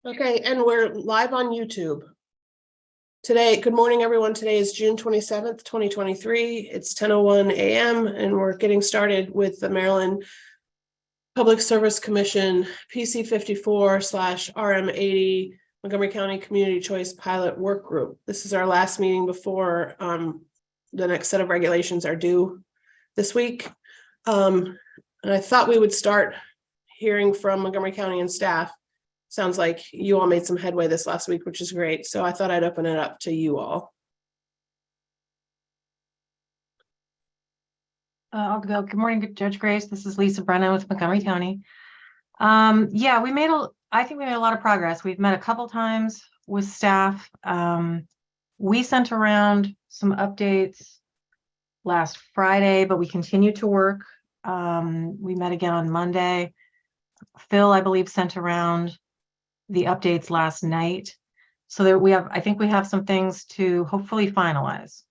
Okay, and we're live on YouTube. Today, good morning, everyone. Today is June 27th, 2023. It's 10:01 a.m. and we're getting started with the Maryland Public Service Commission PC54/RM80 Montgomery County Community Choice Pilot Work Group. This is our last meeting before the next set of regulations are due this week. And I thought we would start hearing from Montgomery County and staff. Sounds like you all made some headway this last week, which is great. So I thought I'd open it up to you all. I'll go. Good morning, Judge Grace. This is Lisa Brennan with Montgomery County. Yeah, I think we made a lot of progress. We've met a couple times with staff. We sent around some updates last Friday, but we continue to work. We met again on Monday. Phil, I believe, sent around the updates last night. So that I think we have some things to hopefully finalize.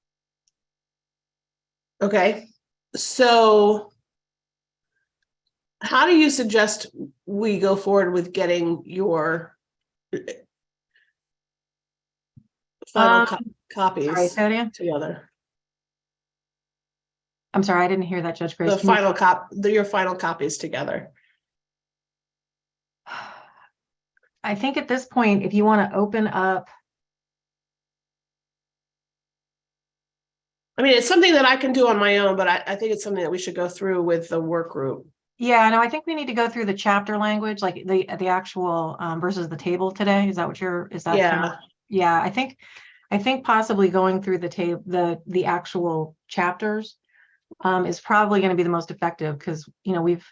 Okay, so how do you suggest we go forward with getting your final copies together? I'm sorry, I didn't hear that, Judge Grace. Your final copies together. I think at this point, if you want to open up. I mean, it's something that I can do on my own, but I think it's something that we should go through with the work group. Yeah, no, I think we need to go through the chapter language, like the actual versus the table today. Is that what Yeah. Yeah, I think possibly going through the table, the actual chapters is probably going to be the most effective, because we've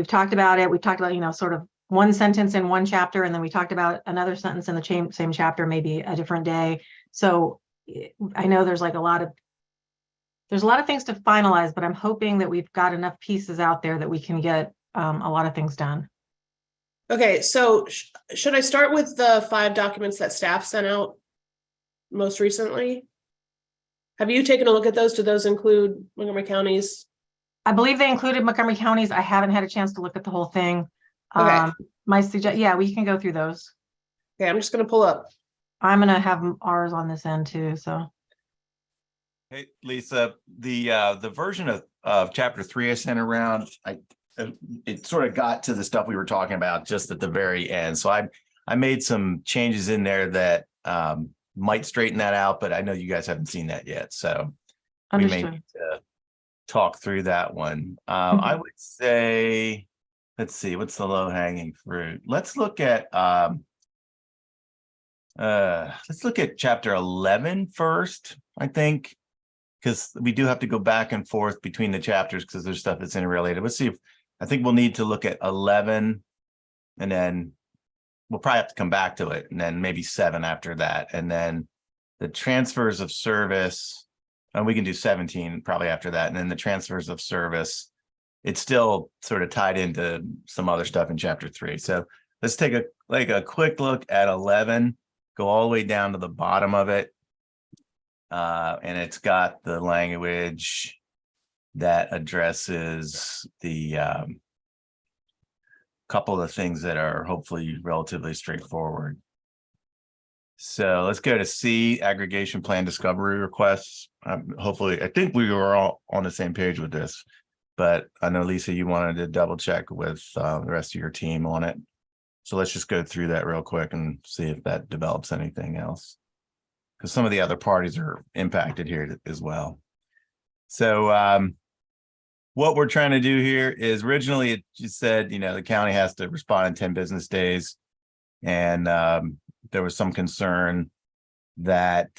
talked about it. We've talked about sort of one sentence in one chapter, and then we talked about another sentence in the same chapter, maybe a different day. So I know there's a lot of things to finalize, but I'm hoping that we've got enough pieces out there that we can get a lot of things done. Okay, so should I start with the 5 documents that staff sent out most recently? Have you taken a look at those? Do those include Montgomery County's? I believe they included Montgomery County's. I haven't had a chance to look at the whole thing. Okay. Yeah, we can go through those. Okay, I'm just going to pull up. I'm going to have ours on this end too. So. Hey, Lisa, the version of chapter 3 I sent around, it sort of got to the stuff we were talking about just at the very end. So I made some changes in there that might straighten that out, but I know you guys haven't seen that yet. So Understood. We may need to talk through that one. I would say, let's see, what's the low hanging fruit? Let's look at chapter 11 first, I think, because we do have to go back and forth between the chapters because there's stuff that's interrelated. Let's see I think we'll need to look at 11, and then we'll probably have to come back to it, and then maybe 7 after that. And then the transfers of service, and we can do 17 probably after that. And then the transfers of service, it's still sort of tied into some other stuff in chapter 3. So let's take a quick look at 11, go all the way down to the bottom of it. And it's got the language that addresses the couple of the things that are hopefully relatively straightforward. So let's go to C, aggregation plan discovery requests. Hopefully, I think we were all on the same page with this, but I know, Lisa, you wanted to double check with the rest of your team on it. So let's just go through that real quick and see if that develops anything else, because some of the other parties are impacted here as well. So what we're trying to do here is, originally it just said, the county has to respond in 10 business days. And there was some concern that,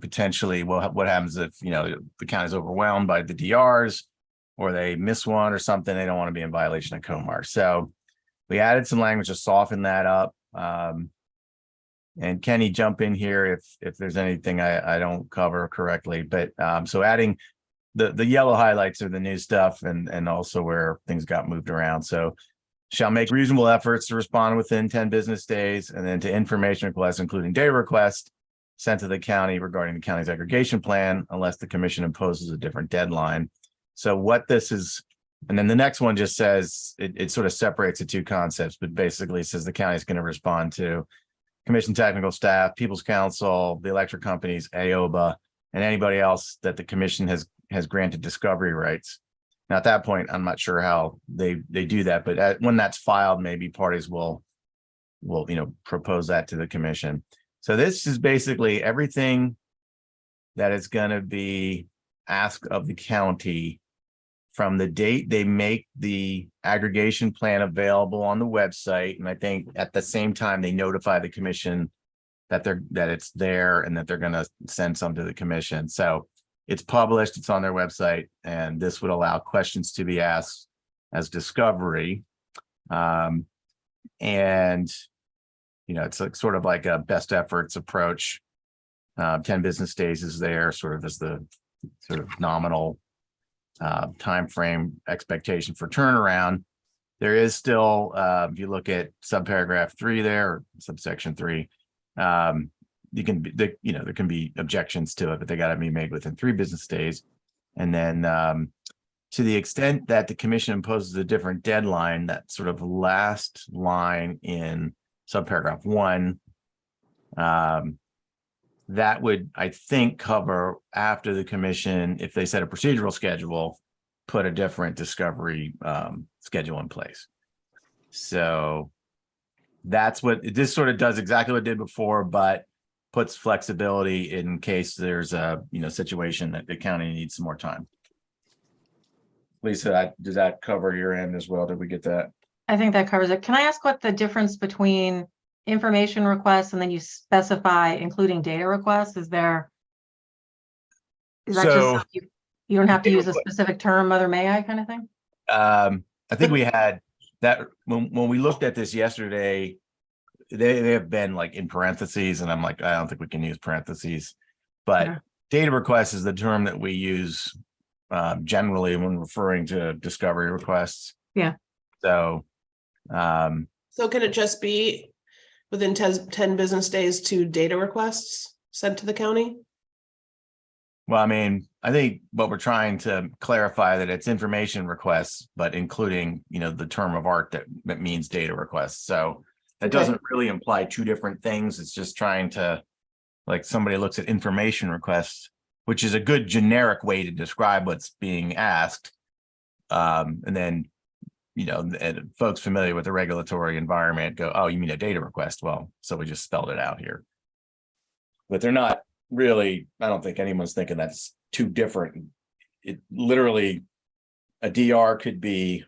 potentially, well, what happens if, the county's overwhelmed by the DRs, or they miss one or something, they don't want to be in violation of COMAR. So we added some language to soften that up. And Kenny, jump in here if there's anything I don't cover correctly. But so adding the yellow highlights are the new stuff, and also where things got moved around. So shall make reasonable efforts to respond within 10 business days, and then to information requests, including data requests, sent to the county regarding the county's aggregation plan, unless the commission imposes a different deadline. So what this is And then the next one just says, it sort of separates the two concepts, but basically says the county is going to respond to commission technical staff, People's Council, the electric companies, AOBA, and anybody else that the commission has granted discovery rights. Now, at that point, I'm not sure how they do that, but when that's filed, maybe parties will propose that to the commission. So this is basically everything that is going to be asked of the county from the date they make the aggregation plan available on the website. And I think at the same time, they notify the commission that it's there and that they're going to send some to the commission. So it's published, it's on their website, and this would allow questions to be asked as discovery. And, it's like sort of like a best efforts approach. 10 business days is there sort of as the sort of nominal time frame expectation for turnaround. There is still, if you look at subparagraph 3 there, or subsection 3, there can be objections to it, but they got to be made within 3 business days. And then to the extent that the commission imposes a different deadline, that sort of last line in subparagraph 1, that would, I think, cover after the commission, if they set a procedural schedule, put a different discovery schedule in place. So that's what this sort of does, exactly what it did before, but puts flexibility in case there's a situation that the county needs some more time. Lisa, does that cover your end as well? Did we get that? I think that covers it. Can I ask what the difference between information requests and then you specify including data requests? Is that just you don't have to use a specific term, Mother May I kind of thing? I think we had that when we looked at this yesterday, they have been like in parentheses, and I'm like, I don't think we can use parentheses, but yeah. Data request is the term that we use generally when referring to discovery requests. Yeah. So can it just be within 10 business days to data requests sent to the county? Well, I mean, I think what we're trying to clarify that it's information requests, but including, the term of art that means data requests. So that doesn't really imply 2 different things. It's just trying to, like, somebody looks at information requests, which is a good generic way to describe what's being asked. And then, and folks familiar with the regulatory environment go, oh, you mean a data request? Well, so we just spelled it out here. But they're not really, I don't think anyone's thinking that's 2 different. It literally, a DR could be,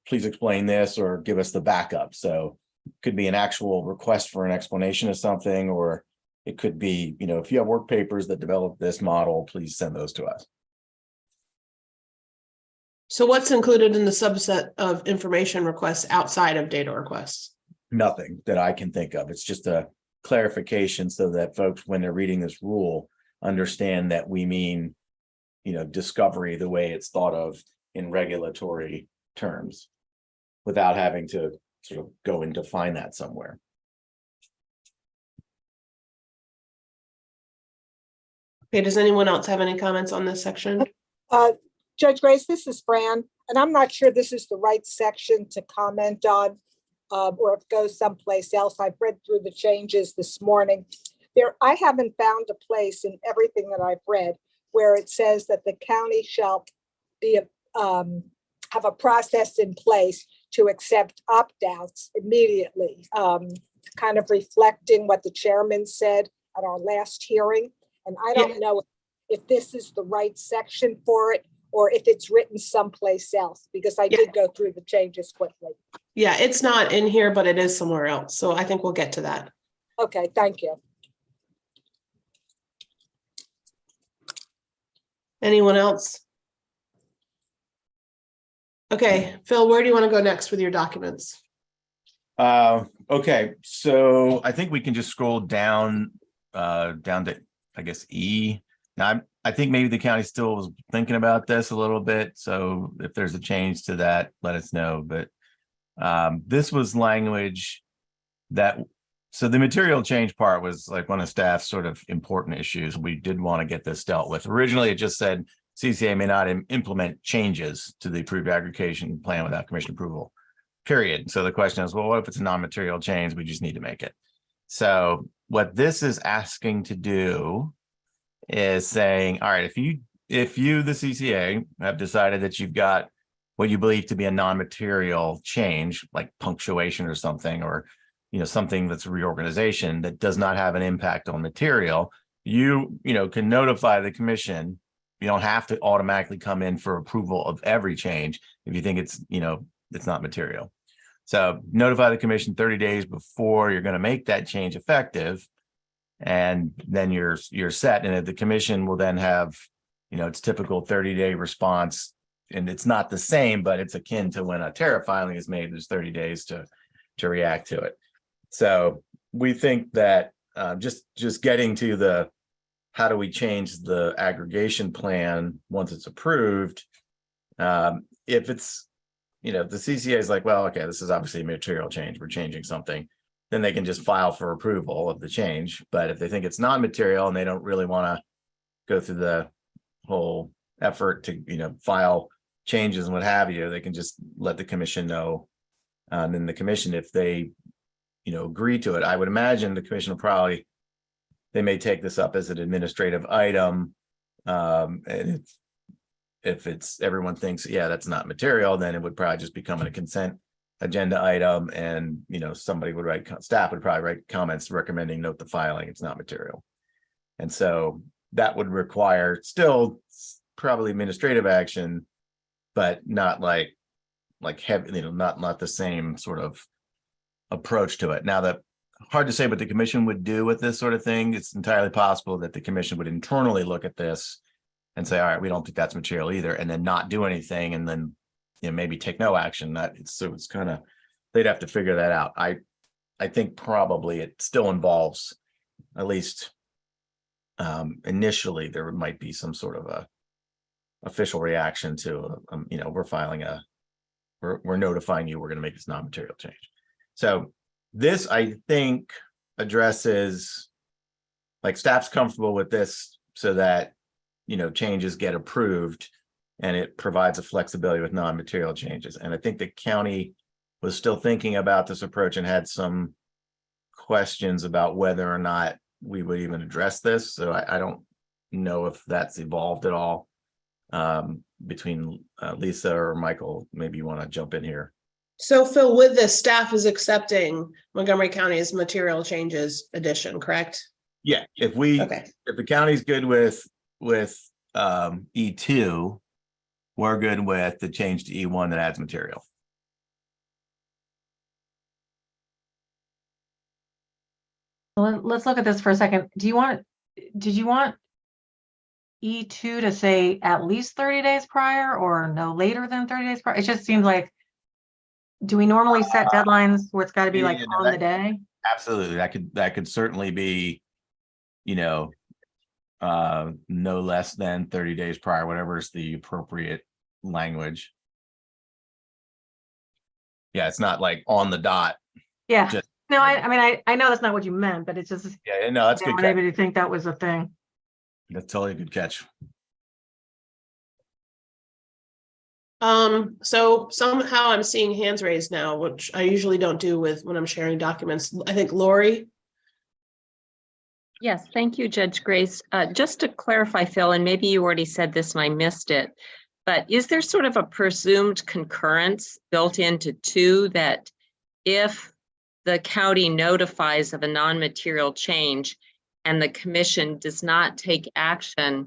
please explain this or give us the backup. So it could be an actual request for an explanation of something, or it could be, if you have work papers that develop this model, please send those to us. So what's included in the subset of information requests outside of data requests? Nothing that I can think of. It's just a clarification so that folks, when they're reading this rule, understand that we mean, discovery the way it's thought of in regulatory terms, without having to sort of go and define that somewhere. Okay, does anyone else have any comments on this section? Judge Grace, this is Fran, and I'm not sure this is the right section to comment on, or if it goes someplace else. I've read through the changes this morning. I haven't found a place in everything that I've read where it says that the county shall be have a process in place to accept opt-outs immediately, kind of reflecting what the chairman said at our last hearing. And I don't know if this is the right section for it, or if it's written someplace else, because I did go through the changes quickly. Yeah, it's not in here, but it is somewhere else. So I think we'll get to that. Okay, thank you. Anyone else? Okay, Phil, where do you want to go next with your documents? Okay, so I think we can just scroll down to, I guess, E. Now, I think maybe the county still was thinking about this a little bit. So if there's a change to that, let us know. But this was language that, so the material change part was like one of staff's sort of important issues. We did want to get this dealt with. Originally, it just said CCA may not implement changes to the approved aggregation plan without commission approval, period. So the question is, well, what if it's a non-material change? We just need to make it. So what this is asking to do is saying, all right, if you, the CCA, have decided that you've got what you believe to be a non-material change, like punctuation or something, or something that's a reorganization that does not have an impact on material, you can notify the commission. You don't have to automatically come in for approval of every change if you think it's it's not material. So notify the commission 30 days before you're going to make that change effective, and then you're set. And if the commission will then have its typical 30-day response, and it's not the same, but it's akin to when a tariff filing is made. There's 30 days to react to it. So we think that just getting to the how do we change the aggregation plan once it's approved, if it's the CCA is like, well, okay, this is obviously a material change, we're changing something, then they can just file for approval of the change. But if they think it's non-material and they don't really want to go through the whole effort to file changes and what have you, they can just let the commission know. And then the commission, if they agree to it, I would imagine the commission will probably, they may take this up as an administrative item. And if it's everyone thinks, yeah, that's not material, then it would probably just become a consent agenda item. And somebody would staff would probably write comments recommending note the filing, it's not material. And so that would require still probably administrative action, but not like heavy, not the same sort of approach to it. Now, that hard to say what the commission would do with this sort of thing. It's entirely possible that the commission would internally look at this and say, all right, we don't think that's material either, and then not do anything, and then maybe take no action. It's kind of, they'd have to figure that out. I think probably it still involves, at least initially, there might be some sort of a official reaction to we're notifying you we're going to make this non-material change. So this, I think, addresses, like, staff's comfortable with this so that changes get approved, and it provides a flexibility with non-material changes. And I think the county was still thinking about this approach and had some questions about whether or not we would even address this. So I don't know if that's evolved at all. Between Lisa or Michael, maybe you want to jump in here. So Phil, with this, staff is accepting Montgomery County's material changes addition, correct? Yeah, if the county's good with E2, we're good with the change to E1 that adds material. Let's look at this for a second. Did you want E2 to say at least 30 days prior or no later than 30 days prior? It just seems like, do we normally set deadlines where it's got to be like on the day? Absolutely. That could certainly be, no less than 30 days prior, whatever is the appropriate language. Yeah, it's not like on the dot. Yeah. No, I mean, I know that's not what you meant, but it's just, yeah, no, that's good. Maybe to think that was a thing. That's totally a good catch. So somehow I'm seeing hands raised now, which I usually don't do when I'm sharing documents. I think Lori. Yes, thank you, Judge Grace. Just to clarify, Phil, and maybe you already said this and I missed it, but is there sort of a presumed concurrence built into 2 that if the county notifies of a non-material change and the commission does not take action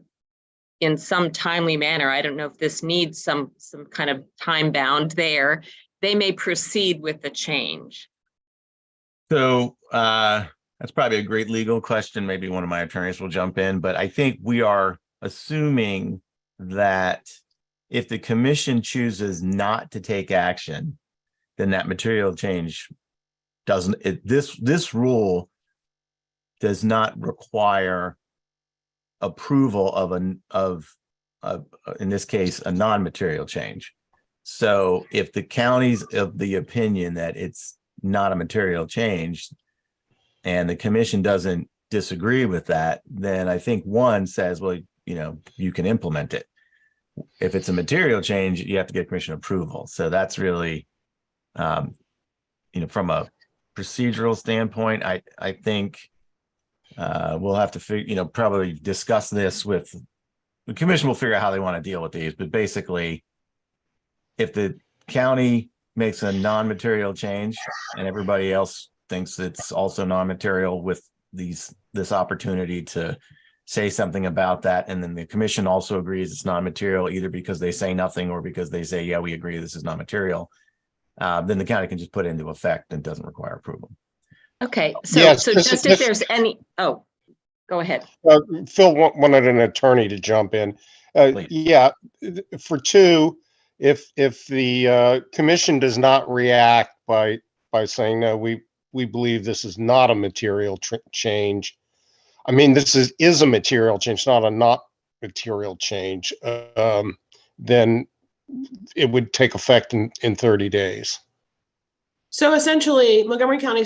in some timely manner, I don't know if this needs some kind of time bound there, they may proceed with the change? So that's probably a great legal question. Maybe one of my attorneys will jump in, but I think we are assuming that if the commission chooses not to take action, then that material change this rule does not require approval of in this case a non-material change. So if the county's of the opinion that it's not a material change and the commission doesn't disagree with that, then I think 1 says, well, you can implement it. If it's a material change, you have to get commission approval. So that's really, from a procedural standpoint, I think we'll have to probably discuss this with the commission. Will figure out how they want to deal with these, but basically, if the county makes a non-material change and everybody else thinks it's also non-material with this opportunity to say something about that, and then the commission also agrees it's non-material, either because they say nothing or because they say, yeah, we agree this is non-material, then the county can just put it into effect and doesn't require approval. Okay, so Yes, just if there's any, oh, go ahead. Phil wanted an attorney to jump in. Please. Yeah, for two, if the commission does not react by saying, no, we believe this is not a material change. I mean, this is a material change, not a not material change. Then it would take effect in 30 days. So essentially, Montgomery County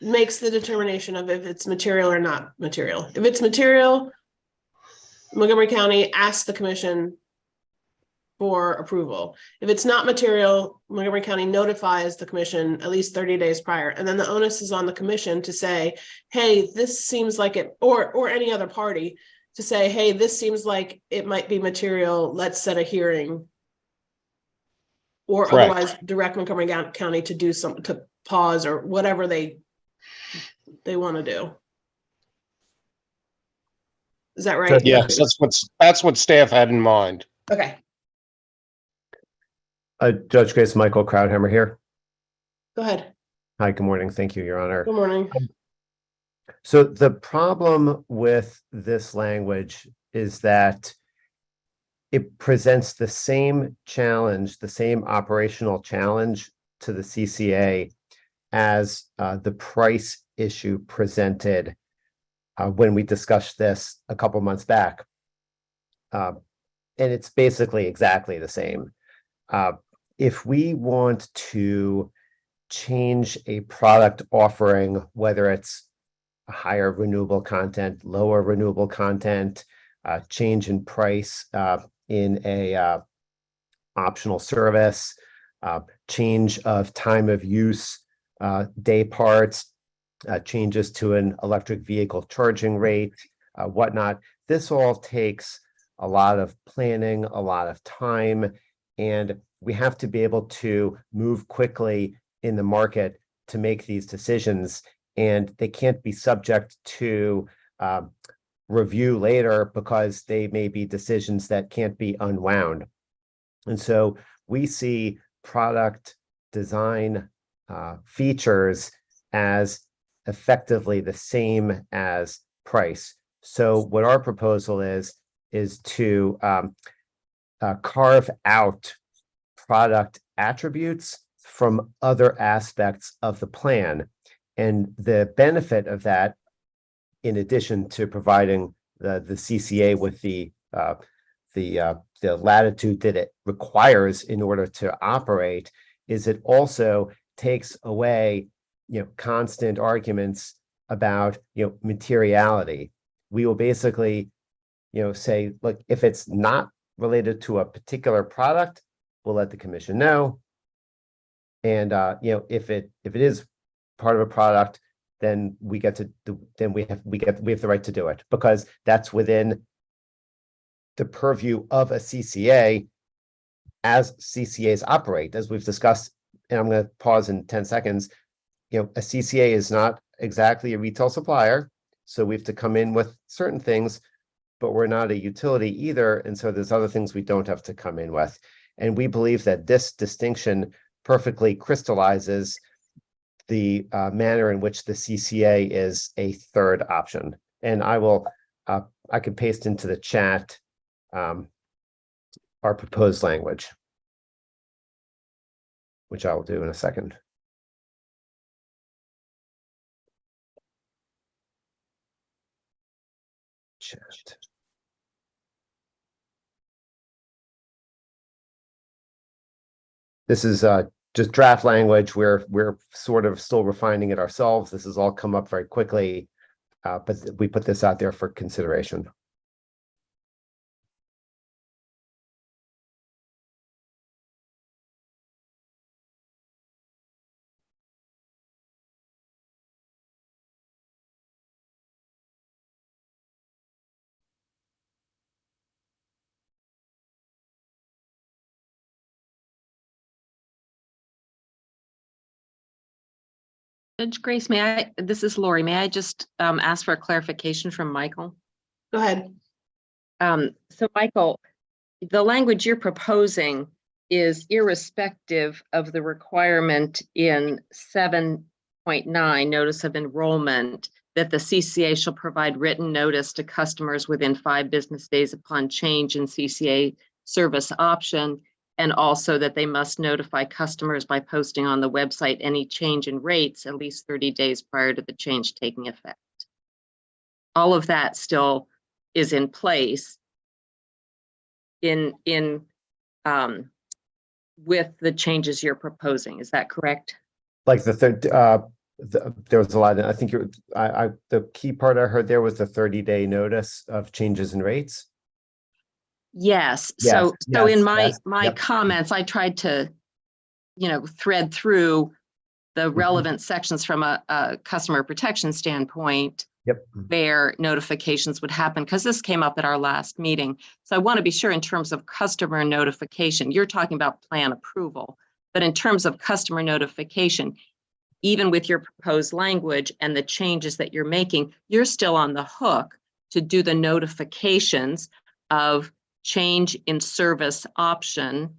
makes the determination of if it's material or not material. If it's material, Montgomery County asks the commission for approval. If it's not material, Montgomery County notifies the commission at least 30 days prior. And then the onus is on the commission to say, hey, this seems like it, or any other party to say, hey, this seems like it might be material. Let's set a hearing. Or Correct. Otherwise direct Montgomery County to do something, to pause or whatever they want to do. Is that right? Yes, that's what staff had in mind. Okay, Judge Grace, Michael Krauthammer here. go ahead. Hi, good morning. Thank you, Your Honor. Good morning. So the problem with this language is that it presents the same challenge, the same operational challenge to the CCA as the price issue presented when we discussed this a couple months back. And it's basically exactly the same. If we want to change a product offering, whether it's a higher renewable content, lower renewable content, change in price in a optional service, change of time of use, day parts, changes to an electric vehicle charging rate, whatnot. This all takes a lot of planning, a lot of time, and we have to be able to move quickly in the market to make these decisions, and they can't be subject to review later because they may be decisions that can't be unwound. And so we see product design features as effectively the same as price. So what our proposal is to carve out product attributes from other aspects of the plan. And the benefit of that, in addition to providing the CCA with the latitude that it requires in order to operate, is it also takes away, constant arguments about, materiality. We will basically, say, look, if it's not related to a particular product, we'll let the commission know. And if it is part of a product, then we get to do, then we have the right to do it, because that's within the purview of a CCA as CCAs operate, as we've discussed. And I'm going to pause in 10 seconds. A CCA is not exactly a retail supplier, so we have to come in with certain things, but we're not a utility either. And so there's other things we don't have to come in with. And we believe that this distinction perfectly crystallizes the manner in which the CCA is a third option. And I can paste into the chat our proposed language, which I will do in a second. Chat. This is just draft language. We're sort of still refining it ourselves. This has all come up very quickly, but we put this out there for consideration. Judge Grace, this is Lori, may I just ask for a clarification from Michael? Go ahead. So Michael, the language you're proposing is irrespective of the requirement in 7.9, notice of enrollment, that the CCA shall provide written notice to customers within 5 business days upon change in CCA service option, and also that they must notify customers by posting on the website any change in rates at least 30 days prior to the change taking effect. All of that still is in place with the changes you're proposing. Is that correct? Like the third, there was a lot, I think the key part I heard there was the 30-day notice of changes in rates. Yes. Yes, So in yes, my yep. comments, I tried to, thread through the relevant sections from a customer protection standpoint. Yep. Where notifications would happen, because this came up at our last meeting. So I want to be sure in terms of customer notification, you're talking about plan approval, but in terms of customer notification, even with your proposed language and the changes that you're making, you're still on the hook to do the notifications of change in service option,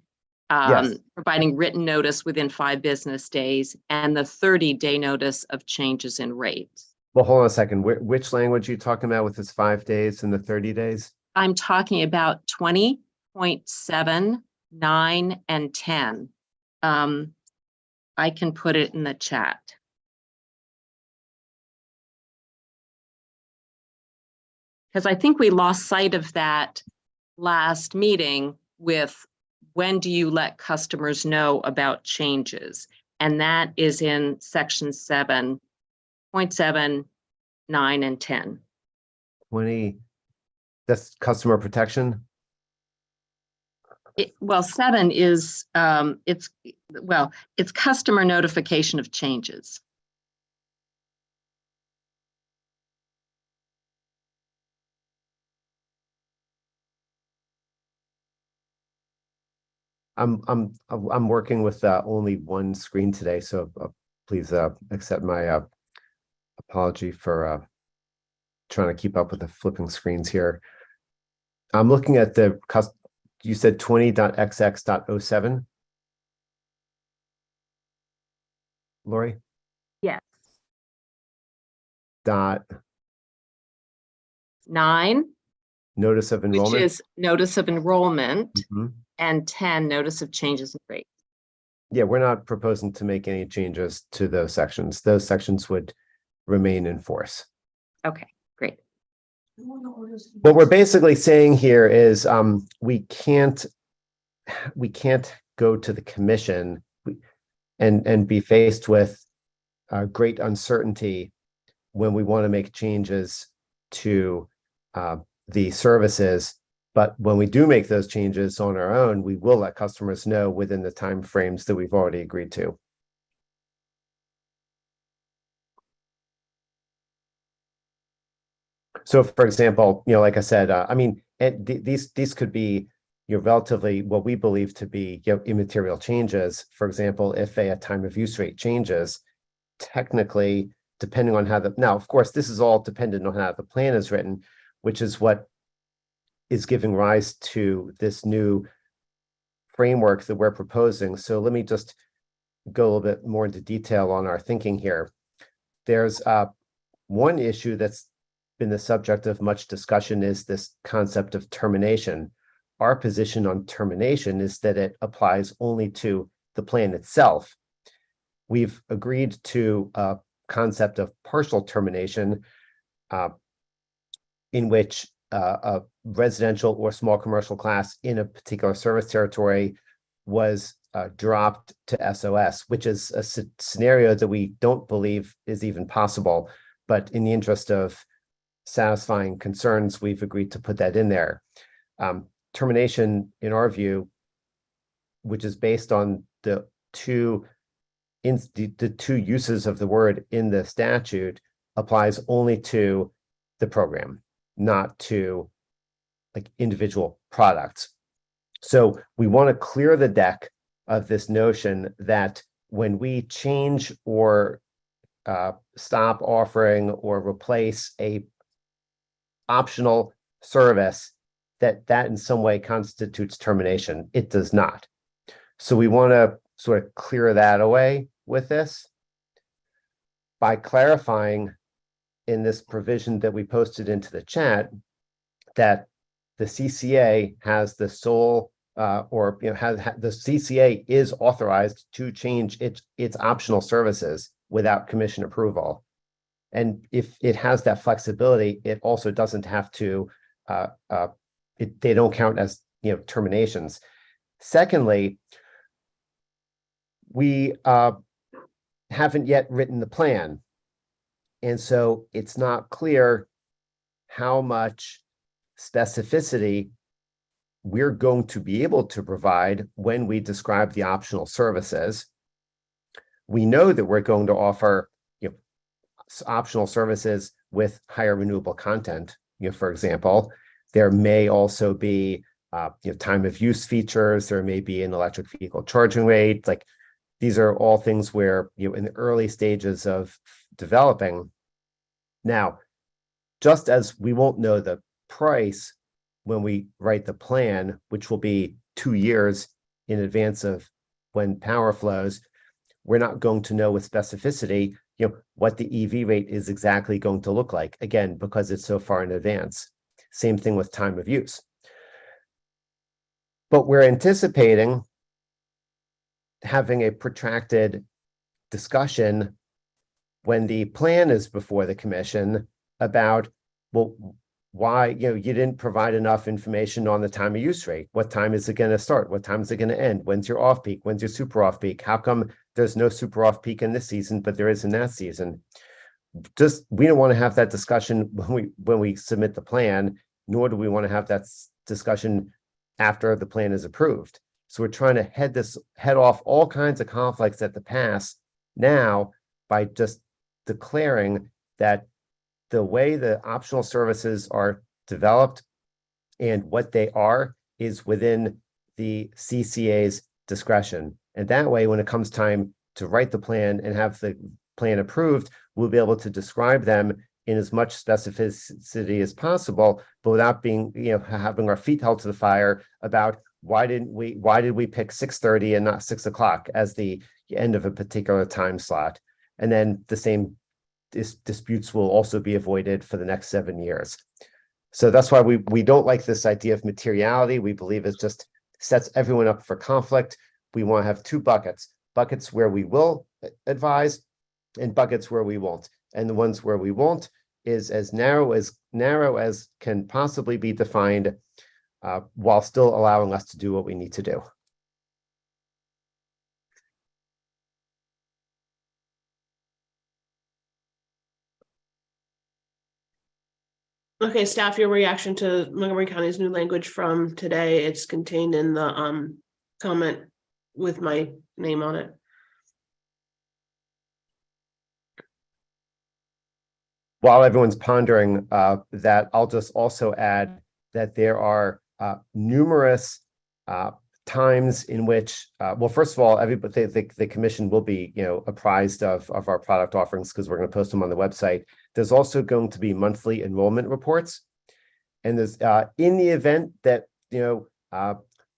Yes. providing written notice within 5 business days, and the 30-day notice of changes in rates. Well, hold on a second. Which language are you talking about with this 5 days and the 30 days? I'm talking about 20.7, 9, and 10. I can put it in the chat. Because I think we lost sight of that last meeting with when do you let customers know about changes? And that is in section 7.7, 9, and 10. 20, that's customer protection? Well, 7 is, it's customer notification of changes. I'm working with only one screen today, so please accept my apology for trying to keep up with the flipping screens here. I'm looking at the you said 20.xx.07. Lori? Yes. Dot 9, notice of which enrollment. is notice of enrollment, Mhm. and 10, notice of changes in rate. Yeah, we're not proposing to make any changes to those sections. Those sections would remain in force. Okay, great. What we're basically saying here is we can't go to the commission and be faced with great uncertainty when we want to make changes to the services. But when we do make those changes on our own, we will let customers know within the timeframes that we've already agreed to. So, for example, like I said, I mean, these could be relatively what we believe to be immaterial changes. For example, if a time of use rate changes, technically, depending on how now, of course, this is all dependent on how the plan is written, which is what is giving rise to this new framework that we're proposing. So let me just go a little bit more into detail on our thinking here. There's one issue that's been the subject of much discussion is this concept of termination. Our position on termination is that it applies only to the plan itself. We've agreed to a concept of partial termination in which a residential or small commercial class in a particular service territory was dropped to SOS, which is a scenario that we don't believe is even possible. But in the interest of satisfying concerns, we've agreed to put that in there. Termination, in our view, which is based on the two uses of the word in the statute, applies only to the program, not to like individual products. So we want to clear the deck of this notion that when we change or stop offering or replace a optional service that in some way constitutes termination. It does not. So we want to sort of clear that away with this by clarifying in this provision that we posted into the chat that the CCA has the sole the CCA is authorized to change its optional services without commission approval. And if it has that flexibility, it also doesn't have to, they don't count as, terminations. Secondly, we haven't yet written the plan. And so it's not clear how much specificity we're going to be able to provide when we describe the optional services. We know that we're going to offer optional services with higher renewable content. For example, there may also be time of use features. There may be an electric vehicle charging rate. Like these are all things where in the early stages of developing. Now, just as we won't know the price when we write the plan, which will be 2 years in advance of when power flows, we're not going to know with specificity, what the EV rate is exactly going to look like, again, because it's so far in advance. Same thing with time of use. But we're anticipating having a protracted discussion when the plan is before the commission about, well, why you didn't provide enough information on the time of use rate. What time is it going to start? What time is it going to end? When's your off peak? When's your super off peak? How come there's no super off peak in this season, but there is in that season? Just we don't want to have that discussion when we submit the plan, nor do we want to have that discussion after the plan is approved. So we're trying to head off all kinds of conflicts at the pass now by just declaring that the way the optional services are developed and what they are is within the CCA's discretion. And that way, when it comes time to write the plan and have the plan approved, we'll be able to describe them in as much specificity as possible, but without being, having our feet held to the fire about why did we pick 6:30 and not 6 o'clock as the end of a particular time slot? And then the same disputes will also be avoided for the next 7 years. So that's why we don't like this idea of materiality. We believe it just sets everyone up for conflict. We want to have two buckets where we will advise and buckets where we won't. And the ones where we won't is as narrow as can possibly be defined, while still allowing us to do what we need to do. Okay, staff, your reaction to Montgomery County's new language from today, it's contained in the comment with my name on it. While everyone's pondering that, I'll just also add that there are numerous times in which, well, first of all, everybody, the commission will be, apprised of our product offerings because we're going to post them on the website. There's also going to be monthly enrollment reports, and there's in the event that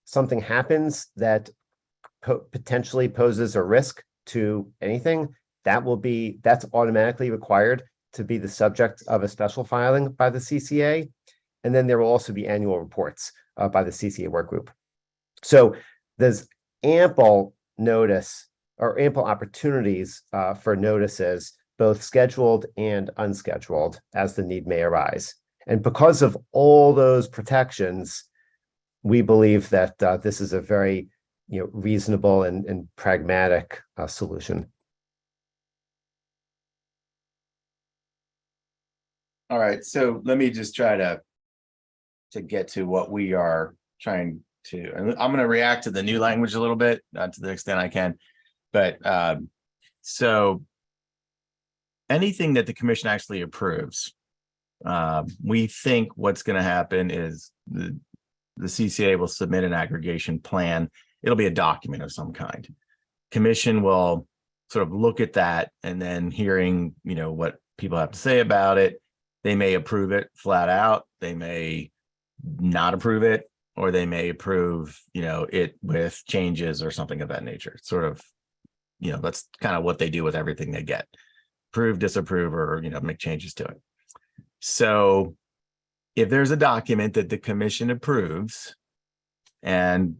something happens that potentially poses a risk to anything, that's automatically required to be the subject of a special filing by the CCA, and then there will also be annual reports by the CCA Workgroup. So there's ample notice or ample opportunities for notices, both scheduled and unscheduled, as the need may arise. And because of all those protections, we believe that this is a very reasonable and pragmatic solution. All right, so let me just try to get to what we are trying to, and I'm going to react to the new language a little bit, to the extent I can. But so anything that the commission actually approves, we think what's going to happen is the CCA will submit an aggregation plan. It'll be a document of some kind. Commission will sort of look at that and then hearing, what people have to say about it. They may approve it flat out. They may not approve it, or they may approve, it with changes or something of that nature. Sort of, that's kind of what they do with everything they get. Approve, disapprove, or, make changes to it. So if there's a document that the commission approves and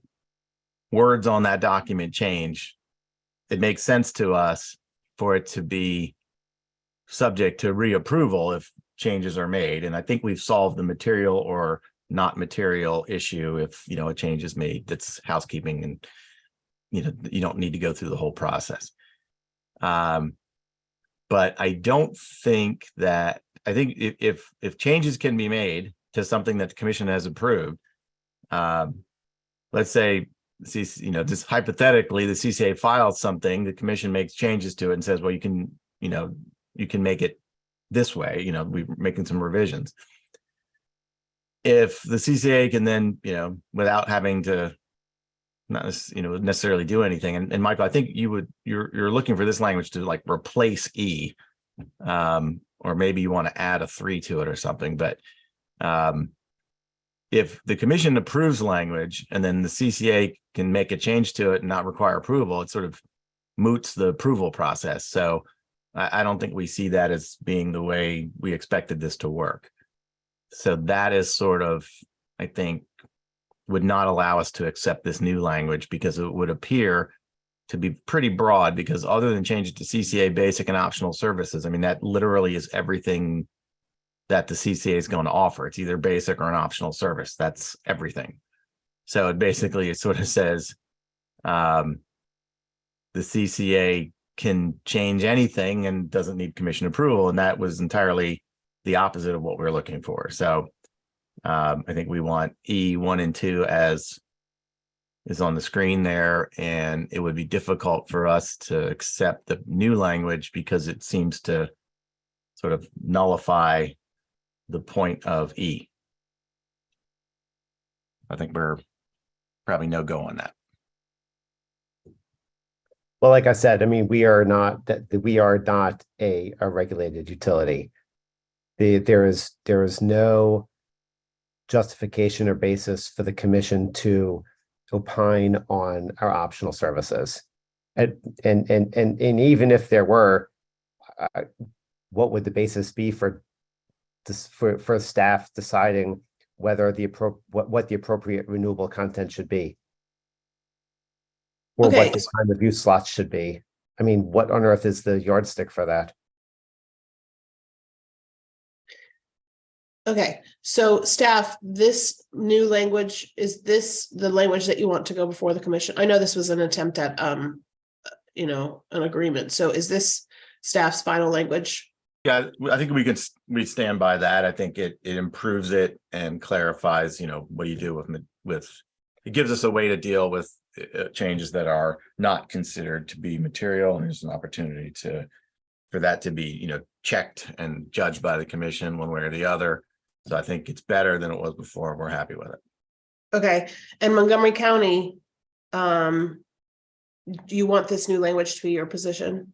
words on that document change, it makes sense to us for it to be subject to reapproval if changes are made. And I think we've solved the material or not material issue if, a change is made. That's housekeeping, and, you don't need to go through the whole process. But I don't think that, I think if changes can be made to something that the commission has approved, let's say, just hypothetically, the CCA files something, the commission makes changes to it and says, well, you can make it this way, we're making some revisions. If the CCA can then, without having to not necessarily do anything, and Michael, I think you're looking for this language to like replace E, or maybe you want to add a 3 to it or something. But if the commission approves language and then the CCA can make a change to it and not require approval, it sort of moots the approval process. So I don't think we see that as being the way we expected this to work. So that is sort of, I think, would not allow us to accept this new language, because it would appear to be pretty broad, because other than change it to CCA basic and optional services, I mean, that literally is everything that the CCA is going to offer. It's either basic or an optional service. That's everything. So it sort of says the CCA can change anything and doesn't need commission approval. And that was entirely the opposite of what we're looking for. So I think we want E1 and 2 as is on the screen there, and it would be difficult for us to accept the new language because it seems to sort of nullify the point of E. I think we're probably no go on that. Well, like I said, I mean, we are not a regulated utility. There is no justification or basis for the commission to opine on our optional services. And even if there were, what would the basis be for staff deciding whether what the appropriate renewable content should be? Or Okay. what the time of use slots should be? I mean, what on earth is the yardstick for that? Okay, so staff, this new language, is this the language that you want to go before the commission? I know this was an attempt at, an agreement. So is this staff's final language? Yeah, I think we stand by that. I think it improves it and clarifies, what do you do with it gives us a way to deal with changes that are not considered to be material, and there's an opportunity for that to be, checked and judged by the commission one way or the other. So I think it's better than it was before. We're happy with it. Okay, and Montgomery County, do you want this new language to be your position?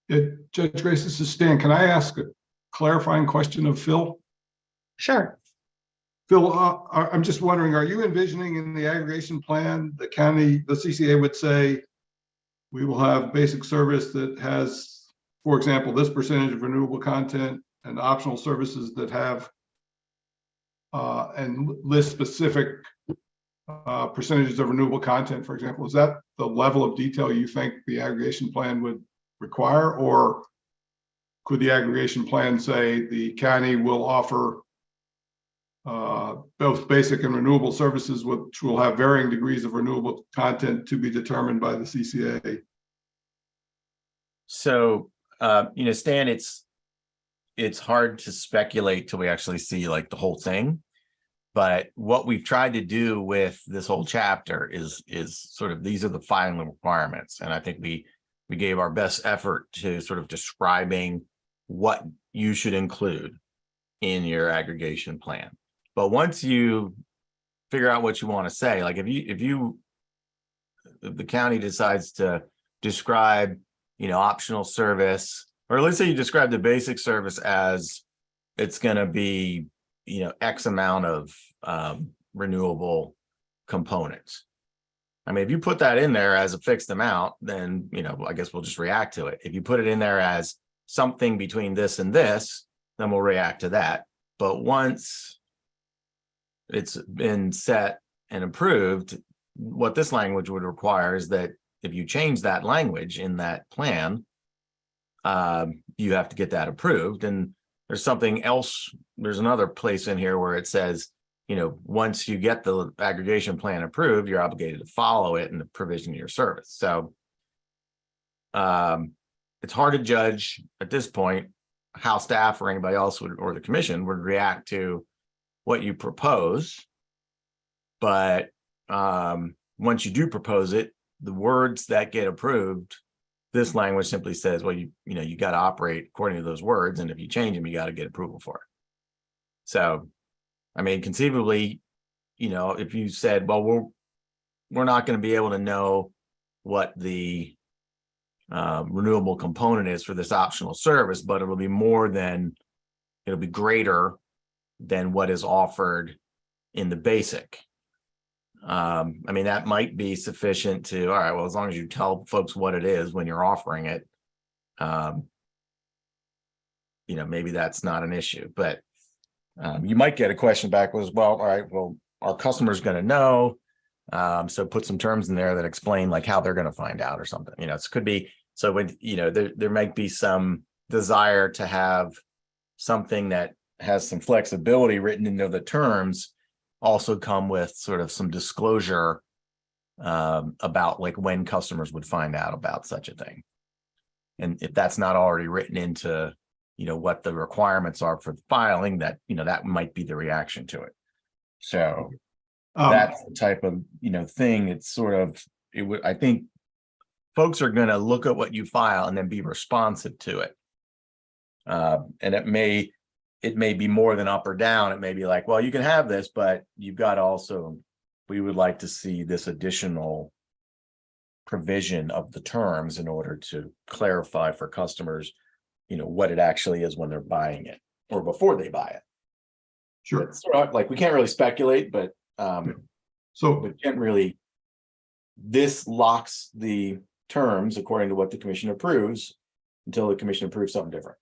Yeah, Judge Grace, this is Stan. Can I ask a clarifying question of Phil? Sure. Phil, I'm just wondering, are you envisioning in the aggregation plan, the CCA would say, we will have basic service that has, for example, this percentage of renewable content, and optional services that have and list specific percentages of renewable content, for example? Is that the level of detail you think the aggregation plan would require? Or could the aggregation plan say the county will offer both basic and renewable services, which will have varying degrees of renewable content to be determined by the CCA? So, Stan, it's hard to speculate till we actually see like the whole thing. But what we've tried to do with this whole chapter is sort of, these are the final requirements. And I think we gave our best effort to sort of describing what you should include in your aggregation plan. But once you figure out what you want to say, like if the county decides to describe, optional service, or let's say you describe the basic service as it's going to be, X amount of renewable components. I mean, if you put that in there as a fixed amount, then, I guess we'll just react to it. If you put it in there as something between this and this, then we'll react to that. But once it's been set and approved, what this language would require is that if you change that language in that plan, you have to get that approved. And there's something else, there's another place in here where it says, once you get the aggregation plan approved, you're obligated to follow it in the provision of your service. So it's hard to judge at this point how staff or anybody else would, or the commission would react to what you propose. But once you do propose it, the words that get approved, this language simply says, well, you got to operate according to those words. And if you change them, you got to get approval for it. So, I mean, conceivably, if you said, well, we're not going to be able to know what the renewable component is for this optional service, but it'll be greater than what is offered in the basic. I mean, that might be sufficient to, all right, well, as long as you tell folks what it is when you're offering it, maybe that's not an issue. But you might get a question back was, well, all right, well, our customer's going to know. So put some terms in there that explain like how they're going to find out or something. It could be, so when, there might be some desire to have something that has some flexibility written into the terms, also come with sort of some disclosure about like when customers would find out about such a thing. And if that's not already written into, what the requirements are for the filing, that, that might be the reaction to it. So that's the type of, thing. It's sort of, I think folks are going to look at what you file and then be responsive to it. And it may be more than up or down. It may be like, well, you can have this, but you've got to also, we would like to see this additional provision of the terms in order to clarify for customers, what it actually is when they're buying it or before they buy it. Sure. It's sort of like, we can't really speculate, but we can't really, this locks the terms according to what the commission approves until the commission approves something different.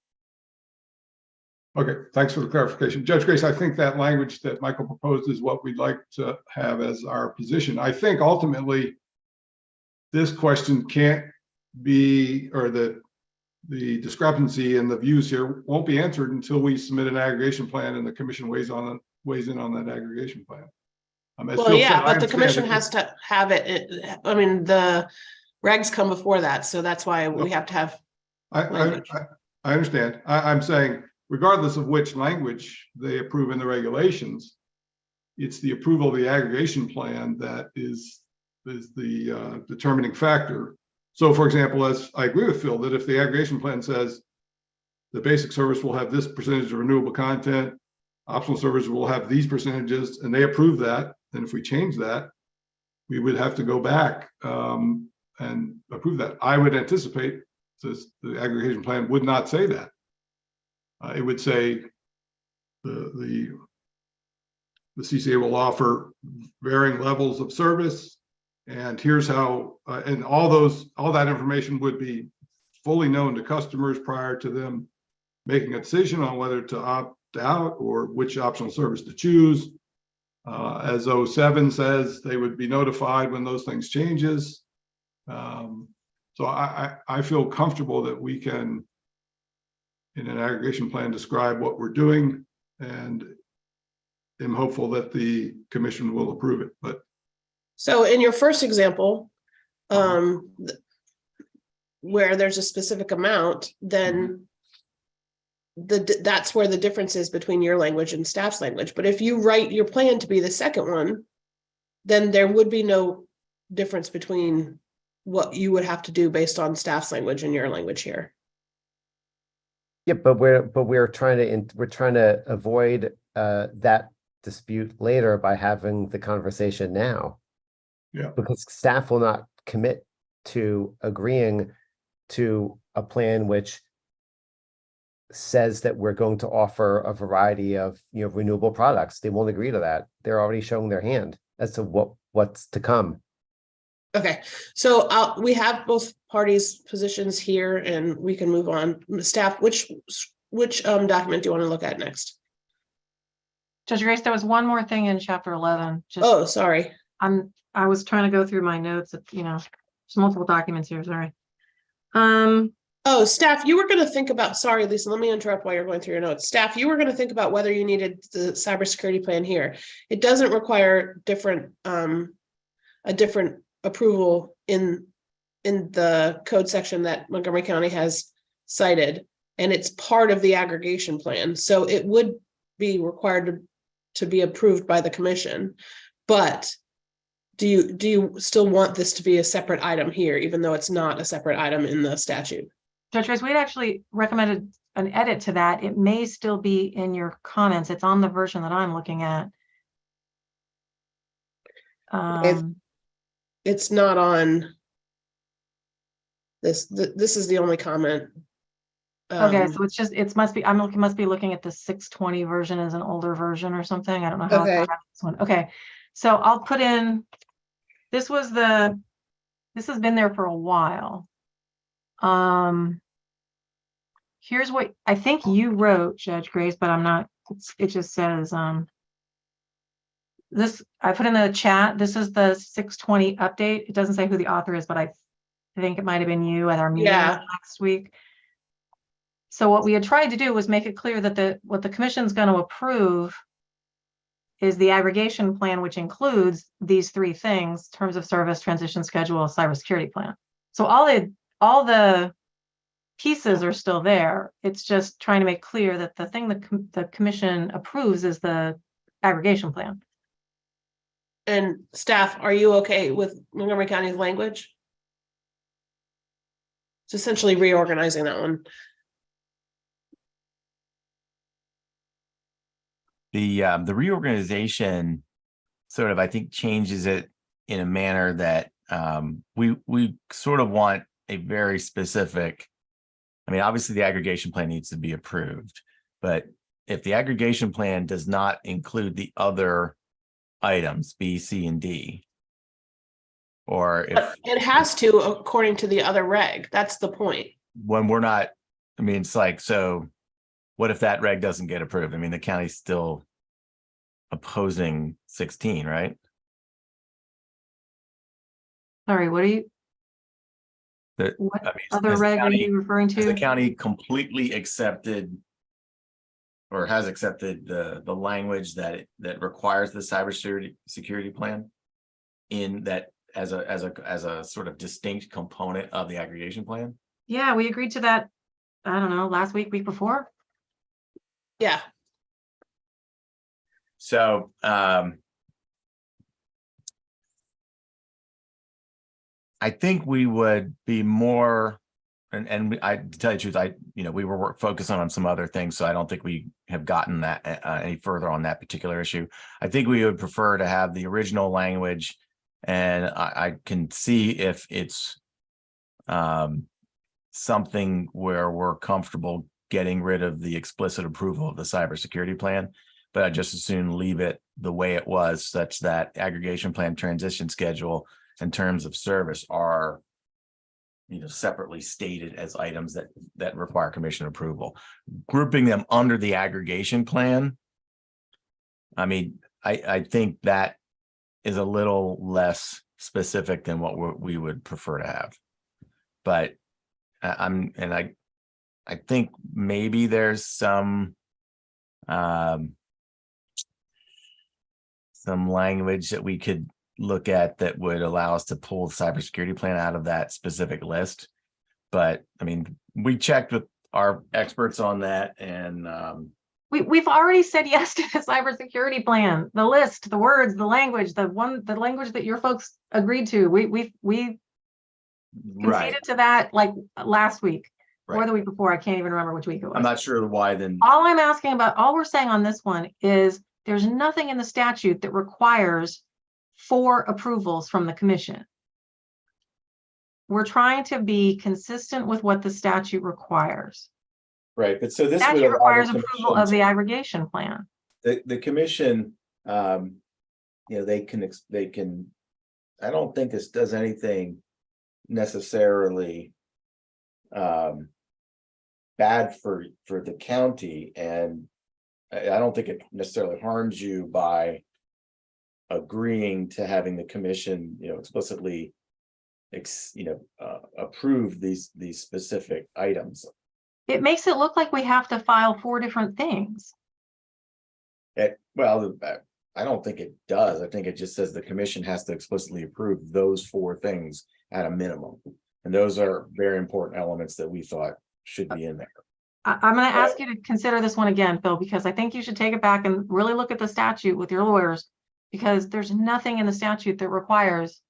Okay, thanks for the clarification. Judge Grace, I think that language that Michael proposed is what we'd like to have as our position. I think ultimately this question can't be, or the discrepancy in the views here won't be answered until we submit an aggregation plan and the commission weighs in on that aggregation plan. Well, yeah, but the commission has to have it. I mean, the regs come before that, so that's why we have to have. I understand. I'm saying, regardless of which language they approve in the regulations, it's the approval of the aggregation plan that is the determining factor. So, for example, as I agree with Phil, that if the aggregation plan says the basic service will have this percentage of renewable content, optional service will have these percentages, and they approve that, then if we change that, we would have to go back and approve that. I would anticipate the aggregation plan would not say that. It would say the CCA will offer varying levels of service, and here's how, and all that information would be fully known to customers prior to them making a decision on whether to opt out or which optional service to choose. As 07 says, they would be notified when those things changes. So I feel comfortable that we can, in an aggregation plan, describe what we're doing, and am hopeful that the commission will approve it. But so in your first example, where there's a specific amount, then that's where the difference is between your language and staff's language. But if you write your plan to be the second one, then there would be no difference between what you would have to do based on staff's language and your language here. Yeah, but we're trying to avoid that dispute later by having the conversation now. Yeah, because staff will not commit to agreeing to a plan which says that we're going to offer a variety of, renewable products. They won't agree to that. They're already showing their hand as to what's to come. Okay, so we have both parties' positions here and we can move on. Staff, which document do you want to look at next? Judge Grace, there was one more thing in chapter 11. Oh, sorry. I was trying to go through my notes, there's multiple documents here, sorry. Oh, staff, you were going to think about, sorry, Lisa, let me interrupt while you're going through your notes. Staff, you were going to think about whether you needed the cybersecurity plan here. It doesn't require a different approval in the code section that Montgomery County has cited, and it's part of the aggregation plan. So it would be required to be approved by the commission. But do you still want this to be a separate item here, even though it's not a separate item in the statute? Judge Grace, we'd actually recommended an edit to that. It may still be in your comments. It's on the version that I'm looking at. It's not on this. This is the only comment. Okay, so it must be looking at the 620 version as an older version or something. I don't know how Okay. this one. Okay, so I'll put in, this has been there for a while. Here's what I think you wrote, Judge Grace, but I'm not, it just says, this, I put in the chat, this is the 620 update. It doesn't say who the author is, but I think it might've been you at our meeting last week. So what we had tried to do was make it clear that what the commission's going to approve is the aggregation plan, which includes these three things: terms of service, transition schedule, cybersecurity plan. So all the pieces are still there. It's just trying to make clear that the thing the commission approves is the aggregation plan. And staff, are you okay with Montgomery County's language? It's essentially reorganizing that one. The reorganization sort of, I think, changes it in a manner that we sort of want a very specific, I mean, obviously the aggregation plan needs to be approved, but if the aggregation plan does not include the other items, B, C, and D, or if it has to, according to the other reg, that's the point. when we're not, I mean, it's like, so what if that reg doesn't get approved? I mean, the county's still opposing 16, right? Sorry, what are you? That, What I mean, other has the reg are county- you referring Has the to? county completely accepted or has accepted the language that requires the cybersecurity plan in that as a sort of distinct component of the aggregation plan? Yeah, we agreed to that, I don't know, last week before. Yeah. So I think we would be more, and I, to tell you the truth, we were focusing on some other things, so I don't think we have gotten that any further on that particular issue. I think we would prefer to have the original language, and I can see if it's something where we're comfortable getting rid of the explicit approval of the cybersecurity plan, but I just as soon leave it the way it was, such that aggregation plan, transition schedule, and terms of service are separately stated as items that require commission approval. Grouping them under the aggregation plan, I mean, I think that is a little less specific than what we would prefer to have. But I think maybe there's some language that we could look at that would allow us to pull the cybersecurity plan out of that specific list. But I mean, we checked with our experts on that, and We've already said yes to the cybersecurity plan, the list, the words, the language, the language that your folks agreed to. We conceded to that like last week or the week before. I can't even remember which week it was. I'm not sure why then. All I'm asking about, all we're saying on this one is there's nothing in the statute that requires 4 approvals from the commission. we're trying to be consistent with what the statute requires. Right, but so this would Statute allow requires the approval of commission the aggregation plan. the commission, you know, they can, I don't think this does anything necessarily bad for the county, and I don't think it necessarily harms you by agreeing to having the commission, you know, explicitly approve these specific items. It makes it look like we have to file 4 different things. Well, I don't think it does. I think it just says the commission has to explicitly approve those 4 things at a minimum. And those are very important elements that we thought should be in there. I'm going to ask you to consider this one again, Phil, because I think you should take it back and really look at the statute with your lawyers, because there's nothing in the statute that requires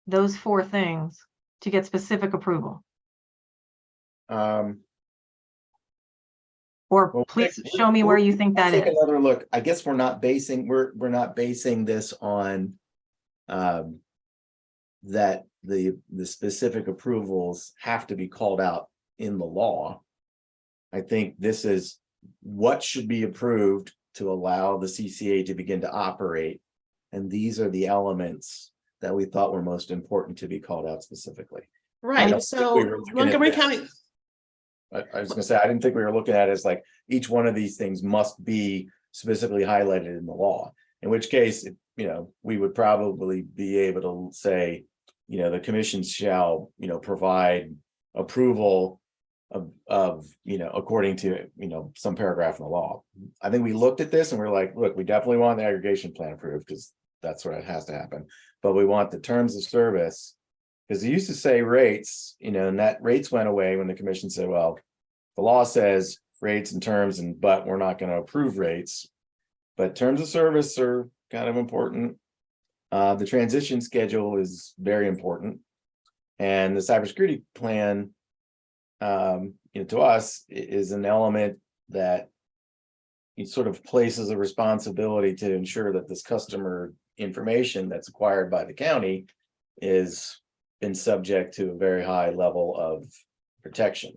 those 4 things to get specific approval. Or Well, please show me where you think that take is. another look. I guess we're not basing this on that the specific approvals have to be called out in the law. I think this is what should be approved to allow the CCA to begin to operate. And these are the elements that we thought were most important to be called out specifically. I Right, don't think we so were looking at Montgomery this. County, I was gonna say, I didn't think we were looking at it as like each one of these things must be specifically highlighted in the law. In which case, you know, we would probably be able to say, you know, the commission shall, you know, provide approval of you know, according to, you know, some paragraph in the law. I think we looked at this and we're like, look, we definitely want the aggregation plan approved because that's what has to happen. But we want the terms of service, because they used to say rates, you know, and that rates went away when the commission said, well, the law says rates and terms, but we're not going to approve rates. But terms of service are kind of important. The transition schedule is very important. And the cybersecurity plan, you know, to us is an element that it sort of places a responsibility to ensure that this customer information that's acquired by the county is been subject to a very high level of protection.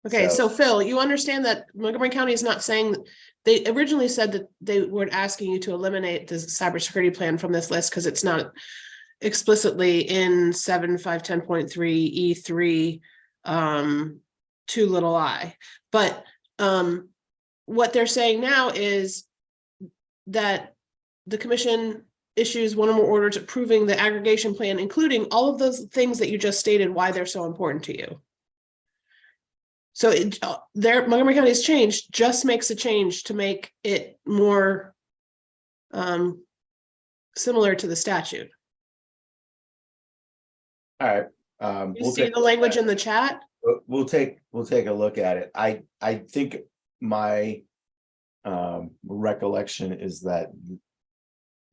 okay, so Phil, you understand that Montgomery County is not saying, they originally said that they were asking you to eliminate the cybersecurity plan from this list because it's not explicitly in 7510.3 E3 2i. But what they're saying now is that the commission issues one or more orders approving the aggregation plan, including all of those things that you just stated why they're so important to you. So Montgomery County's change just makes a change to make it more similar to the statute. All right. You We'll see take the language in the chat? we'll take a look at it. I think my recollection is that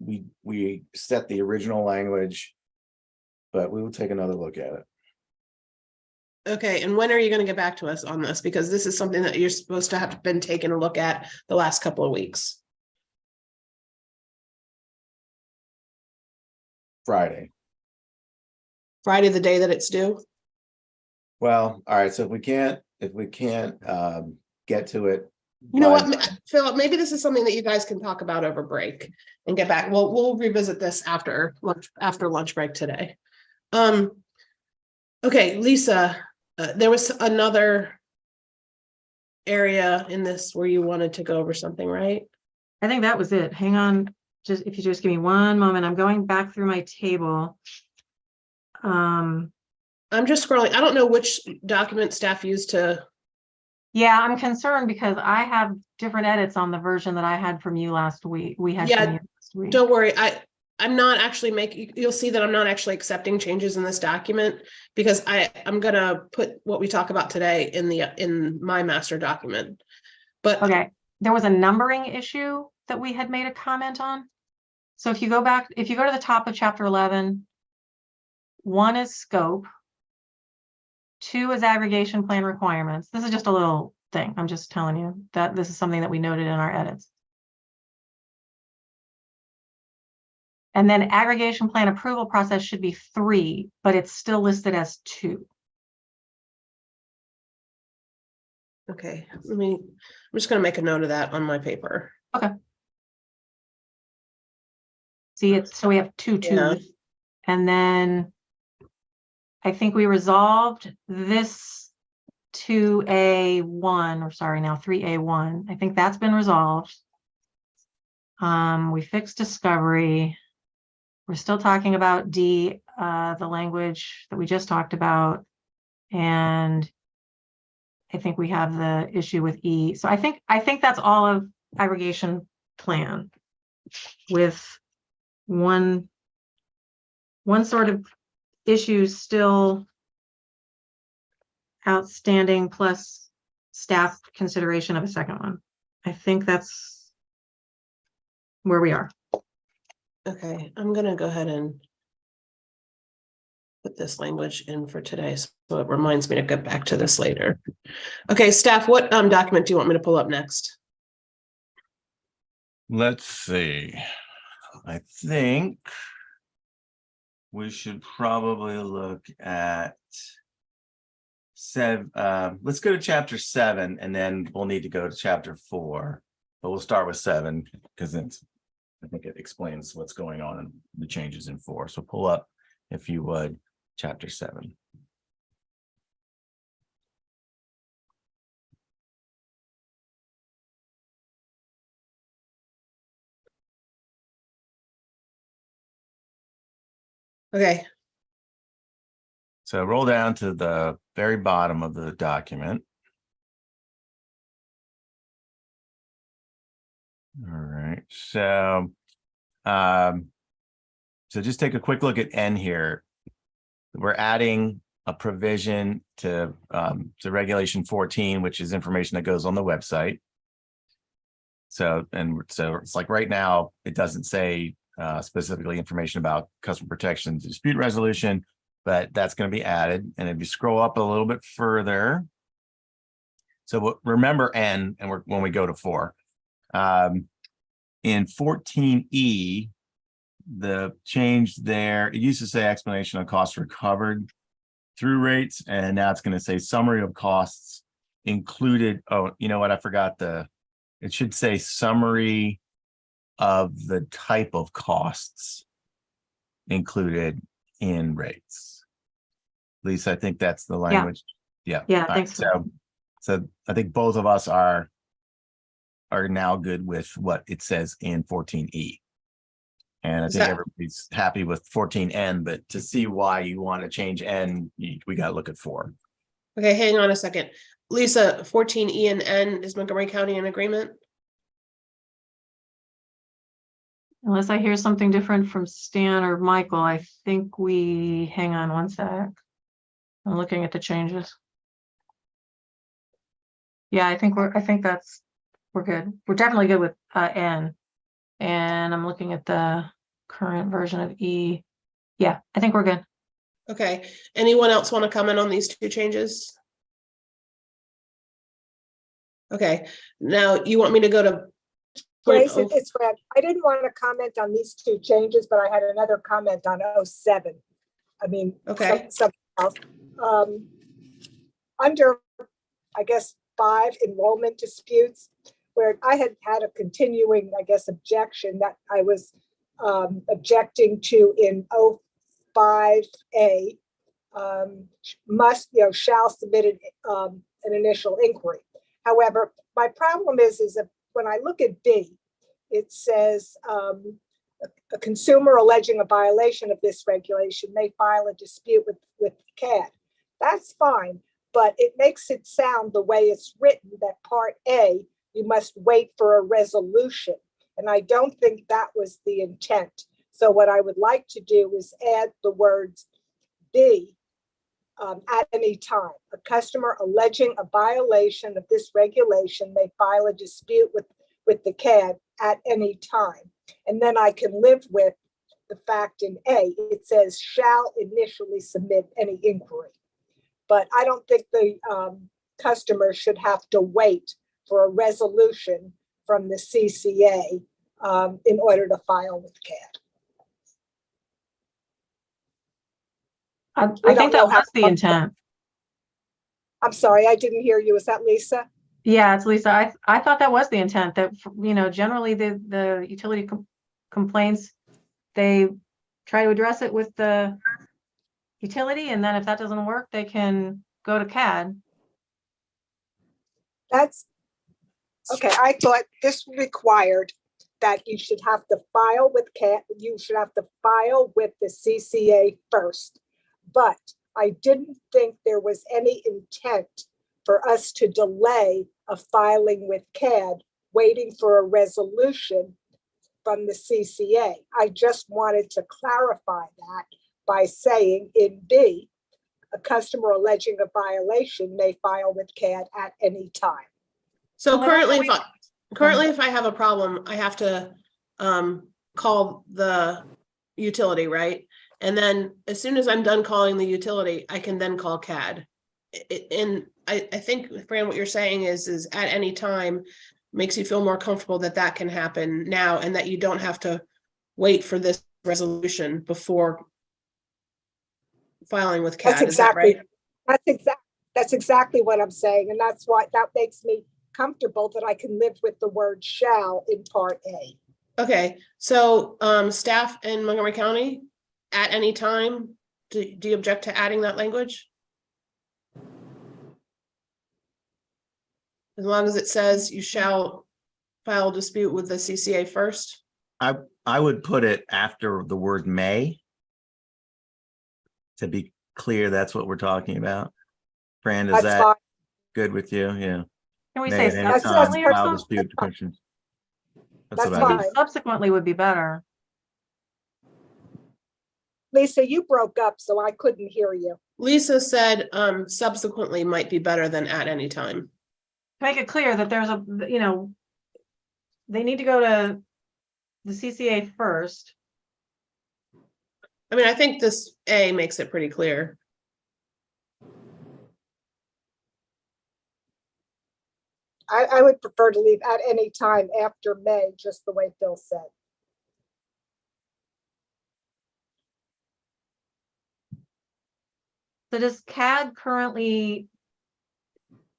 we set the original language, but we will take another look at it. Okay, and when are you going to get back to us on this? Because this is something that you're supposed to have been taking a look at the last couple of weeks. Friday. Friday, the day that it's due? Well, all right, so if we can't get to it. You know by- what, Philip, maybe this is something that you guys can talk about over break and get back. We'll revisit this after lunch break today. Okay, Lisa, there was another area in this where you wanted to go over something, right? I think that was it. Hang on, if you just give me one moment, I'm going back through my table. I'm just scrolling. I don't know which document staff used to. Yeah, I'm concerned because I have different edits on the version that I had from you last week. We had Yeah, from you last week. Don't worry, I'm not actually making, you'll see that I'm not actually accepting changes in this document because I'm gonna put what we talk about today in my master document. But Okay, there was a numbering issue that we had made a comment on. So if you go to the top of chapter 11, 1 is scope, 2 is aggregation plan requirements. This is just a little thing. I'm just telling you that this is something that we noted in our edits. And then aggregation plan approval process should be 3, but it's still listed as 2. Okay, I'm just gonna make a note of that on my paper. See, it's, so we have two Yeah. twos. And then I think we resolved this 2A1, or sorry, now 3A1. I think that's been resolved. We fixed discovery. We're still talking about D, the language that we just talked about. And I think we have the issue with E. So I think that's all of aggregation plan with one sort of issue still outstanding plus staff consideration of a second one. I think that's where we are. Okay, I'm gonna go ahead and put this language in for today, so it reminds me to get back to this later. Okay, staff, what document do you want me to pull up next? Let's see. I think we should probably look at let's go to chapter 7, and then we'll need to go to chapter 4. But we'll start with 7 because I think it explains what's going on and the changes in 4. So pull up, if you would, chapter 7. Okay, So roll down to the very bottom of the document. All right, so just take a quick look at N here. We're adding a provision to regulation 14, which is information that goes on the website. So it's like right now, it doesn't say specifically information about customer protection dispute resolution, but that's going to be added. And if you scroll up a little bit further, so remember N, and when we go to 4, in 14E, the change there, it used to say explanation of costs recovered through rates, and now it's going to say summary of costs included. Oh, you know what? I forgot it should say summary of the type of costs included in rates. Lisa, I think that's the language. Yeah. Yeah, All right. thanks. So I think both of us are now good with what it says in 14E. And I think everybody's happy with 14N, but to see why you want to change N, we got to look at 4. okay, hang on a second. Lisa, 14E and N, is Montgomery County in agreement? Unless I hear something different from Stan or Michael, I think hang on one sec. I'm looking at the changes. Yeah, I think we're good. We're definitely good with N. And I'm looking at the current version of E. Yeah, I think we're good. Okay, anyone else want to comment on these 2 changes? Okay, now you want me to go to Grace, it's Fred. I didn't want to comment on these 2 changes, but I had another comment on 07. I mean, Okay. something else. Under, I guess, 5 enrollment disputes, where I had a continuing, I guess, objection that I was objecting to in 05A, shall submit an initial inquiry. However, my problem is that when I look at B, it says a consumer alleging a violation of this regulation may file a dispute with CAD. That's fine, but it makes it sound the way it's written that Part A, you must wait for a resolution. And I don't think that was the intent. So what I would like to do is add the words B, at any time. A customer alleging a violation of this regulation may file a dispute with the CAD at any time. And then I can live with the fact in A, it says shall initially submit any inquiry. But I don't think the customer should have to wait for a resolution from the CCA in order to file with CAD. I think that was the intent. I'm sorry, I didn't hear you. Is that Lisa? Yeah, it's Lisa. I thought that was the intent, that, generally the utility complaints, they try to address it with the utility, and then if that doesn't work, they can go to CAD. That's, okay, I thought this required that you should have to file with you should have to file with the CCA first. But I didn't think there was any intent for us to delay a filing with CAD, waiting for a resolution from the CCA. I just wanted to clarify that by saying in B, a customer alleging a violation may file with CAD at any time. So Well, that's currently, what if I have a problem, I have to call the utility, right? And then as soon as I'm done calling the utility, I can then call CAD. And I think, Fran, what you're saying is at any time makes you feel more comfortable that that can happen now, and that you don't have to wait for this resolution before filing with CAD. That's Is that exactly, right? that's exactly what I'm saying. And that's why that makes me comfortable that I can live with the word shall in part A. Okay, so staff in Montgomery County, at any time, do you object to adding that language? As long as it says you shall file a dispute with the CCA first? I would put it after the word may. To be clear, that's what we're talking about. Fran, is That's that fine. good with you? Yeah. Can we May say at any That's- time subsequently or file something? dispute questions. That's about it. fine. Subsequently would be better. Lisa, you broke up, so I couldn't hear you. Lisa said subsequently might be better than at any time. Make it clear that there's they need to go to the CCA first. I mean, I think this A makes it pretty clear. I would prefer to leave at any time after May, just the way Phil said. So does CAD currently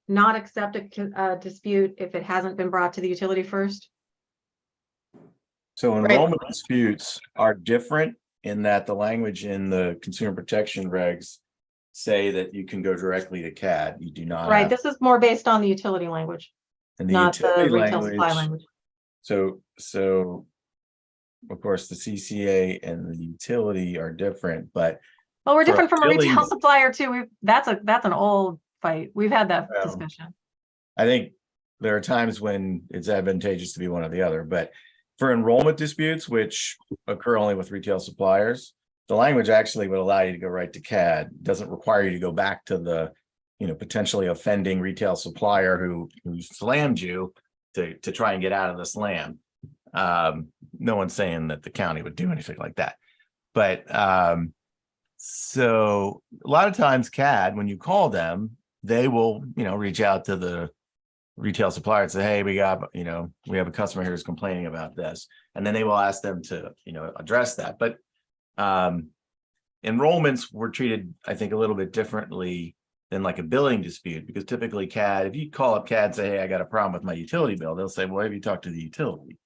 not accept a dispute if it hasn't been brought to the utility first? So Right. enrollment disputes are different in that the language in the consumer protection regs say that you can go directly to CAD. You do not Right, have this is more based on the utility language, in the not the utility retail supply language. language. So of course, the CCA and the utility are different, but Well, we're for different from a retail billing- supplier too. That's an old fight. We've had that Well, discussion. I think there are times when it's advantageous to be one or the other, but for enrollment disputes, which occur only with retail suppliers, the language actually would allow you to go right to CAD. It doesn't require you to go back to the, potentially offending retail supplier who slammed you to try and get out of the slam. No one's saying that the county would do anything like that. But so a lot of times CAD, when you call them, they will, reach out to the retail supplier and say, hey, we have a customer here who's complaining about this. And then they will ask them to, address that. But enrollments were treated, I think, a little bit differently than like a billing dispute, because typically CAD, if you call up CAD and say, hey, I got a problem with my utility bill, they'll say, well, have you talked to the utility?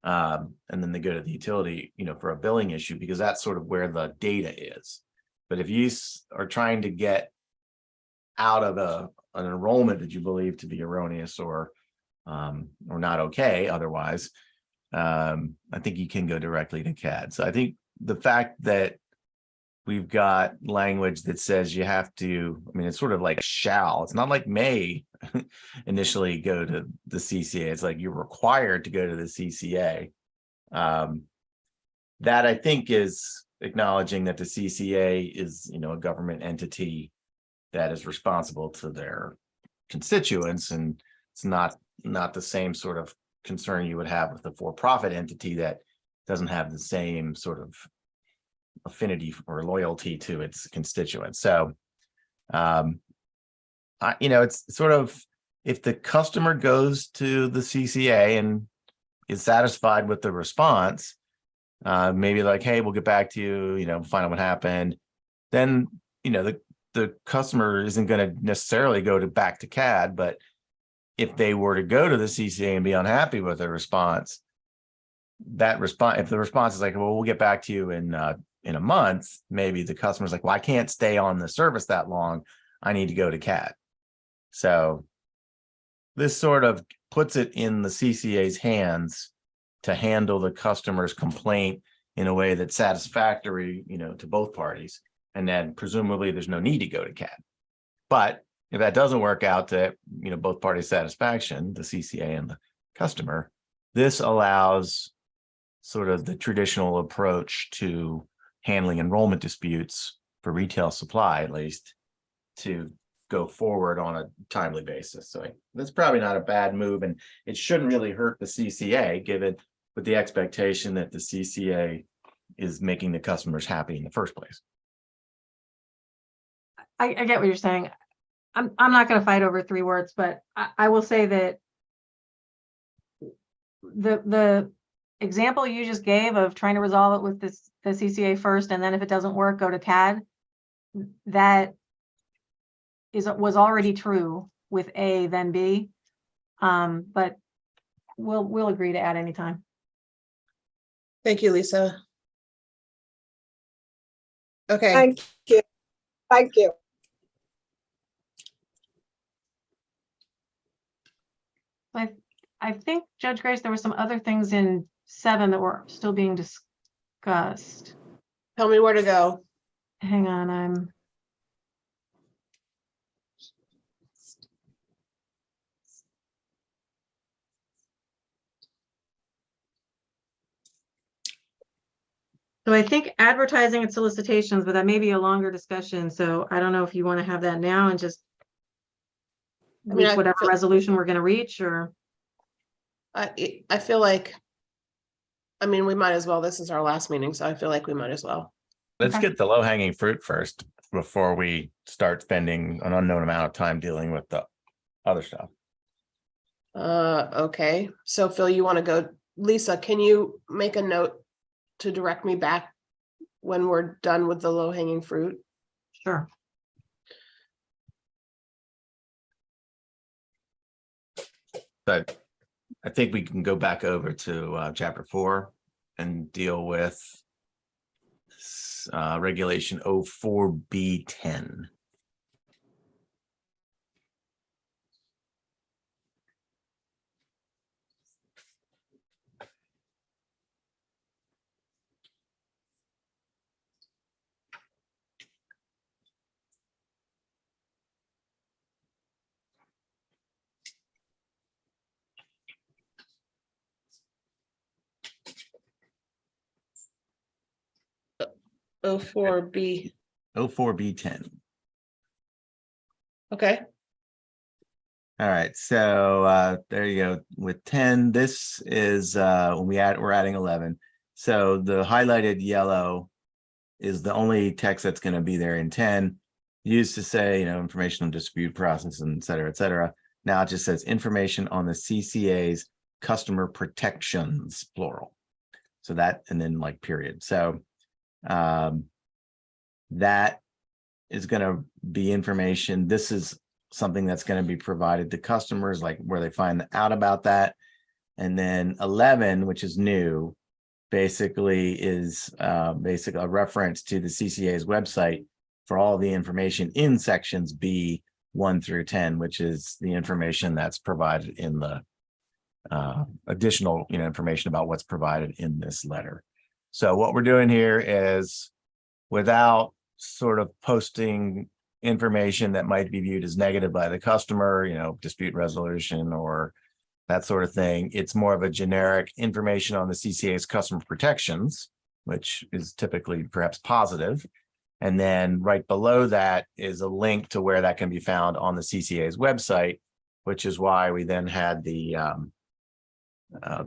And then they go to the utility, for a billing issue, because that's sort of where the data is. But if you are trying to get out of an enrollment that you believe to be erroneous or not okay otherwise, I think you can go directly to CAD. So I think the fact that we've got language that says you have to, it's sort of like shall, it's not like may initially go to the CCA. It's like you're required to go to the CCA. That I think is acknowledging that the CCA is, a government entity that is responsible to their constituents, and it's not the same sort of concern you would have with a for-profit entity that doesn't have the same sort of affinity or loyalty to its constituents. So it's sort of, if the customer goes to the CCA and is satisfied with the response, maybe like, hey, we'll get back to you, find out what happened, then the customer isn't going to necessarily go back to CAD, but if they were to go to the CCA and be unhappy with their response, if the response is like, well, we'll get back to you in a month, maybe the customer's like, well, I can't stay on the service that long. I need to go to CAD. So this sort of puts it in the CCA's hands to handle the customer's complaint in a way that's satisfactory, to both parties. And then presumably there's no need to go to CAD. But if that doesn't work out to, both parties' satisfaction, the CCA and the customer, this allows sort of the traditional approach to handling enrollment disputes for retail supply, at least, to go forward on a timely basis. So that's probably not a bad move, and it shouldn't really hurt the CCA, given with the expectation that the CCA is making the customers happy in the first place. I get what you're saying. I'm not going to fight over 3 words, but I will say that the example you just gave of trying to resolve it with the CCA first, and then if it doesn't work, go to CAD, that was already true with A, then B. But we'll agree to add anytime. Thank you, Lisa. Okay, Thank you. Thank you. I think, Judge Grace, there were some other things in 7 that were still being discussed. tell me where to go. Hang on, So I think advertising and solicitations, but that may be a longer discussion. So I don't know if you want to have that now and just I mean, reach whatever resolution we're going to reach, or I feel like, we might as well. This is our last meeting, so I feel like we might as well. Let's Okay. get the low-hanging fruit first before we start spending an unknown amount of time dealing with the other stuff. Okay. So Phil, you want to go? Lisa, can you make a note to direct me back when we're done with the low hanging fruit? sure. But I think we can go back over to chapter 4 and deal with regulation 04B10. O4B. 04B10. Okay. All right, so there you go. With 10, this is when we're adding 11. So the highlighted yellow is the only text that's going to be there in 10, used to say, information on dispute process and et cetera, et cetera. Now it just says information on the CCA's customer protections, plural. So that, and then like period. So that is going to be information. This is something that's going to be provided to customers, like where they find out about that. And then 11, which is new, basically is basically a reference to the CCA's website for all the information in sections B 1 through 10, which is the information that's provided in the additional information about what's provided in this letter. So what we're doing here is, without sort of posting information that might be viewed as negative by the customer, dispute resolution or that sort of thing, it's more of a generic information on the CCA's customer protections, which is typically perhaps positive. And then right below that is a link to where that can be found on the CCA's website, which is why we then had the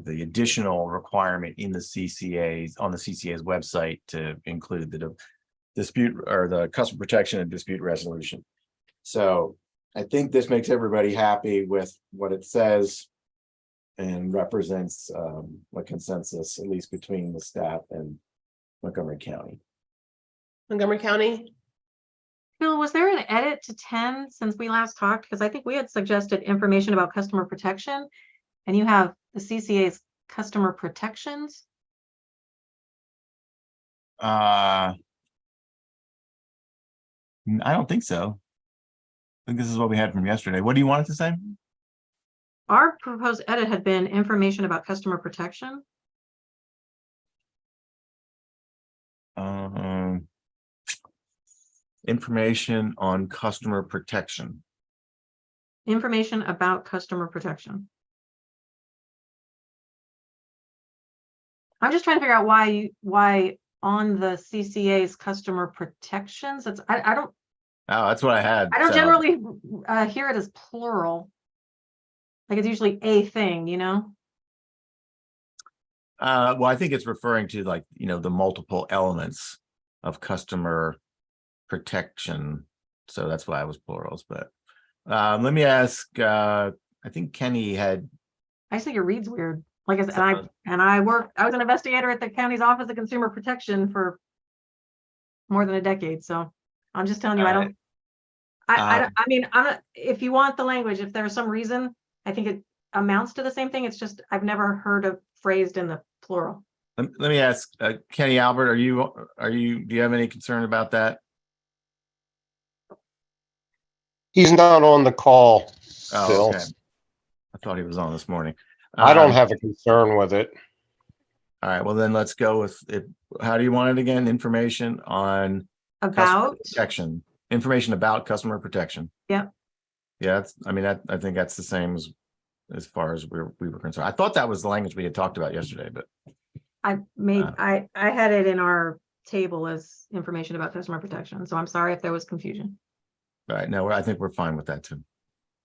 additional requirement in the CCA's website to include the dispute or the customer protection and dispute resolution. So I think this makes everybody happy with what it says and represents a consensus, at least between the staff and Montgomery County. Montgomery County. Phil, was there an edit to 10 since we last talked? Because I think we had suggested information about customer protection, and you have the CCA's customer protections. I don't think so. I think this is what we had from yesterday. What do you want it to say? Our proposed edit had been information about customer protection. Information on customer protection. Information about customer protection. I'm just trying to figure out why on the CCA's customer protections. I don't That's what I had. so- generally hear it as plural. Like it's usually a thing, you know? Well, I think it's referring to like, the multiple elements of customer protection. So that's why I was plurals, but let me ask, I think Kenny had, I just think it reads weird. Like I said, I was an investigator at the county's Office of Consumer Protection for more than a decade. So I'm just telling you, I mean, if you want the language, if there's some reason, I think it amounts to the same thing. It's just, I've never heard it phrased in the plural. let me ask, Kenny Albert, do you have any concern about that? He's not on the call, Oh, Phil. okay. I thought he was on this morning. I don't have a concern with it. All right, well then let's go with it. How do you want it again? Information on customer About, protection, information about customer protection. Yep. Yeah, I think that's the same as far as we were concerned. I thought that was the language we had talked about yesterday, but I had it in our table as information about customer protection. So I'm sorry if there was confusion. all right, no, I think we're fine with that too.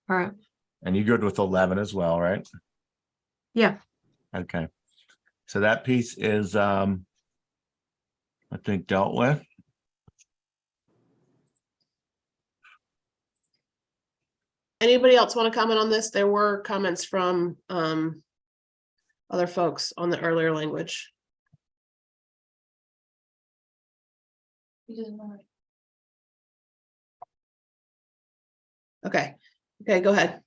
All right. And you good with 11 as well, right? Yeah. Okay. So that piece is, I think, dealt with. Anybody else want to comment on this? There were comments from other folks on the earlier language. Okay, go ahead.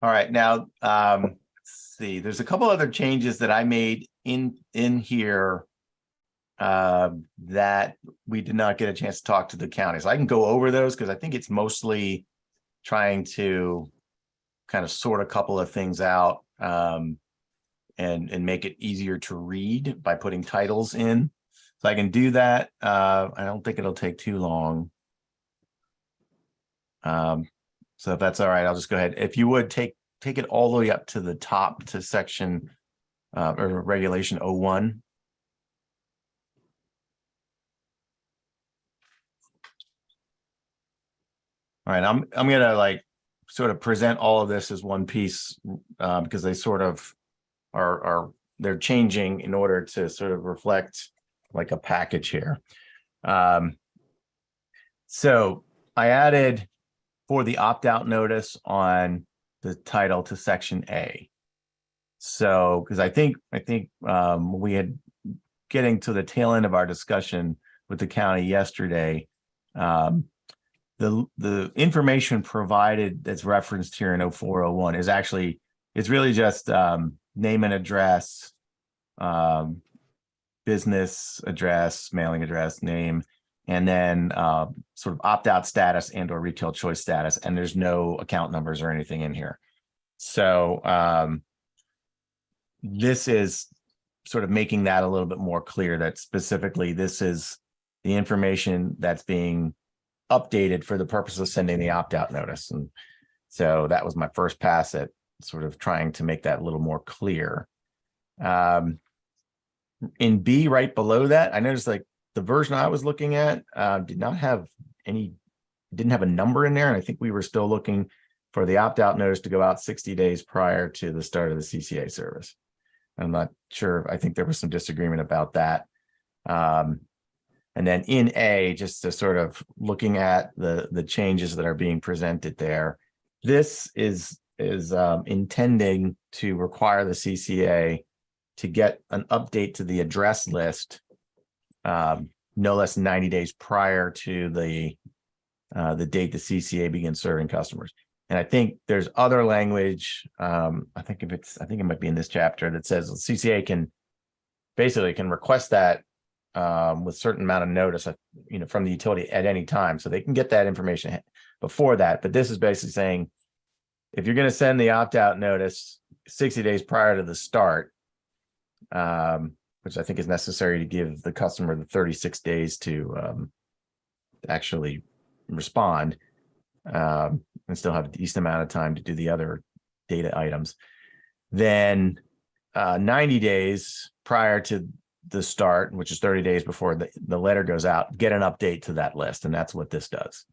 All right, now, let's see, there's a couple other changes that I made in here that we did not get a chance to talk to the county. So I can go over those because I think it's mostly trying to kind of sort a couple of things out and make it easier to read by putting titles in. So I can do that. I don't think it'll take too long. So if that's all right, I'll just go ahead. If you would take it all the way up to the top to section or regulation 01. All right, I'm gonna like sort of present all of this as one piece because they sort of they're changing in order to sort of reflect like a package here. So I added for the opt-out notice on the title to section A. So because I think we had getting to the tail end of our discussion with the county yesterday. The information provided that's referenced here in 0401 is actually, it's really just name and address, business address, mailing address, name, and then sort of opt-out status and or retail choice status. And there's no account numbers or anything in here. So this is sort of making that a little bit more clear that specifically this is the information that's being updated for the purpose of sending the opt-out notice. And so that was my first pass at sort of trying to make that a little more clear. In B, right below that, I noticed like the version I was looking at didn't have a number in there. And I think we were still looking for the opt-out notice to go out 60 days prior to the start of the CCA service. I'm not sure. I think there was some disagreement about that. And then in A, just to sort of looking at the changes that are being presented there, this is intending to require the CCA to get an update to the address list no less than 90 days prior to the the date the CCA begins serving customers. And I think there's other language. I think it might be in this chapter that says the CCA can request that with certain amount of notice, from the utility at any time. So they can get that information before that. But this is basically saying, if you're going to send the opt-out notice 60 days prior to the start, which I think is necessary to give the customer the 36 days to actually respond, and still have a decent amount of time to do the other data items, then 90 days prior to the start, which is 30 days before the letter goes out, get an update to that list. And that's what this does.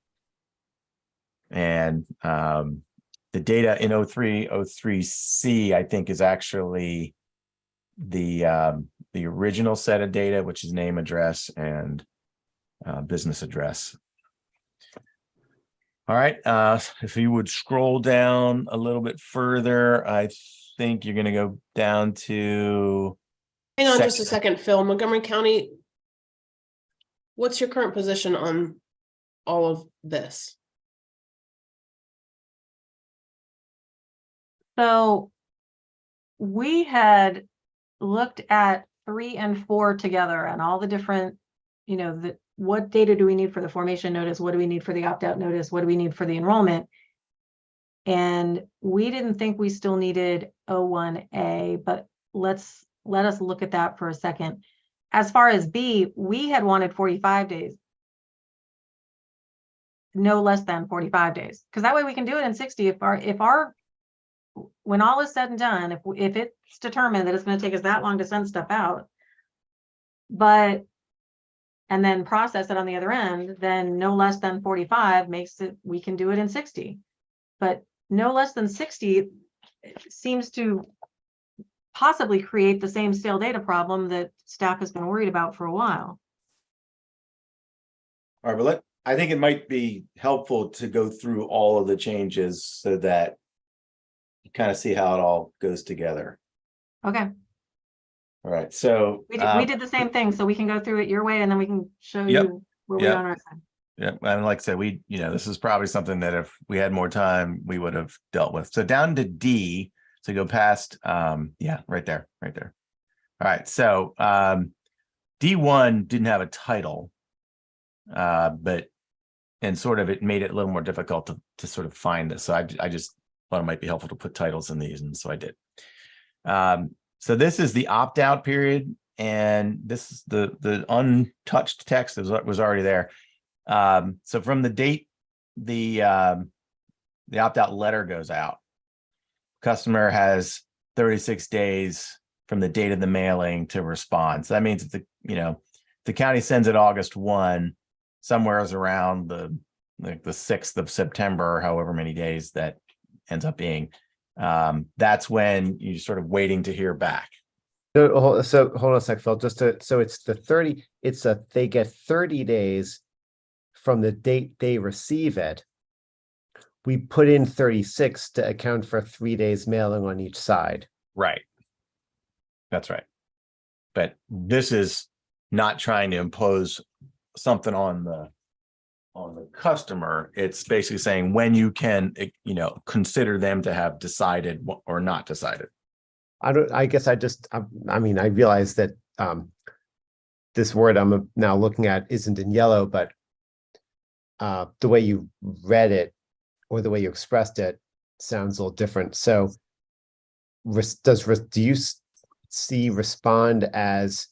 And the data in 03C, I think, is actually the original set of data, which is name, address, and business address. All right, if you would scroll down a little bit further, I think you're going to go down to. Hang on just a second, Phil. Montgomery County, what's your current position on all of this? So we had looked at 3 and 4 together and all the different, what data do we need for the formation notice? What do we need for the opt-out notice? What do we need for the enrollment? And we didn't think we still needed O1A, but let us look at that for a second. As far as B, we had wanted 45 days. No less than 45 days. Because that way we can do it in 60 when all is said and done, if it's determined that it's going to take us that long to send stuff out, and then process it on the other end, then no less than 45 makes it, we can do it in 60. But no less than 60 seems to possibly create the same stale data problem that staff has been worried about for a while. All right, but I think it might be helpful to go through all of the changes so that you kind of see how it all goes together. Okay. All right, so We did the same thing, so we can go through it your way and then we can show you where we are on our side. Yeah, and like I said, this is probably something that if we had more time, we would have dealt with. So down to D, so go past, right there. All right, so D1 didn't have a title, and sort of it made it a little more difficult to sort of find this. So I just thought it might be helpful to put titles in these, and so I did. So this is the opt-out period, and this is the untouched text that was already there. So from the date the opt-out letter goes out, customer has 36 days from the date of the mailing to respond. So that means if the county sends it August 1, somewhere is around the 6th of September, or however many days that ends up being, that's when you're sort of waiting to hear back. So hold on a sec, Phil. So it's they get 30 days from the date they receive it. We put in 36 to account for 3 days mailing on each side. Right. That's right. But this is not trying to impose something on the customer. It's basically saying when you can, consider them to have decided or not decided. I realize that this word I'm now looking at isn't in yellow, but the way you read it or the way you expressed it sounds a little different. So do you see respond as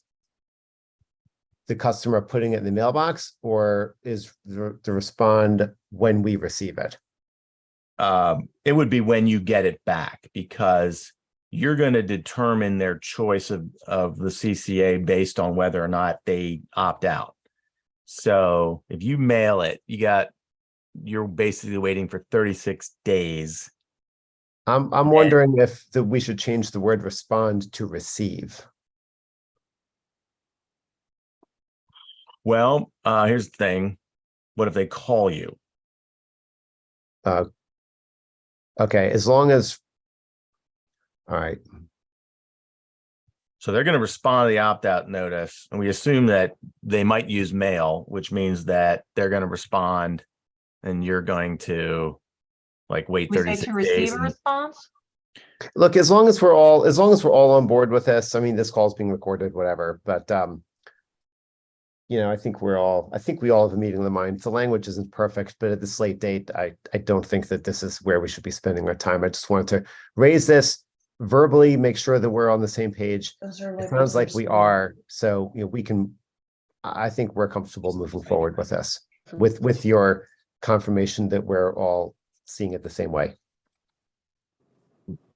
the customer putting it in the mailbox, or is the respond when we receive it? It would be when you get it back, because you're going to determine their choice of the CCA based on whether or not they opt out. So if you mail it, you're basically waiting for 36 days. I'm wondering if we should change the word respond to receive. Well, here's the thing. What if they call you? Okay, as long as, all right. So they're going to respond to the opt-out notice, and we assume that they might use mail, which means that they're going to respond and you're going to like wait We say 36 to days. receive a and- response? Look, as long as we're all on board with this, I mean, this call's being recorded, whatever, but I think we all have a meeting of the mind. The language isn't perfect, but at this late date, I don't think that this is where we should be spending our time. I just wanted to raise this verbally, make sure that we're on the same page. It sounds like we are, so I think we're comfortable moving forward with this, with your confirmation that we're all seeing it the same way.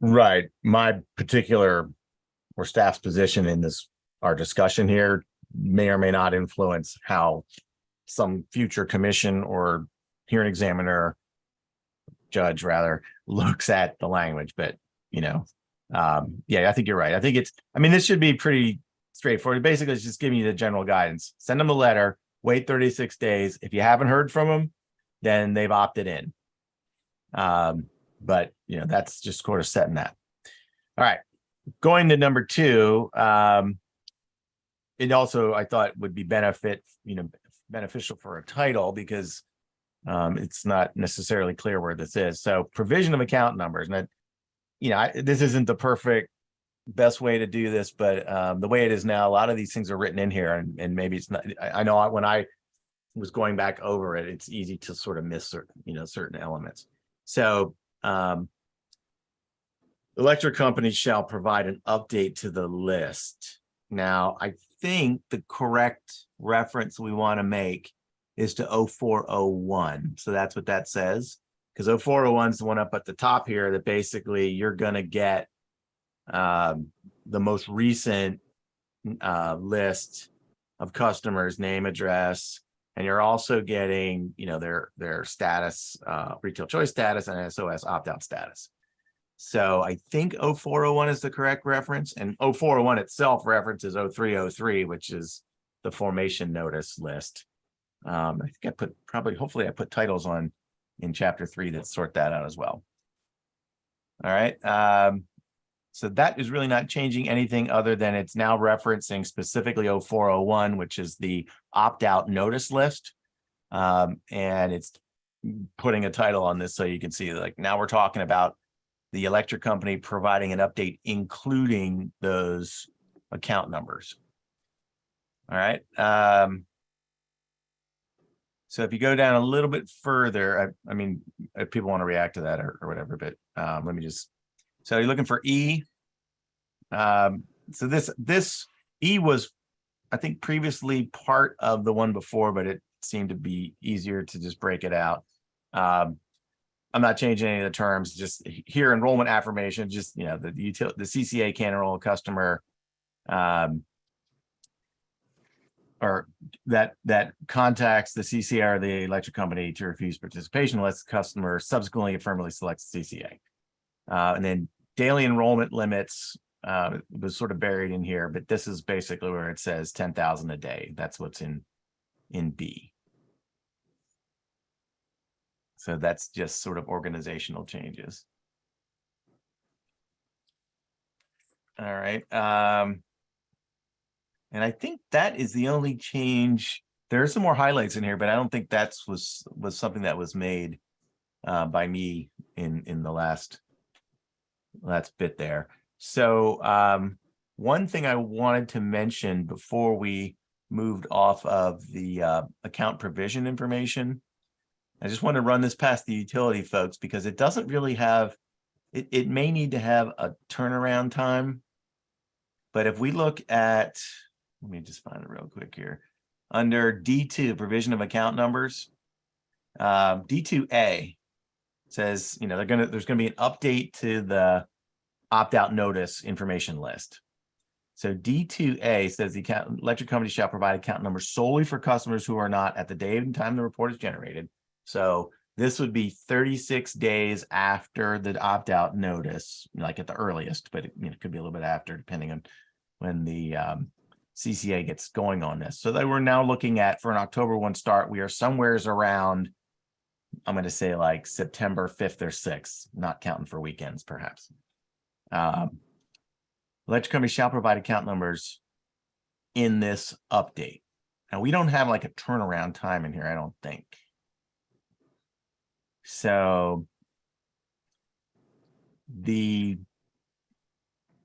Right. My particular or staff's position in our discussion here may or may not influence how some future commission or hearing examiner, judge rather, looks at the language. But, yeah, I think you're right. I think this should be pretty straightforward. Basically, it's just giving you the general guidance. Send them a letter, wait 36 days. If you haven't heard from them, then they've opted in. But that's just sort of setting that. All right, going to number 2. It also, I thought, would be beneficial for a title because it's not necessarily clear where this is. So provision of account numbers. And this isn't the perfect best way to do this, but the way it is now, a lot of these things are written in here, and maybe it's not. I know when I was going back over it, it's easy to sort of miss certain elements. So electric companies shall provide an update to the list. Now, I think the correct reference we want to make is to 0401. So that's what that says, because 0401 is the one up at the top here that basically you're going to get the most recent list of customers, name, address, and you're also getting, their status, retail choice status, and SOS opt-out status. So I think 0401 is the correct reference, and 0401 itself references 0303, which is the formation notice list. I think hopefully I put titles in chapter 3 that sort that out as well. All right. So that is really not changing anything other than it's now referencing specifically 0401, which is the opt-out notice list. And it's putting a title on this so you can see, like, now we're talking about the electric company providing an update, including those account numbers. All right. So if you go down a little bit further, I mean, if people want to react to that or whatever, but let me just. So you're looking for E. So this E was, I think, previously part of the one before, but it seemed to be easier to just break it out. I'm not changing any of the terms. Just here, enrollment affirmation. Just the CCA can enroll a customer, or that contacts the CCA or the electric company to refuse participation unless the customer subsequently affirmatively selects the CCA. And then daily enrollment limits was sort of buried in here, but this is basically where it says 10,000 a day. That's what's in B. So that's just sort of organizational changes. All right. And I think that is the only change. There are some more highlights in here, but I don't think was something that was made by me in the last bit there. So one thing I wanted to mention before we moved off of the account provision information, I just want to run this past the utility folks because it doesn't really have, it may need to have a turnaround time. But if we look at, let me just find it real quick here. Under D2, provision of account numbers, D2A says, there's going to be an update to the opt-out notice information list. So D2A says the electric company shall provide account numbers solely for customers who are not at the date and time the report is generated. So this would be 36 days after the opt-out notice, like at the earliest, but it could be a little bit after, depending on when the CCA gets going on this. So that we're now looking at, for an October 1 start, we are somewheres around, I'm going to say like September 5th or 6th, not counting for weekends, perhaps. Electric company shall provide account numbers in this update. Now, we don't have like a turnaround time in here, I don't think. So the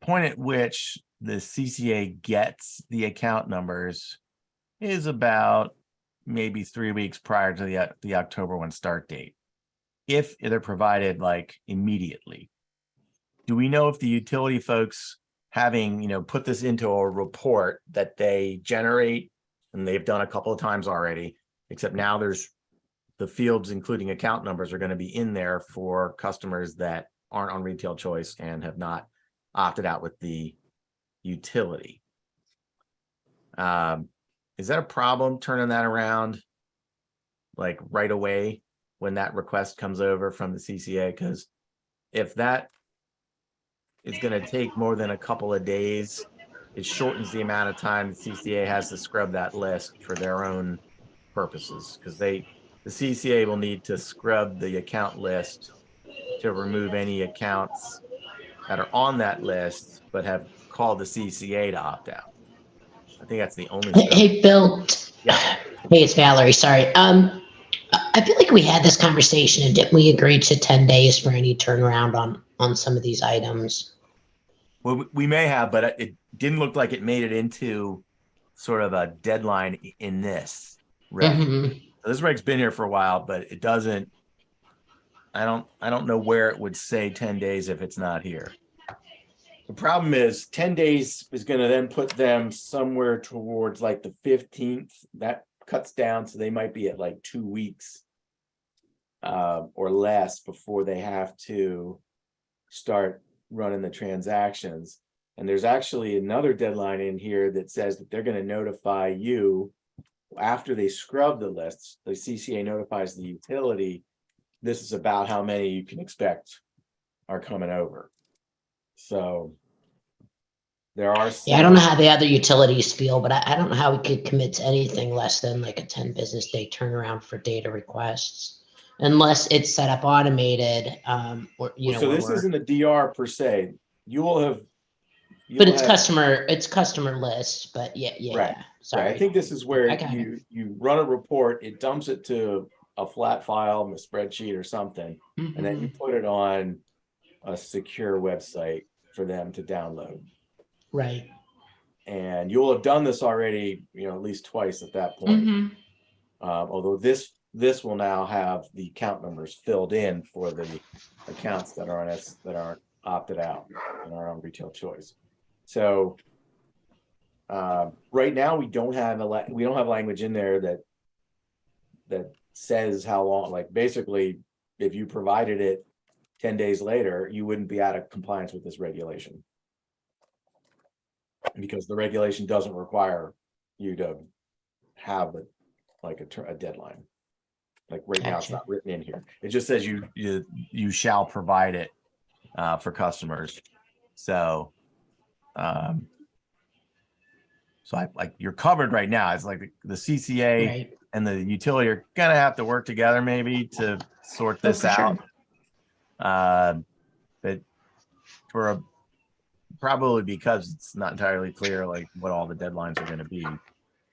point at which the CCA gets the account numbers is about maybe 3 weeks prior to the October 1 start date, if they're provided like immediately. Do we know if the utility folks, having, you know, put this into a report that they generate, and they've done a couple of times already, except now there's the fields, including account numbers, are going to be in there for customers that aren't on retail choice and have not opted out with the utility. Is that a problem, turning that around like right away when that request comes over from the CCA? Because if that is going to take more than a couple of days, it shortens the amount of time the CCA has to scrub that list for their own purposes, because the CCA will need to scrub the account list to remove any accounts that are on that list but have called the CCA to opt out. I think that's the only Hey, scope. hey, Bill. Yeah. Hey, it's Valerie. Sorry. I feel like we had this conversation and didn't we agree to 10 days for any turnaround on some of these items? Well, we may have, but it didn't look like it made it into sort of a deadline in this reg. Mhm. So this reg's been here for a while, but it doesn't. I don't know where it would say 10 days if it's not here. The problem is 10 days is going to then put them somewhere towards like the 15th. That cuts down, so they might be at like 2 weeks or less before they have to start running the transactions. And there's actually another deadline in here that says that they're going to notify you after they scrub the lists. The CCA notifies the utility, this is about how many you can expect are coming over. So there are some, Yeah, I don't know how the other utilities feel, but I don't know how we could commit to anything less than like a 10 business day turnaround for data requests, unless it's set up automated, or, you know, so where this we're, isn't a DR per se. You will have, but it's customer list, but yeah, Right. yeah. Sorry. I think this is where I got it. you run a report, it dumps it to a flat file in a spreadsheet or something, and then you Mhm. put it on a secure website for them to download. Right. And you'll have done this already, you know, at least twice at that point. Mhm. Although this will now have the account numbers filled in for the accounts that are on that aren't opted out and are on retail choice. So right now we don't have language in there that says how long. Like basically, if you provided it 10 days later, you wouldn't be out of compliance with this regulation, because the regulation doesn't require you to have a deadline. Like right now, it's Gotcha. not written in here. It just says you shall provide it for customers. So, you're covered right now. It's like the CCA Right. and the utility are gonna have to work together maybe to sort this for sure. out. But probably because it's not entirely clear like what all the deadlines are going to be.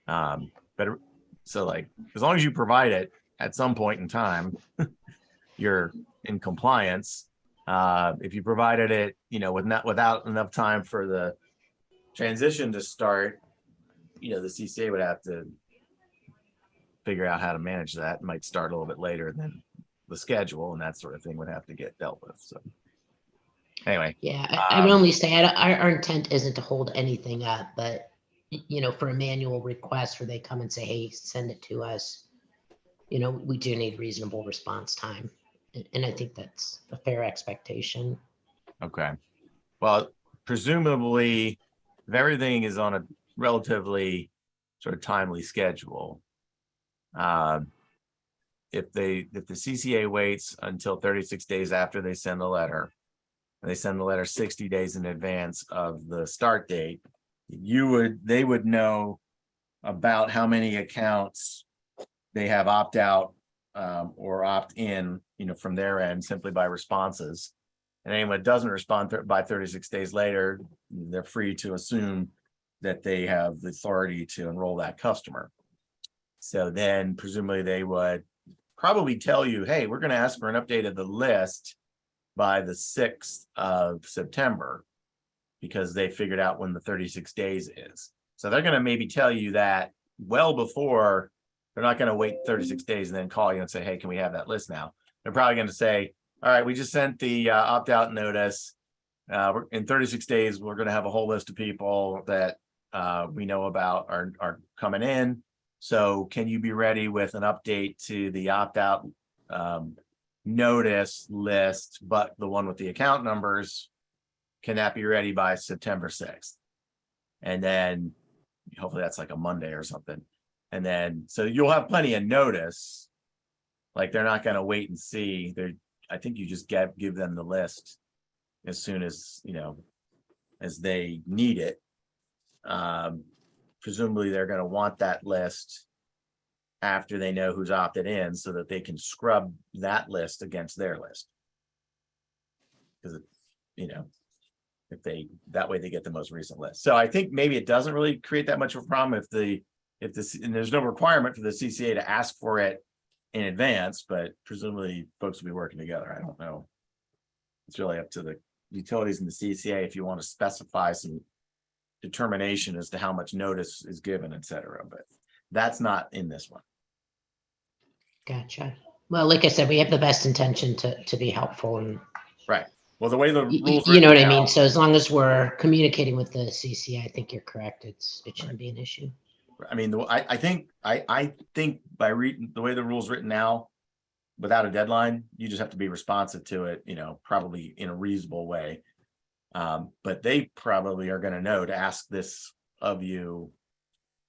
But so like as long as you provide it at some point in time, you're in compliance. If you provided it, you know, without enough time for the transition to start, you know, the CCA would have to figure out how to manage that. It might start a little bit later than the schedule, and that sort of thing would have to get dealt with. So anyway, Yeah, I would only say our intent isn't to hold anything up, but you know, for a manual request where they come and say, hey, send it to us, you know, we do need reasonable response time. And I think that's a fair expectation. okay. Well, presumably, if everything is on a relatively sort of timely schedule, if the CCA waits until 36 days after they send the letter, and they send the letter 60 days in advance of the start date, they would know about how many accounts they have opt out or opt in, you know, from their end simply by responses. And anyone that doesn't respond by 36 days later, they're free to assume that they have the authority to enroll that customer. So then presumably they would probably tell you, hey, we're gonna ask for an update of the list by the 6th of September, because they figured out when the 36 days is. So they're gonna maybe tell you that well before. They're not gonna wait 36 days and then call you and say, hey, can we have that list now? They're probably gonna say, all right, we just sent the opt-out notice. In 36 days, we're gonna have a whole list of people that we know about are coming in. So can you be ready with an update to the opt-out notice list, but the one with the account numbers, can that be ready by September 6th? And then hopefully that's like a Monday or something. And then, so you'll have plenty of notice. Like they're not going to wait and see. I think you just give them the list as soon as, as they need it. Presumably they're going to want that list after they know who's opted in, so that they can scrub that list against their list. Because, that way they get the most recent list. So I think maybe it doesn't really create that much of a problem and there's no requirement for the CCA to ask for it in advance, but presumably folks will be working together. I don't know. It's really up to the utilities and the CCA if you want to specify some determination as to how much notice is given, et cetera, but that's not in this one. Gotcha. Well, like I said, we have the best intention to be helpful, and Right. Well, the way the rules, you know what I mean? So as long as we're communicating with the CCA, I think you're correct. It shouldn't be an issue. I mean, I think by reading the way the rule's written now, without a deadline, you just have to be responsive to it, probably in a reasonable way. But they probably are going to know to ask this of you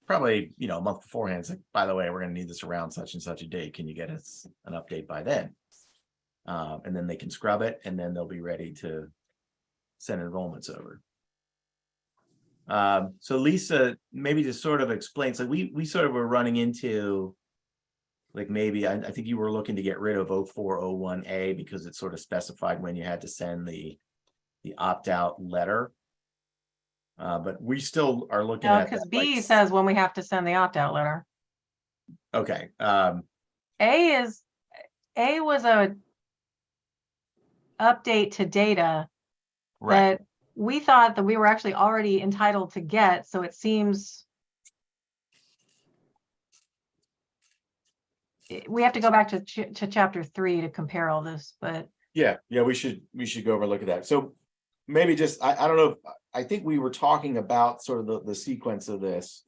probably, a month beforehand. It's like, by the way, we're going to need this around such and such a date. Can you get us an update by then? And then they can scrub it, and then they'll be ready to send enrollments over. So Lisa, maybe to sort of explain, so we sort of were running into, like, maybe I think you were looking to get rid of 0401A because it sort of specified when you had to send the opt-out letter. But we still are looking at because that, B like, says when we have to send the opt-out letter. okay. A was a update to data Right. that we thought that we were actually already entitled to get. So it seems we have to go back to chapter 3 to compare all this, but Yeah, we should go over and look at that. So maybe just I don't know. I think we were talking about sort of the sequence of this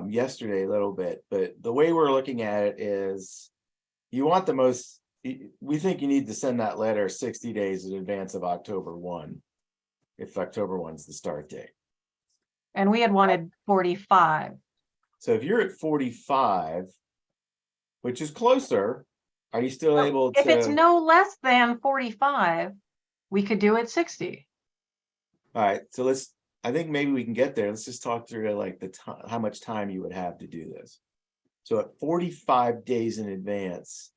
yesterday a little bit, but the way we're looking at it is we think you need to send that letter 60 days in advance of October 1, if October 1's the start date. and we had wanted 45. So if you're at 45, which is closer, are you still able to? If it's no less than 45, we could do it 60. All right, so I think maybe we can get there. Let's just talk through like how much time you would have to do this. So at 45 days in advance,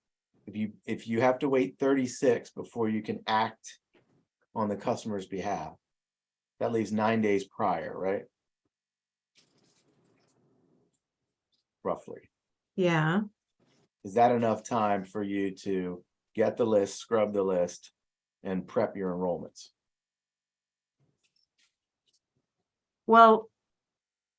if you have to wait 36 before you can act on the customer's behalf, that leaves 9 days prior, right? Roughly. Yeah. Is that enough time for you to get the list, scrub the list, and prep your enrollments? Well,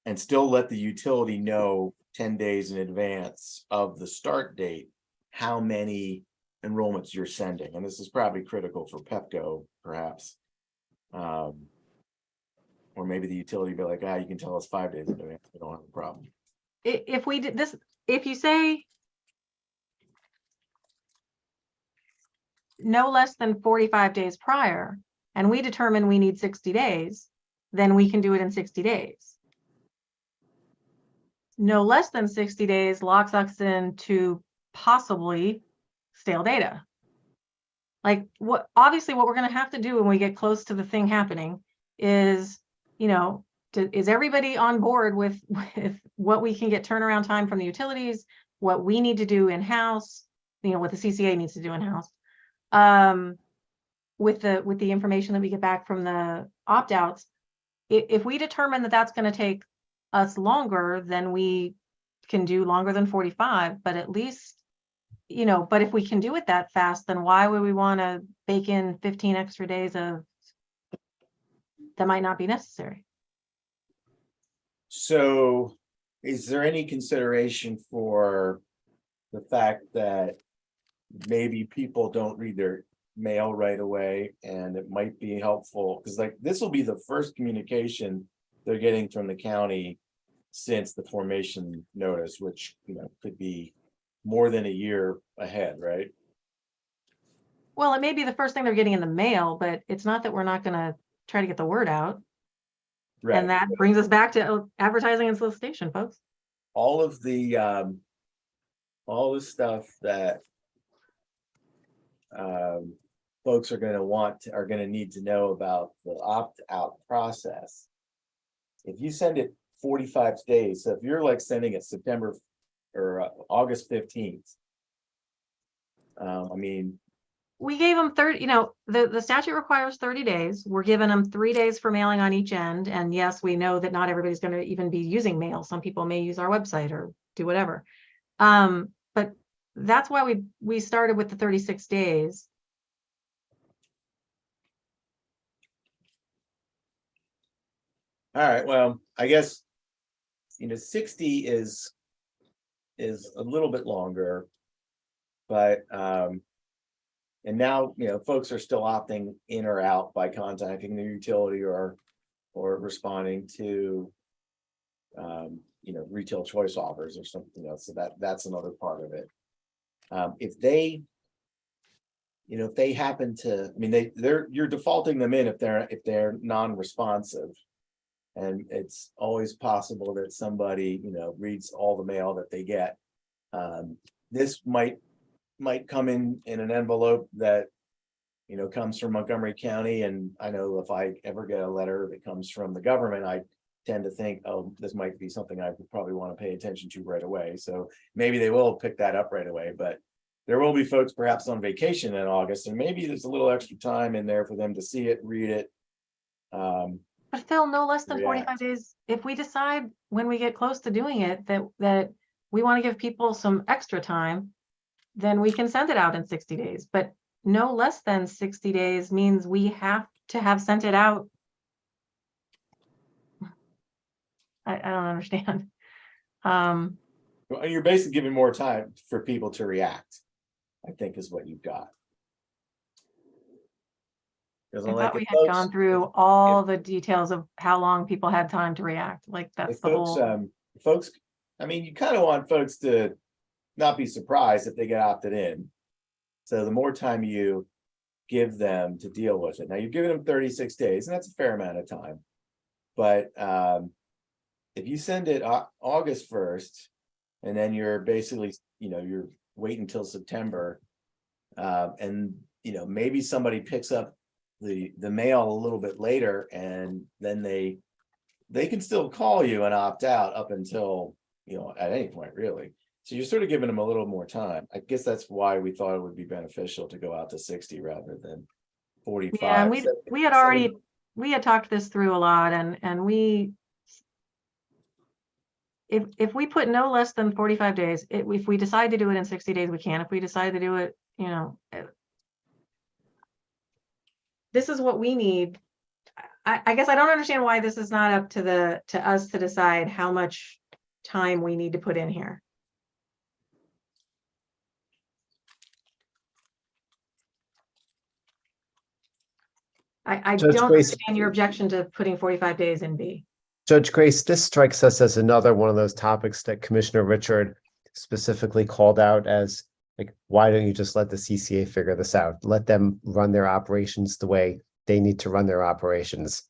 And still let the utility know 10 days in advance of the start date how many enrollments you're sending. And this is probably critical for PEPCO, perhaps. Or maybe the utility be like, you can tell us 5 days in advance. We don't have a problem. if we did this, if you say no less than 45 days prior, and we determine we need 60 days, then we can do it in 60 days. No less than 60 days locks us into possibly stale data. Like obviously what we're going to have to do when we get close to the thing happening is, is everybody on board with what we can get turnaround time from the utilities, what we need to do in-house, what the CCA needs to do in-house, with the information that we get back from the opt-outs. If we determine that that's going to take us longer, then we can do longer than 45, but at least but if we can do it that fast, then why would we want to bake in 15 extra days of that might not be necessary? So is there any consideration for the fact that maybe people don't read their mail right away, and it might be helpful, because like this will be the first communication they're getting from the county since the formation notice, which, could be more than a year ahead, right? Well, it may be the first thing they're getting in the mail, but it's not that we're not going to try to get the word out. Right. And that brings us back to advertising and solicitation, folks. All of the stuff that folks are going to need to know about the opt-out process. If you send it 45 days, so if you're like sending it September or August 15th, We gave them 30, the statute requires 30 days. We're giving them 3 days for mailing on each end. And yes, we know that not everybody's going to even be using mail. Some people may use our website or do whatever. But that's why we started with the 36 days. all right, well, I guess 60 is a little bit longer, but and now folks are still opting in or out by contacting the utility or responding to retail choice offers or something else. So that's another part of it. If they happen to, you're defaulting them in if they're non-responsive. And it's always possible that somebody, reads all the mail that they get. This might come in an envelope that, comes from Montgomery County. And I know if I ever get a letter that comes from the government, I tend to think, oh, this might be something I would probably want to pay attention to right away. So maybe they will pick that up right away, but there will be folks perhaps on vacation in August, and maybe there's a little extra time in there for them to see it, read it. But Phil, no less than React. 45 days. If we decide when we get close to doing it that we want to give people some extra time, then we can send it out in 60 days. But no less than 60 days means we have to have sent it out. I don't understand. Well, you're basically giving more time for people to react, I think is what you've got. I thought we had gone through all the details of how long people had time to react. Like that's the whole. Folks, you kind of want folks to not be surprised if they get opted in. So the more time you give them to deal with it. Now you're giving them 36 days, and that's a fair amount of time. But if you send it August 1st, and then you're basically, you're waiting until September, and maybe somebody picks up the mail a little bit later, and then they can still call you and opt out up until at any point, really. So you're sort of giving them a little more time. I guess that's why we thought it would be beneficial to go out to 60 rather than 45. Yeah, and we had talked this through a lot, and we, if we put no less than 45 days, if we decide to do it in 60 days, we can. If we decide to do it, this is what we need. I guess I don't understand why this is not up to us to decide how much time we need to put in here. I Judge don't Grace- understand your objection to putting 45 days in B. Judge Grace, this strikes us as another one of those topics that Commissioner Richard specifically called out as, like, why don't you just let the CCA figure this out? Let them run their operations the way they need to run their operations.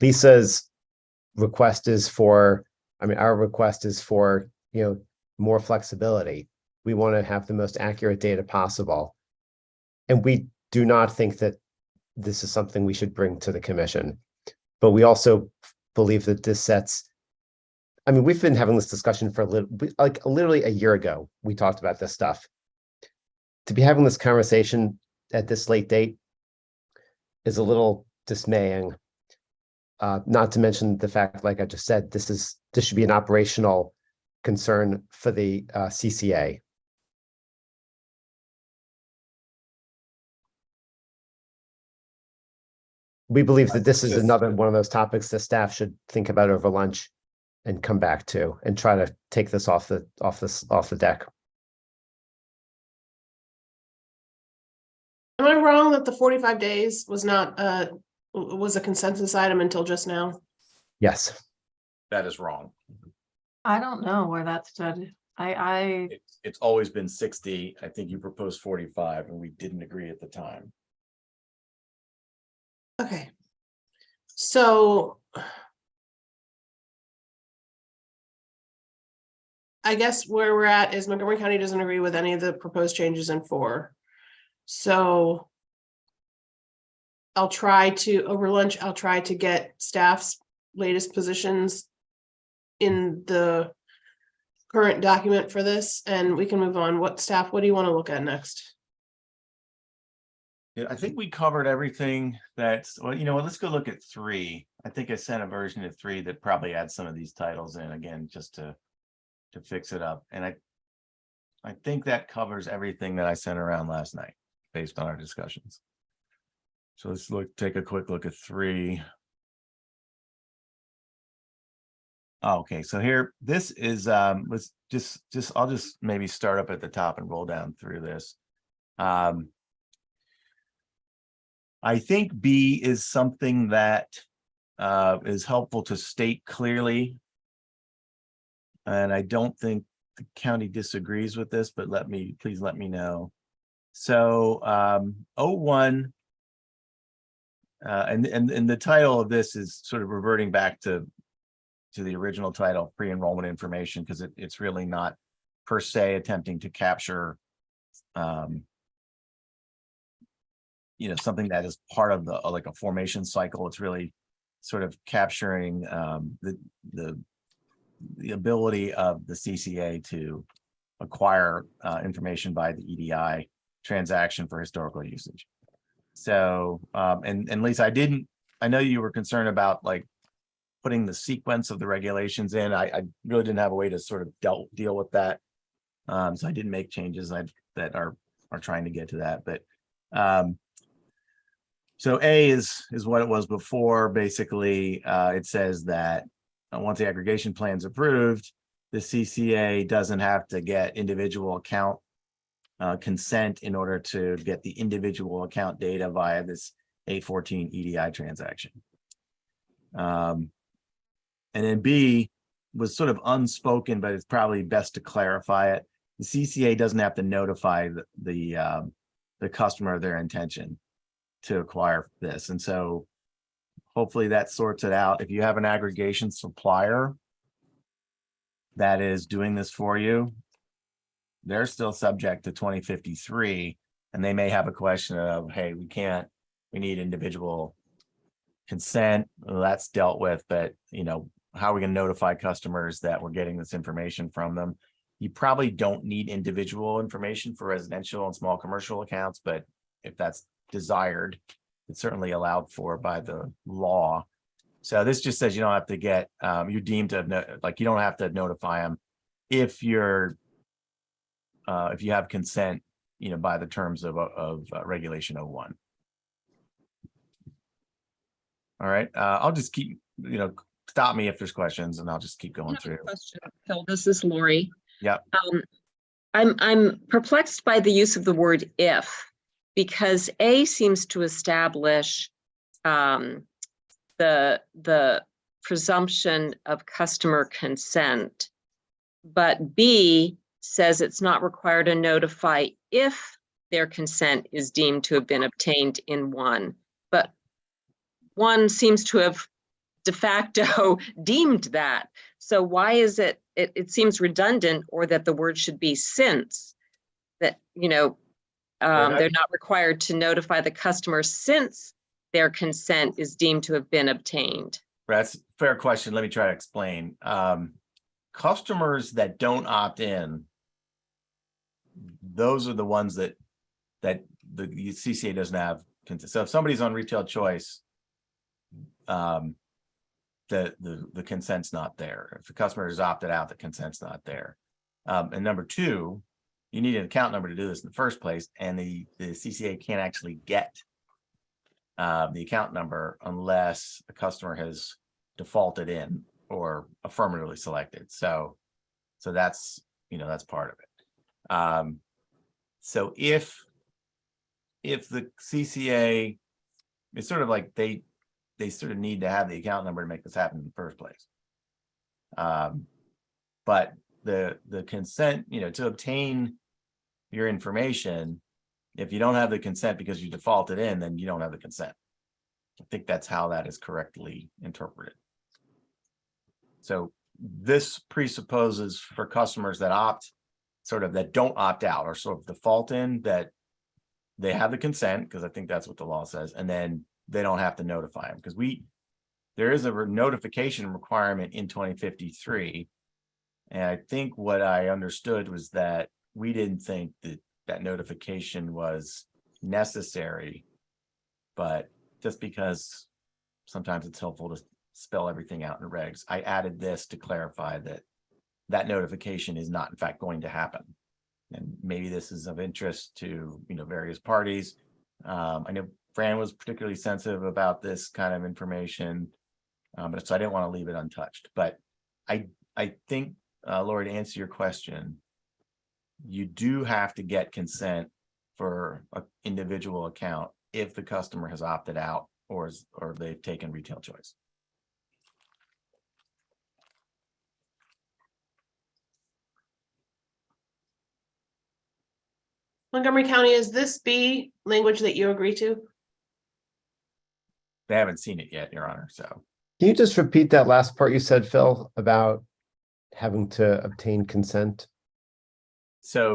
Lisa's request is for, our request is for, more flexibility. We want to have the most accurate data possible. And we do not think that this is something we should bring to the commission. But we also believe that this sets, we've been having this discussion for literally a year ago, we talked about this stuff. To be having this conversation at this late date is a little dismaying. Not to mention the fact, like I just said, this should be an operational concern for the CCA. we believe that this is Just- another one of those topics that staff should think about over lunch and come back to and try to take this off the deck. Am I wrong that the 45 days was not, was a consensus item until just now? Yes. That is wrong. I don't know where that stood. I It's always been 60. I think you proposed 45 and we didn't agree at the time. Okay. So I guess where we're at is Montgomery County doesn't agree with any of the proposed changes in 4. So I'll try to, over lunch, I'll try to get staff's latest positions in the current document for this, and we can move on. What do you want to look at next? Yeah, I think we covered everything that's, well, you know what, let's go look at 3. I think I sent a version of 3 that probably adds some of these titles in again, just to fix it up. And I think that covers everything that I sent around last night based on our discussions. So let's take a quick look at 3. Oh, okay, so here, this is, let's I'll just maybe start up at the top and roll down through this. I think B is something that is helpful to state clearly. And I don't think the county disagrees with this, but please let me know. So 01, and the title of this is sort of reverting back to the original title, pre-enrollment information, because it's really not per se attempting to capture something that is part of the like a formation cycle. It's really sort of capturing the ability of the CCA to acquire information by the EDI transaction for historical usage. So and Lisa, I know you were concerned about like putting the sequence of the regulations in. I really didn't have a way to sort of deal with that. So I didn't make changes that are trying to get to that. But so A is what it was before. Basically, it says that once the aggregation plan's approved, the CCA doesn't have to get individual account consent in order to get the individual account data via this 814 EDI transaction. And then B was sort of unspoken, but it's probably best to clarify it. The CCA doesn't have to notify the customer of their intention to acquire this. And so hopefully that sorts it out. If you have an aggregation supplier that is doing this for you, they're still subject to 2053, and they may have a question of, hey, we need individual consent. Well, that's dealt with, but how are we going to notify customers that we're getting this information from them? You probably don't need individual information for residential and small commercial accounts, but if that's desired, it's certainly allowed for by the law. So this just says you don't have to get, you're deemed to, you don't have to notify them if you have consent, by the terms of Regulation 01. All right, I'll just keep, stop me if there's questions, and I'll just keep going through. Question, Phil, this is Lori. Yeah. I'm perplexed by the use of the word if, because A seems to establish the presumption of customer consent, but B says it's not required to notify if their consent is deemed to have been obtained in 1, but 1 seems to have de facto deemed that. So why is it seems redundant, or that the word should be since, that, they're not required to notify the customer since their consent is deemed to have been obtained. That's a fair question. Let me try to explain. Customers that don't opt in, those are the ones that the CCA doesn't have consent. So if somebody's on retail choice, the consent's not there. If the customer is opted out, the consent's not there. And number 2, you need an account number to do this in the first place, and the CCA can't actually get the account number unless the customer has defaulted in or affirmatively selected. So that's, that's part of it. So if the CCA, it's sort of like they sort of need to have the account number to make this happen in the first place. But the consent, to obtain your information, if you don't have the consent because you defaulted in, then you don't have the consent. I think that's how that is correctly interpreted. So this presupposes for customers that that don't opt out or sort of default in, that they have the consent, because I think that's what the law says, and then they don't have to notify them, because there is a notification requirement in 2053. And I think what I understood was that we didn't think that notification was necessary, but just because sometimes it's helpful to spell everything out in the regs, I added this to clarify that notification is not in fact going to happen. And maybe this is of interest to, various parties. I know Fran was particularly sensitive about this kind of information, but so I didn't want to leave it untouched. But I think, Lori, to answer your question, you do have to get consent for an individual account if the customer has opted out or they've taken retail choice. Montgomery County, is this B language that you agree to? They haven't seen it yet, Your Honor, so. Can you just repeat that last part you said, Phil, about having to obtain consent? So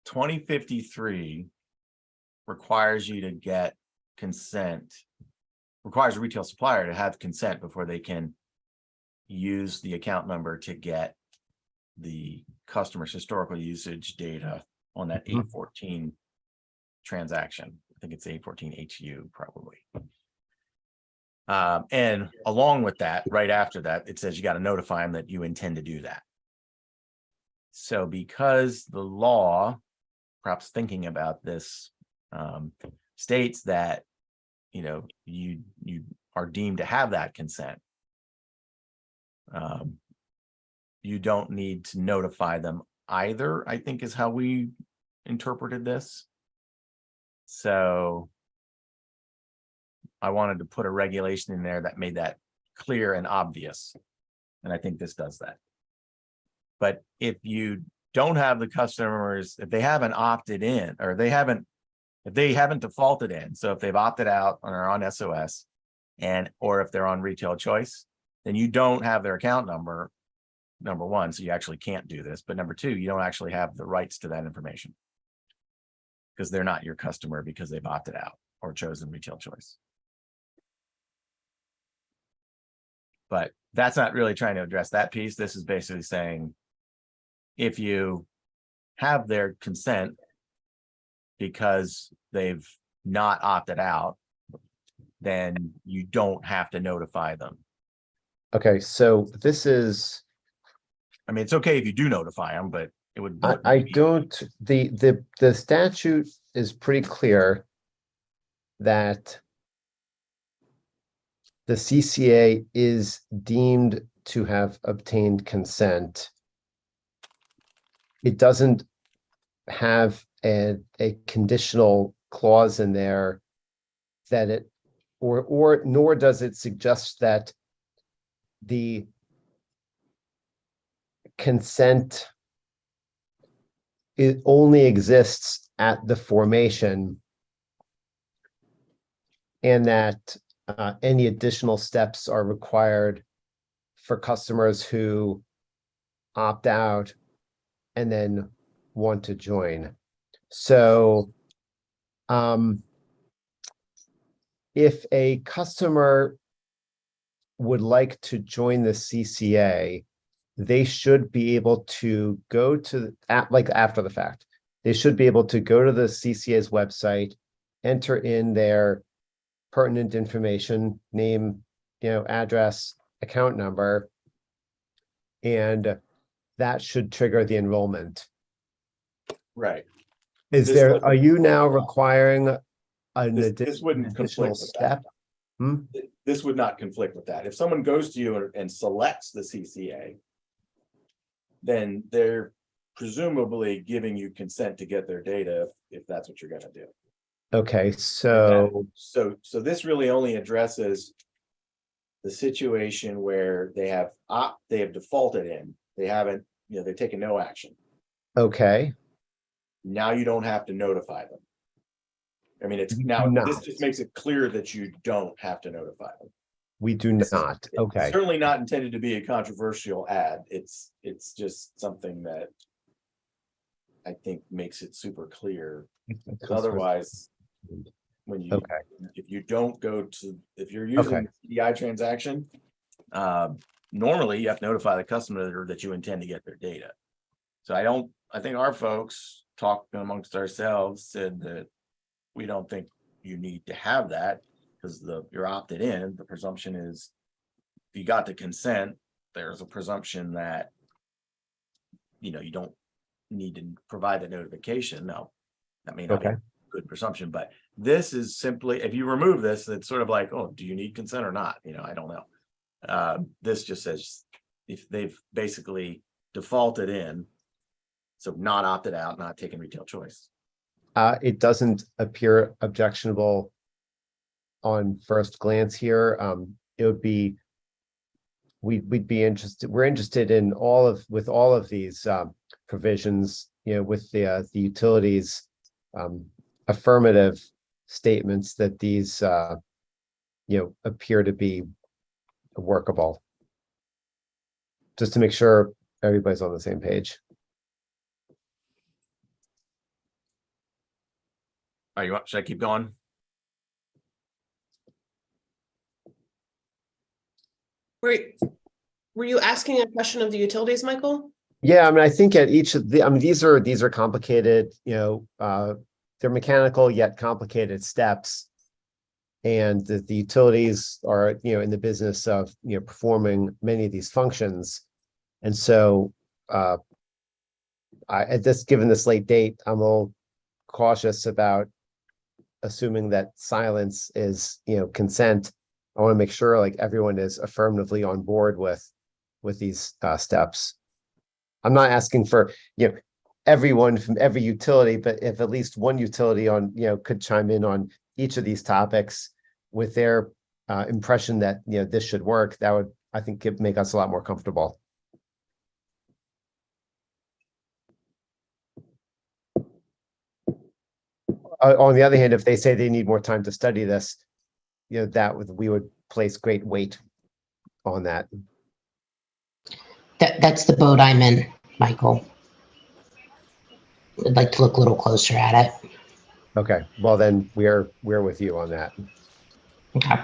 2053 requires you to get consent, requires a retail supplier to have consent before they can use the account number to get the customer's historical usage data on that 814 transaction. I think it's 814 HU probably. And along with that, right after that, it says you got to notify them that you intend to do that. So because the law, perhaps thinking about this, states that, you are deemed to have that consent, you don't need to notify them either, I think is how we interpreted this. So I wanted to put a regulation in there that made that clear and obvious. And I think this does that. But if you don't have the customers, if they haven't opted in, or if they haven't defaulted in, so if they've opted out and are on SOS, or if they're on retail choice, then you don't have their account number, number one, so you actually can't do this. But number two, you don't actually have the rights to that information because they're not your customer because they've opted out or chosen retail choice. But that's not really trying to address that piece. This is basically saying, if you have their consent because they've not opted out, then you don't have to notify them. Okay, so this is, I mean, it's okay if you do notify them, but it would. I don't, the statute is pretty clear that the CCA is deemed to have obtained consent. It doesn't have a conditional clause in there that it, or nor does it suggest that the consent, it only exists at the formation, and that any additional steps are required for customers who opt out and then want to join. So if a customer would like to join the CCA, they should be able to go to, like after the fact, they should be able to go to the CCA's website, enter in their pertinent information, name, address, account number, and that should trigger the enrollment. Right. Are you now requiring An This wouldn't additional conflict with that. step. Hmm? This would not conflict with that. If someone goes to you and selects the CCA, then they're presumably giving you consent to get their data if that's what you're gonna do. Okay, so, So this really only addresses the situation where they have defaulted in, they haven't, they've taken no action. okay, Now you don't have to notify them. I mean, it's We now, do not. this just makes it clear that you don't have to notify them. we do not. It's Okay, certainly not intended to be a controversial ad. It's just something that I think makes it super clear. Because otherwise, when you, Okay. if you don't go to, if you're using CDI transaction, normally you have to notify the customer that you intend to get their data. So I think our folks talked amongst ourselves, said that we don't think you need to have that because you're opted in. The presumption is if you got the consent, there's a presumption that you don't need to provide the notification. Now, that may not be a good presumption, but this is simply, if you remove this, it's sort of like, oh, do you need consent or not? I don't know. This just says if they've basically defaulted in, so not opted out, not taking retail choice. It doesn't appear objectionable on first glance here. It would be, we'd be interested, we're interested in with all of these provisions, with the utilities affirmative statements that these appear to be workable. Just to make sure everybody's on the same page. Should I keep going? Were you asking a question of the utilities, Michael? Yeah, I mean, I think at each of the, these are complicated, they're mechanical yet complicated steps. And the utilities are, in the business of, performing many of these functions. And so given this late date, I'm a little cautious about assuming that silence is, consent. I want to make sure like everyone is affirmatively on board with these steps. I'm not asking for, everyone from every utility, but if at least one utility could chime in on each of these topics with their impression that, this should work, that would, I think, make us a lot more comfortable. On the other hand, if they say they need more time to study this, we would place great weight on that. That's the boat I'm in, Michael. I'd like to look a little closer at it. Okay, well then we're with you on that. Okay.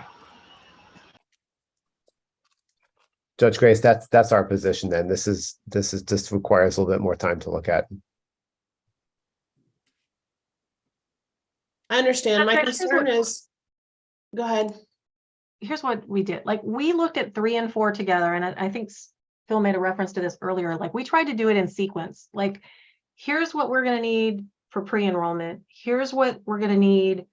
Judge Grace, that's our position then. This just requires a little bit more time to look at. I understand. My Here's concern is, go ahead. Here's what we did. Like, we looked at 3 and 4 together, and I think Phil made a reference to this earlier. Like, we tried to do it in sequence. Like, here's what we're going to need for pre-enrollment. Here's what we're going to need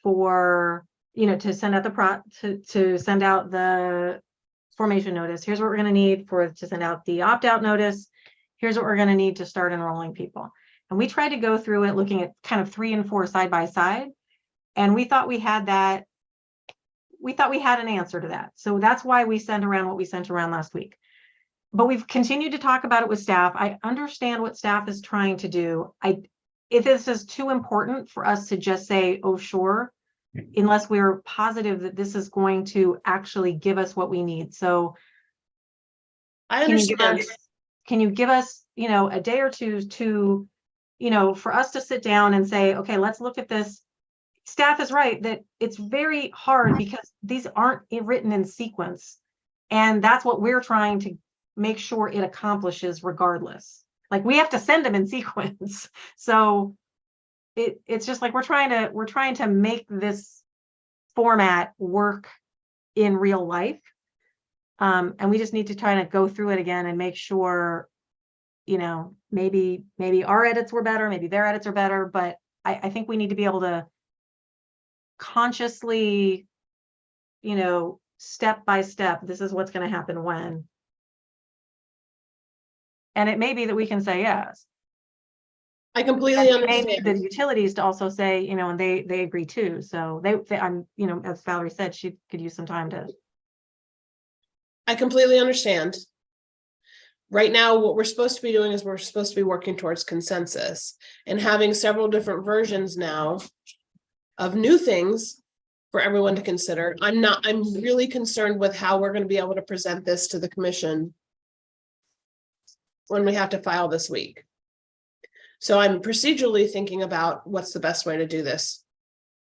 for, to send out to send out the formation notice. Here's what we're going to need to send out the opt-out notice. Here's what we're going to need to start enrolling people. And we tried to go through it looking at kind of 3 and 4 side by side. And we thought we had that. We thought we had an answer to that. So that's why we sent around what we sent around last week. But we've continued to talk about it with staff. I understand what staff is trying to do. If this is too important for us to just say, oh, sure, unless we're positive that this is going to actually give us what we need. So I understand. Can you give us, a day or two to, for us to sit down and say, okay, let's look at this. Staff is right that it's very hard because these aren't written in sequence. And that's what we're trying to make sure it accomplishes regardless. Like, we have to send them in sequence. So it's just like we're trying to make this format work in real life. And we just need to try to go through it again and make sure, maybe our edits were better, maybe their edits are better, but I think we need to be able to consciously, step by step, this is what's going to happen when. And it may be that we can say yes. I completely And we may need understand. the utilities to also say, and they agree too. So I'm, as Valerie said, she could use some time to. I completely understand. Right now, what we're supposed to be doing is we're supposed to be working towards consensus and having several different versions now of new things for everyone to consider. I'm really concerned with how we're going to be able to present this to the commission when we have to file this week. So I'm procedurally thinking about what's the best way to do this.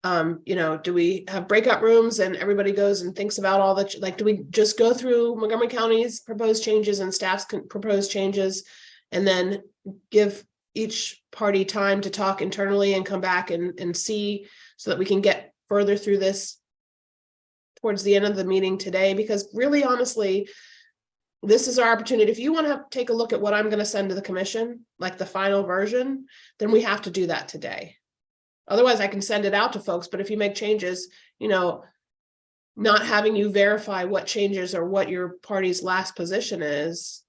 Do we have breakout rooms and everybody goes and thinks about all the, do we just go through Montgomery County's proposed changes and staff's proposed changes and then give each party time to talk internally and come back and see so that we can get further through this towards the end of the meeting today? Because really, honestly, this is our opportunity. If you want to take a look at what I'm going to send to the commission, like the final version, then we have to do that today. Otherwise, I can send it out to folks, but if you make changes, not having you verify what changes or what your party's last position is,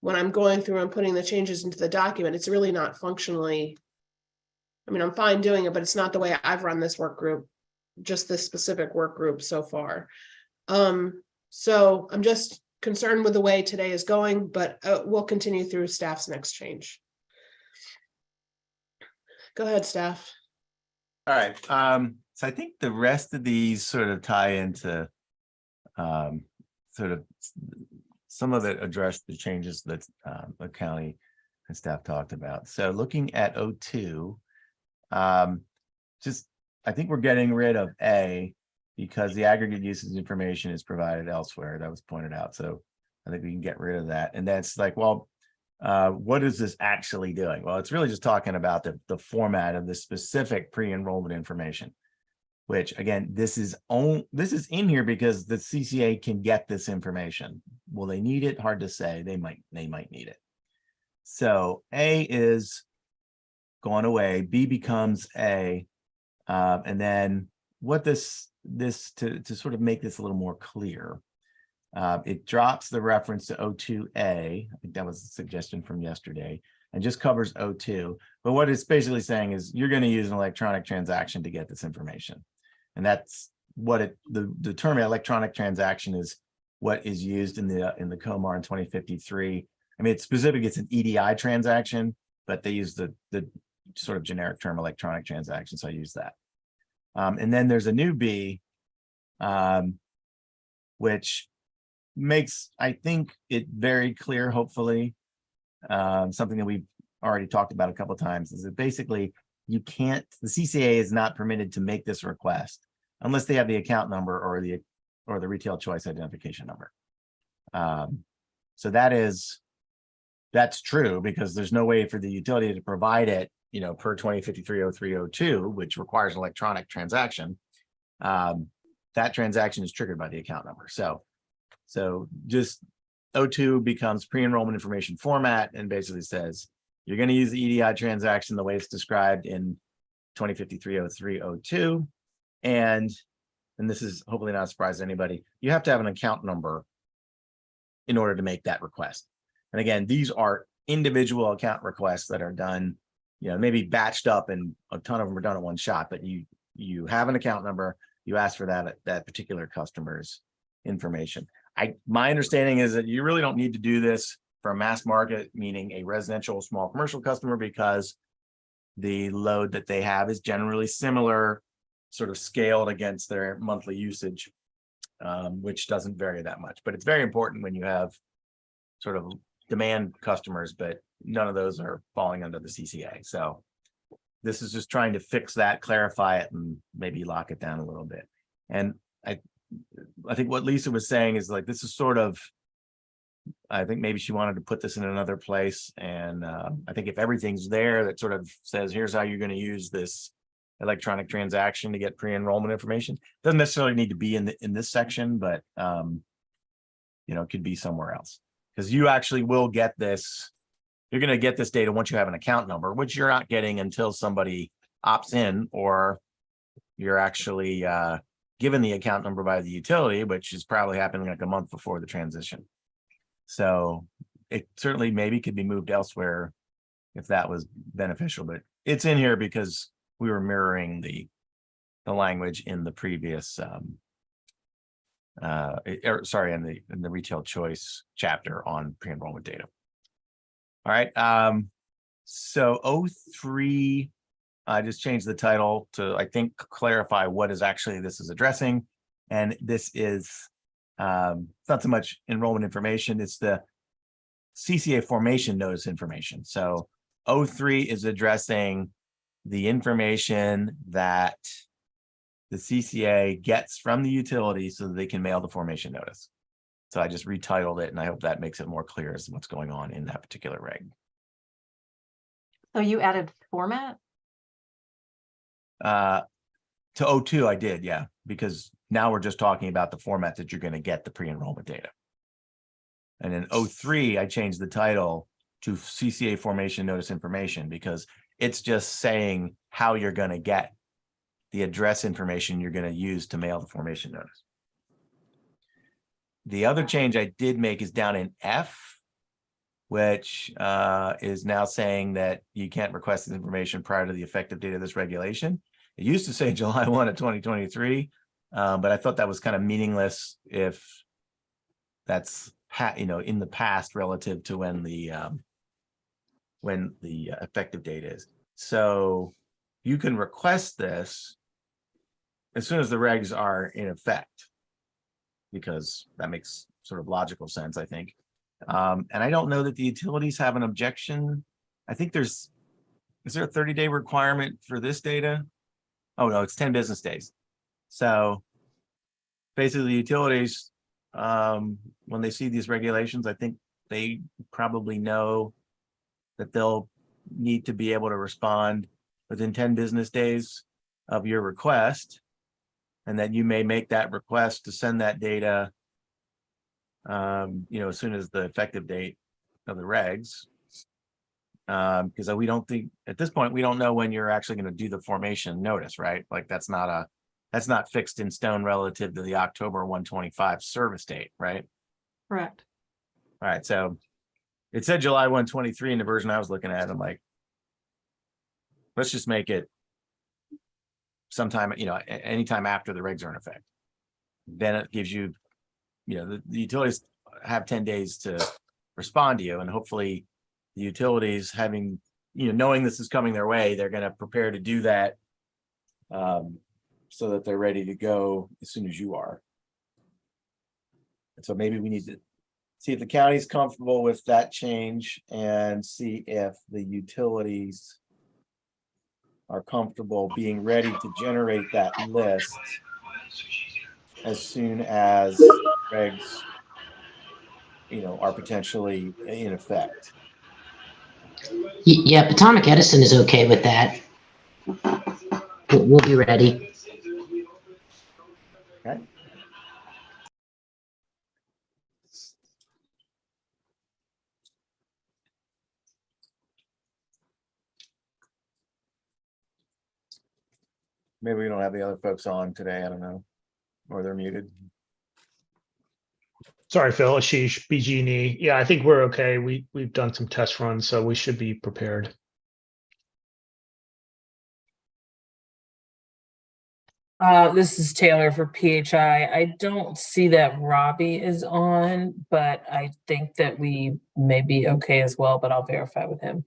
when I'm going through and putting the changes into the document, it's really not functionally. I'm fine doing it, but it's not the way I've run this work group, just this specific work group so far. So I'm just concerned with the way today is going, but we'll continue through staff's next change. Go ahead, staff. All right, so I think the rest of these sort of tie into sort of some of it addressed the changes that the county and staff talked about. So looking at O2, I think we're getting rid of A because the aggregate usage information is provided elsewhere. That was pointed out. So I think we can get rid of that. And that's like, well, what is this actually doing? Well, it's really just talking about the format of the specific pre-enrollment information, which again, this is in here because the CCA can get this information. Will they need it? Hard to say. They might need it. So A is gone away. B becomes A, and then what this to sort of make this a little more clear. It drops the reference to O2A. I think that was the suggestion from yesterday, and just covers O2. But what it's basically saying is you're going to use an electronic transaction to get this information. And that's what the term electronic transaction is what is used in the COMAR in 2053. I mean, it's specific, it's an EDI transaction, but they use the sort of generic term electronic transaction. So I use that. And then there's a new B, which makes, I think, it very clear, hopefully, something that we've already talked about a couple of times, is that basically the CCA is not permitted to make this request unless they have the account number or the retail choice identification number. So that's true, because there's no way for the utility to provide it, per 2053-0302, which requires an electronic transaction. That transaction is triggered by the account number. So just O2 becomes pre-enrollment information format and basically says you're going to use the EDI transaction the way it's described in 2053-0302. And this is hopefully not a surprise to anybody, you have to have an account number in order to make that request. And again, these are individual account requests that are done, maybe batched up, and a ton of them are done at one shot, but you have an account number, you ask for that particular customer's information. My understanding is that you really don't need to do this for a mass market, meaning a residential small commercial customer, because the load that they have is generally similar, sort of scaled against their monthly usage, which doesn't vary that much. But it's very important when you have sort of demand customers, but none of those are falling under the CCA. So this is just trying to fix that, clarify it, and maybe lock it down a little bit. And I think what Lisa was saying is like, this is sort of, I think maybe she wanted to put this in another place. And I think if everything's there that sort of says, here's how you're going to use this electronic transaction to get pre-enrollment information, doesn't necessarily need to be in this section, but it could be somewhere else, because you actually will get this. You're going to get this data once you have an account number, which you're not getting until somebody opts in or you're actually given the account number by the utility, which is probably happening like a month before the transition. So it certainly maybe could be moved elsewhere if that was beneficial, but it's in here because we were mirroring the language in the previous in the retail choice chapter on pre-enrollment data. All right. So 03, I just changed the title to, I think, clarify what is actually this is addressing. And this is it's not so much enrollment information, it's the CCA formation notice information. So 03 is addressing the information that the CCA gets from the utility so that they can mail the formation notice. So I just retitled it, and I hope that makes it more clear as to what's going on in that particular reg. So you added format? To 02, I did, yeah, because now we're just talking about the format that you're going to get the pre-enrollment data. And in 03, I changed the title to CCA formation notice information because it's just saying how you're going to get the address information you're going to use to mail the formation notice. The other change I did make is down in F, which is now saying that you can't request this information prior to the effective date of this regulation. It used to say July 1 of 2023, but I thought that was kind of meaningless if that's in the past relative to when the effective date is. So you can request this as soon as the regs are in effect, because that makes sort of logical sense, I think. And I don't know that the utilities have an objection. I think is there a 30-day requirement for this data? Oh, no, it's 10 business days. So basically the utilities, when they see these regulations, I think they probably know that they'll need to be able to respond within 10 business days of your request, and that you may make that request to send that data as soon as the effective date of the regs, because we don't think at this point, we don't know when you're actually going to do the formation notice, right? Like that's not fixed in stone relative to the October 125 service date, right? Correct. All right, so it said July 123 in the version I was looking at. I'm like, let's just make it sometime, anytime after the regs are in effect. Then it gives you, the utilities have 10 days to respond to you, and hopefully the utilities having, knowing this is coming their way, they're going to prepare to do that so that they're ready to go as soon as you are. And so maybe we need to see if the county's comfortable with that change and see if the utilities are comfortable being ready to generate that list as soon as regs, are potentially in effect. Yeah, Potomac Edison is okay with that. We'll be ready. Okay. Maybe we don't have the other folks on today. I don't know, or they're muted. Sorry, Phil, Ashish, BG&E. Yeah, I think we're okay. We've done some test runs, so we should be prepared. This is Taylor for PHI. I don't see that Robbie is on, but I think that we may be okay as well, but I'll verify with him.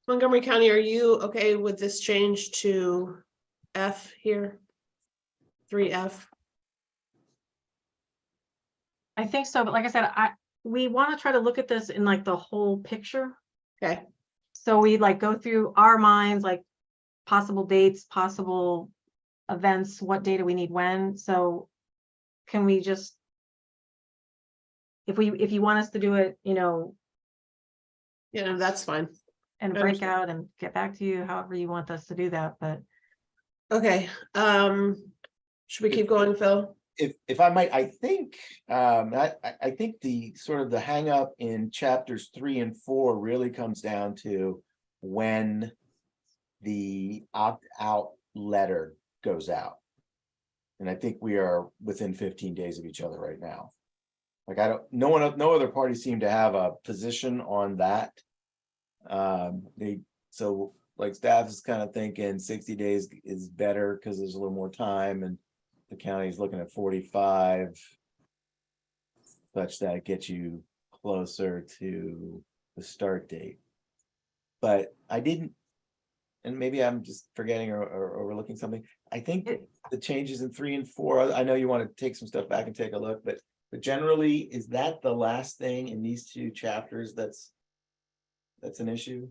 Montgomery County, are you okay with this change to F here? 3F? I think so, but like I said, we want to try to look at this in like the whole picture. Okay. So we like go through our minds, like possible dates, possible events, what data we need when. So can we just, if you want us to do it, Yeah, that's fine. and I break understand. out and get back to you, however you want us to do that, but Okay. Should we keep going, Phil? if I might, I think, I think the sort of the hang up in chapters 3 and 4 really comes down to when the opt-out letter goes out. And I think we are within 15 days of each other right now. Like no other party seemed to have a position on that. So like staff is kind of thinking 60 days is better because there's a little more time, and the county's looking at 45, such that it gets you closer to the start date. But I didn't, and maybe I'm just forgetting or overlooking something. I think the changes in 3 and 4, I know you want to take some stuff back and take a look, but generally, is that the last thing in these 2 chapters that's an issue?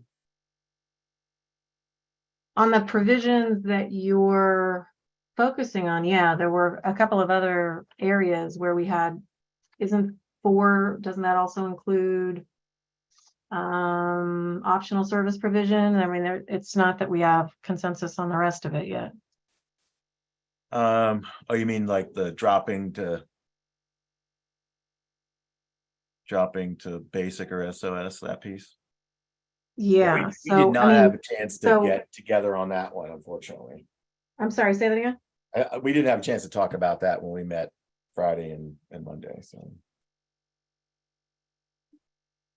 On the provisions that you're focusing on, yeah, there were a couple of other areas where we had, doesn't that also include optional service provision? I mean, it's not that we have consensus on the rest of it yet. Oh, you mean like the dropping to basic or SOS, that piece? Yeah, we so did not I mean, have a chance to so- get together on that one, unfortunately. I'm sorry, say that again. We didn't have a chance to talk about that when we met Friday and Monday, so.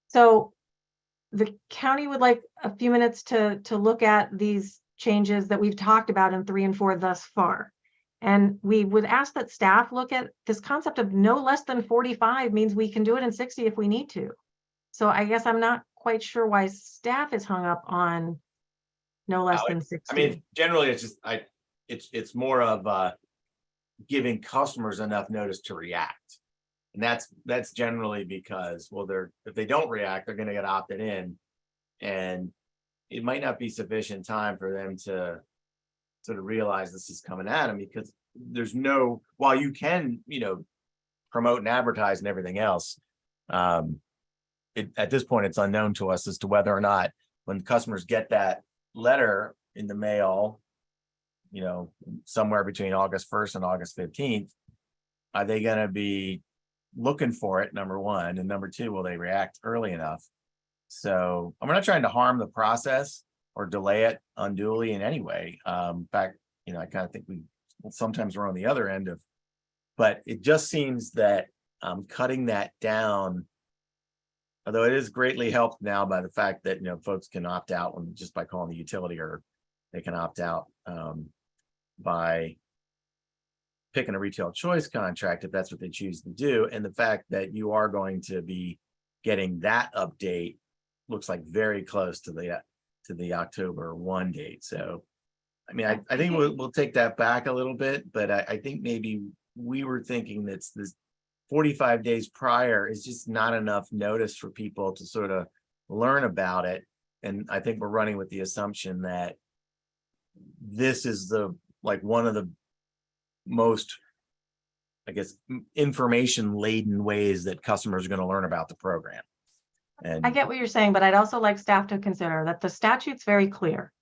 So the county would like a few minutes to look at these changes that we've talked about in 3 and 4 thus far. And we would ask that staff look at this concept of no less than 45 means we can do it in 60 if we need to. So I guess I'm not quite sure why staff is hung up on no less than 60. I mean, generally, it's just it's more of giving customers enough notice to react, and that's generally because, well, if they don't react, they're going to get opted in, and it might not be sufficient time for them to sort of realize this is coming at them, because there's no, while you can promote and advertise and everything else, at this point it's unknown to us as to whether or not, when customers get that letter in the mail, somewhere between August 1st and August 15th, are they going to be looking for it, number one, and number two, will they react early enough? So I'm not trying to harm the process or delay it unduly in any way. In fact, I kind of think sometimes we're on the other end of, but it just seems that cutting that down, although it is greatly helped now by the fact that folks can opt out just by calling the utility, or they can opt out by picking a retail choice contract if that's what they choose to do. And the fact that you are going to be getting that update looks like very close to the October 1 date. So I mean, I think we'll take that back a little bit, but I think maybe we were thinking that this 45 days prior is just not enough notice for people to sort of learn about it. And I think we're running with the assumption that this is one of the most, I guess, information laden ways that customers are going to learn about the program. And I get what you're saying, but I'd also like staff to consider that the statute's very clear.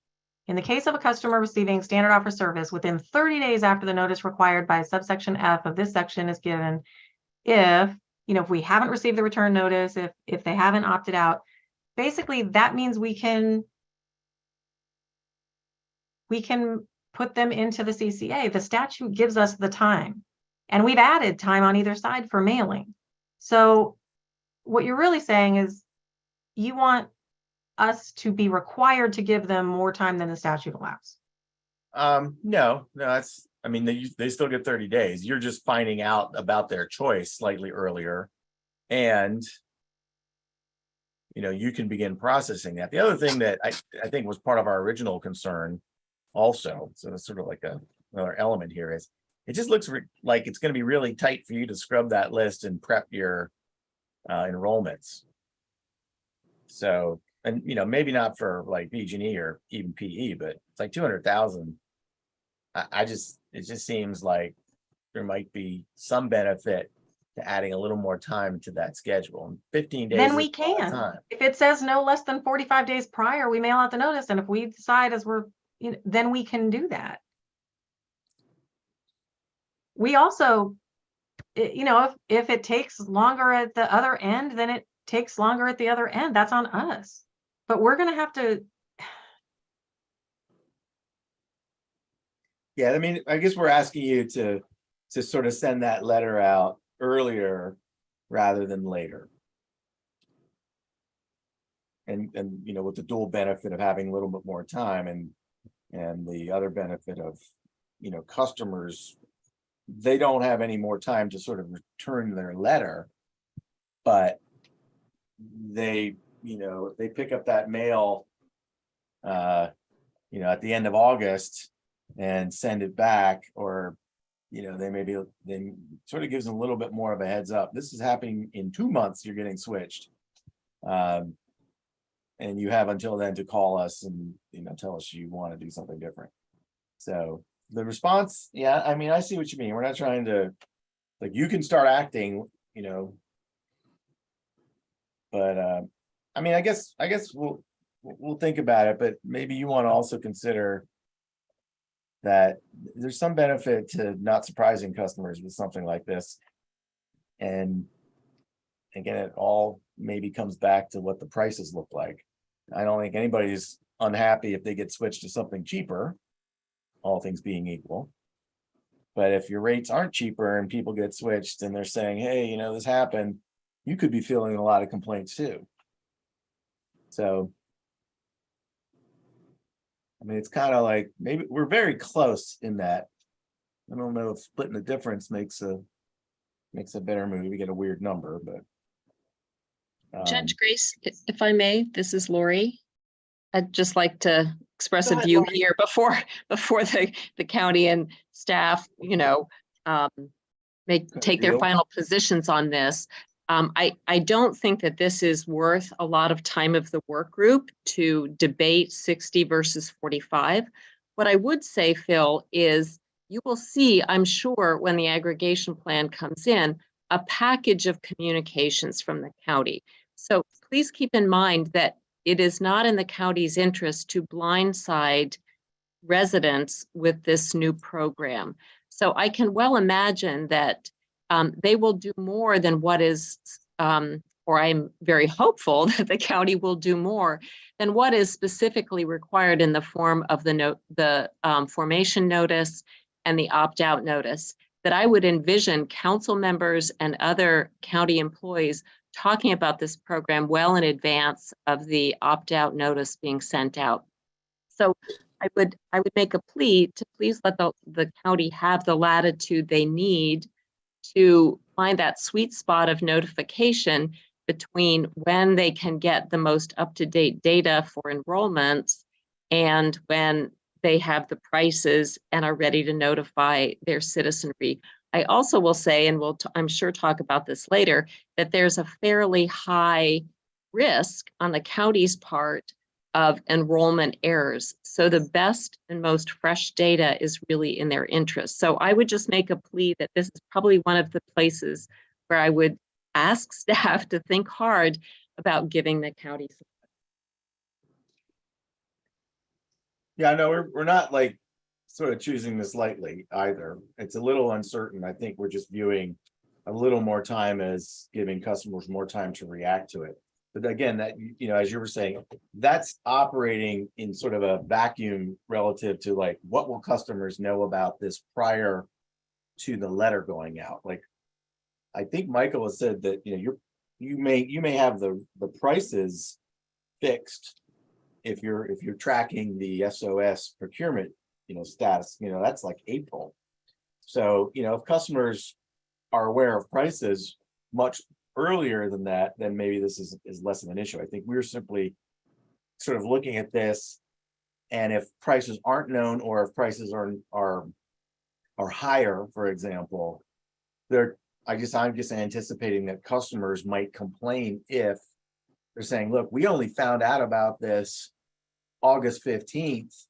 In the case of a customer receiving standard offer service within 30 days after the notice required by subsection F of this section is given, if we haven't received the return notice, if they haven't opted out, basically that means we can put them into the CCA. The statute gives us the time, and we've added time on either side for mailing. So what you're really saying is you want us to be required to give them more time than the statute allows. No, that's, I mean, they still get 30 days. You're just finding out about their choice slightly earlier, and you can begin processing that. The other thing that I think was part of our original concern also, so it's sort of like another element here, is it just looks like it's going to be really tight for you to scrub that list and prep your enrollments. So, and maybe not for like BG&E or even PE, but it's like 200,000. It just seems like there might be some benefit to adding a little more time to that schedule. And 15 days. Then we can. If it says no less than 45 days prior, we mail out the notice. And if we decide then we can do that. We also you know, if it takes longer at the other end, then it takes longer at the other end. That's on us. But we're gonna have to, Yeah, I mean, I guess we're asking you to sort of send that letter out earlier rather than later. And you know, with the dual benefit of having a little bit more time and the other benefit of, you know, customers, they don't have any more time to sort of return their letter, but they, you know, if they pick up that mail, you know, at the end of August and send it back, or, you know, they sort of gives them a little bit more of a heads up. This is happening in 2 months, you're getting switched. And you have until then to call us and, you know, tell us you want to do something different. So the response, yeah, I mean, I see what you mean. We're not trying to, like, you can start acting, you know. But I mean, I guess we'll think about it, but maybe you want to also consider that there's some benefit to not surprising customers with something like this. And again, it all maybe comes back to what the prices look like. I don't think anybody's unhappy if they get switched to something cheaper, all things being equal. But if your rates aren't cheaper and people get switched and they're saying, hey, you know, this happened, you could be feeling a lot of complaints too. So, I mean, it's kind of like, maybe we're very close in that. I don't know if splitting the difference makes a better move. We get a weird number, but. Judge Grace, if I may, this is Lori. I'd just like to express Go a ahead, view Lori. here before the county and staff, you know, take their deal. final positions on this. I don't think that this is worth a lot of time of the work group to debate 60 versus 45. What I would say, Phil, is you will see, I'm sure, when the aggregation plan comes in, a package of communications from the county. So please keep in mind that it is not in the county's interest to blindside residents with this new program. So I can well imagine that they will do more than what is, or I'm very hopeful that the county will do more than what is specifically required in the form of the formation notice and the opt-out notice. That I would envision council members and other county employees talking about this program well in advance of the opt-out notice being sent out. So I would make a plea to please let the county have the latitude they need to find that sweet spot of notification between when they can get the most up-to-date data for enrollments and when they have the prices and are ready to notify their citizenry. I also will say, and I'm sure talk about this later, that there's a fairly high risk on the county's part of enrollment errors. So the best and most fresh data is really in their interest. So I would just make a plea that this is probably one of the places where I would ask staff to think hard about giving the county support. Yeah, no, we're not like sort of choosing this lightly either. It's a little uncertain. I think we're just viewing a little more time as giving customers more time to react to it. But again, that, you know, as you were saying, that's operating in sort of a vacuum relative to like, what will customers know about this prior to the letter going out? Like, I think Michael has said that, you know, you may have the prices fixed if you're tracking the SOS procurement, you know, status, you know, that's like April. So, you know, if customers are aware of prices much earlier than that, then maybe this is less of an issue. I think we're simply sort of looking at this, and if prices aren't known, or if prices are higher, for example, I'm just anticipating that customers might complain if they're saying, look, we only found out about this August 15th,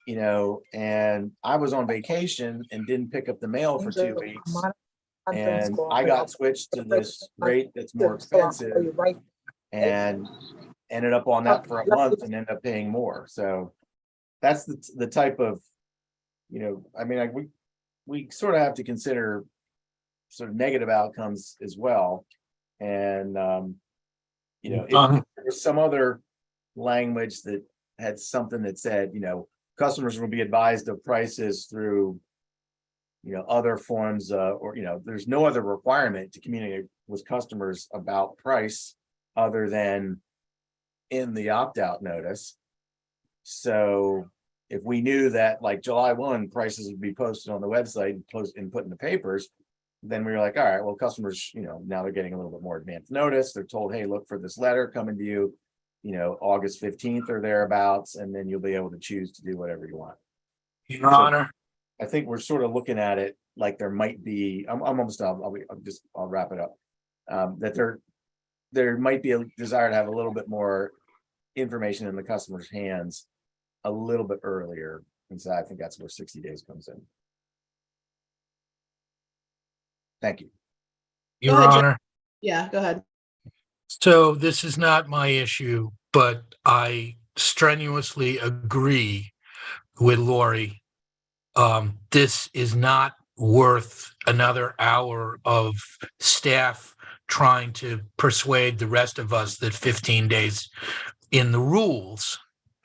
you know, and I was on vacation and didn't pick up the mail for 2 weeks. And I got switched to this rate that's more expensive and ended up on that for a month and ended up paying more. So that's the type of, you know, I mean, we sort of have to consider sort of negative outcomes as well. And, if there was some other language that had something that said, customers will be advised of prices through, other forms, or, there's no other requirement to communicate with customers about price other than in the opt-out notice. So if we knew that like July 1 prices would be posted on the website and put in the papers, then we were like, all right, well, customers, now they're getting a little bit more advanced notice. They're told, hey, look for this letter coming to you, August 15th or thereabouts, and then you'll be able to choose to do whatever you want. Your Honor. I think we're sort of looking at it like there might be, I'm almost done. I'll wrap it up. That there might be a desire to have a little bit more information in the customer's hands a little bit earlier. And so I think that's where 60 days comes in. Thank you. Your ahead, Jeff. Honor. Yeah, go ahead. So this is not my issue, but I strenuously agree with Lori. This is not worth another hour of staff trying to persuade the rest of us that 15 days in the rules,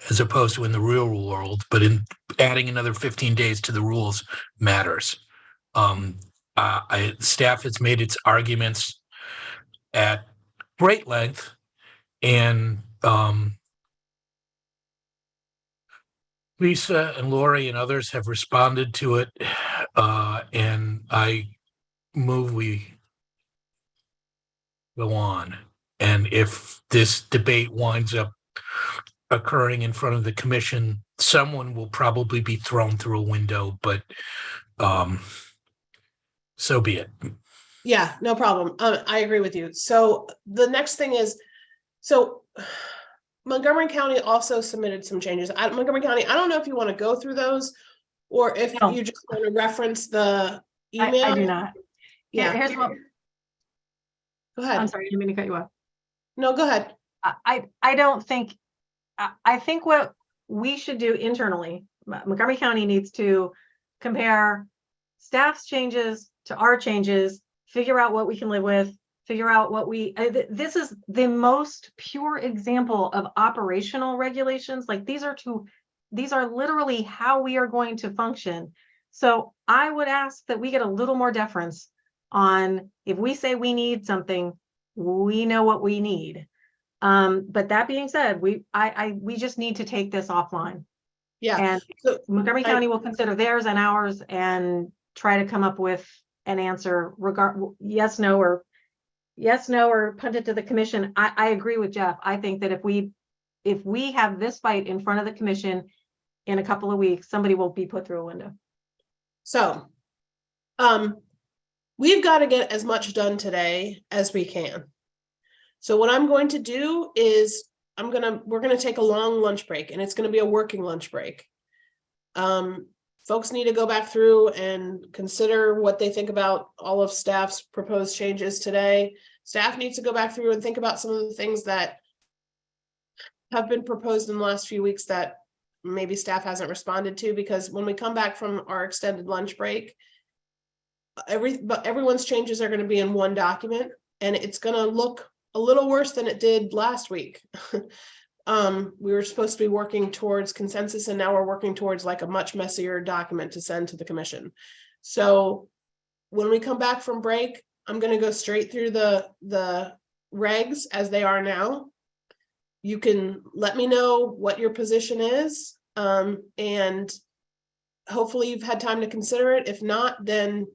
as opposed to in the real world, but in adding another 15 days to the rules matters. Staff has made its arguments at great length, and Lisa and Lori and others have responded to it, and I move we go on. And if this debate winds up occurring in front of the commission, someone will probably be thrown through a window, but so be it. Yeah, no problem. I agree with you. So the next thing is, so Montgomery County also submitted some changes. Montgomery County, I don't know if you want to go through those or if No. you just want to reference the email. I do not. Yeah. Here's what, Go I'm ahead. sorry, I didn't mean to cut you off. No, go ahead. I don't think, I think what we should do internally, Montgomery County needs to compare staff's changes to our changes, figure out what we can live with, figure out what this is the most pure example of operational regulations. Like these are literally how we are going to function. So I would ask that we get a little more deference on if we say we need something, we know what we need. But that being said, we just need to take this offline. Yeah. And So Montgomery County will consider theirs and ours and try to come up with an answer yes, no, or punt it to the commission. I agree with Jeff. I think that if we have this fight in front of the commission in a couple of weeks, somebody will be put through a window. So, we've got to get as much done today as we can. So what I'm going to do is we're gonna take a long lunch break, and it's gonna be a working lunch break. Folks need to go back through and consider what they think about all of staff's proposed changes today. Staff needs to go back through and think about some of the things that have been proposed in the last few weeks that maybe staff hasn't responded to, because when we come back from our extended lunch break, everyone's changes are going to be in one document, and it's going to look a little worse than it did last week. We were supposed to be working towards consensus, and now we're working towards like a much messier document to send to the commission. So when we come back from break, I'm going to go straight through the regs as they are now. You can let me know what your position is, and hopefully you've had time to consider it. If not, then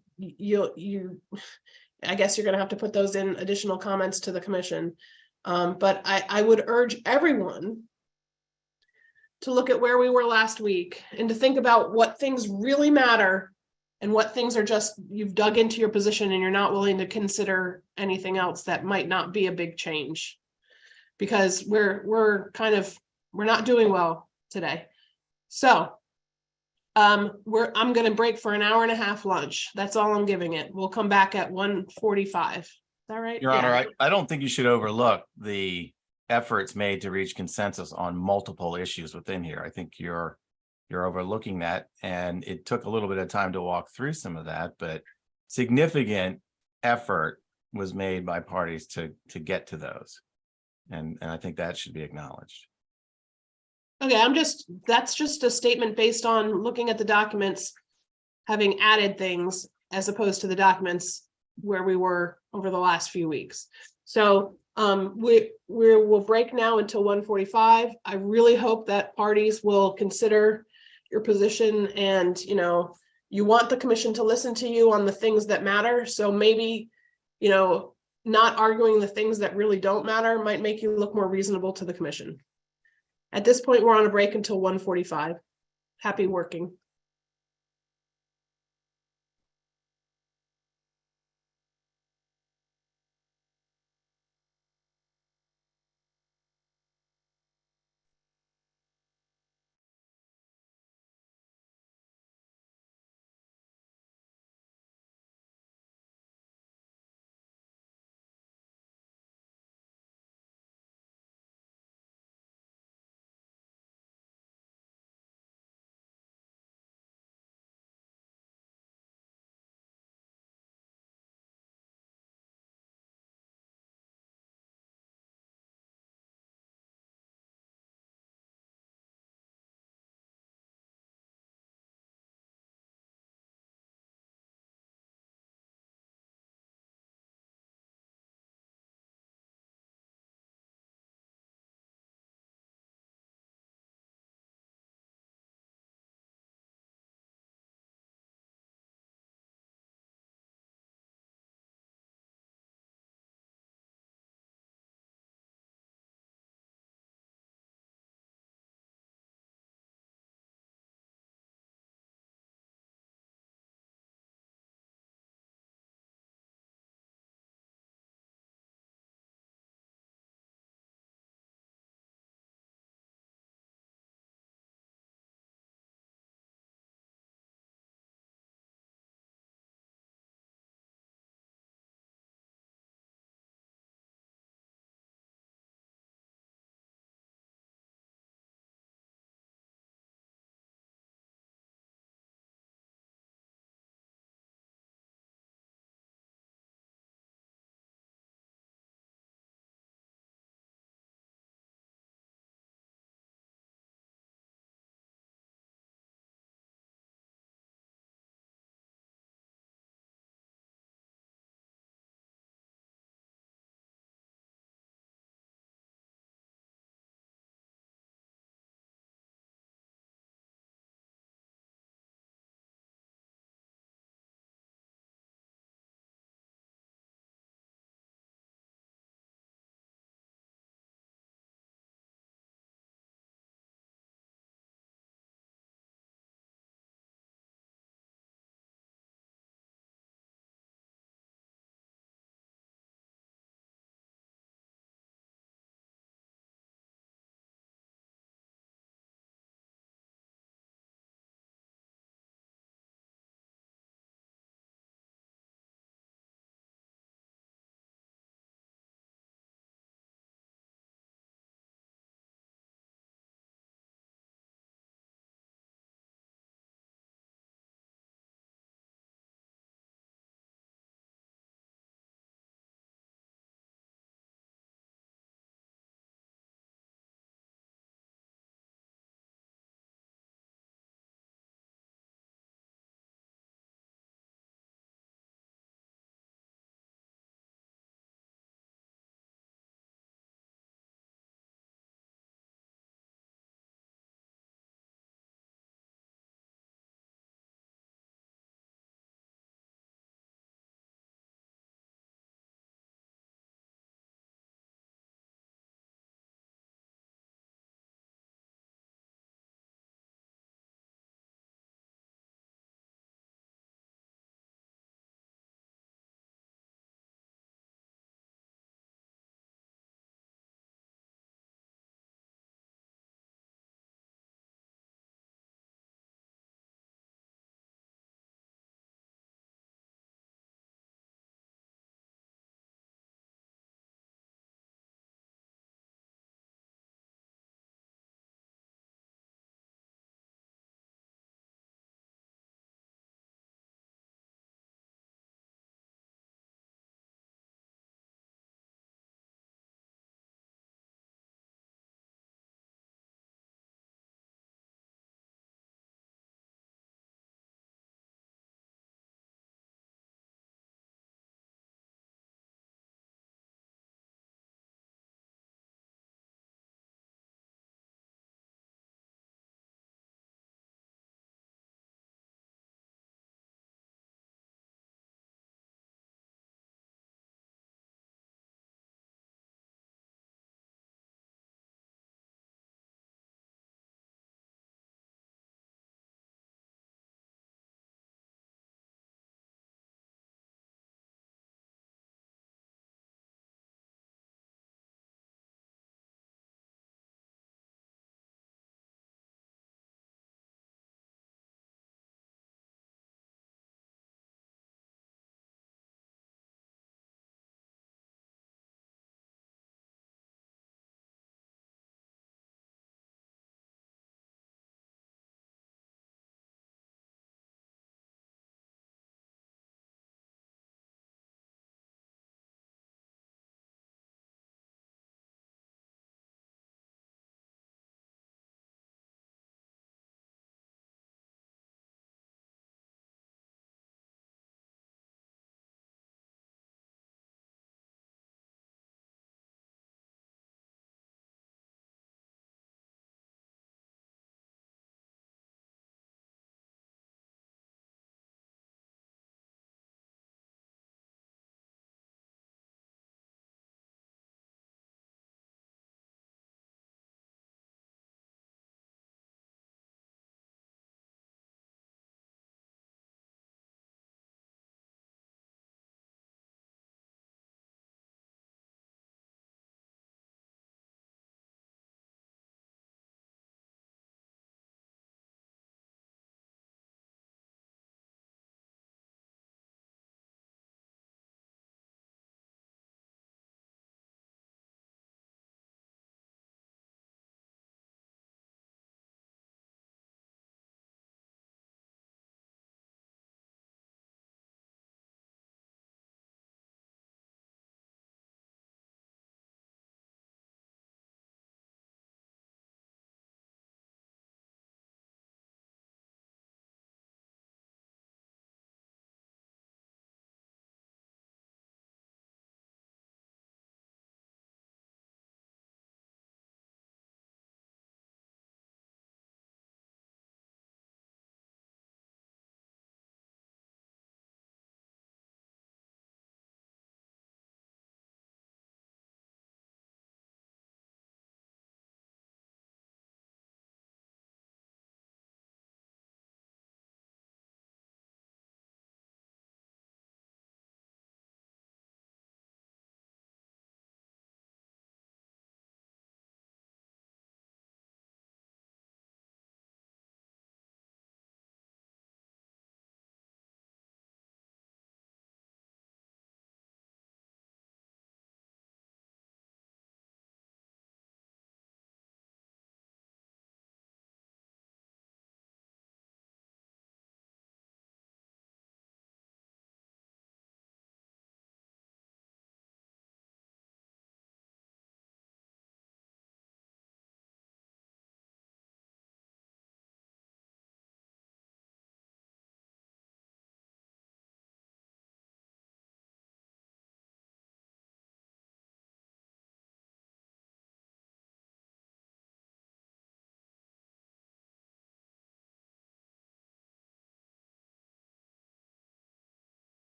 I guess you're going to have to put those in additional comments to the commission. But I would urge everyone to look at where we were last week and to think about what things really matter and what things are just, you've dug into your position and you're not willing to consider anything else that might not be a big change. Because we're not doing well today. So I'm going to break for an hour and a half lunch. That's all I'm giving it. We'll come back at 1:45. Is that right? Your Honor, I don't think you should overlook the efforts made to reach consensus on multiple issues within here. I think you're overlooking that, and it took a little bit of time to walk through some of that, but significant effort was made by parties to get to those. And I think that should be acknowledged. Okay, that's just a statement based on looking at the documents, having added things as opposed to the documents where we were over the last few weeks. So we'll break now until 1:45. I really hope that parties will consider your position, and you want the commission to listen to you on the things that matter. So maybe, not arguing the things that really don't matter might make you look more reasonable to the commission. At this point, we're on a break until 1:45. Happy working.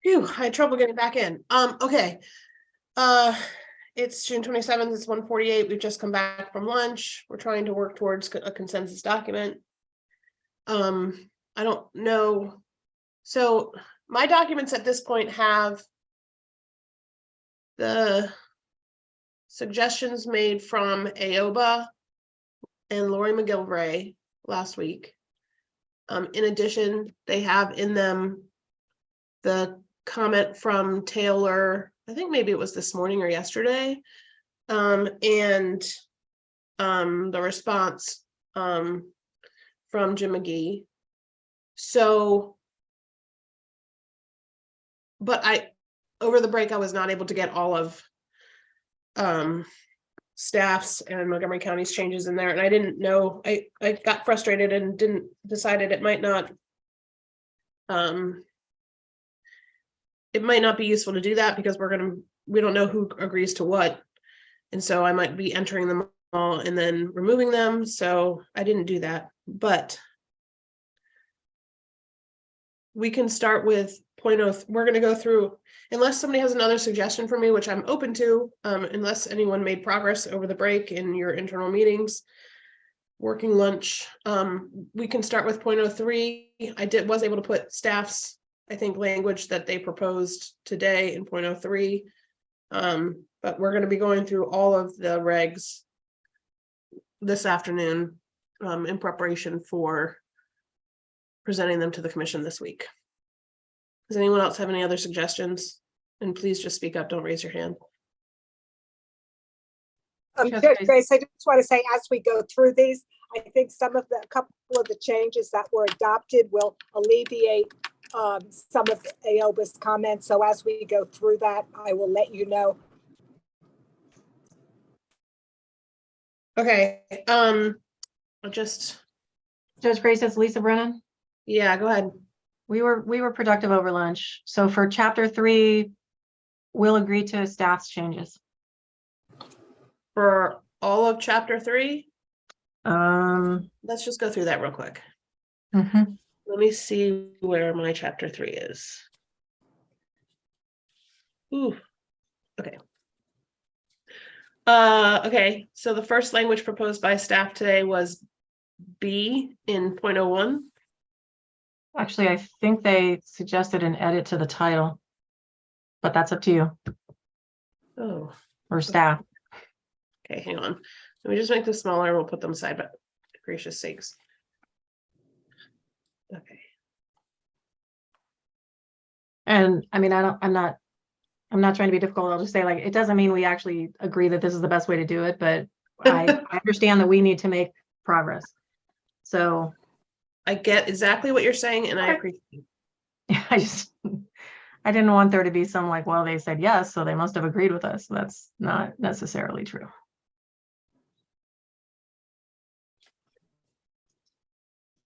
Phew, I had trouble getting back in. Okay. It's June 27th, it's 1:48. We've just come back from lunch. We're trying to work towards a consensus document. I don't know. So my documents at this point have the suggestions made from AOBA and Lori McGilvray last week. In addition, they have in them the comment from Taylor, I think maybe it was this morning or yesterday, and the response from Jim McGee. So, but over the break, I was not able to get all of staff's and Montgomery County's changes in there, and I didn't know, I got frustrated and decided it might not be useful to do that because we don't know who agrees to what, and so I might be entering them all and then removing them, so I didn't do that. But we can start with we're going to go through, unless somebody has another suggestion for me, which I'm open to, unless anyone made progress over the break in your internal meetings, working lunch. We can start with 0.03. I was able to put staff's, I think, language that they proposed today in 0.03. But we're going to be going through all of the regs this afternoon in preparation for presenting them to the commission this week. Does anyone else have any other suggestions? And please just speak up, don't raise your hand. Judge Grace, I just want to say, as we go through these, I think a couple of the changes that were adopted will alleviate some of AOBA's comments. So as we go through that, I will let you know. Okay, Judge Grace, it's Lisa Brennan. Yeah, go ahead. We were productive over lunch. So for chapter 3, we'll agree to staff's changes. For all of chapter 3? Let's just go through that real quick. Mm-hmm. Let me see where my chapter 3 is. Ooh, okay. Okay, so the first language proposed by staff today was B in 0.01. Actually, I think they suggested an edit to the title, but that's up to you. Oh. Or staff. Okay, hang on. Let me just make this smaller. We'll put them aside, but gracious sakes. Okay. And I mean, I'm not trying to be difficult. I'll just say, like, it doesn't mean we actually agree that this is the best way to do it, but I understand that we need to make progress. So I get exactly what you're saying, and I appreciate it. I didn't want there to be some like, well, they said yes, so they must have agreed with us. That's not necessarily true.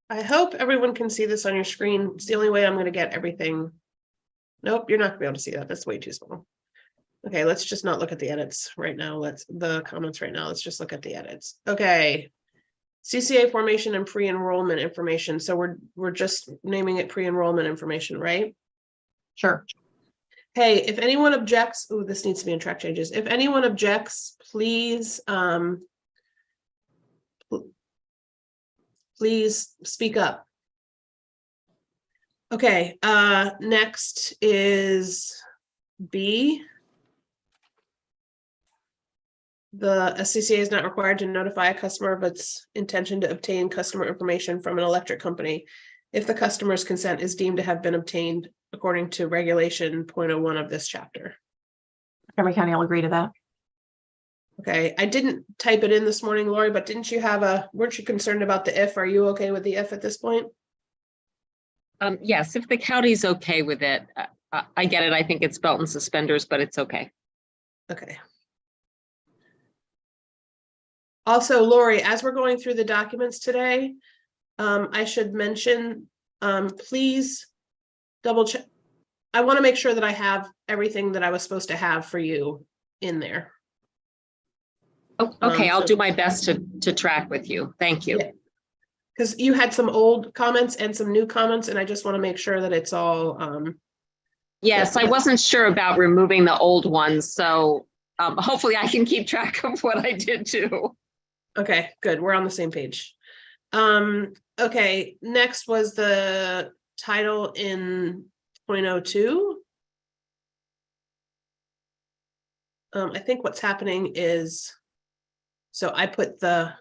I hope everyone can see this on your screen. It's the only way I'm going to get everything. Nope, you're not going to be able to see that. That's way too small. Okay, let's just not look at the edits right now. The comments right now. Let's just look at the edits. Okay. CCA formation and pre-enrollment information. So we're just naming it pre-enrollment information, right? Sure. Hey, if anyone objects, oh, this needs to be in track changes. If anyone objects, please, please speak up. Okay, next is B. The CCA is not required to notify a customer of its intention to obtain customer information from an electric company if the customer's consent is deemed to have been obtained according to regulation 0.01 of this chapter. Montgomery County will agree to that. Okay, I didn't type it in this morning, Lori, but didn't you weren't you concerned about the if? Are you okay with the if at this point? Yes, if the county's okay with it, I get it. I think it's belt and suspenders, but it's okay. Okay. Also, Lori, as we're going through the documents today, I should mention, please double check. I want to make sure that I have everything that I was supposed to have for you in there. Oh, okay, I'll do my best to track with you. Thank you. Because you had some old comments and some new comments, and I just want to make sure that it's all Yes, I wasn't sure about removing the old ones, so hopefully I can keep track of what I did too. Okay, good. We're on the same page. Okay, next was the title in 0.02. I think what's happening is, so I put the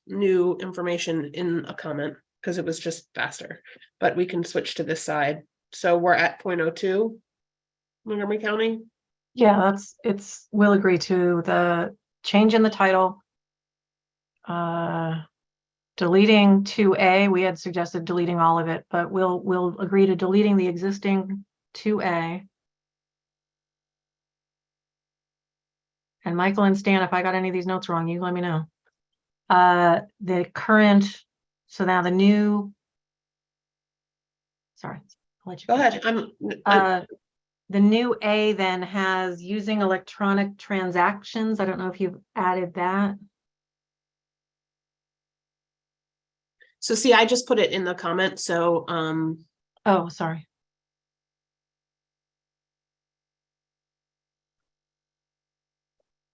new information in a comment because it was just faster, but we can switch to this side. So we're at 0.02, Montgomery County. Yeah, we'll agree to the change in the title. Deleting 2A, we had suggested deleting all of it, but we'll agree to deleting the existing 2A. And Michael and Stan, if I got any of these notes wrong, you let me know. The current, so now the new, sorry, I'll let you Go finish. ahead. The new A then has using electronic transactions. I don't know if you've added that. So see, I just put it in the comment. So Oh, sorry.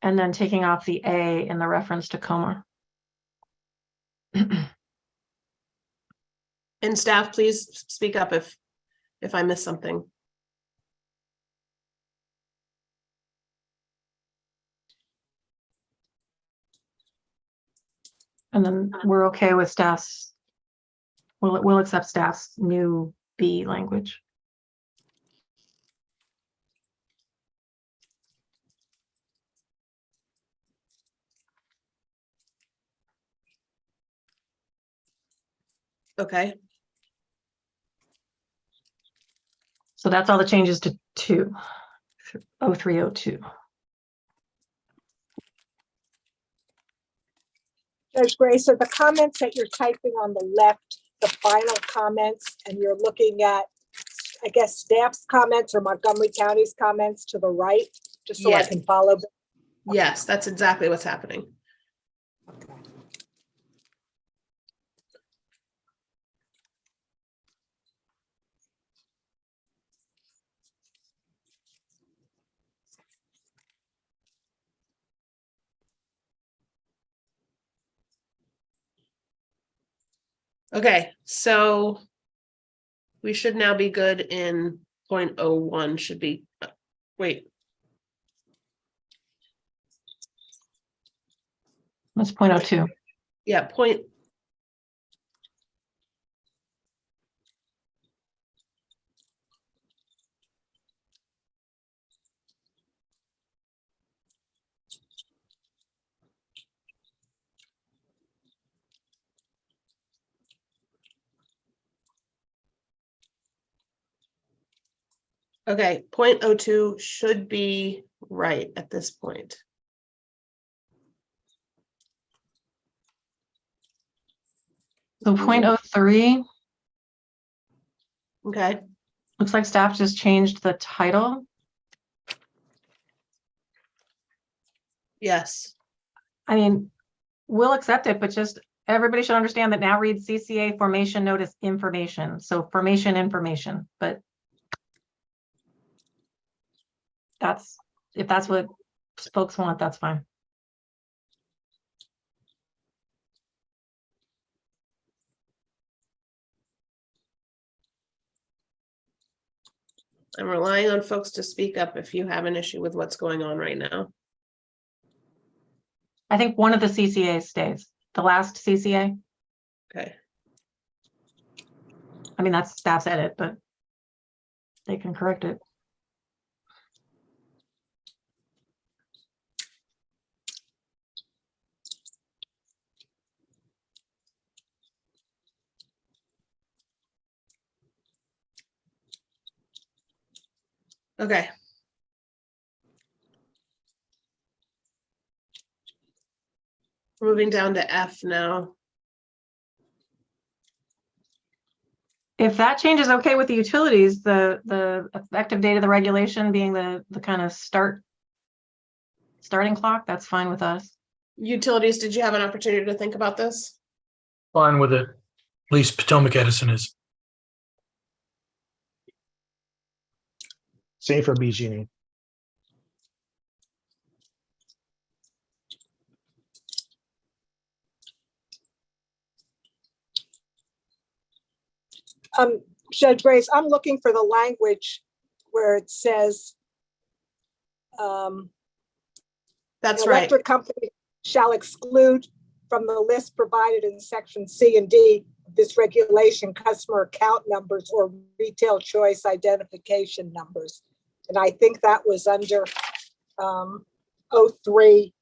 And then taking off the A in the reference to Comer. and staff, please speak up if I miss something. And then we're okay with staff's, we'll accept staff's new B language. Okay. So that's all the changes to 0302. Judge Grace, are the comments that you're typing on the left, the final comments, and you're looking at, I guess, staff's comments or Montgomery County's comments to the right, just so I Yes. can follow? Yes, that's exactly what's happening. Okay. Okay, so we should now be good in 0.01 should be, wait, That's 0.02. yeah, point. Okay, 0.02 should be right at this point. So 0.03 Okay, looks like staff just changed the title. yes, I mean, we'll accept it, but just everybody should understand that now reads CCA formation notice information. So formation information, but if that's what folks want, that's fine. I'm relying on folks to speak up if you have an issue with what's going on right now. I think one of the CCAs stays, the last CCA. Okay, I mean, that's staff's edit, but they can correct it. okay. Moving down to F now. If that change is okay with the utilities, the effective date of the regulation being the kind of starting clock, that's fine with us. Utilities, did you have an opportunity to think about this? Fine with it. At least Potomac Edison is. Same for BG&E. Judge Grace, I'm looking for the language where it says, That's an right. electric company shall exclude from the list provided in section C and D of this regulation customer account numbers or retail choice identification numbers. And I think that was under 03C.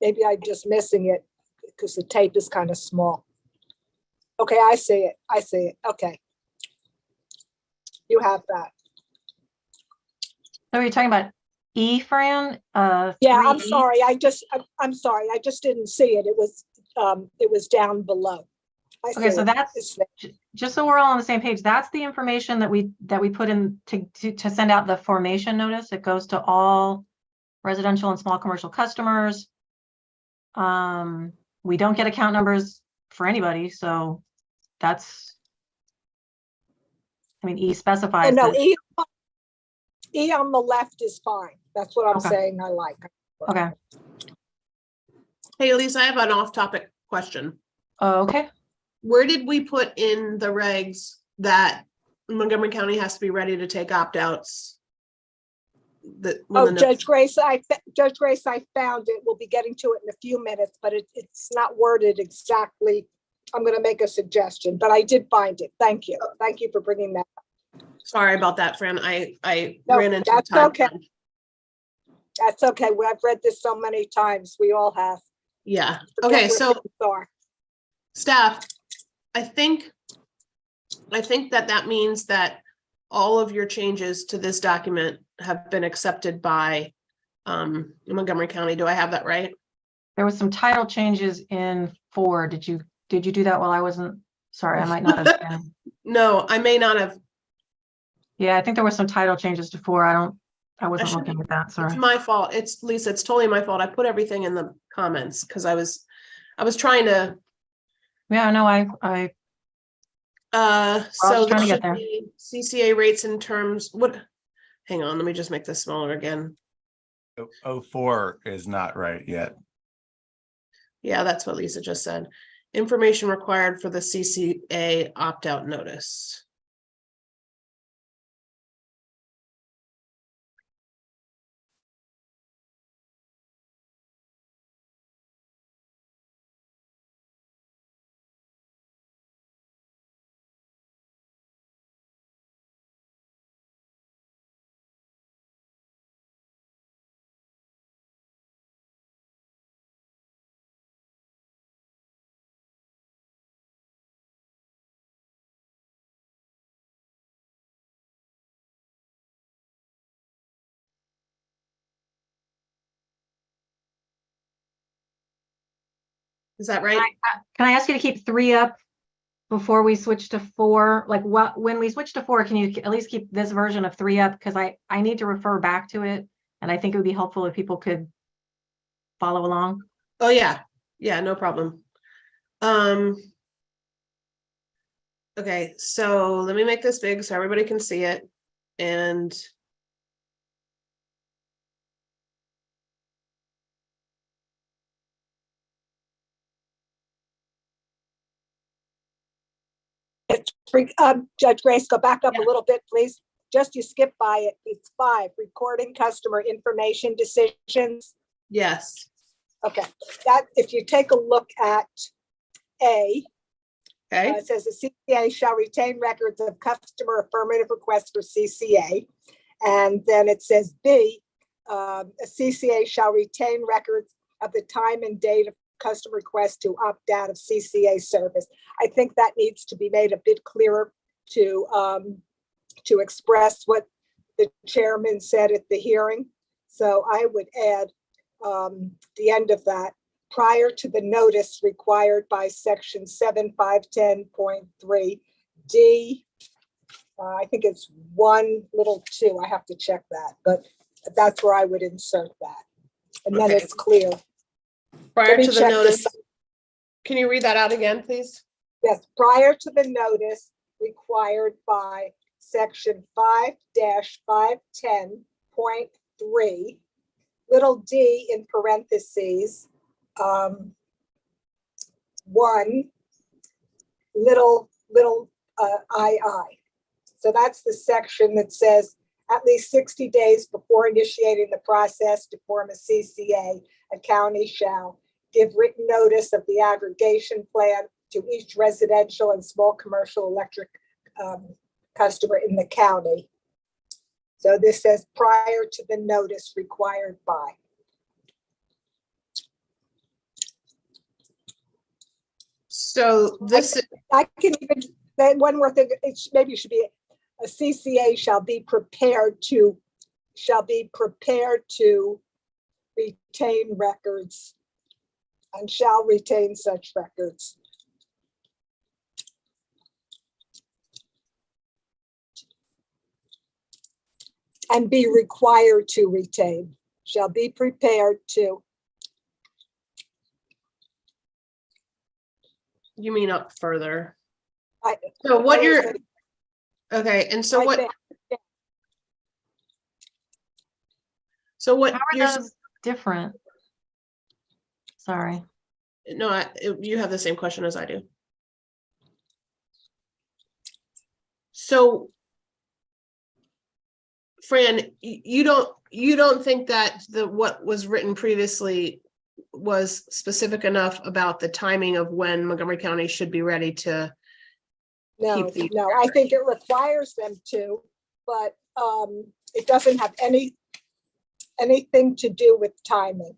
Maybe I'm just missing it because the tape is kind of small. Okay, I see it. I see it. Okay. You have that. So you're talking about E, Fran? Yeah, I'm 3E? sorry. I'm sorry. I just didn't see it. It was down below. I Okay, see so it. that's, It's there. just so we're all on the same page, that's the information that we put in to send out the formation notice. It goes to all residential and small commercial customers. We don't get account numbers for anybody, so that's, I mean, E specifies No, that. E on the left is fine. That's what I'm Okay. saying. I like. Okay, Hey, Elisa, I have an off-topic question. okay. Where did we put in the regs that Montgomery County has to be ready to take opt-outs? Oh, Judge Grace, I found it. We'll be getting to it in a few minutes, but it's not worded exactly. I'm going to make a suggestion, but I did find it. Thank you. Thank you for bringing that up. Sorry about that, Fran. I No, ran into that's time okay. crunch. That's okay. Well, I've read this so many times. We all have. Yeah. Forget Okay, where so things are. staff, I think that means that all of your changes to this document have been accepted by Montgomery County. Do I have that right? There was some title changes in 4. Did you do that while I wasn't? Sorry, I might not have been. No, I may not have. Yeah, I think there were some title changes to 4. I wasn't should- looking at that, It's sorry. my fault. It's Lisa, it's totally my fault. I put everything in the comments because I was trying to, Yeah, no, I so just trying to this get should there. be CCA rates in terms, hang on, let me just make this smaller again. 04 is not right yet. Yeah, that's what Lisa just said. Information required for the CCA opt-out notice. Is that right? Can I ask you to keep 3 up before we switch to 4? Like when we switch to 4, can you at least keep this version of 3 up? Because I need to refer back to it. And I think it would be helpful if people could follow along. Oh, yeah. Yeah, no problem. Okay, so let me make this big so everybody can see it. And Judge Grace, go back up a little bit, please. Just you skip by it. It's 5, recording customer information decisions. yes. Okay, that if you take a look at A, Okay. it says the CCA shall retain records of customer affirmative requests for CCA. And then it says B, a CCA shall retain records of the time and date of customer request to opt out of CCA service. I think that needs to be made a bit clearer to express what the chairman said at the hearing. So I would add the end of that, prior to the notice required by section 7510.3 D. I think it's 1(2). I have to check that, but that's where I would insert that. And then Okay. it's clear. Prior Let me to the check notice. this. Can you read that out again, please? Yes, prior to the notice required by section 5-510.3, little d in parentheses, 1, little II. So that's the section that says at least 60 days before initiating the process to form a CCA, a county shall give written notice of the aggregation plan to each residential and small commercial electric customer in the county. So this says prior to the notice required by. So this, I can even, then one more thing, maybe it should be a CCA shall be prepared to retain records and shall retain such records. And be required to retain, shall be prepared to. you mean up further? I- So what I you're, said okay, and so right what, there. so what How are you're, those different? Sorry. no, you have the same question as I do. So Fran, you don't think that what was written previously was specific enough about the timing of when Montgomery County should be ready to No, keep the. no, I think it requires them to, but it doesn't have anything to do with timing.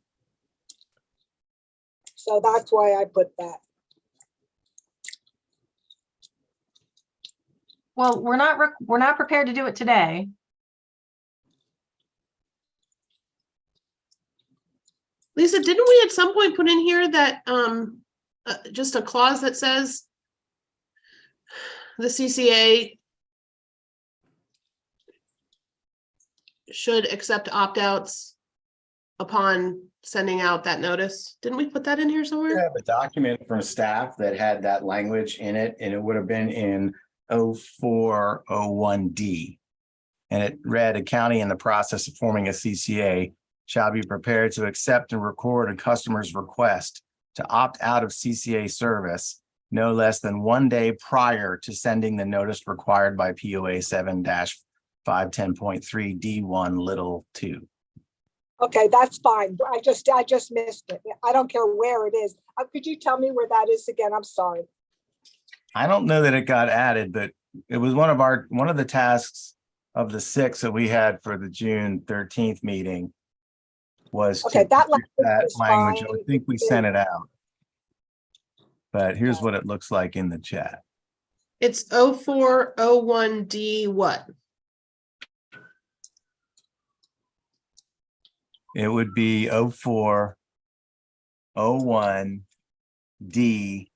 So that's why I put that. Well, we're not prepared to do it today. Lisa, didn't we at some point put in here that just a clause that says the CCA should accept opt-outs upon sending out that notice? Didn't we put that in here I somewhere? have a document from staff that had that language in it, and it would have been in 0401D. And it read, a county in the process of forming a CCA shall be prepared to accept and record a customer's request to opt out of CCA service no less than 1 day prior to sending the notice required by POA 7-510.3 D1 little 2. Okay, that's fine. I just missed it. I don't care where it is. Could you tell me where that is again? I'm sorry. I don't know that it got added, but it was one of the tasks of the 6 that we had for the June 13th meeting was Okay, to that fix that is language. I fine. think we sent it out. But here's what it looks like in the chat. It's 0401D what? It would be 0401D,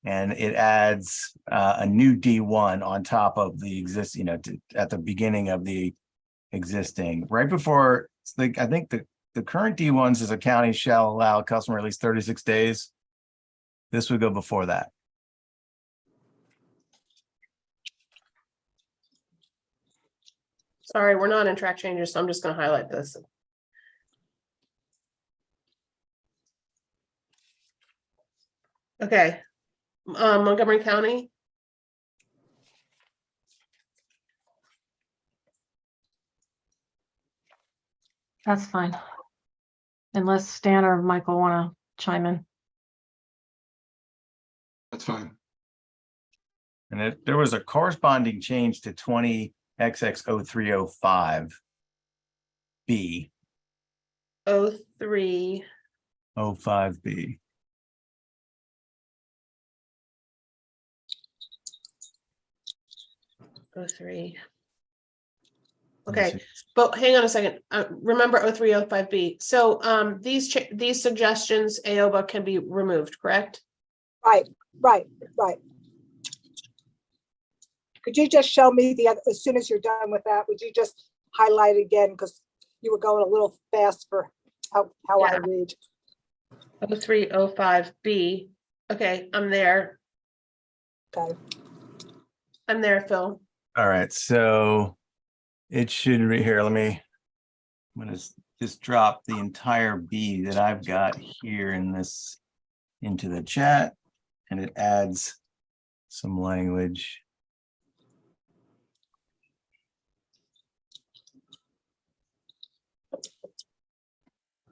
and it adds a new D1 on top of the existing, at the beginning of the existing, right before, I think the current D1 says a county shall allow a customer at least 36 days. This would go before that. Sorry, we're not in track changes, so I'm just going to highlight this. Okay, Montgomery County. That's fine. Unless Stan or Michael want to chime in. That's fine. And there was a corresponding change to 20XX0305B. 03. 05B. Oh, 03. Okay, but hang on a second. Remember 0305B. So these suggestions, AOBA, can be removed, correct? Right. Could you just show me the other, as soon as you're done with that, would you just highlight again? Because you were going a little fast for how I read. 0305B. Okay, I'm there. Okay. I'm there, Phil. All right, so it should read here. I'm gonna just drop the entire B that I've got here in this into the chat, and it adds some language.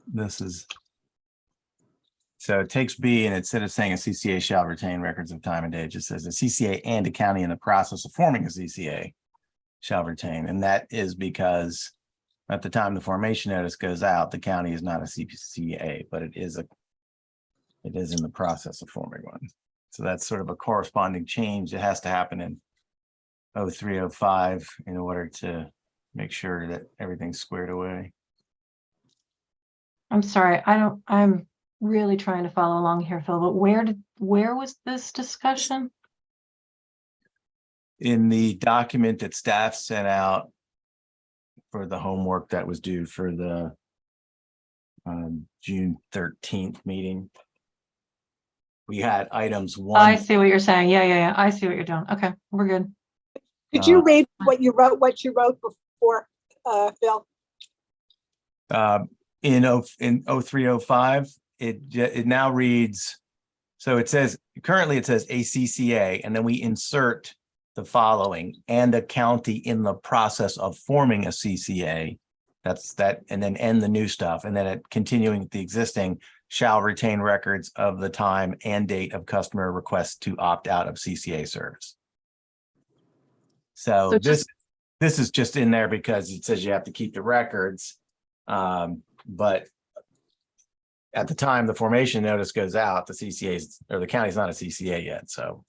This is, so it takes B and instead of saying a CCA shall retain records of time and date, it just says a CCA and a county in the process of forming a CCA shall retain. And that is because at the time the formation notice goes out, the county is not a CCA, but it is in the process of forming one. So that's sort of a corresponding change that has to happen in 0305 in order to make sure that everything's squared away. I'm sorry, I'm really trying to follow along here, Phil, but where was this discussion? In the document that staff sent out for the homework that was due for the June 13th meeting. We had items I 1. see what you're saying. Yeah. I see what you're doing. Okay, we're good. Could you read what you wrote before, Phil? In 0305, it now reads, so it says, currently it says ACCA, and then we insert the following, and a county in the process of forming a CCA. That's that, and then end the new stuff, and then it continuing with the existing shall retain records of the time and date of customer requests to opt out of CCA service. So this is just in there because it says you have to keep the records. But at the time the formation notice goes out, the CCA's or the county's not a CCA yet. So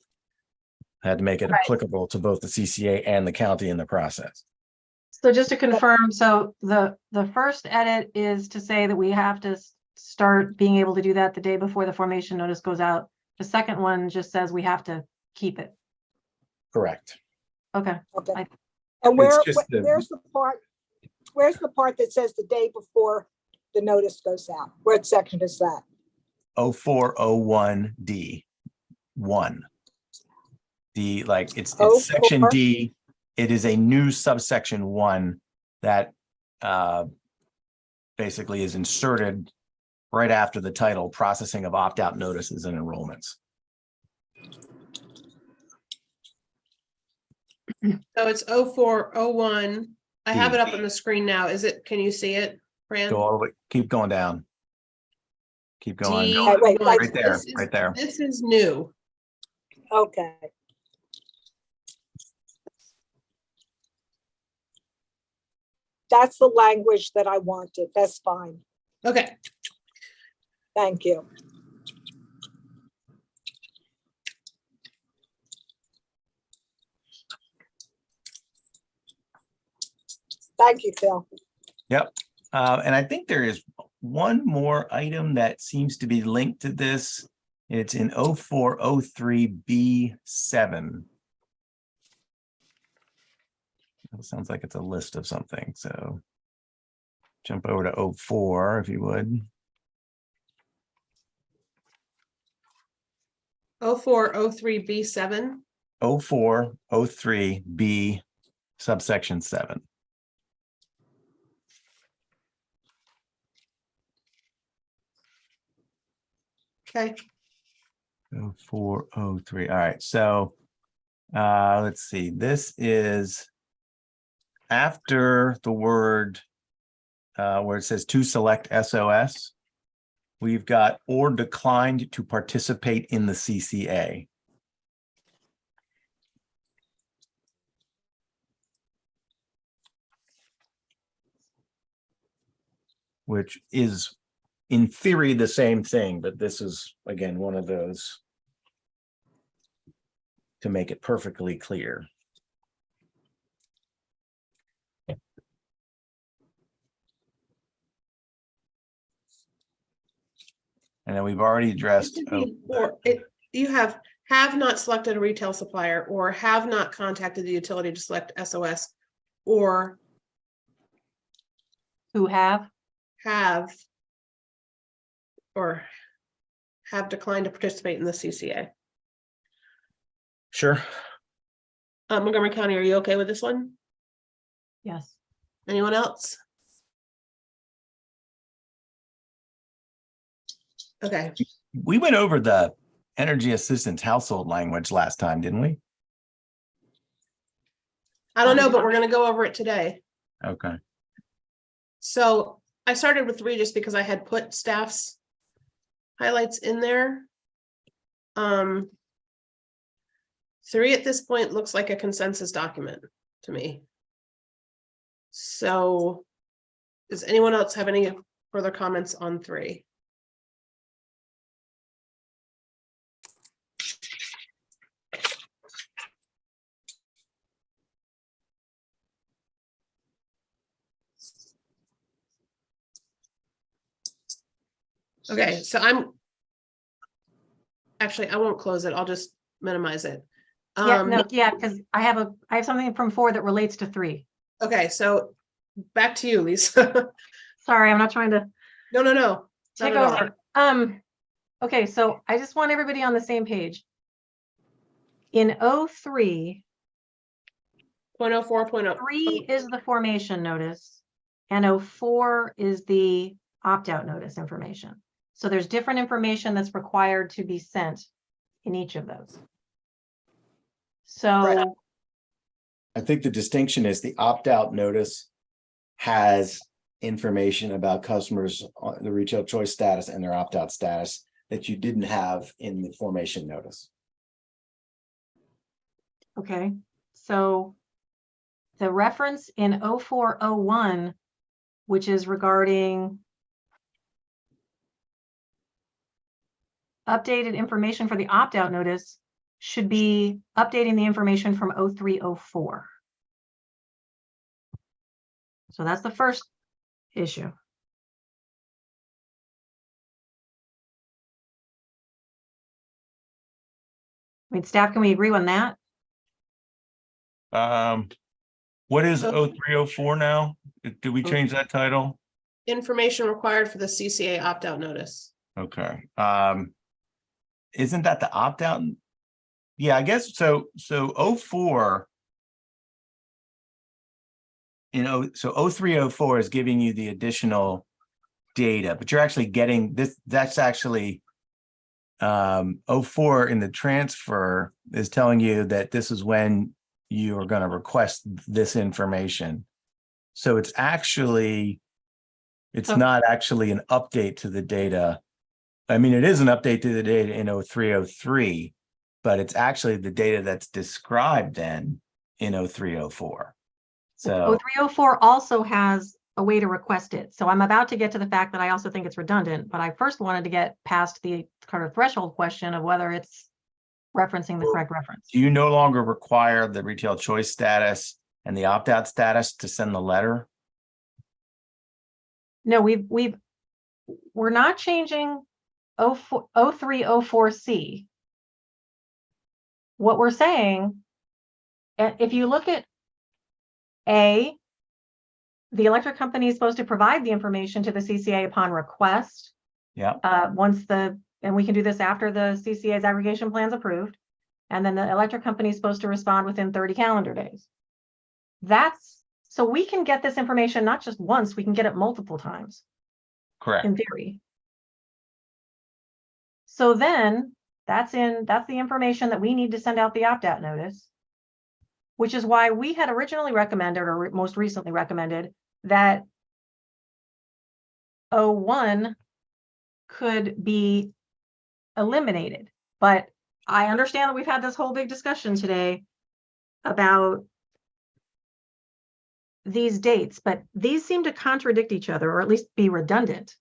I had to make it applicable to both the CCA and the county in the process. So just to confirm, so the first edit is to say that we have to start being able to do that the day before the formation notice goes out. The second one just says we have to keep it. Correct. Okay. Okay. And where's It's the part that says the day before the notice goes out? What section is that? 0401D1. It's 04? section D. It is a new subsection 1 that basically is inserted right after the title, processing of opt-out notices and enrollments. So it's 0401. I have it up on the screen now. Can you see it, Fran? Go all the way, keep going down. Keep going. D1. Right there, right there. This is new. Okay. That's the language that I wanted. That's fine. Okay. Thank you. Thank you, Phil. Yep. And I think there is one more item that seems to be linked to this. It's in 0403B7. It sounds like it's a list of something. So jump over to 04 if you would. 0403B7. 0403B subsection 7. Okay. 0403. All right. So let's see. This is after the word where it says to select SOS. We've got or declined to participate in the CCA. Which is in theory the same thing, but this is again one of those to make it perfectly clear. And then we've already addressed. You have not selected a retail supplier or have not contacted the utility to select SOS or Who have or have declined to participate in the CCA. Sure. Montgomery County, are you okay with this one? Yes. Anyone else? Okay, We went over the energy assistance household language last time, didn't we? I don't know, but we're gonna go over it today. Okay. So I started with 3 just because I had put staff's highlights in there. 3 at this point looks like a consensus document to me. So does anyone else have any further comments on 3? Okay, so I won't close it. I'll just minimize it. Yeah, no, yeah, because I have something from 4 that relates to 3. Okay, so back to you, Lisa. Sorry, I'm not trying to No, not take at all. over. Okay, so I just want everybody on the same page. In 03, 0.04, 3 is the formation notice, and 04 is the opt-out notice information. So there's different information that's required to be sent in each of those. So Right. I think the distinction is the opt-out notice has information about customers, the retail choice status and their opt-out status that you didn't have in the formation notice. okay, so the reference in 0401, which is regarding updated information for the opt-out notice, should be updating the information from 0304. So that's the first issue. I mean, staff, can we agree on that? What is 0304 now? Did we change that title? Information required for the CCA opt-out notice. Okay. Isn't that the opt-out? Yeah, I guess so. So 04, so 0304 is giving you the additional data, but you're actually getting this. That's actually 04 in the transfer is telling you that this is when you are going to request this information. So it's not actually an update to the data. I mean, it is an update to the data in 0303, but it's actually the data that's described then in 0304. So 0304 also has a way to request it. So I'm about to get to the fact that I also think it's redundant, but I first wanted to get past the kind of threshold question of whether it's referencing the correct reference. Do you no longer require the retail choice status and the opt-out status to send the letter? No, we're not changing 0304C. What we're saying, if you look at A, the electric company is supposed to provide the information to the CCA upon request. Yeah. And we can do this after the CCA's aggregation plan is approved. And then the electric company is supposed to respond within 30 calendar days. So we can get this information not just once, we can get it multiple times. correct. In theory. So then that's the information that we need to send out the opt-out notice, which is why we had originally recommended, or most recently recommended, that 01 could be eliminated. But I understand that we've had this whole big discussion today about these dates, but these seem to contradict each other, or at least be redundant.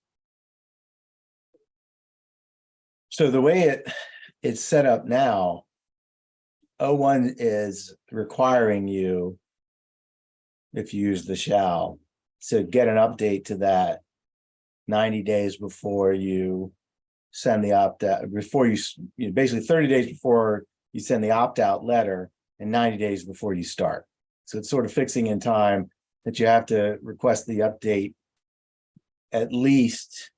So the way it's set up now, 01 is requiring you, if you use the shall, to get an update to that 90 days before you send the opt-out, before you basically 30 days before you send the opt-out letter and 90 days before you start. So it's sort of fixing in time that you have to request the update at least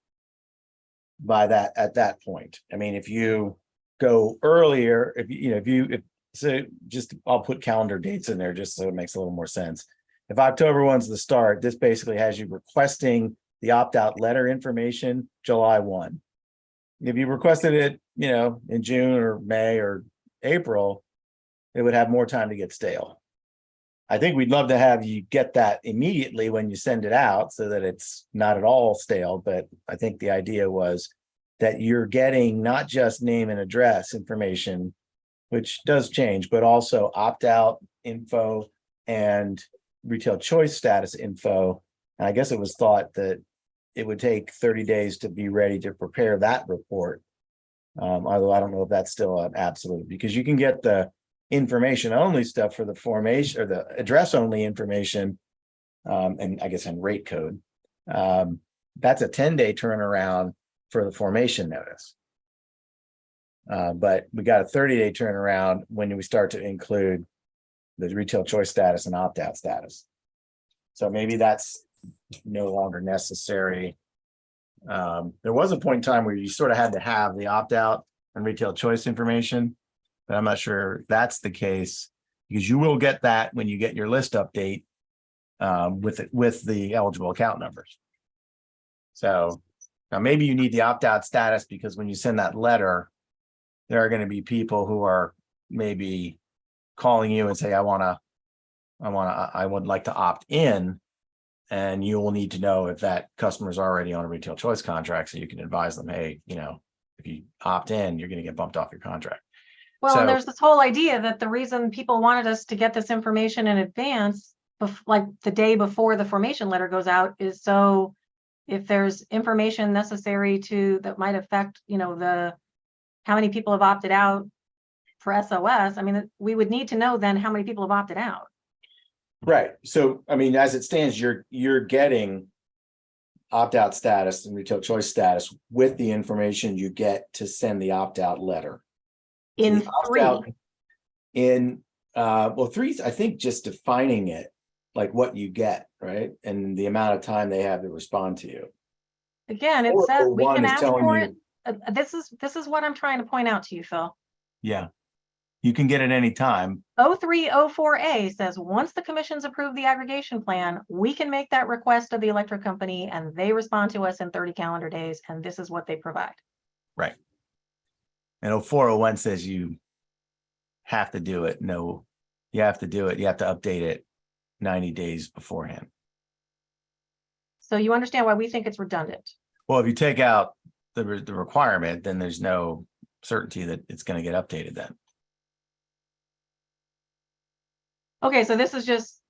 by at that point. I mean, if you go earlier, if so just, I'll put calendar dates in there just so it makes a little more sense. If October 1's the start, this basically has you requesting the opt-out letter information July 1. If you requested it, in June or May or April, it would have more time to get stale. I think we'd love to have you get that immediately when you send it out so that it's not at all stale, but I think the idea was that you're getting not just name and address information, which does change, but also opt-out info and retail choice status info. And I guess it was thought that it would take 30 days to be ready to prepare that report. Although I don't know if that's still an absolute, because you can get the information only stuff for the formation or the address only information. And I guess in rate code, that's a 10-day turnaround for the formation notice. But we got a 30-day turnaround when we start to include the retail choice status and opt-out status. So maybe that's no longer necessary. There was a point in time where you sort of had to have the opt-out and retail choice information, but I'm not sure that's the case, because you will get that when you get your list update with the eligible account numbers. So now maybe you need the opt-out status because when you send that letter, there are going to be people who are maybe calling you and say, I would like to opt in. And you will need to know if that customer is already on a retail choice contract, so you can advise them, hey, if you opt in, you're going to get bumped off your contract. Well, So- and there's this whole idea that the reason people wanted us to get this information in advance, like the day before the formation letter goes out, is so if there's information necessary that might affect, how many people have opted out for SOS. I mean, we would need to know then how many people have opted out. Right. So, I mean, as it stands, you're getting opt-out status and retail choice status with the information you get to send the opt-out letter. In The three, opt-out in three, I think just defining it, like what you get, right? And the amount of time they have to respond to you. again, it Or says we one can is ask telling for you- it. This is what I'm trying to point out to you, Phil. Yeah. You can get it any time. 0304A says, once the commission's approved the aggregation plan, we can make that request of the electric company and they respond to us in 30 calendar days. And this is what they provide. Right. And 0401 says you have to do it. No, you have to do it. You have to update it 90 days beforehand. So you understand why we think it's redundant. Well, if you take out the requirement, then there's no certainty that it's going to get updated then. Okay, so this is just,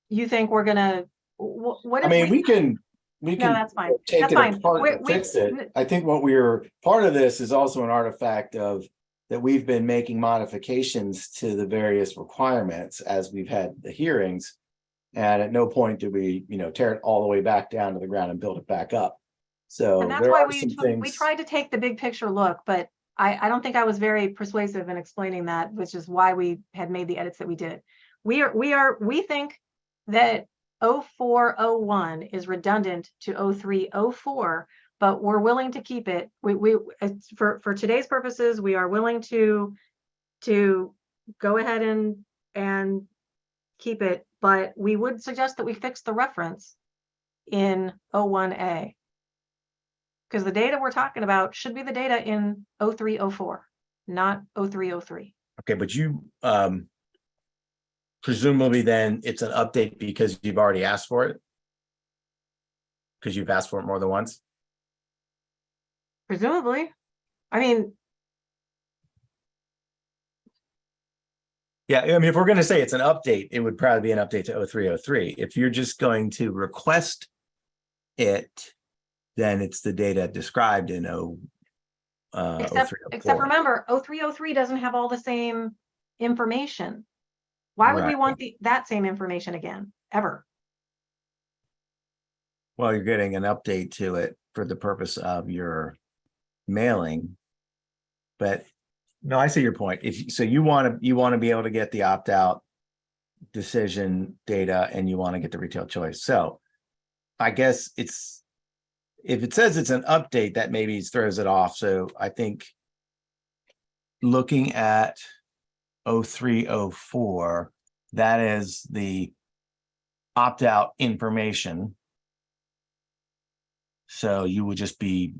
you think we're gonna, what I if mean, we can No, that's fine. take That's it fine. apart and fix it. I think part of this is also an artifact of that we've been making modifications to the various requirements as we've had the hearings. And at no point do we, tear it all the way back down to the ground and build it back up. So And that's there why are we some things. tried to take the big picture look, but I don't think I was very persuasive in explaining that, which is why we had made the edits that we did. We think that 0401 is redundant to 0304, but we're willing to keep it. For today's purposes, we are willing to go ahead and keep it, but we would suggest that we fix the reference in 01A. Because the data we're talking about should be the data in 0304, not 0303. Okay, but you presumably then it's an update because you've already asked for it? Because you've asked for it more than once? Presumably. I mean, Yeah, I mean, if we're going to say it's an update, it would probably be an update to 0303. If you're just going to request it, then it's the data described in except 0304. remember, 0303 doesn't have all the same information. Why would we Right. want that same information again, ever? Well, you're getting an update to it for the purpose of your mailing. But no, I see your point. You want to be able to get the opt-out decision data and you want to get the retail choice. So I guess if it says it's an update, that maybe throws it off. So I think looking at 0304, that is the opt-out information. So you would just be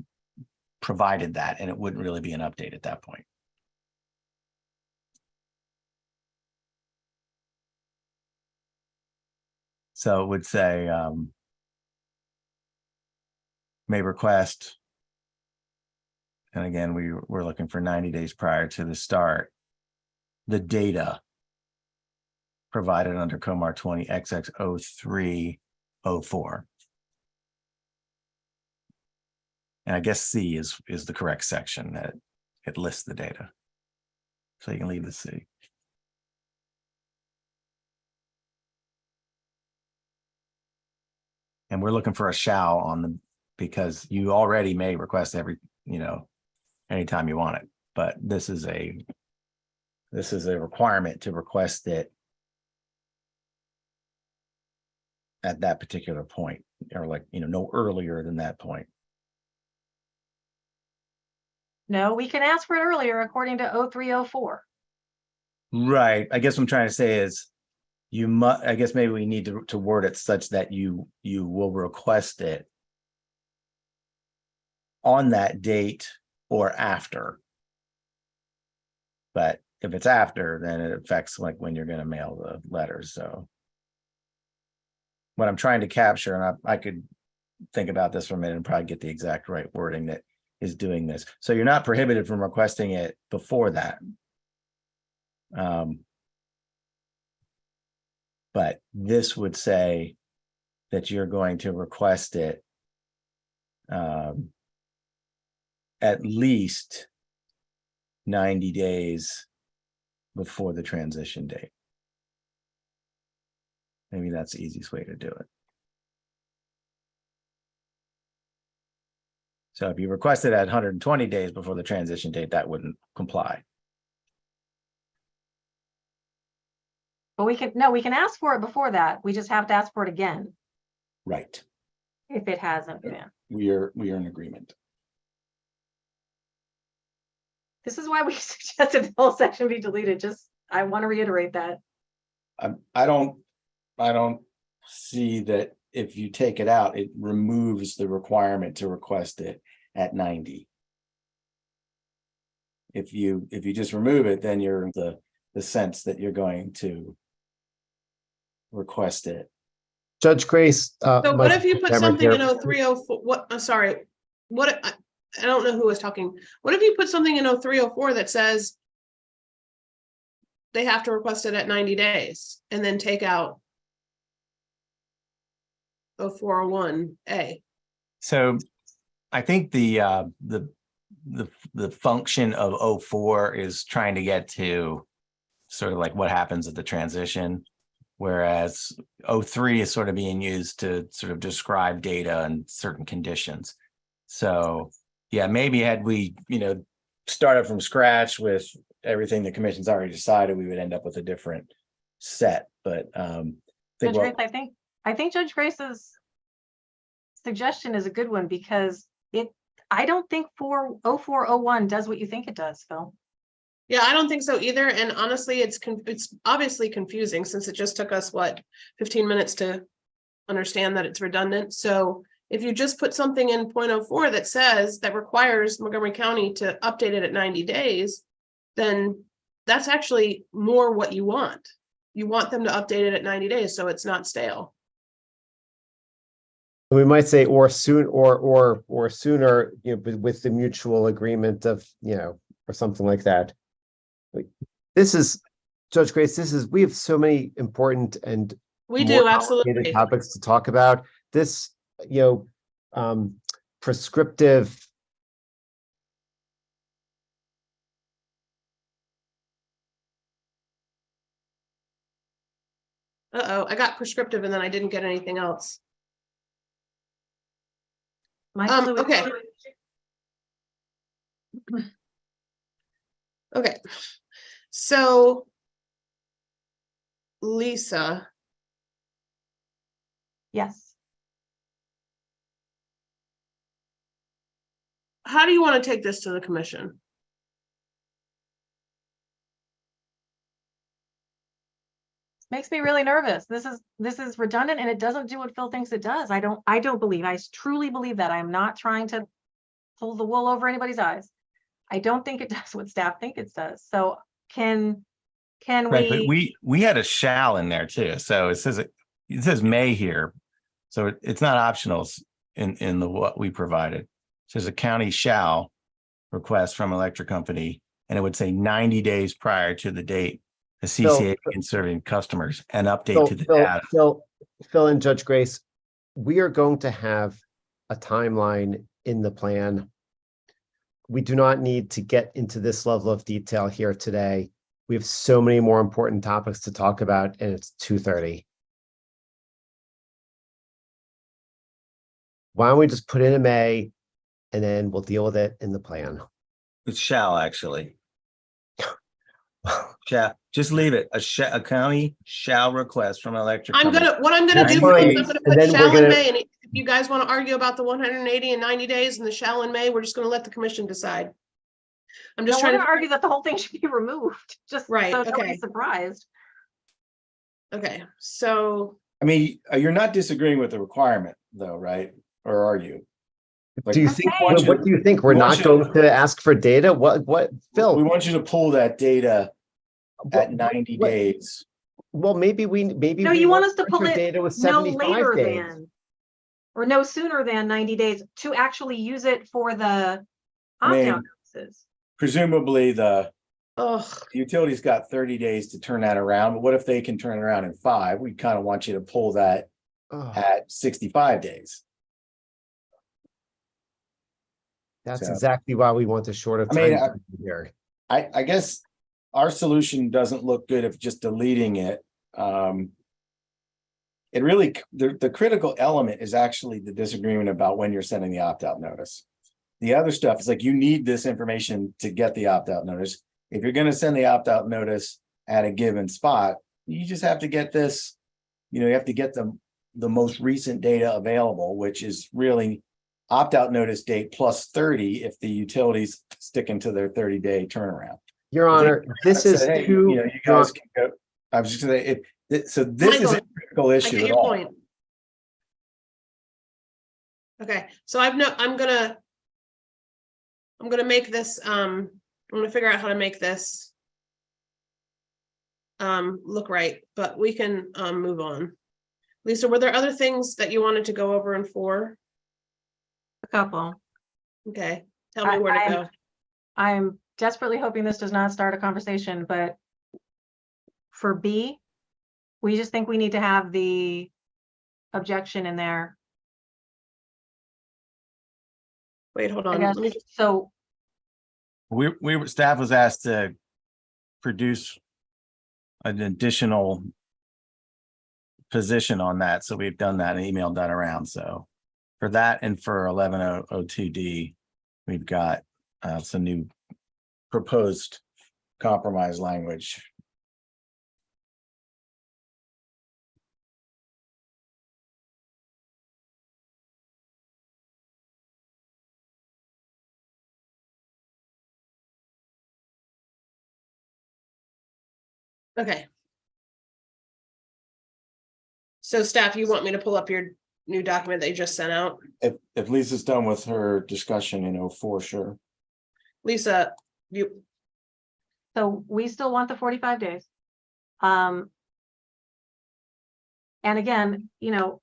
provided that, and it wouldn't really be an update at that point. So it would say may request. And again, we're looking for 90 days prior to the start. The data provided under Comar 20 XX0304. And I guess C is the correct section that it lists the data. So you can leave the C. And we're looking for a shall on them because you already may request anytime you want it. But this is a requirement to request it at that particular point, or no earlier than that point. No, we can ask for it earlier according to 0304. Right. I guess what I'm trying to say is I guess maybe we need to word it such that you will request it on that date or after. But if it's after, then it affects like when you're going to mail the letters. So what I'm trying to capture, and I could think about this for a minute and probably get the exact right wording that is doing this. So you're not prohibited from requesting it before that. But this would say that you're going to request it at least 90 days before the transition date. Maybe that's the easiest way to do it. So if you request it at 120 days before the transition date, that wouldn't comply. But we can ask for it before that. We just have to ask for it again Right. if it hasn't been. We are in agreement. This is why we suggested the whole section be deleted. I want to reiterate that. I don't see that if you take it out, it removes the requirement to request it at 90. If you just remove it, then you're in the sense that you're going to request it. Judge Grace. So what if you put something in here. 0304? What? I'm sorry. What? I don't know who was talking. What if you put something in 0304 that says they have to request it at 90 days and then take out 0401A? So I think the function of 04 is trying to get to sort of like what happens at the transition, whereas 03 is sort of being used to sort of describe data and certain conditions. So yeah, maybe had we, started from scratch with everything the commission's already decided, we would end up with a different set. But Judge Grace, I think Judge Grace's suggestion is a good one because I don't think 0401 does what you think it does, Phil. Yeah, I don't think so either. And honestly, it's obviously confusing since it just took us 15 minutes to understand that it's redundant. So if you just put something in 0.04 that requires Montgomery County to update it at 90 days, then that's actually more what you want. You want them to update it at 90 days so it's not stale. We might say or soon or sooner, with the mutual agreement of, or something like that. This is, Judge Grace, we have so many important and we do absolutely topics to talk about. This, prescriptive. I got prescriptive and then I didn't get anything else. Okay. Okay. So Lisa. Yes. How do you want to take this to the commission? makes me really nervous. This is redundant and it doesn't do what Phil thinks it does. I don't believe, I truly believe that. I'm not trying to pull the wool over anybody's eyes. I don't think it does what staff think it does. So can Right, but we, we had a shall in there too. So it says may here. So it's not optional in the what we provided. It says a county shall request from electric company, and it would say 90 days prior to the date the CCA begins serving customers and update to the data. Phil and Judge Grace, we are going to have a timeline in the plan. We do not need to get into this level of detail here today. We have so many more important topics to talk about, and it's 2:30. Why don't we just put in a May, and then we'll deal with it in the plan. It's shall actually. Shall, just leave it. A county shall request from electric company. What I'm gonna do fine. is I'm gonna And put then we're shall in gonna- May, and if you guys want to argue about the 180 and 90 days and the shall in May, we're just gonna let the commission decide. I'm just we're trying gonna to, argue that the whole thing should be removed, just Right, so okay. nobody's surprised. okay, so, I mean, you're not disagreeing with the requirement though, right? Or are you? Like, Do you I'm think, saying- what do you think? We're we want not you going to ask for data? What, We Phil? want you to pull that data at 90 what- days. Well, maybe No, you want us to pull it data with no 75 later days. than, or no sooner than 90 days to actually use it for the I mean- opt-out notices. Presumably the ugh, utility's got 30 days to turn that around, but what if they can turn it around in 5? We kind of want you to pull that Oh, at 65 days. that's So- exactly why we want a shorter I mean, time here. I guess our solution doesn't look good if just deleting it. It really, the critical element is actually the disagreement about when you're sending the opt-out notice. The other stuff is like, you need this information to get the opt-out notice. If you're gonna send the opt-out notice at a given spot, you just have to get this, you have to get the most recent data available, which is really opt-out notice date plus 30 if the utility's sticking to their 30-day turnaround. Your Honor, this is Hey, too. you guys can go. I was just gonna say, so this Michael, isn't a critical I issue get at your all. point. Okay, so I'm gonna make this, I'm gonna figure out how to make this look right, but we can move on. Lisa, were there other things that you wanted to go over in 4? A couple. Okay, tell me where to go. I'm desperately hoping this does not start a conversation, but for B, we just think we need to have the objection in there. Wait, hold I on. guess, Let me just, so Staff was asked to produce an additional position on that. So we've done that and emailed that around. So for that and for 1102D, we've got some new proposed compromise language. okay. So staff, you want me to pull up your new document that you just sent out? If Lisa's done with her discussion in 04, sure. Lisa, So we still want the 45 days. And again, no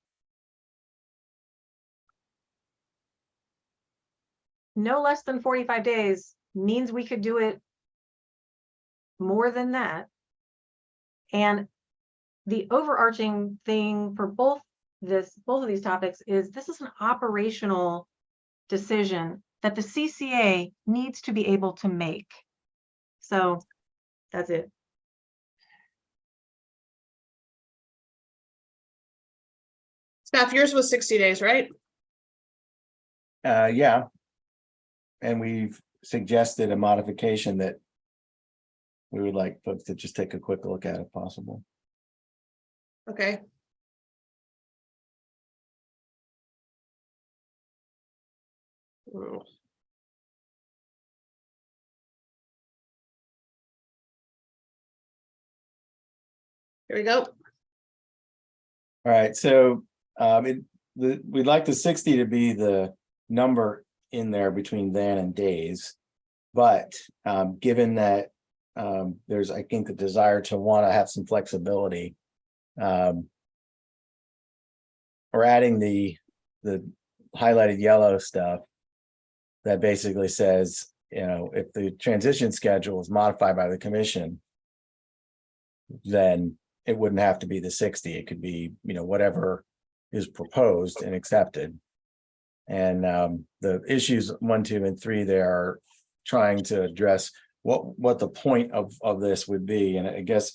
less than 45 days means we could do it more than that. And the overarching thing for both of these topics is this is an operational decision that the CCA needs to be able to make. So that's it. staff, yours was 60 days, right? Yeah. And we've suggested a modification that we would like folks to just take a quick look at if possible. Okay. Oh. Here we go. All right, so we'd like the 60 to be the number in there between then and days. But given that there's, I think, a desire to want to have some flexibility, we're adding the highlighted yellow stuff that basically says, if the transition schedule is modified by the commission, then it wouldn't have to be the 60. It could be, whatever is proposed and accepted. And the issues 1, 2, and 3 there are trying to address what the point of this would be. And I guess,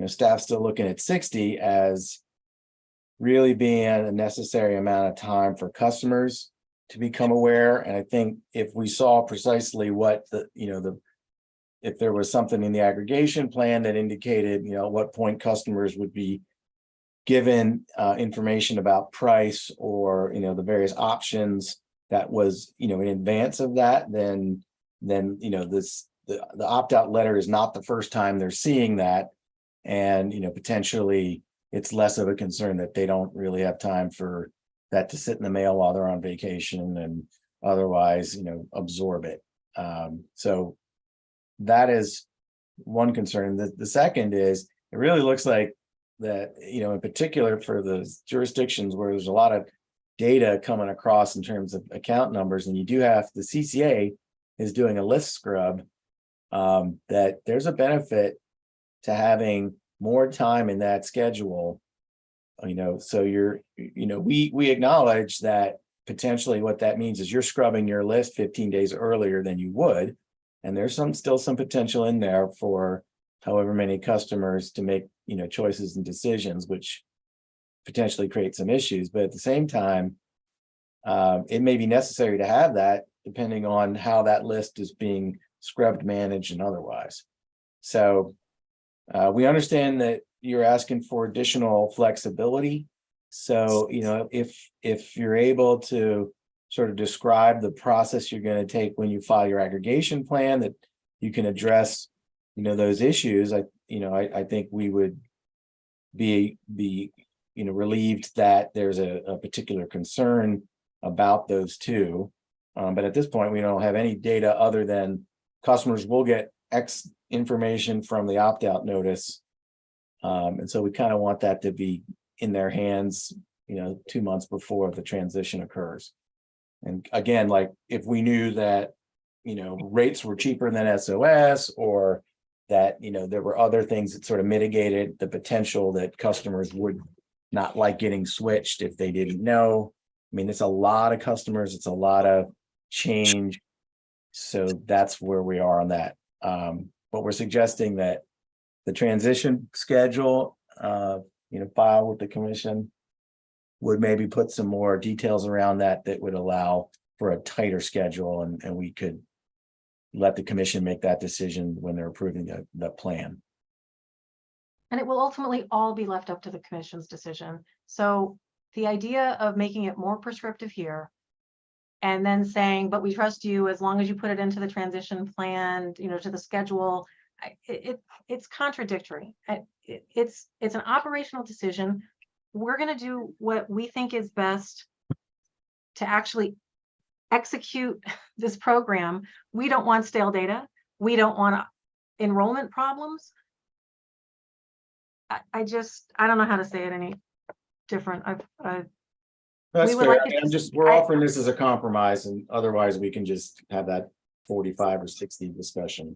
staff's still looking at 60 as really being a necessary amount of time for customers to become aware. And I think if we saw precisely what if there was something in the aggregation plan that indicated, at what point customers would be given information about price or, the various options that was, in advance of that, then the opt-out letter is not the first time they're seeing that. And, potentially it's less of a concern that they don't really have time for that to sit in the mail while they're on vacation and otherwise, absorb it. So that is one concern. The second is, it really looks like that, in particular for the jurisdictions where there's a lot of data coming across in terms of account numbers, and you do have the CCA is doing a list scrub, that there's a benefit to having more time in that schedule. So we acknowledge that potentially what that means is you're scrubbing your list 15 days earlier than you would. And there's still some potential in there for however many customers to make, choices and decisions, which potentially create some issues. But at the same time, it may be necessary to have that depending on how that list is being scrubbed, managed, and otherwise. So we understand that you're asking for additional flexibility. So, if you're able to sort of describe the process you're going to take when you file your aggregation plan, that you can address, those issues, I think we would be relieved that there's a particular concern about those two. But at this point, we don't have any data other than customers will get X information from the opt-out notice. And so we kind of want that to be in their hands, 2 months before the transition occurs. And again, like if we knew that, rates were cheaper than SOS, or that, there were other things that sort of mitigated the potential that customers would not like getting switched if they didn't know. I mean, it's a lot of customers, it's a lot of change. So that's where we are on that. But we're suggesting that the transition schedule, file with the commission would maybe put some more details around that would allow for a tighter schedule, and we could let the commission make that decision when they're approving the plan. And it will ultimately all be left up to the commission's decision. So the idea of making it more prescriptive here and then saying, but we trust you as long as you put it into the transition plan, to the schedule, it's contradictory. It's an operational decision. We're going to do what we think is best to actually execute this program. We don't want stale data. We don't want enrollment problems. I don't know how to say it any different. That's we would fair. like I mean, it we're offering this as a compromise, and otherwise we can just have that 45 or 60 discussion.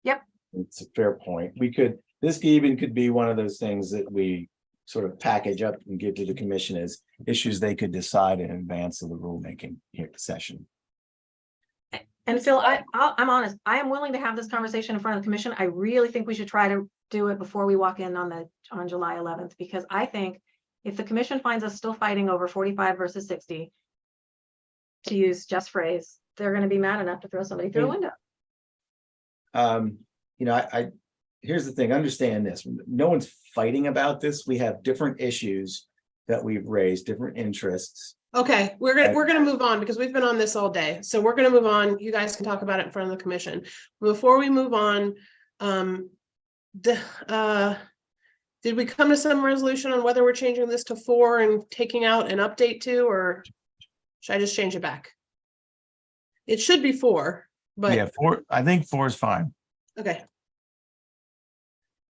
Yep. It's a fair point. This even could be one of those things that we sort of package up and give to the commission as issues they could decide in advance of the rulemaking session. And Phil, I'm honest. I am willing to have this conversation in front of the commission. I really think we should try to do it before we walk in on July 11th, because I think if the commission finds us still fighting over 45 versus 60, to use Jeff's phrase, they're going to be mad enough to throw somebody through a window. Here's the thing, understand this. No one's fighting about this. We have different issues that we've raised, different interests. Okay, we're gonna move on because we've been on this all day. So we're gonna move on. You guys can talk about it in front of the commission. Before we move on, Did we come to some resolution on whether we're changing this to 4 and taking out an update to, or should I just change it back? It should be 4, Yeah, but 4, I think 4 is fine. okay,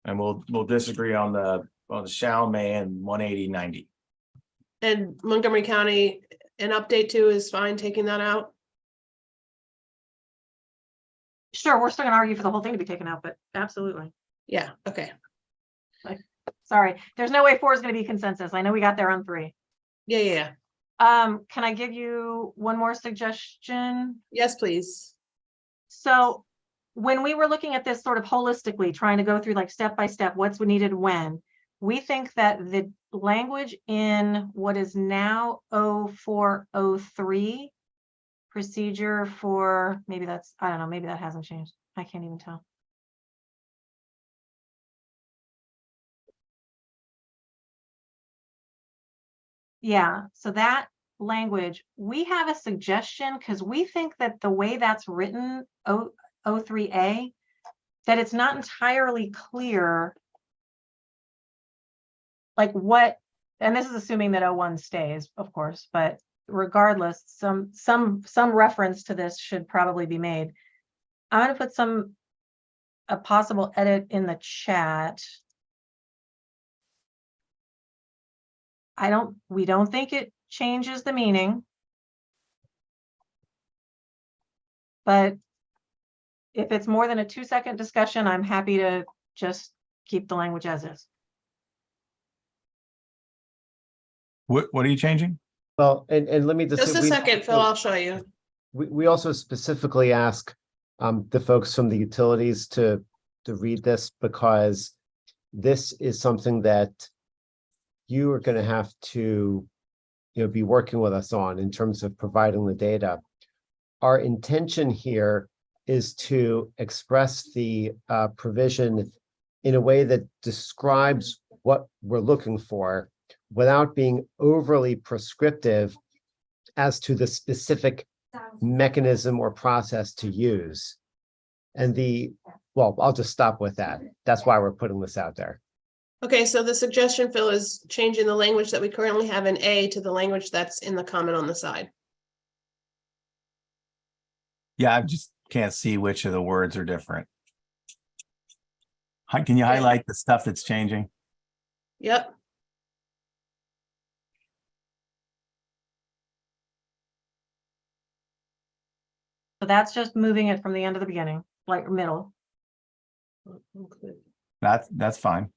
And we'll disagree on the shall, may, and 180/90. and Montgomery County, an update to is fine, taking that out. Sure, we're still gonna argue for the whole thing to be taken out, but absolutely. Yeah, okay. Sorry, there's no way 4 is gonna be consensus. I know we got there on 3. Yeah. Can I give you one more suggestion? Yes, please. So when we were looking at this sort of holistically, trying to go through like step by step, what's needed when, we think that the language in what is now 0403 procedure for, maybe that's, I don't know, maybe that hasn't changed. I can't even tell. Yeah, so that language, we have a suggestion because we think that the way that's written, 03A, that it's not entirely clear like what, and this is assuming that 01 stays, of course, but regardless, some reference to this should probably be made. I'm going to put a possible edit in the chat. We don't think it changes the meaning, but if it's more than a 2-second discussion, I'm happy to just keep the language as is. What are you changing? Well, and let me Just a second, Phil, I'll show you. We also specifically ask the folks from the utilities to read this, because this is something that you are going to have to, be working with us on in terms of providing the data. Our intention here is to express the provision in a way that describes what we're looking for without being overly prescriptive as to the specific mechanism or process to use. And well, I'll just stop with that. That's why we're putting this out there. Okay, so the suggestion, Phil, is changing the language that we currently have in A to the language that's in the comment on the side. Yeah, I just can't see which of the words are different. Can you highlight the stuff that's changing? Yep. So that's just moving it from the end to the beginning, like middle. That's fine.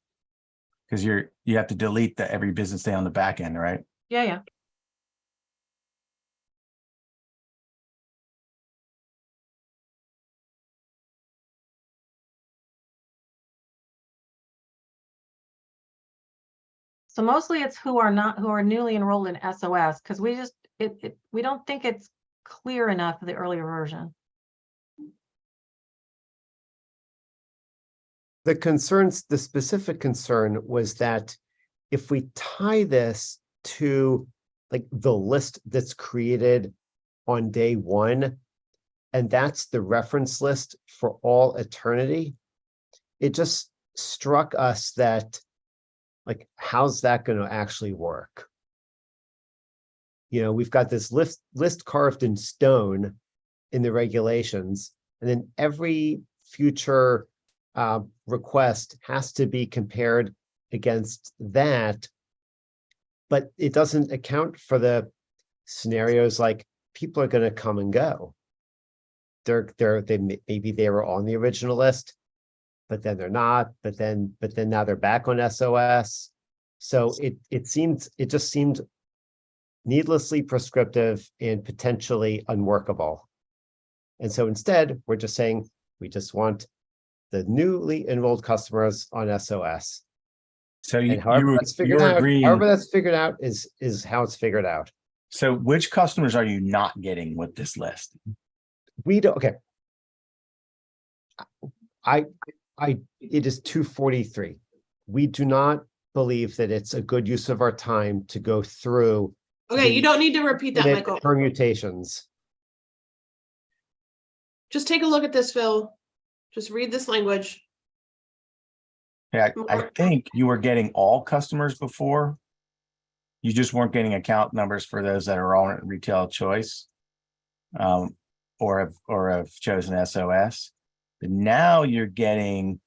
Because you have to delete the every business day on the back end, right? Yeah. So mostly it's who are newly enrolled in SOS, because we don't think it's clear enough for the earlier version. The specific concern was that if we tie this to like the list that's created on day 1, and that's the reference list for all eternity, it just struck us that, like, how's that going to actually work? We've got this list carved in stone in the regulations, and then every future request has to be compared against that, but it doesn't account for the scenarios like people are going to come and go. Maybe they were on the original list, but then they're not, but then now they're back on SOS. So it just seemed needlessly prescriptive and potentially unworkable. And so instead, we're just saying we just want the newly enrolled customers on SOS. So however that's figured out is how it's figured out. So which customers are you not getting with this list? We don't. Okay. It is 243. We do not believe that it's a good use of our time to go through. Okay, you don't need to repeat that, Michael. Permutations. Just take a look at this, Phil. Just read this language. Yeah, I think you were getting all customers before. You just weren't getting account numbers for those that are on retail choice. Or have chosen SOS. But now you're getting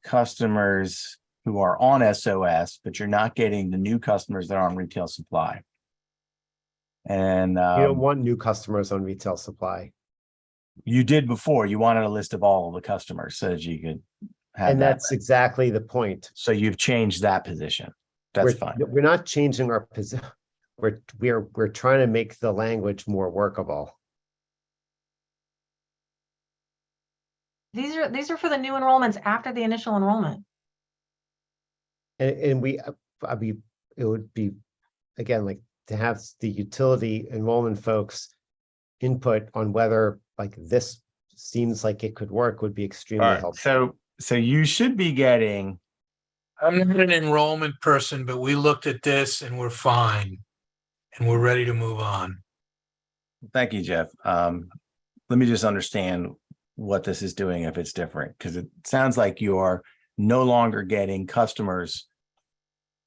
customers who are on SOS, but you're not getting the new customers that are on retail supply. And You don't want new customers on retail supply. you did before. You wanted a list of all of the customers so that you could have And that. that's exactly the point. So you've changed that position. That's fine. We're not changing our position. We're trying to make the language more workable. These are for the new enrollments after the initial enrollment. And it would be, again, like to have the utility enrollment folks input on whether like this seems like it could work would be extremely All right. helpful. So you should be getting. I'm not an enrollment person, but we looked at this and we're fine. And we're ready to move on. Thank you, Jeff. Let me just understand what this is doing if it's different, because it sounds like you're no longer getting customers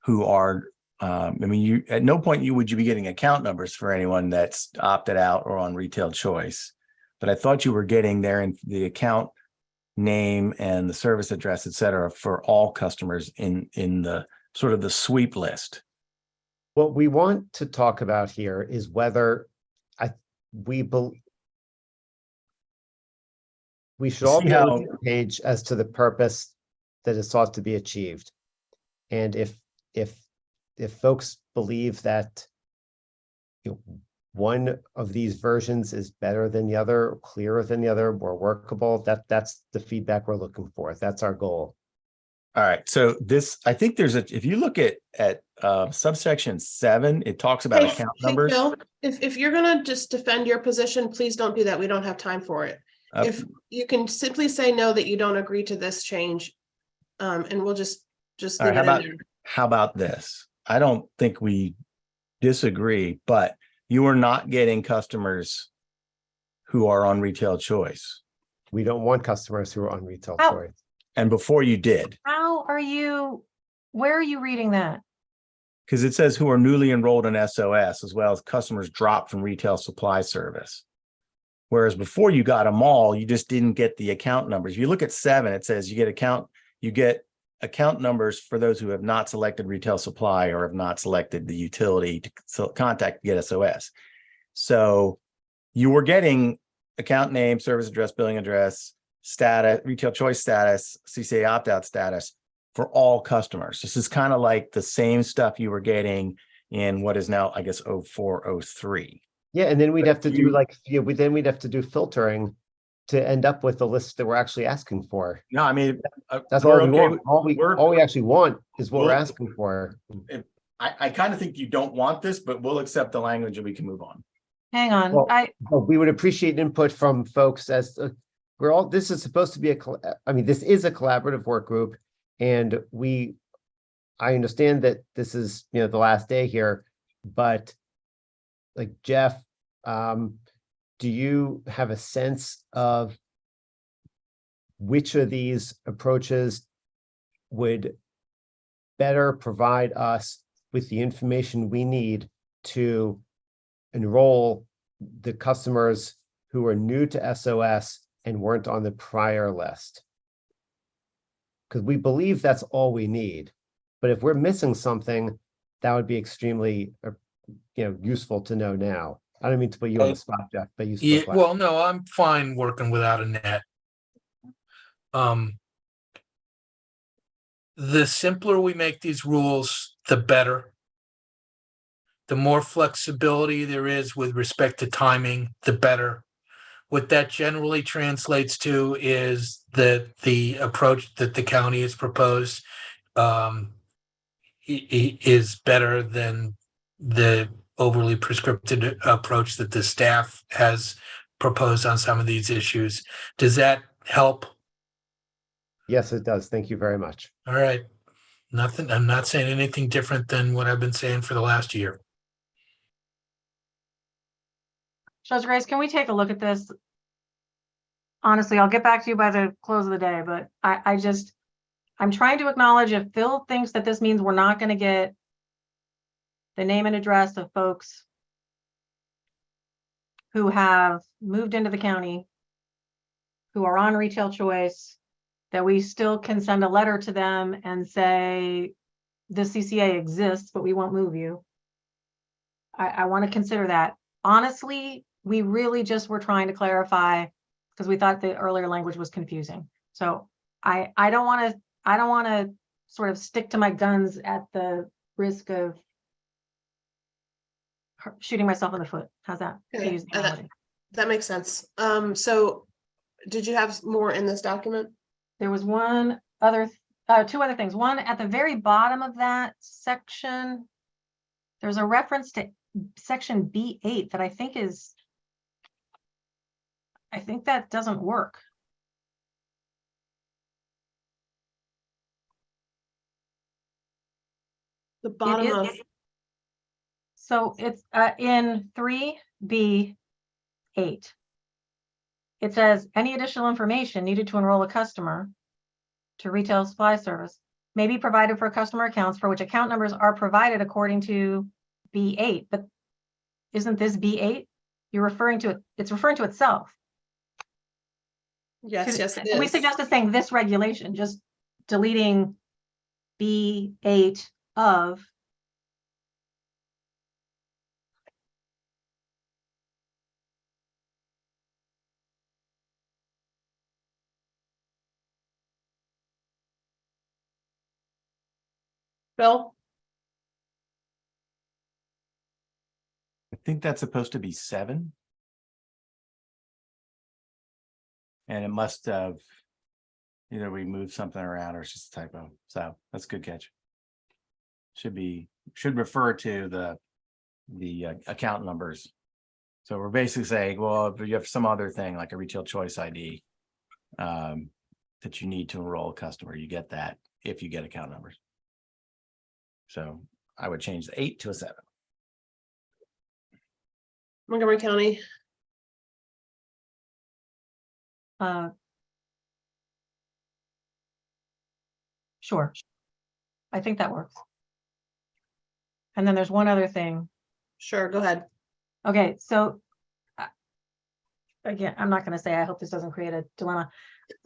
who are, you at no point would you be getting account numbers for anyone that's opted out or on retail choice. But I thought you were getting there in the account name and the service address, et cetera, for all customers in the sort of the sweep list. What we want to talk about here is whether we should all be on the same page as to the purpose that is sought to be achieved. And if folks believe that one of these versions is better than the other, clearer than the other, more workable, that's the feedback we're looking for. That's our goal. All right. So this, I think if you look at subsection 7, it talks about account numbers. Phil, if you're gonna just defend your position, please don't do that. We don't have time for it. If you can simply say no, that you don't agree to this change, and we'll just All leave right, it in there. how about this? I don't think we disagree, but you are not getting customers who are on retail choice. We don't want customers who are on retail Oh. choice. And before you did. Where are you reading that? Because it says who are newly enrolled in SOS, as well as customers dropped from retail supply service. Whereas before you got them all, you just didn't get the account numbers. If you look at 7, it says you get account numbers for those who have not selected retail supply or have not selected the utility to contact to get SOS. So you were getting account name, service address, billing address, status, retail choice status, CCA opt-out status for all customers. This is kind of like the same stuff you were getting in what is now, I guess, 0403. Yeah, and then we'd have to do we'd have to do filtering to end up with the list that we're actually asking for. No, I mean, that's all we want. All we actually want is what we're asking for. I kind of think you don't want this, but we'll accept the language and we can move on. Hang on. Well, we would appreciate input from folks as this is supposed to be this is a collaborative work group, and I understand that this is, the last day here, but like Jeff, do you have a sense of which of these approaches would better provide us with the information we need to enroll the customers who are new to SOS and weren't on the prior list? Because we believe that's all we need. But if we're missing something, that would be extremely, useful to know now. I don't mean to put you on the spot, Jeff, but you spoke last. Well, no, I'm fine working without a net. The simpler we make these rules, the better. The more flexibility there is with respect to timing, the better. What that generally translates to is that the approach that the county has proposed is better than the overly prescriptive approach that the staff has proposed on some of these issues. Does that help? Yes, it does. Thank you very much. All right. Nothing. I'm not saying anything different than what I've been saying for the last year. Judge Grace, can we take a look at this? Honestly, I'll get back to you by the close of the day, but I'm trying to acknowledge if Phil thinks that this means we're not going to get the name and address of folks who have moved into the county, who are on retail choice, that we still can send a letter to them and say, the CCA exists, but we won't move you. I want to consider that. Honestly, we really just were trying to clarify because we thought the earlier language was confusing. So I don't want to sort of stick to my guns at the risk of shooting myself in the foot. How's that? To use the analogy. That makes sense. So did you have more in this document? There was two other things. One, at the very bottom of that section, there's a reference to section B8 that I think that doesn't work. The bottom of. So it's in 3B8. It says any additional information needed to enroll a customer to retail supply service may be provided for customer accounts for which account numbers are provided according to B8. But isn't this B8? You're referring to it. It's referring to itself. Yes, yes, it is. We suggested saying this regulation, just deleting B8 of. Bill? I think that's supposed to be 7. And it must have either we moved something around or it's just a typo. So that's a good catch. Should refer to the account numbers. So we're basically saying, well, if you have some other thing like a retail choice ID that you need to enroll a customer, you get that if you get account numbers. So I would change the 8 to a 7. Montgomery County. Sure. I think that works. And then there's one other thing. Sure, go ahead. Okay, so again, I'm not going to say, I hope this doesn't create a dilemma.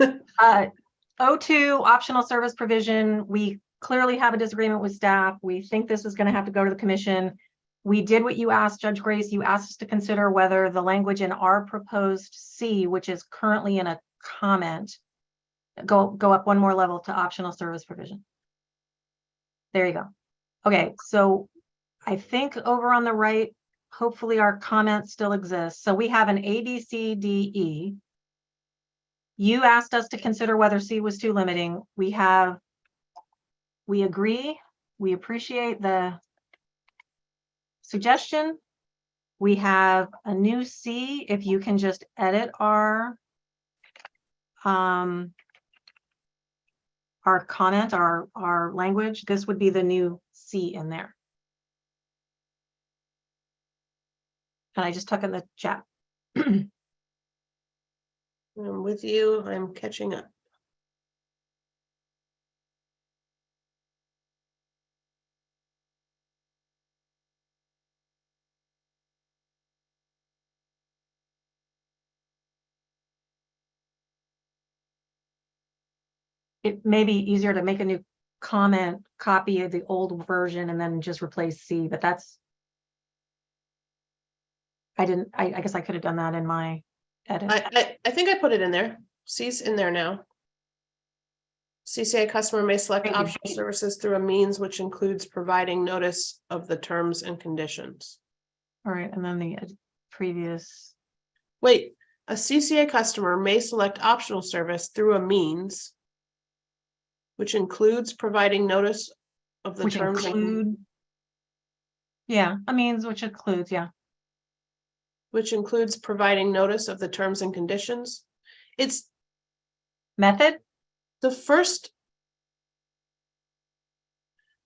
O2 optional service provision. We clearly have a disagreement with staff. We think this is going to have to go to the commission. We did what you asked, Judge Grace. You asked us to consider whether the language in our proposed C, which is currently in a comment, go up one more level to optional service provision. There you go. Okay, so I think over on the right, hopefully our comment still exists. So we have an A, B, C, D, E. You asked us to consider whether C was too limiting. We agree. We appreciate the suggestion. We have a new C. If you can just edit our comment, our language, this would be the new C in there. And I just took in the chat. I'm with you. I'm catching up. It may be easier to make a new comment, copy of the old version, and then just replace C, but that's, I guess I could have done that in my edit. I think I put it in there. C's in there now. CCA customer may select Thank you. optional services through a means which includes providing notice of the terms and conditions. All right, and then the previous. Wait, a CCA customer may select optional service through a means which includes providing notice of the Which terms. include, yeah, a means which includes, yeah. Which includes providing notice of the terms and conditions. It's Method? the first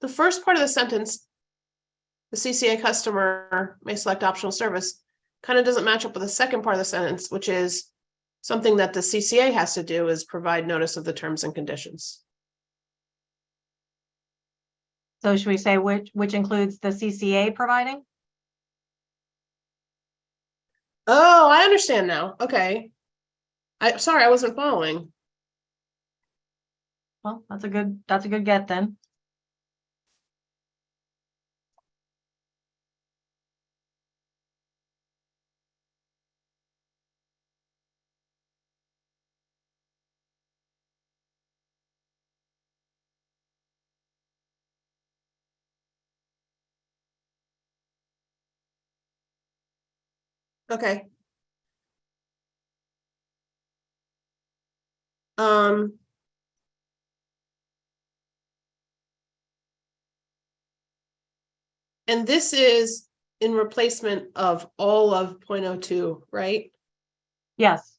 part of the sentence. The CCA customer may select optional service kind of doesn't match up with the second part of the sentence, which is something that the CCA has to do is provide notice of the terms and conditions. So should we say which includes the CCA providing? Oh, I understand now. Okay. Sorry, I wasn't following. Well, that's a good get then. Okay. Um. And this is in replacement of all of 0.02, right? Yes.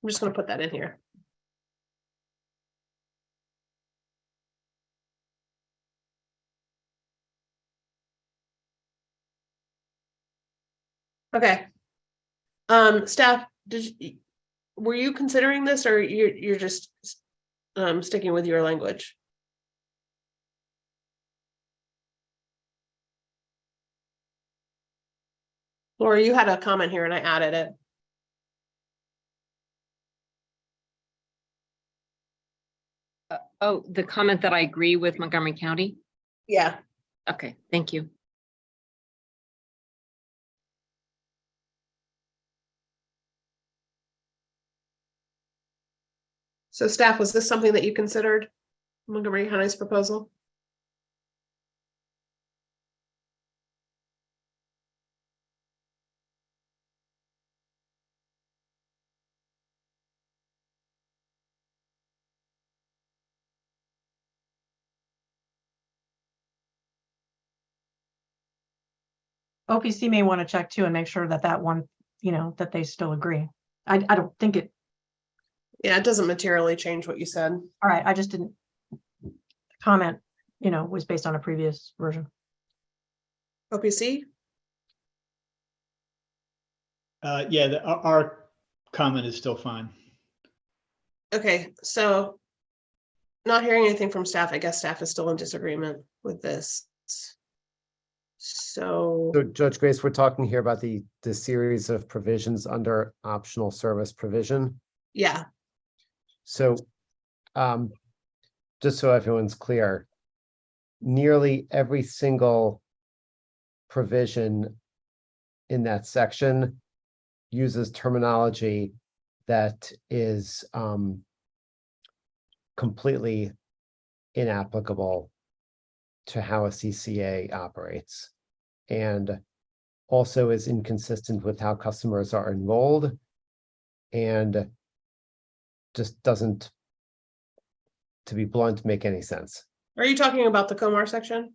I'm just gonna put that in here. Okay. Staff, were you considering this, or you're just sticking with your language? Laura, you had a comment here and I added it. Oh, the comment that I agree with Montgomery County? Yeah. Okay, thank you. So staff, was this something that you considered, Montgomery County's proposal? OPC may want to check too and make sure that that one, that they still agree. I don't think it, Yeah, it doesn't materially change what you said. all right, I just didn't comment, was based on a previous version. OPC? Yeah, our comment is still fine. Okay, so not hearing anything from staff, I guess staff is still in disagreement with this. So Judge Grace, we're talking here about the series of provisions under optional service provision. yeah, So just so everyone's clear, nearly every single provision in that section uses terminology that is completely inapplicable to how a CCA operates, and also is inconsistent with how customers are enrolled, and just doesn't, to be blunt, make any sense. are you talking about the Comar section?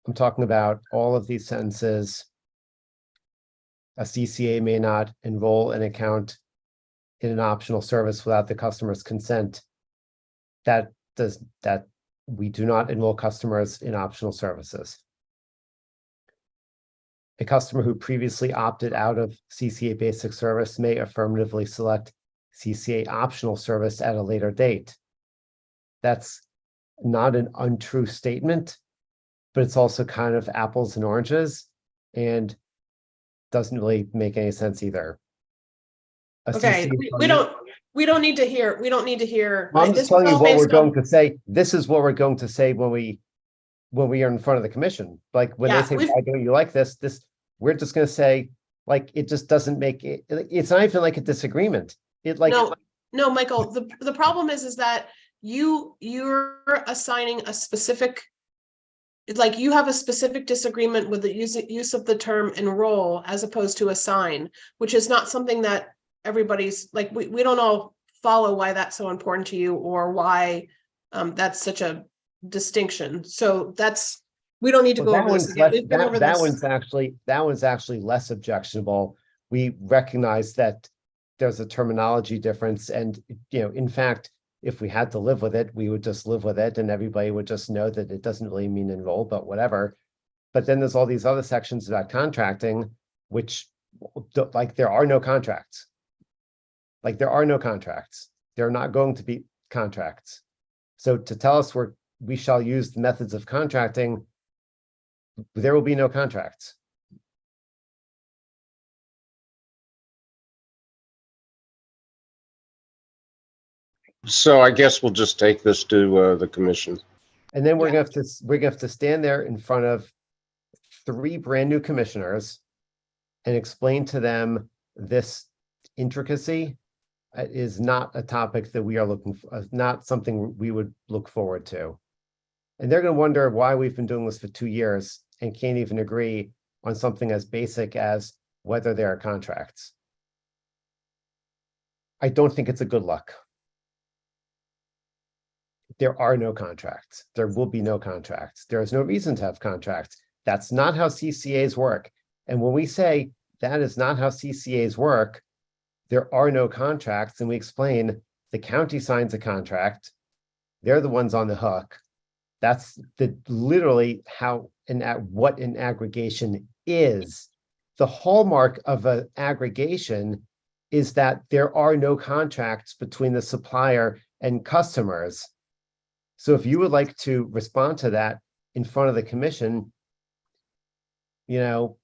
I'm talking about all of these sentences. A CCA may not enroll an account in an optional service without the customer's consent. That we do not enroll customers in optional services. A customer who previously opted out of CCA basic service may affirmatively select CCA optional service at a later date. That's not an untrue statement, but it's also kind of apples and oranges and doesn't really make any sense either. Okay, we don't need to hear. I'm this just is telling you all what we're based on- going to say. This is what we're going to say when we are in front of the commission. Like when Yeah, they say, we've- why don't you like this? We're just going to say, like, it just doesn't make it. It's not even like a disagreement. No, Michael, the problem is that you're assigning a specific, like you have a specific disagreement with the use of the term enroll as opposed to assign, which is not something that everybody's like, we don't all follow why that's so important to you or why that's such a distinction. So we don't need to go over this again. We've been over That this. one's actually less objectionable. We recognize that there's a terminology difference, and in fact, if we had to live with it, we would just live with it and everybody would just know that it doesn't really mean enroll, but whatever. But then there's all these other sections about contracting, which like there are no contracts. Like there are no contracts. There are not going to be contracts. So to tell us we shall use the methods of contracting, there will be no contracts. So I guess we'll just take this to the commission. And then we're gonna have to stand there in front of 3 brand new commissioners and explain to them this intricacy is not a topic that we are looking for, not something we would look forward to. And they're going to wonder why we've been doing this for 2 years and can't even agree on something as basic as whether there are contracts. I don't think it's a good look. There are no contracts. There will be no contracts. There is no reason to have contracts. That's not how CCAs work. And when we say that is not how CCAs work, there are no contracts, and we explain the county signs a contract. They're the ones on the hook. That's literally how what an aggregation is. The hallmark of an aggregation is that there are no contracts between the supplier and customers. So if you would like to respond to that in front of the commission, you know,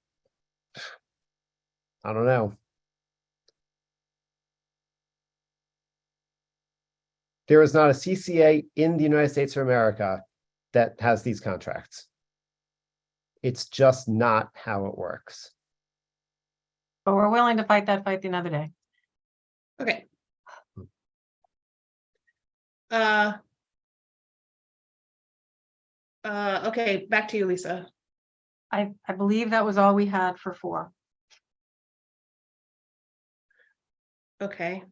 I don't know. There is not a CCA in the United States of America that has these contracts. It's just not how it works. But we're willing to fight that fight another day. Okay. Okay, back to you, Lisa. I believe that was all we had for 4. Okay.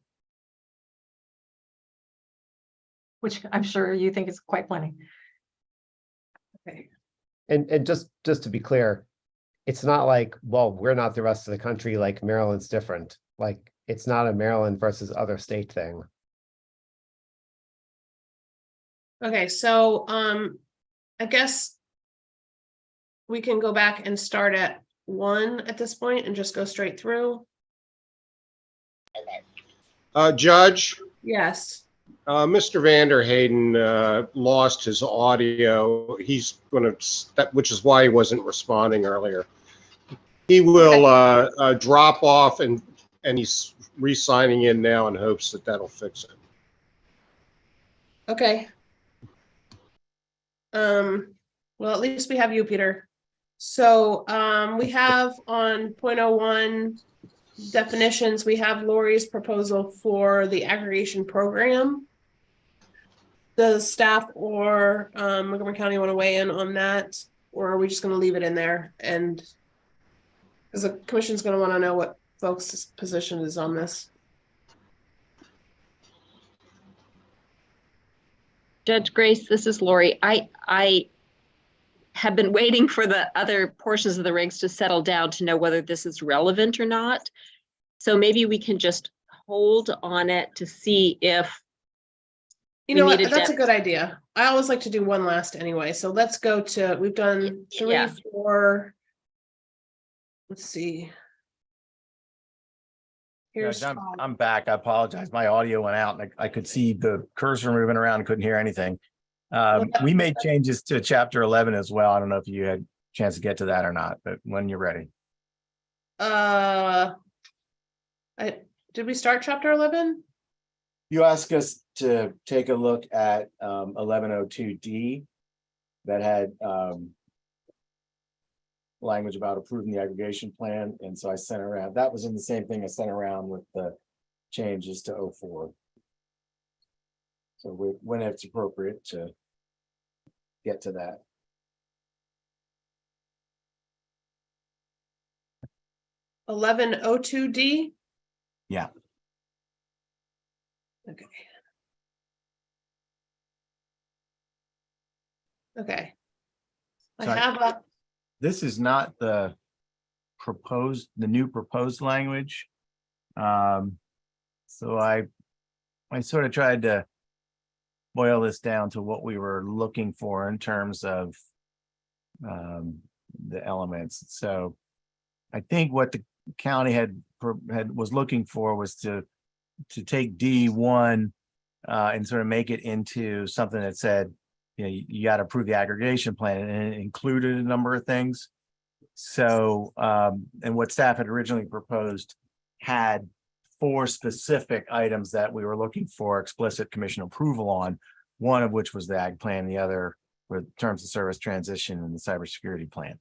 Which I'm sure you think is quite plenty. Okay. And just to be clear, it's not like, well, we're not the rest of the country, like Maryland's different. Like it's not a Maryland versus other state thing. Okay, so I guess we can go back and start at 1 at this point and just go straight through. Judge, Yes. Mr. Vander Hayden lost his audio. He's going to, which is why he wasn't responding earlier. He will drop off and he's re-signing in now in hopes that that'll fix it. Okay. Well, at least we have you, Peter. So we have on 0.01 definitions, we have Lori's proposal for the aggregation program. Does staff or Montgomery County want to weigh in on that, or are we just going to leave it in there? And because the commission's going to want to know what folks' position is on this. Judge Grace, this is Lori. I have been waiting for the other portions of the regs to settle down to know whether this is relevant or not. So maybe we can just hold on it to see if you know what, that's a good idea. I always like to do one last anyway. So let's go to, we've done 3, 4. Let's see. Here's Judge, I'm back. I apologize. My audio went out and I could see the cursor moving around, couldn't hear anything. We made changes to chapter 11 as well. I don't know if you had a chance to get to that or not, but when you're ready. Did we start chapter 11? You asked us to take a look at 1102D that had language about approving the aggregation plan. And so I sent around, that was in the same thing I sent around with the changes to 04. So when it's appropriate to get to that. $1102D. Yeah. Okay. Okay. So I have a. This is not the new proposed language. So I sort of tried to boil this down to what we were looking for in terms of the elements. So I think what the county was looking for was to take D1 and sort of make it into something that said, you know, you got to approve the aggregation plan, and it included a number of things. So, and what staff had originally proposed had 4 specific items that we were looking for explicit commission approval on, one of which was the ag plan, the other were terms of service transition and the cybersecurity plan.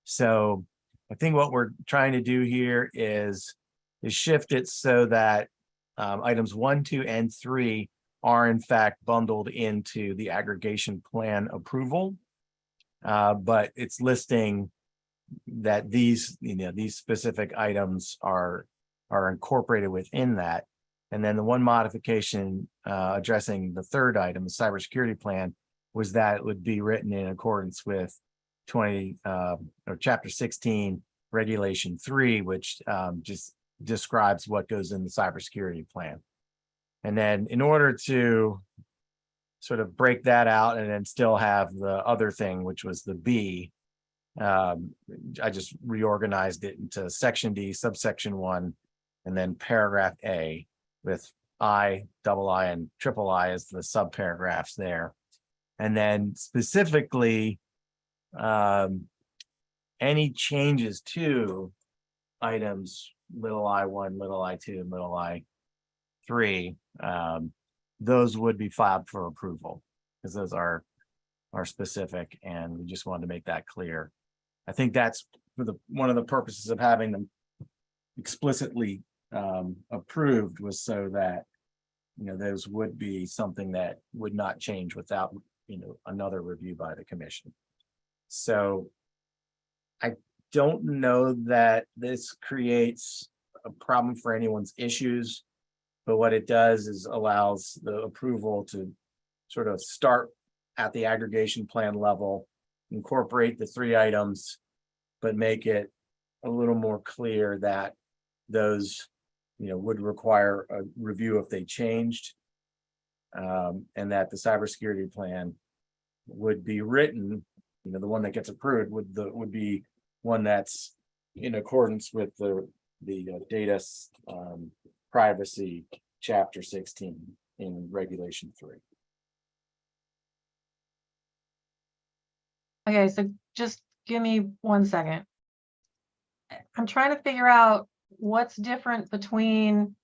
So I think what we're trying to do here is shift it so that items 1, 2, and 3 are in fact bundled into the aggregation plan approval. But it's listing that these, you know, these specific items are incorporated within that. And then the one modification addressing the third item, the cybersecurity plan, was that it would be written in accordance with chapter 16, regulation 3, which just describes what goes in the cybersecurity plan. And then in order to sort of break that out and then still have the other thing, which was the B, I just reorganized it into section D, subsection 1, and then paragraph A with I, double I, and triple I as the subparagraphs there. And then specifically, any changes to items little I1, little I2, little I3, those would be filed for approval because those are specific, and we just wanted to make that clear. I think that's for one of the purposes of having them explicitly approved, was so that, you know, those would be something that would not change without, you know, another review by the commission. So I don't know that this creates a problem for anyone's issues, but what it does is allows the approval to sort of start at the aggregation plan level, incorporate the 3 items, but make it a little more clear that those, you know, would require a review if they changed, and that the cybersecurity plan would be written, you know, the one that gets approved would be one that's in accordance with the data privacy chapter 16 in regulation 3. Okay, so just give me 1 second. I'm trying to figure out what's different between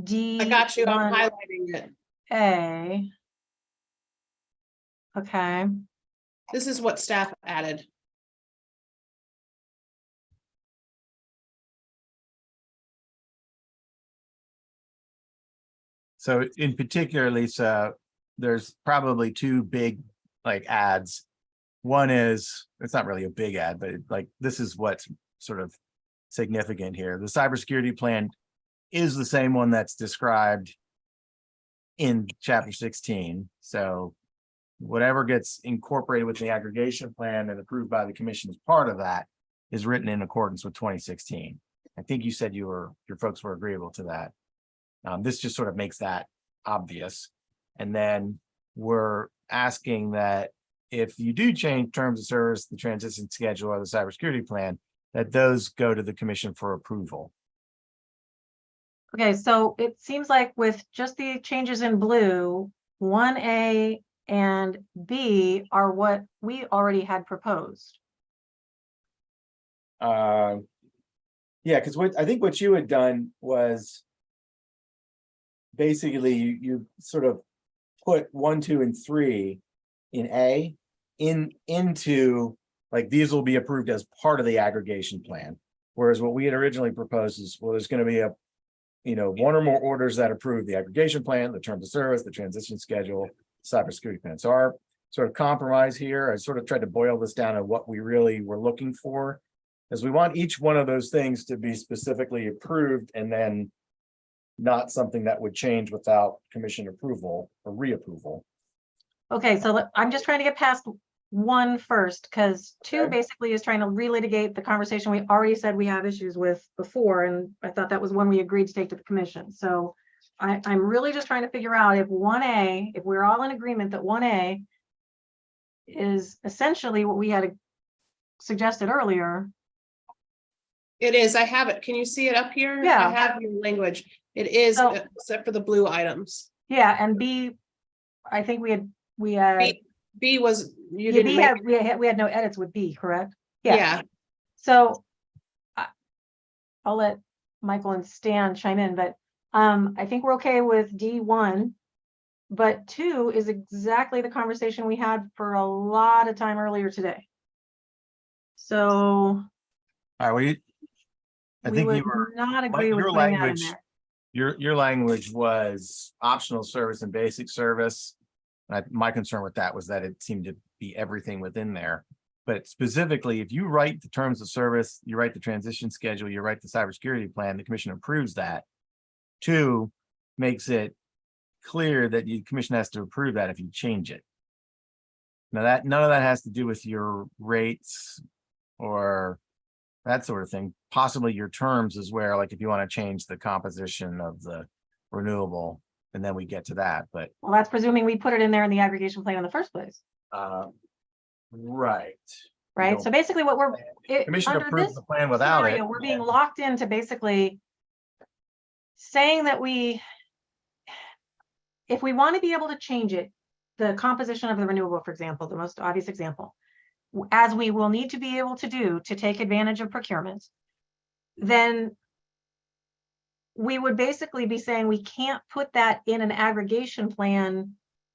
D. I got you. I'm highlighting it. A. Okay. This is what staff added. So in particular, Lisa, there's probably 2 big like ads. One is, it's not really a big ad, but like this is what's sort of significant here. The cybersecurity plan is the same one that's described in chapter 16. So whatever gets incorporated with the aggregation plan and approved by the commission as part of that is written in accordance with 2016. I think you said your folks were agreeable to that. This just sort of makes that obvious. And then we're asking that if you do change terms of service, the transition schedule, or the cybersecurity plan, that those go to the commission for approval. Okay, so it seems like with just the changes in blue, 1A and B are what we already had proposed. Yeah, because I think what you had done was basically you sort of put 1, 2, and 3 in A into like these will be approved as part of the aggregation plan. Whereas what we had originally proposed is, well, there's going to be a, you know, 1 or more orders that approve the aggregation plan, the terms of service, the transition schedule, cybersecurity plan. So our sort of compromise here, I sort of tried to boil this down to what we really were looking for, is we want each one of those things to be specifically approved and then not something that would change without commission approval or reapproval. Okay, so I'm just trying to get past 1 first, because 2 Okay. basically is trying to relitigate the conversation we already said we have issues with before, and I thought that was one we agreed to take to the commission. So I'm really just trying to figure out if 1A, if we're all in agreement that 1A is essentially what we had suggested earlier. It is, I have it. Can you see it up here? Yeah. I have your language. It is, So- except for the blue items. Yeah, and B, I think we had, B was, you yeah, didn't B make, we had no edits with B, correct? yeah, So I'll let Michael and Stan chime in, but I think we're okay with D1. But 2 is exactly the conversation we had for a lot of time earlier today. So All right, I we think would you were, not agree your with putting that in language, there. your language was optional service and basic service. My concern with that was that it seemed to be everything within there. But specifically, if you write the terms of service, you write the transition schedule, you write the cybersecurity plan, the commission approves that. 2 makes it clear that the commission has to approve that if you change it. Now that none of that has to do with your rates or that sort of thing. Possibly your terms is where, like, if you want to change the composition of the renewable, and then we get to that, but Well, that's presuming we put it in there in the aggregation plan in the first place, right. right? So basically what we're, Commission under approves this the plan without it. scenario, we're being locked into basically saying that if we want to be able to change it, the composition of the renewable, for example, the most obvious example, as we will need to be able to do to take advantage of procurement, then we would basically be saying we can't put that in an aggregation plan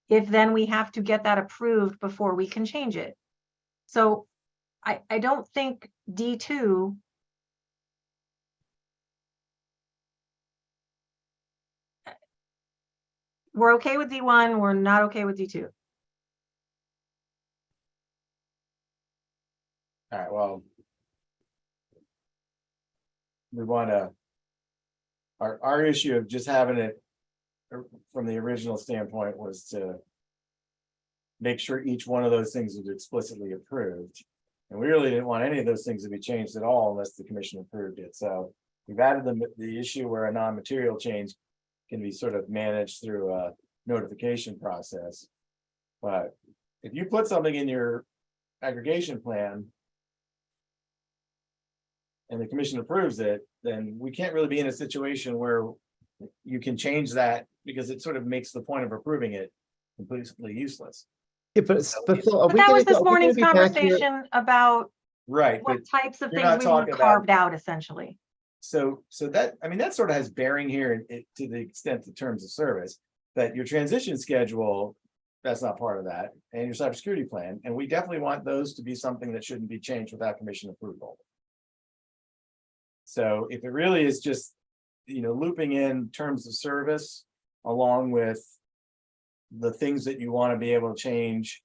if then we have to get that approved before we can change it. So I don't think D2 we're okay with D1, we're not okay with D2. All right, well. We want to. Our issue of just having it from the original standpoint was to make sure each one of those things was explicitly approved. And we really didn't want any of those things to be changed at all unless the commission approved it. So we've added the issue where a non-material change can be sort of managed through a notification process. But if you put something in your aggregation plan and the commission approves it, then we can't really be in a situation where you can change that because it sort of makes the point of approving it completely useless. Yeah, but Phil, are But we that gonna was this are we gonna morning's be back here? conversation about Right, but what types of you're things not we want talking about- carved out, essentially. so that, I mean, that sort of has bearing here to the extent the terms of service, that your transition schedule, that's not part of that, and your cybersecurity plan, and we definitely want those to be something that shouldn't be changed without commission approval. So if it really is just, looping in terms of service along with the things that you want to be able to change,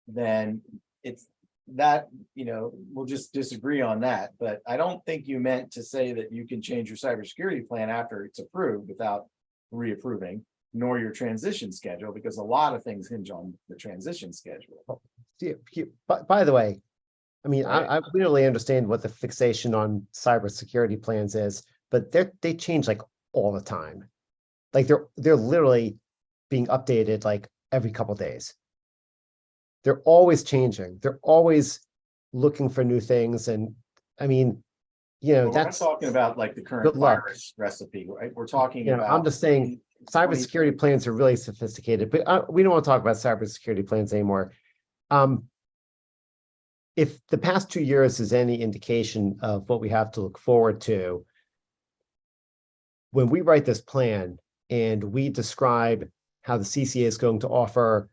then it's that, we'll just disagree on that. But I don't think you meant to say that you can change your cybersecurity plan after it's approved without reapproving, nor your transition schedule, because a lot of things hinge on the transition schedule. By the way, I mean, Right. I we don't really understand what the fixation on cybersecurity plans is, but they change like all the time. Like they're literally being updated like every couple days. They're always changing. They're always looking for new things. And I mean, But we're not that's, talking about like the current good luck. virus recipe, right? We're talking about. I'm just saying, cybersecurity plans are really sophisticated, but we don't want to talk about cybersecurity plans anymore. If the past 2 years is any indication of what we have to look forward to, when we write this plan and we describe how the CCA is going to offer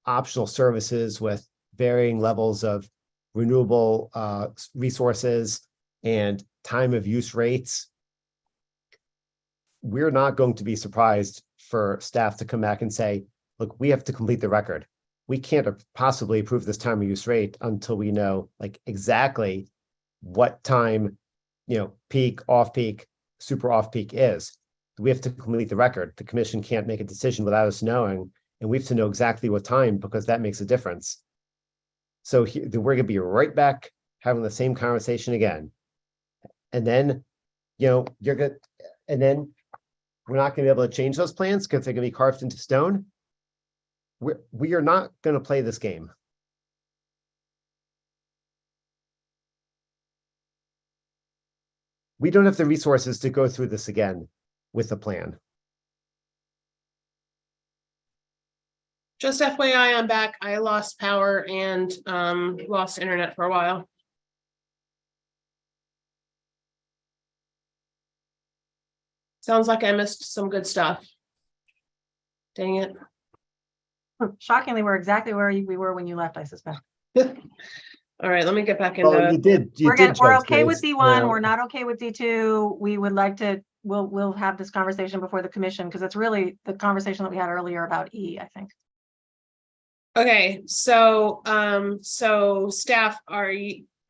optional services with varying levels of renewable resources and time of use rates, we're not going to be surprised for staff to come back and say, look, we have to complete the record. We can't possibly approve this time of use rate until we know like exactly what time, peak, off peak, super off peak is. We have to complete the record. The commission can't make a decision without us knowing, and we have to know exactly what time because that makes a difference. So we're gonna be right back having the same conversation again. And then, you're good. And then we're not gonna be able to change those plans because they're gonna be carved into stone. We are not gonna play this game. We don't have the resources to go through this again with a plan. Just FYI, I'm back. I lost power and lost internet for a while. Sounds like I missed some good stuff. Dang it. Shockingly, we're exactly where we were when you left, I suspect. All right, let me get back Well, into. We're Judge okay with Grace. D1. Yeah. We're not okay with D2. We would like to, we'll have this conversation before the commission because it's really the conversation that we had earlier about E, I think. Okay, so so staff, or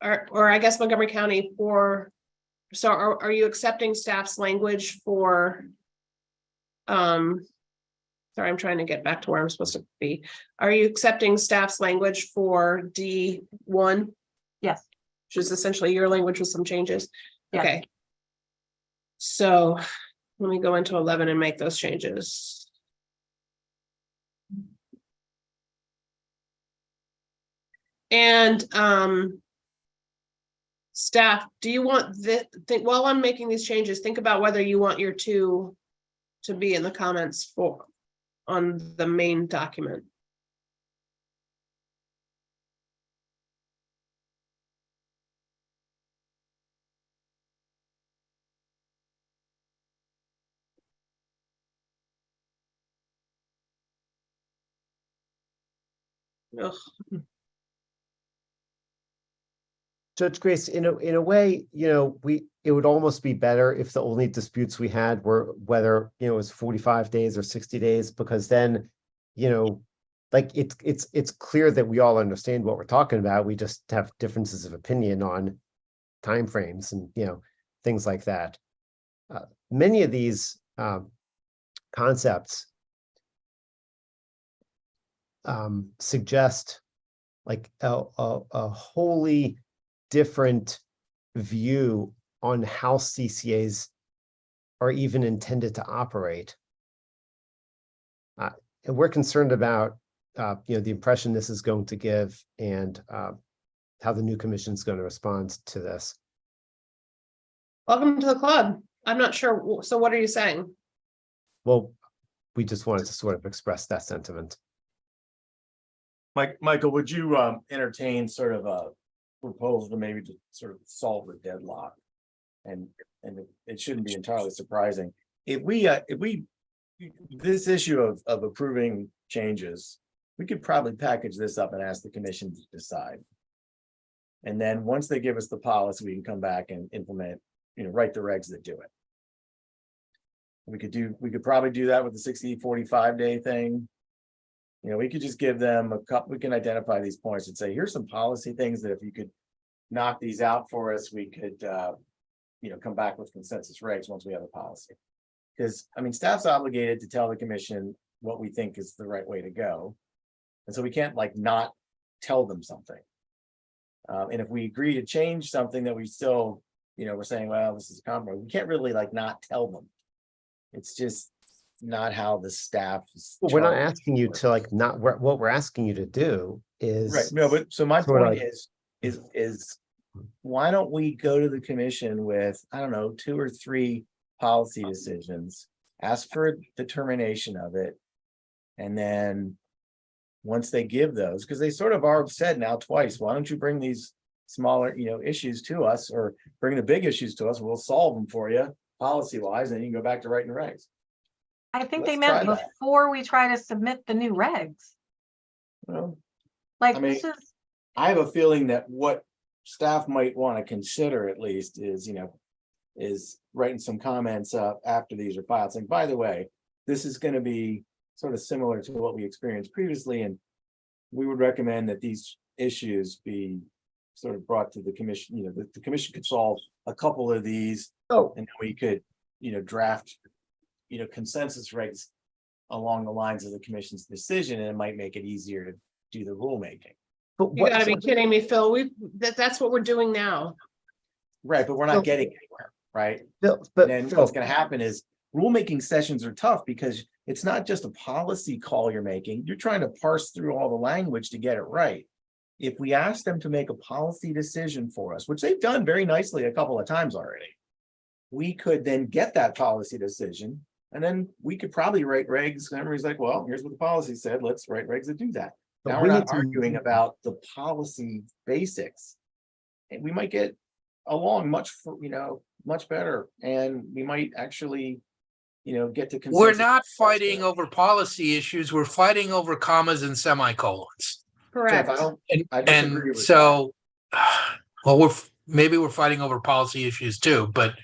I guess Montgomery County so are you accepting staff's language for sorry, I'm trying to get back to where I'm supposed to be. Are you accepting staff's language for D1? Yes. Which is essentially your language with some changes? Yes. Okay. So let me go into 11 and make those changes. And staff, do you want while I'm making these changes, think about whether you want your two to be in the comments on the main document. Ugh. Judge Grace, in a way, it would almost be better if the only disputes we had were whether, it was 45 days or 60 days, because then, like it's clear that we all understand what we're talking about. We just have differences of opinion on timeframes and, things like that. Many of these concepts suggest like a wholly different view on how CCAs are even intended to operate. And we're concerned about, the impression this is going to give and how the new commission is going to respond to this. Welcome to the club. I'm not sure. So what are you saying? Well, we just wanted to sort of express that sentiment. Michael, would you entertain sort of a proposal to maybe to sort of solve the deadlock? And it shouldn't be entirely surprising if we this issue of approving changes, we could probably package this up and ask the commission to decide. And then once they give us the policy, we can come back and implement, write the regs that do it. We could probably do that with the 60-45 day thing. We could just give them a couple, we can identify these points and say, here's some policy things that if you could knock these out for us, we could, come back with consensus regs once we have a policy. Because, staff's obligated to tell the commission what we think is the right way to go. And so we can't not tell them something. And if we agree to change something that we still, we're saying, well, this is a compromise, we can't really not tell them. It's just not how the staff is. Well, we're not asking you to not what we're asking you to do is right. No, but so my point is why don't we go to the commission with, I don't know, 2 or 3 policy decisions, ask for a determination of it, and then once they give those, because they sort of are said now twice, why don't you bring these smaller issues to us, or bring the big issues to us, we'll solve them for you policy wise, and you can go back to writing regs. I think Let's they meant try that. before we try to submit the new regs. Well, This is. I have a feeling that what staff might want to consider at least is writing some comments up after these are filed, saying, by the way, this is going to be sort of similar to what we experienced previously, and we would recommend that these issues be sort of brought to the commission, the commission could solve a couple of these, and then we could, draft, consensus regs along the lines of the commission's decision, and it might make it easier to do the rulemaking. But You gotta be kidding me, Phil. That's what we're doing now. Right, but we're not getting anywhere, right? But And then what's going to happen is rulemaking sessions are tough because it's not just a policy call you're making. You're trying to parse through all the language to get it right. If we ask them to make a policy decision for us, which they've done very nicely a couple of times already, we could then get that policy decision, and then we could probably write regs. And everybody's like, well, here's what the policy said. Let's write regs that do that. But Now we we're need not to- arguing about the policy basics. And we might get along much better. And we might actually, get to consensus. We're not fighting over policy issues. We're fighting over commas and semicolons. Correct. Jeff, I disagree And with so, well, maybe we're fighting over policy issues too, but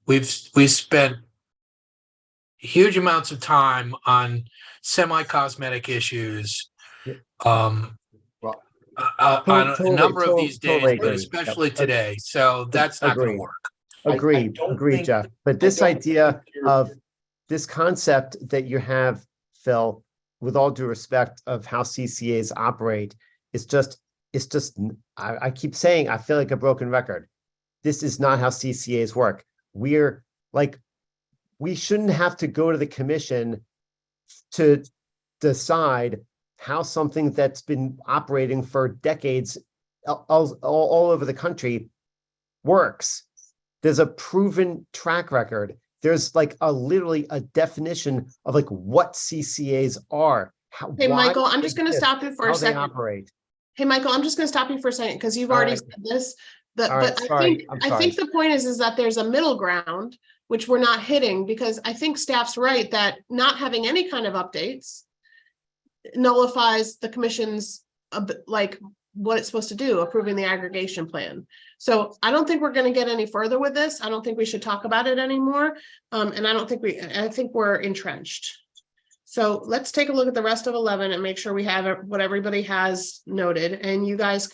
we spent huge amounts of time on semi-cosmetic issues. On a number of these days, totally but agree. especially Yep. today. So that's not going Agreed. to work. Agreed, don't agreed, think- Jeff. But this don't idea think you're- of this concept that you have, Phil, with all due respect of how CCAs operate, it's just, I keep saying, I feel like a broken record. This is not how CCAs work. We're like, we shouldn't have to go to the commission to decide how something that's been operating for decades all over the country works. There's a proven track record. There's like literally a definition of like what CCAs are. Hey, why Michael, I'm they just going to exist, stop you for how a they second. operate. Hey, Michael, I'm just going to stop you for a second because you've All already right. said this. All right, But sorry, I'm I think the point is that there's a middle ground, which we're not hitting, because I think staff's right that not having any kind of updates nullifies the commission's like what it's supposed to do, approving the aggregation plan. So I don't think we're going to get any further with this. I don't think we should talk about it anymore. And I think we're entrenched. So let's take a look at the rest of 11 and make sure we have what everybody has noted. And you guys,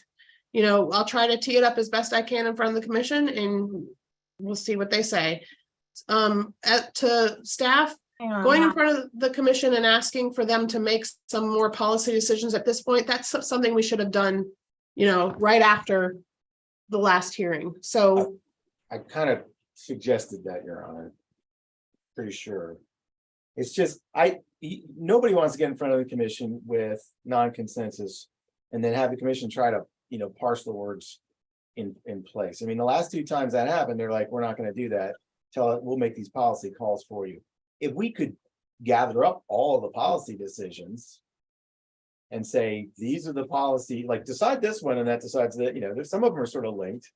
I'll try to tee it up as best I can in front of the commission and we'll see what they say. To staff, Hang on. going in front of the commission and asking for them to make some more policy decisions at this point, that's something we should have done, right after the last hearing. So I kind of suggested that, Your Honor. Pretty sure. It's just, nobody wants to get in front of the commission with non-consensus and then have the commission try to, parse the words in place. I mean, the last two times that happened, they're like, we're not going to do that. We'll make these policy calls for you. If we could gather up all the policy decisions and say, these are the policy, like decide this one and that decides that, there's some of them are sort of linked,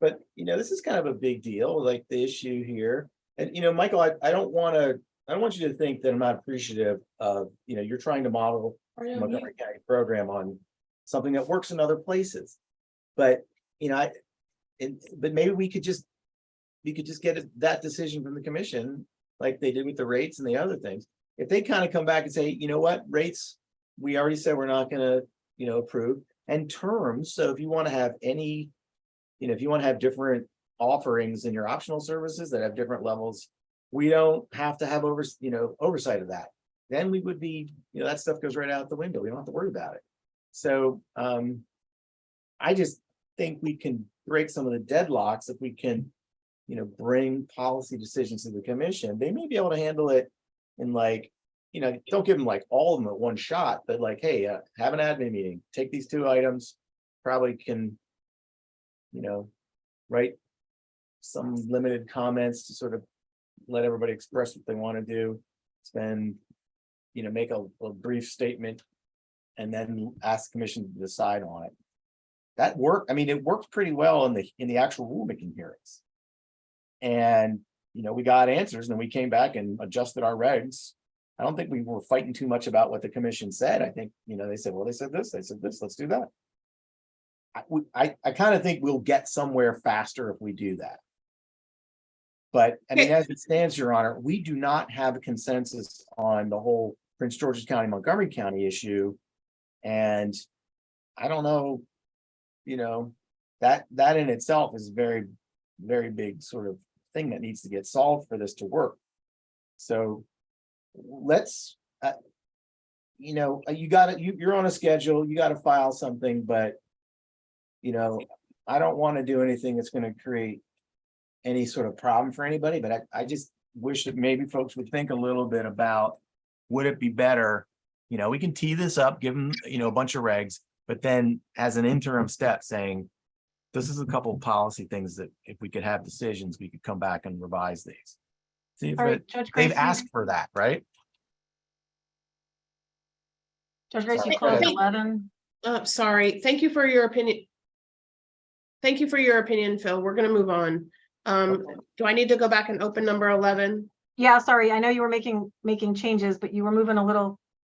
but this is kind of a big deal, like the issue here. And, Michael, I don't want you to think that I'm not appreciative of, you're trying to model Montgomery County program on something that works in other places. But, but maybe we could just get that decision from the commission, like they did with the rates and the other things. If they kind of come back and say, you know what, rates, we already said we're not going to, approve, and terms. So if you want to have any, if you want to have different offerings in your optional services that have different levels, we don't have to have oversight of that. Then we would be, that stuff goes right out the window. We don't have to worry about it. So I just think we can break some of the deadlocks if we can, bring policy decisions to the commission. They may be able to handle it in don't give them like all of them at one shot, but like, hey, have an admin meeting, take these two items, probably can, write some limited comments to sort of let everybody express what they want to do, spend, make a brief statement, and then ask the commission to decide on it. That worked. I mean, it worked pretty well in the actual rulemaking hearings. And, we got answers and then we came back and adjusted our regs. I don't think we were fighting too much about what the commission said. I think, they said, well, they said this, let's do that. I kind of think we'll get somewhere faster if we do that. But I mean, as it stands, Your Honor, we do not have a consensus on the whole Prince George's County, Montgomery County issue. And I don't know, that in itself is very, very big sort of thing that needs to get solved for this to work. So let's, you're on a schedule, you got to file something, but, I don't want to do anything that's going to create any sort of problem for anybody, but I just, wish that maybe folks would think a little bit about, would it be better? You know, we can tee this up, give them, you know, a bunch of regs, but then as an interim step saying, this is a couple of policy things that if we could have decisions, we could come back and revise these. See if All right, it, Judge they've Grace, asked for that, right? Judge Grace, you Sorry, closed go ahead. 11. Sorry. Thank you for your opinion. Thank you for your opinion, Phil. We're gonna move on. Do I need to go back and open number 11? Yeah, sorry. I know you were making changes, but you were moving a little,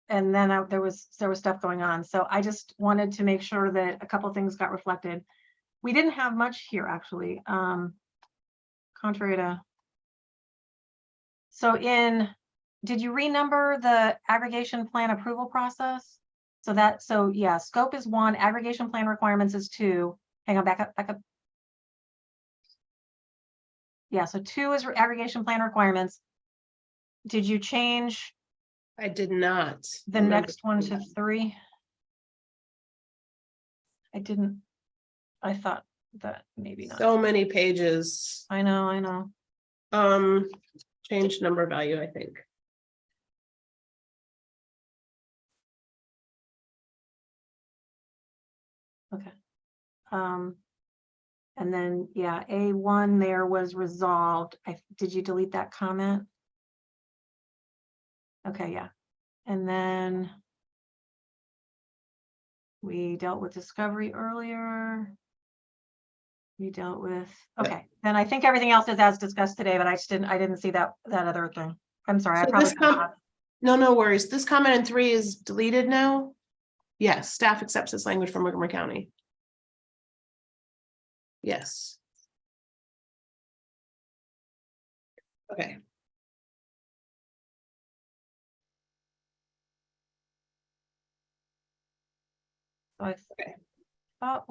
and then there was stuff going on. So I just wanted to make sure that a couple things got reflected. We didn't have much here, actually. Contrary to. So did you renumber the aggregation plan approval process? So yeah, scope is 1, aggregation plan requirements is 2. Hang on, back up. Yeah, so 2 is aggregation plan requirements. Did you change I did not. the next one to 3? I didn't. I thought that maybe not. So many pages. I know. Change number value, I think. Okay. And then, yeah, A1 there was resolved. Did you delete that comment? Okay, yeah. And then we dealt with discovery earlier. We dealt with, okay. Then I think everything else is as discussed today, but I didn't see that other thing. I'm sorry. So I probably this no worries. This comment in 3 is deleted now. Yes, staff accepts this language from Montgomery County. Yes. Okay. I thought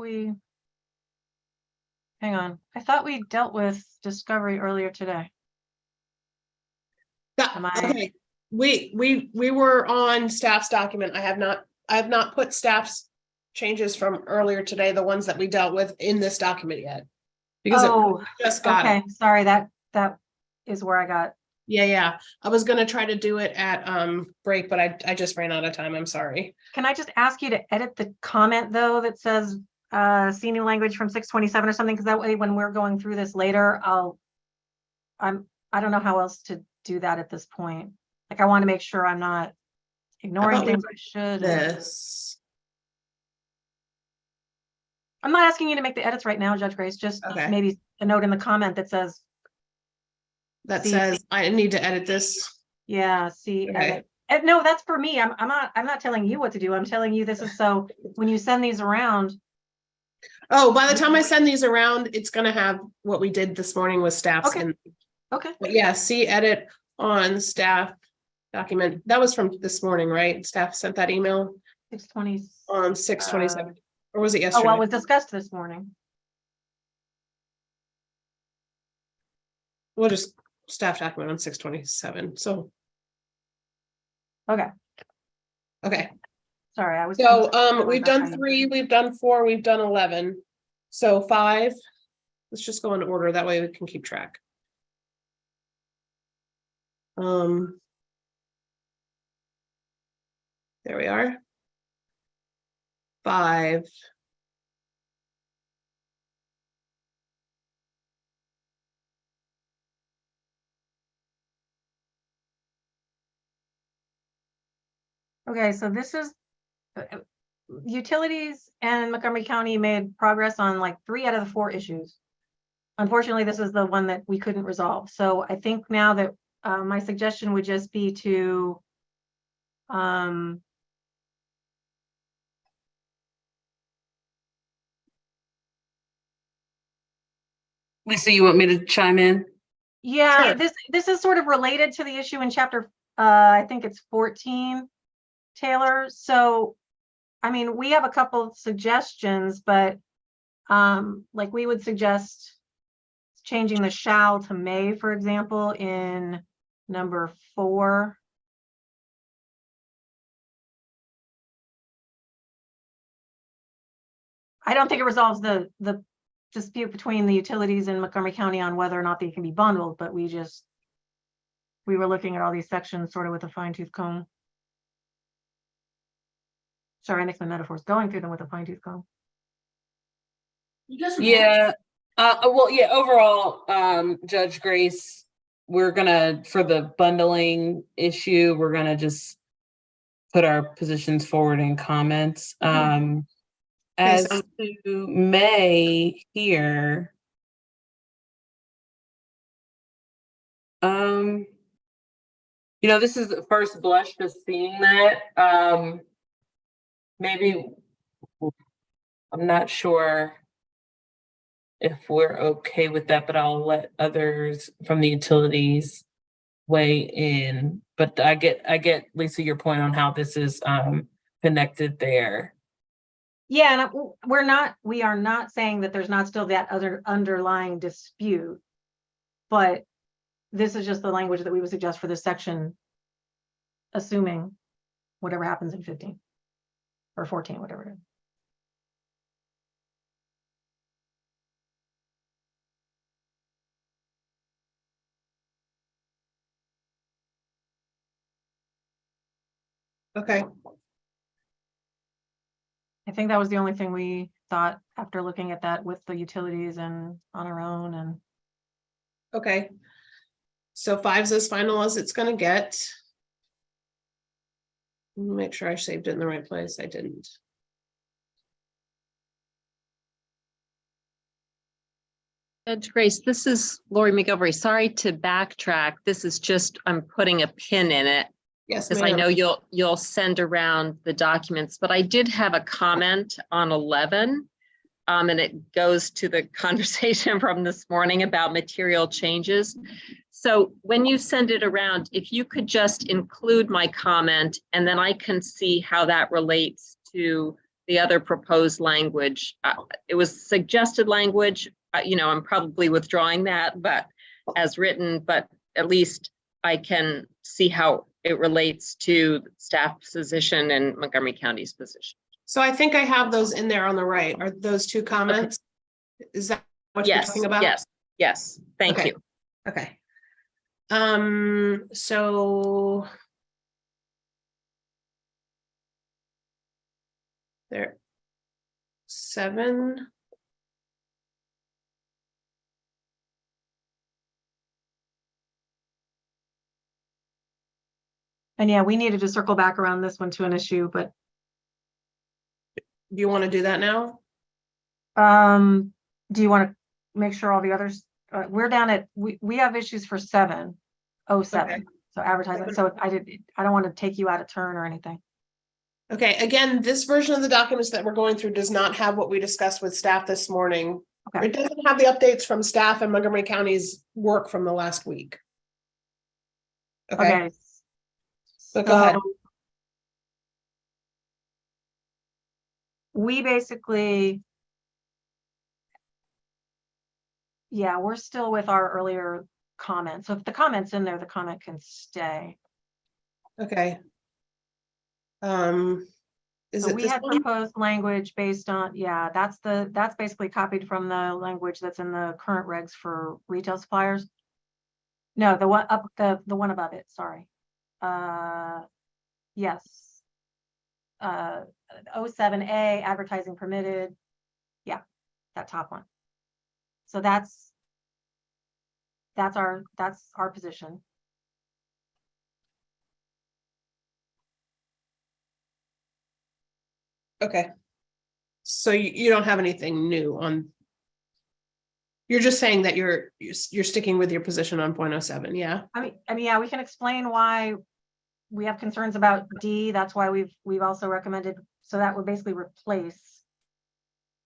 hang on. I thought we dealt with discovery earlier today. Okay. We were on staff's document. I have not put staff's changes from earlier today, the ones that we dealt with in this document yet. Because it just got it. Sorry, that is where I got. Yeah. I was gonna try to do it at break, but I just ran out of time. I'm sorry. Can I just ask you to edit the comment though that says see new language from 627 or something? Because that way when we're going through this later, I don't know how else to do that at this point. Like I want to make sure I'm not ignoring things I should. This. I'm not asking you to make the edits right now, Judge Grace, just maybe a note in the comment that says I need to edit this. Yeah, edit. No, that's for me. I'm not telling you what to do. I'm telling you this is so when you send these around. Oh, by the time I send these around, it's gonna have what we did this morning with staff. Okay. But yeah, see edit on staff document. That was from this morning, right? Staff sent that email 620 on 6/27. Or was it yesterday? Oh, well, it was discussed this morning. We'll just staff document on 6/27. So. Okay. Sorry, I was. So we've done 3, we've done 4, we've done 11. So 5. Let's just go in order. That way we can keep track. There we are. 5. Okay, so this is utilities and Montgomery County made progress on like 3 out of the 4 issues. Unfortunately, this is the one that we couldn't resolve. So I think now that my suggestion would just be to Lisa, you want me to chime in? Yeah, sure. This is sort of related to the issue in chapter I think it's 14, Taylor. So I mean, we have a couple of suggestions, but like we would suggest changing the shall to may, for example, in number 4. I don't think it resolves the dispute between the utilities in Montgomery County on whether or not they can be bundled, but we just we were looking at all these sections sort of with a fine tooth comb. Sorry, I mixed my metaphors, going through them with a fine tooth comb. Yeah. Well, yeah, overall, Judge Grace, we're gonna, for the bundling issue, we're gonna just put our positions forward in comments. As so- to May here, this is the first blush to seeing that. Maybe, I'm not sure if we're okay with that, but I'll let others from the utilities weigh in. But I get Lisa, your point on how this is connected there. Yeah, and we are not saying that there's not still that other underlying dispute, but this is just the language that we would suggest for this section, assuming whatever happens in 15 or 14, whatever it is. Okay, I think that was the only thing we thought after looking at that with the utilities and on our own. And okay. So 5's as final as it's gonna get. Make sure I saved it in the right place. I didn't. Judge Grace, this is Lori McGilvery. Sorry to backtrack. This is just, I'm putting a pin in it. Yes, Because I ma'am. know you'll send around the documents, but I did have a comment on 11. And it goes to the conversation from this morning about material changes. So when you send it around, if you could just include my comment, and then I can see how that relates to the other proposed language. It was suggested language, I'm probably withdrawing that, but as written, but at least I can see how it relates to staff's position and Montgomery County's position. So I think I have those in there on the right. Are those two comments? Is that what you're Yes, talking about? yes. Thank Okay. you. Okay. So there, 7. And yeah, we needed to circle back around this one to an issue, but Do you want to do that now? do you want to make sure all the others, we're down at, we have issues for 707. Okay. So advertisement. So I don't want to take you out of turn or anything. Okay, again, this version of the documents that we're going through does not have what we discussed with staff this morning. Okay. It doesn't have the updates from staff and Montgomery County's work from the last week. Okay, but go ahead. We basically, yeah, we're still with our earlier comment. So if the comment's in there, the comment can stay. Okay. Is So it we this had one? proposed language based on, yeah, that's basically copied from the language that's in the current regs for retail suppliers. No, the one up, the one above it, sorry. Yes. 07A, advertising permitted. Yeah, that top one. So that's our position. Okay. So you don't have anything new on. You're just saying that you're sticking with your position on 0.07, yeah? I mean, yeah, we can explain why we have concerns about D. That's why we've also recommended, so that would basically replace.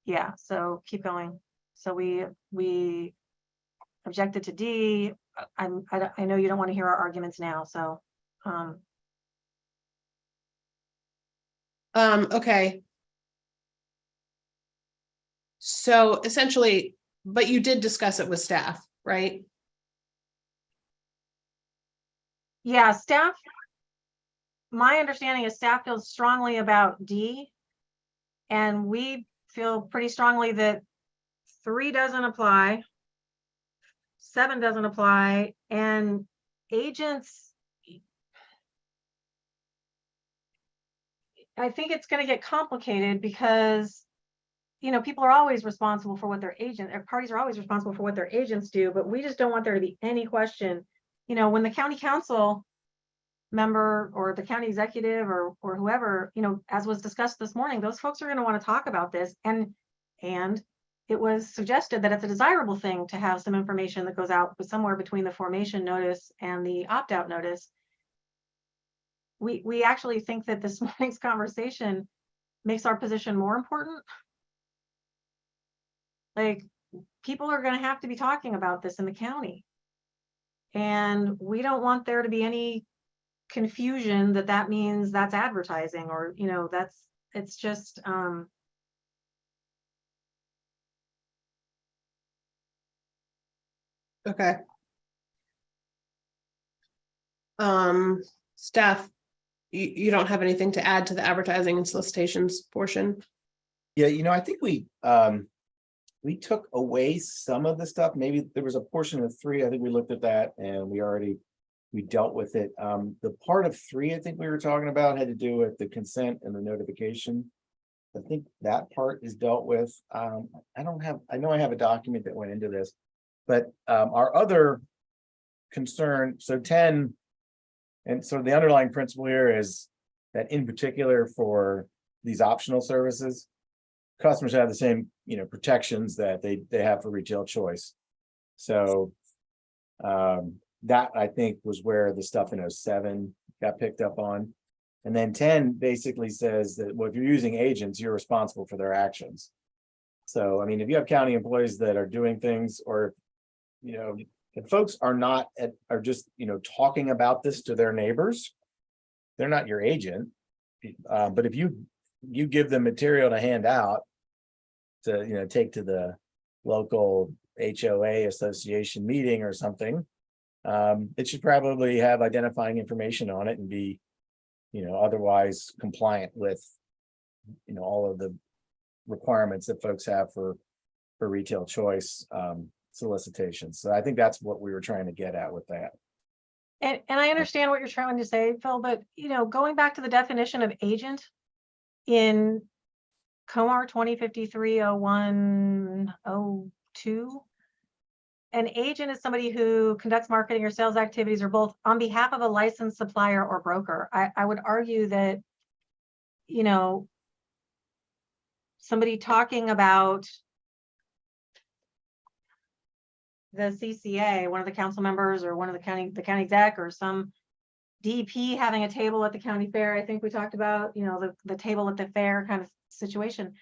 Yeah, so keep going. So we objected to D. I know you don't want to hear our arguments now, so. Okay. So essentially, but you did discuss it with staff, right? Yeah, staff. My understanding is staff feels strongly about D. And we feel pretty strongly that 3 doesn't apply. 7 doesn't apply, and agents, I think it's going to get complicated because, you know, people are always responsible for what their agent, or parties are always responsible for what their agents do, but we just don't want there to be any question. You know, when the county council member or the county executive or whoever, you know, as was discussed this morning, those folks are going to want to talk about this. And it was suggested that it's a desirable thing to have some information that goes out somewhere between the formation notice and the opt-out notice. We actually think that this morning's conversation makes our position more important. Like, people are going to have to be talking about this in the county. And we don't want there to be any confusion that that means that's advertising, or, you know, it's just, Okay. Staff, you don't have anything to add to the advertising and solicitations portion? Yeah, I think we took away some of the stuff. Maybe there was a portion of 3. I think we looked at that and we dealt with it. The part of 3, I think we were talking about had to do with the consent and the notification. I think that part is dealt with. I know I have a document that went into this, but our other concern, so 10, and so the underlying principle here is that in particular for these optional services, customers have the same, protections that they have for retail choice. So that I think was where the stuff in 07 got picked up on. And then 10 basically says that, well, if you're using agents, you're responsible for their actions. So, I mean, if you have county employees that are doing things, or, if folks are just, talking about this to their neighbors, they're not your agent. But if you give them material to hand out to, take to the local HOA association meeting or something, it should probably have identifying information on it and be, otherwise compliant with, all of the requirements that folks have for retail choice solicitations. So I think that's what we were trying to get at with that. and I understand what you're trying to say, Phil, but, going back to the definition of agent in COMAR 2053-0102, an agent is somebody who conducts marketing or sales activities or both on behalf of a licensed supplier or broker. I would argue that, somebody talking about the CCA, one of the council members or one of the county exec, or some DP having a table at the county fair, I think we talked about, the table at the fair kind of situation.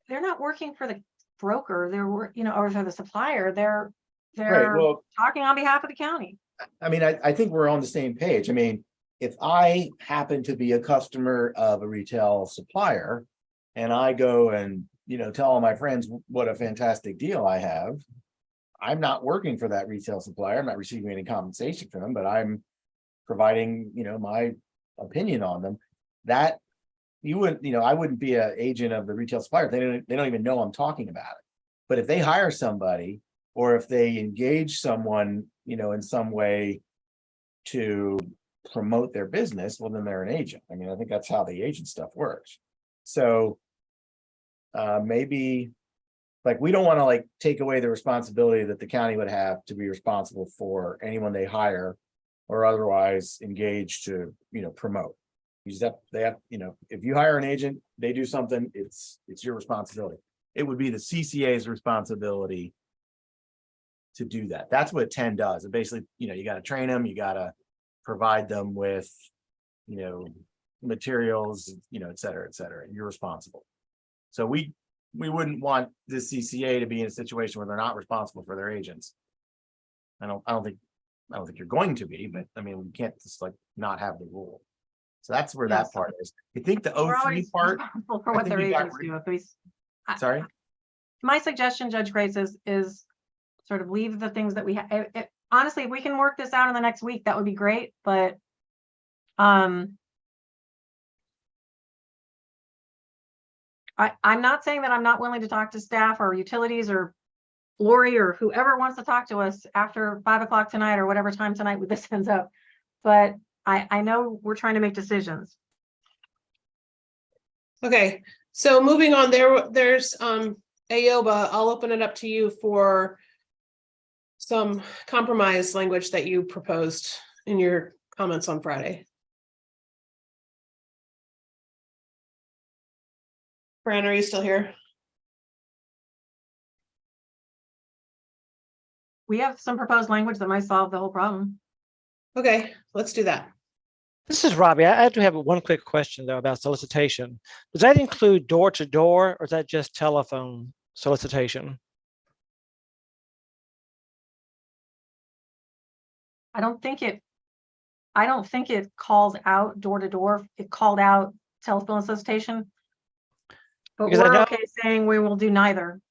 They're not working for the broker, or for the supplier. They're Right, well, talking on behalf of the county. I mean, I think we're on the same page. I mean, if I happen to be a customer of a retail supplier and I go and, tell all my friends what a fantastic deal I have, I'm not working for that retail supplier. I'm not receiving any compensation from them, but I'm providing, my opinion on them. That you wouldn't, I wouldn't be an agent of the retail supplier. They don't even know I'm talking about it. But if they hire somebody, or if they engage someone, in some way to promote their business, well, then they're an agent. I mean, I think that's how the agent stuff works. So maybe, like, we don't want to take away the responsibility that the county would have to be responsible for anyone they hire or otherwise engage to, promote. They have, if you hire an agent, they do something, it's your responsibility. It would be the CCA's responsibility to do that. That's what 10 does. It basically, you got to train them, you got to provide them with, materials, et cetera, et cetera. You're responsible. So we wouldn't want the CCA to be in a situation where they're not responsible for their agents. I don't think you're going to be, but I mean, we can't just not have the rule. So that's where that part is. I think the We're 03 always part. responsible for what their agents do. Sorry. My suggestion, Judge Grace, is sort of leave the things that we have. Honestly, if we can work this out in the next week, that would be great. But I'm not saying that I'm not willing to talk to staff or utilities or Lori or whoever wants to talk to us after 5 o'clock tonight or whatever time tonight this ends up. But I know we're trying to make decisions. Okay, so moving on, there's Ayoba, I'll open it up to you for some compromise language that you proposed in your comments on Friday. Fran, are you still here? We have some proposed language that might solve the whole problem. Okay, let's do that. This is Robbie. I do have one quick question though about solicitation. Does that include door to door or is that just telephone solicitation? I don't think it calls out door to door. It called out telephone solicitation. But Because I we're know- okay saying we will do neither.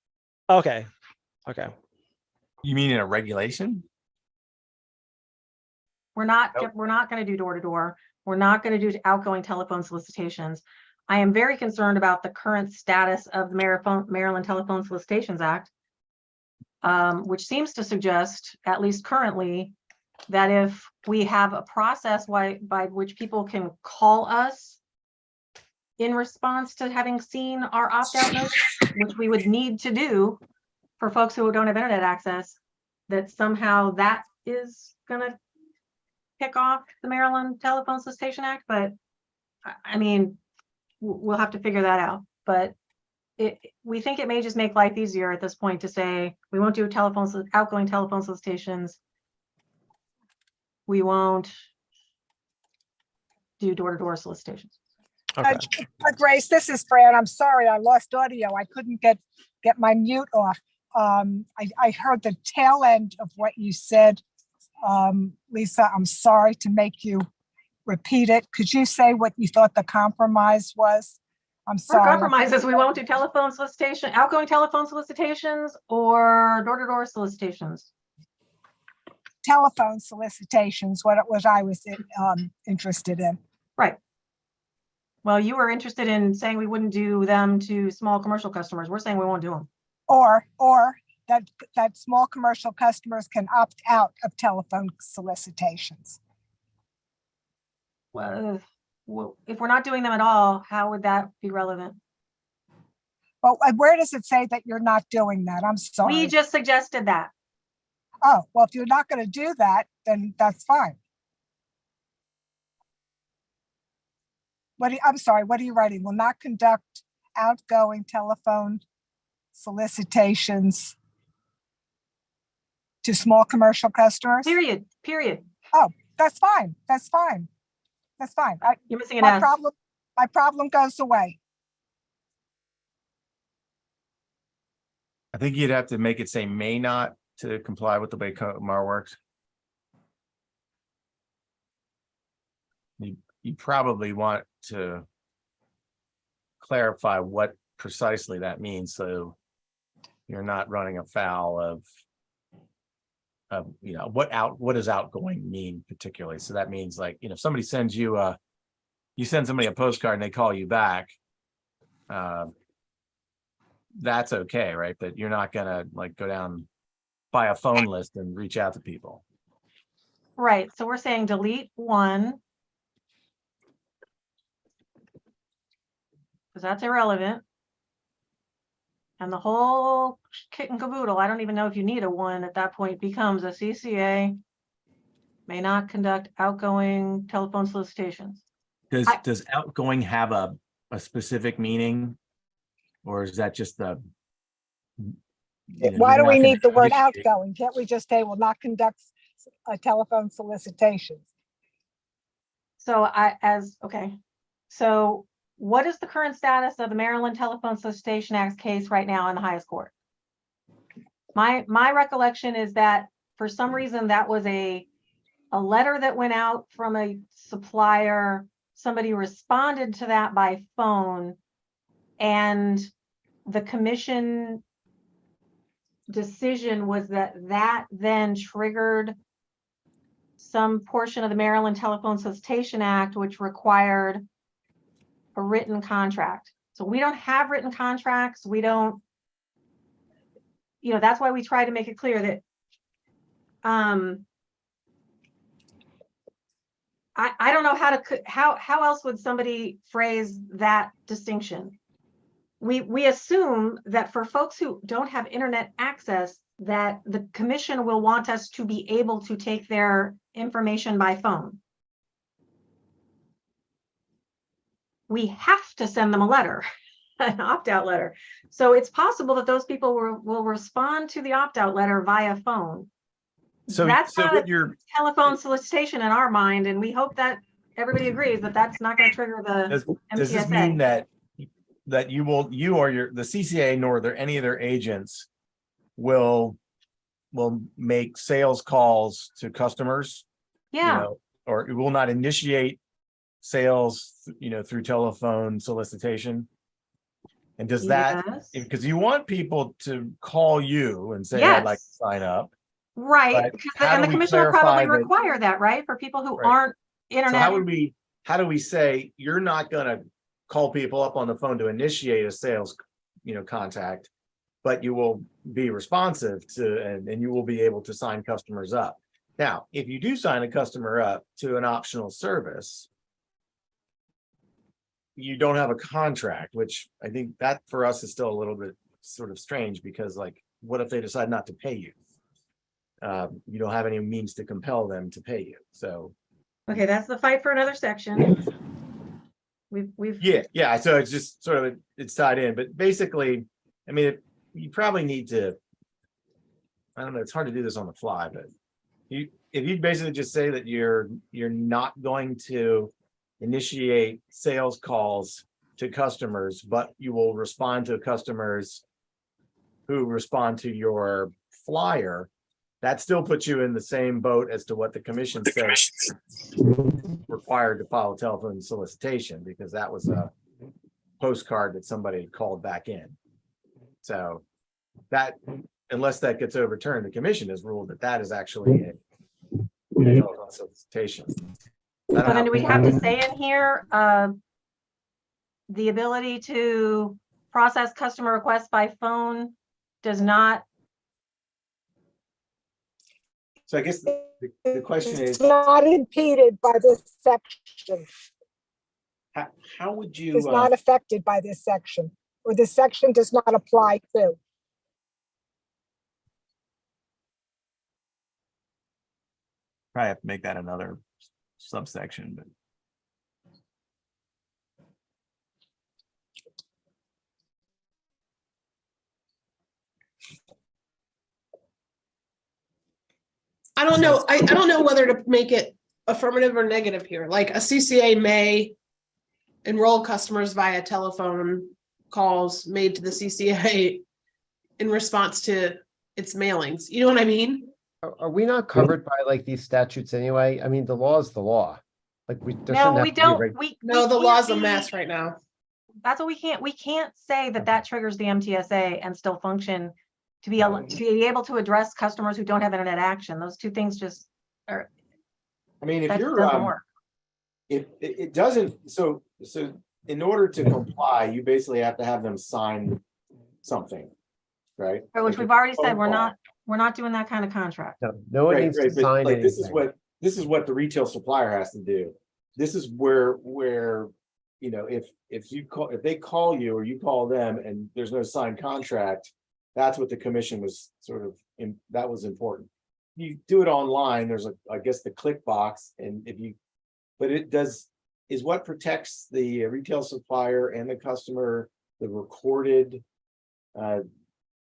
Okay. Okay. You mean in a regulation? We're not Nope. going to do door to door. We're not going to do outgoing telephone solicitations. I am very concerned about the current status of the Maryland Telephone Solicitations Act, which seems to suggest, at least currently, that if we have a process by which people can call us in response to having seen our opt-out notice, which we would need to do for folks who don't have internet access, that somehow that is going to kick off the Maryland Telephone Solicitation Act. But I mean, we'll have to figure that out. But we think it may just make life easier at this point to say we won't do outgoing telephone solicitations. We won't do door-to-door solicitations. Okay. Grace, this is Fran. I'm sorry, I lost audio. I couldn't get my mute off. I heard the tail end of what you said. Lisa, I'm sorry to make you repeat it. Could you say what you thought the compromise was? I'm Our sorry. compromise is we won't do outgoing telephone solicitations or door-to-door solicitations. Telephone solicitations, what I was interested in. Right. Well, you were interested in saying we wouldn't do them to small commercial customers. We're saying we won't do them. Or that small commercial customers can opt out of telephone solicitations. Well, if we're not doing them at all, how would that be relevant? Well, where does it say that you're not doing that? I'm sorry. We just suggested that. Oh, well, if you're not going to do that, then that's fine. I'm sorry, what are you writing? Will not conduct outgoing telephone solicitations to small commercial customers? Period. Oh, that's fine. That's fine. That's fine. You're missing an My S. problem goes away. I think you'd have to make it say may not to comply with the way MAR works. You probably want to clarify what precisely that means, so you're not running afoul of what does outgoing mean particularly. So that means, like, if somebody sends you you send somebody a postcard and they call you back, that's okay, right? But you're not gonna like go down by a phone list and reach out to people. Right. So we're saying delete 1. Because that's irrelevant. And the whole kit and caboodle, I don't even know if you need a 1 at that point, becomes a CCA may not conduct outgoing telephone solicitations. Does outgoing have a specific meaning? Or is that just the Why do we need the word outgoing? Can't we just say will not conduct telephone solicitations? So so what is the current status of the Maryland Telephone Solicitation Act case right now in the highest court? My recollection is that for some reason that was a letter that went out from a supplier. Somebody responded to that by phone, and the commission decision was that then triggered some portion of the Maryland Telephone Solicitation Act, which required a written contract. So we don't have written contracts. We don't, that's why we try to make it clear that I don't know how else would somebody phrase that distinction? We assume that for folks who don't have internet access, that the commission will want us to be able to take their information by phone. We have to send them a letter, an opt-out letter. So it's possible that those people will respond to the opt-out letter via phone. So That's not what a you're, telephone solicitation in our mind, and we hope that everybody agrees that that's not going to trigger the does this mean MTSA. that you or the CCA nor any of their agents will make sales calls to customers? Yeah. Or it will not initiate sales, through telephone solicitation? And does that, Yes. because you want people to call you and say, Yes. I'd like to sign up. Right, But because how and do the we commission will probably clarify that- require that, right? For people who Right. aren't So internet. how do we say you're not gonna call people up on the phone to initiate a sales, contact, but you will be responsive to, and you will be able to sign customers up. Now, if you do sign a customer up to an optional service, you don't have a contract, which I think that for us is still a little bit sort of strange, because like, what if they decide not to pay you? You don't have any means to compel them to pay you. So Okay, that's the fight for another section. We've yeah. So it's just sort of, it's tied in, but basically, I mean, you probably need to, I don't know, it's hard to do this on the fly, but if you basically just say that you're not going to initiate sales calls to customers, but you will respond to customers who respond to your flyer, that still puts you in the same boat as to what the commission said required to file telephone solicitation, because that was a postcard that somebody called back in. So that, unless that gets overturned, the commission has ruled that that is actually a telephone solicitation. So then do we have to say in here, the ability to process customer requests by phone does not? So I guess the question is, It's not impeded by this section. how would you? Is not affected by this section, or this section does not apply to. Probably have to make that another subsection, but. I don't know. I don't know whether to make it affirmative or negative here. Like a CCA may enroll customers via telephone calls made to the CCA in response to its mailings. You know what I mean? Are we not covered by like these statutes anyway? I mean, the law is the law. Like there No, shouldn't we have to be don't. No, the can't law's a be- mess right now. That's what we can't say that triggers the MTSA and still function to be able to address customers who don't have internet action. Those two things just are. I mean, if that you're, doesn't work. if it doesn't, so in order to comply, you basically have to have them sign something, right? Which Like we've a already said, phone we're not doing that kind of contract. no one Right, needs right, to but, sign like, anything. this is what the retail supplier has to do. This is where if they call you or you call them and there's no signed contract, that's what the commission was sort of that was important. You do it online, there's I guess the click box, and but it is what protects the retail supplier and the customer, the recorded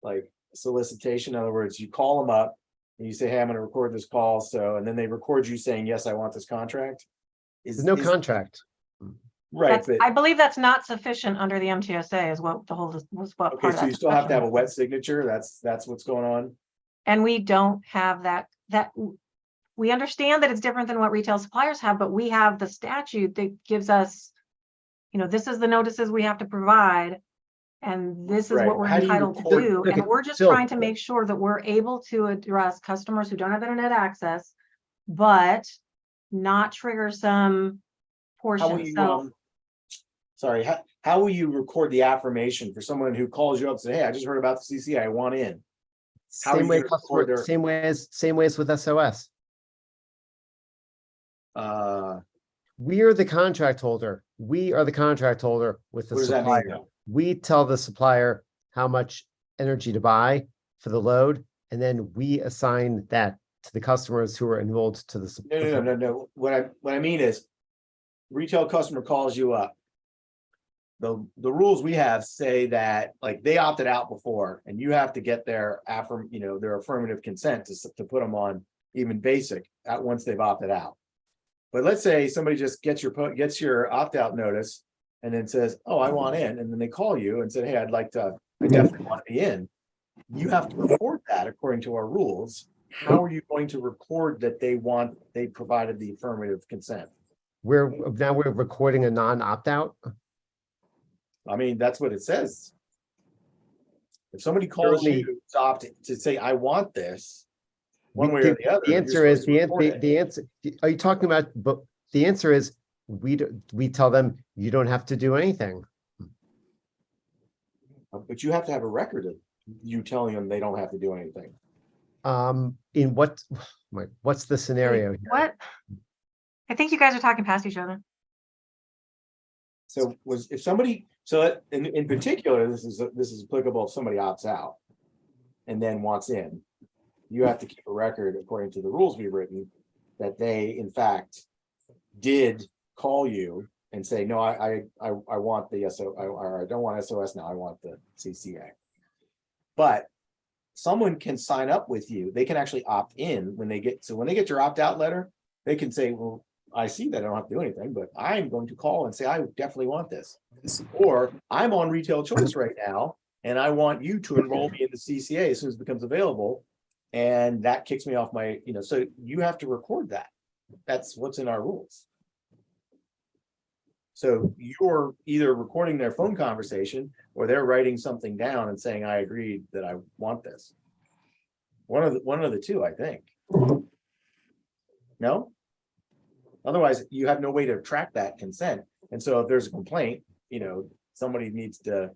like solicitation. In other words, you call them up and you say, hey, I'm going to record this call. So, and then they record you saying, yes, I want this contract. There's no contract. Right. But, I believe that's not sufficient under the MTSA is what was what okay, part of so that you still have to have a discussion wet signature. That's what's going on. And we don't have that we understand that it's different than what retail suppliers have, but we have the statute that gives us, this is the notices we have to provide. And this is Right. what we're How do you entitled to record- do. Okay, And we're just so- trying to make sure that we're able to address customers who don't have internet access, but not trigger some How will portion. you, So sorry, how will you record the affirmation for someone who calls you up and say, hey, I just heard about the CCA, I want in? How are Same you way, gonna record their- same way as with SOS. Uh, We are the contract holder. We are the contract holder with the what does that mean? supplier. though? We tell the supplier how much energy to buy for the load, and then we assign that to the customers who are enrolled to the. No. What I mean is, retail customer calls you up. The rules we have say that, like, they opted out before, and you have to get their their affirmative consent to put them on even basic at once they've opted out. But let's say somebody just gets your opt-out notice and then says, oh, I want in, and then they call you and say, hey, I definitely want to be in. You have to record that according to our rules. How are you going to record that they provided the affirmative consent? We're recording a non-opt-out. I mean, that's what it says. If somebody calls you to say, I want this, one way or the other. The answer is the answer. Are you talking about? But the answer is we tell them you don't have to do anything. But you have to have a record of you telling them they don't have to do anything. In what's the scenario? here? What? I think you guys are talking past each other. So in particular, this is applicable if somebody opts out and then wants in. You have to keep a record according to the rules we've written that they in fact did call you and say, no, I want the SO, or I don't want SOS now, I want the CCA. But someone can sign up with you. They can actually opt in when they get your opt-out letter, they can say, well, I see that I don't have to do anything, but I'm going to call and say, I definitely want this. Or I'm on retail choice right now, and I want you to enroll me in the CCA as soon as it becomes available. And that kicks me off my, so you have to record that. That's what's in our rules. So you're either recording their phone conversation or they're writing something down and saying, I agreed that I want this. One of the two, I think. No? Otherwise, you have no way to track that consent. And so if there's a complaint, somebody needs to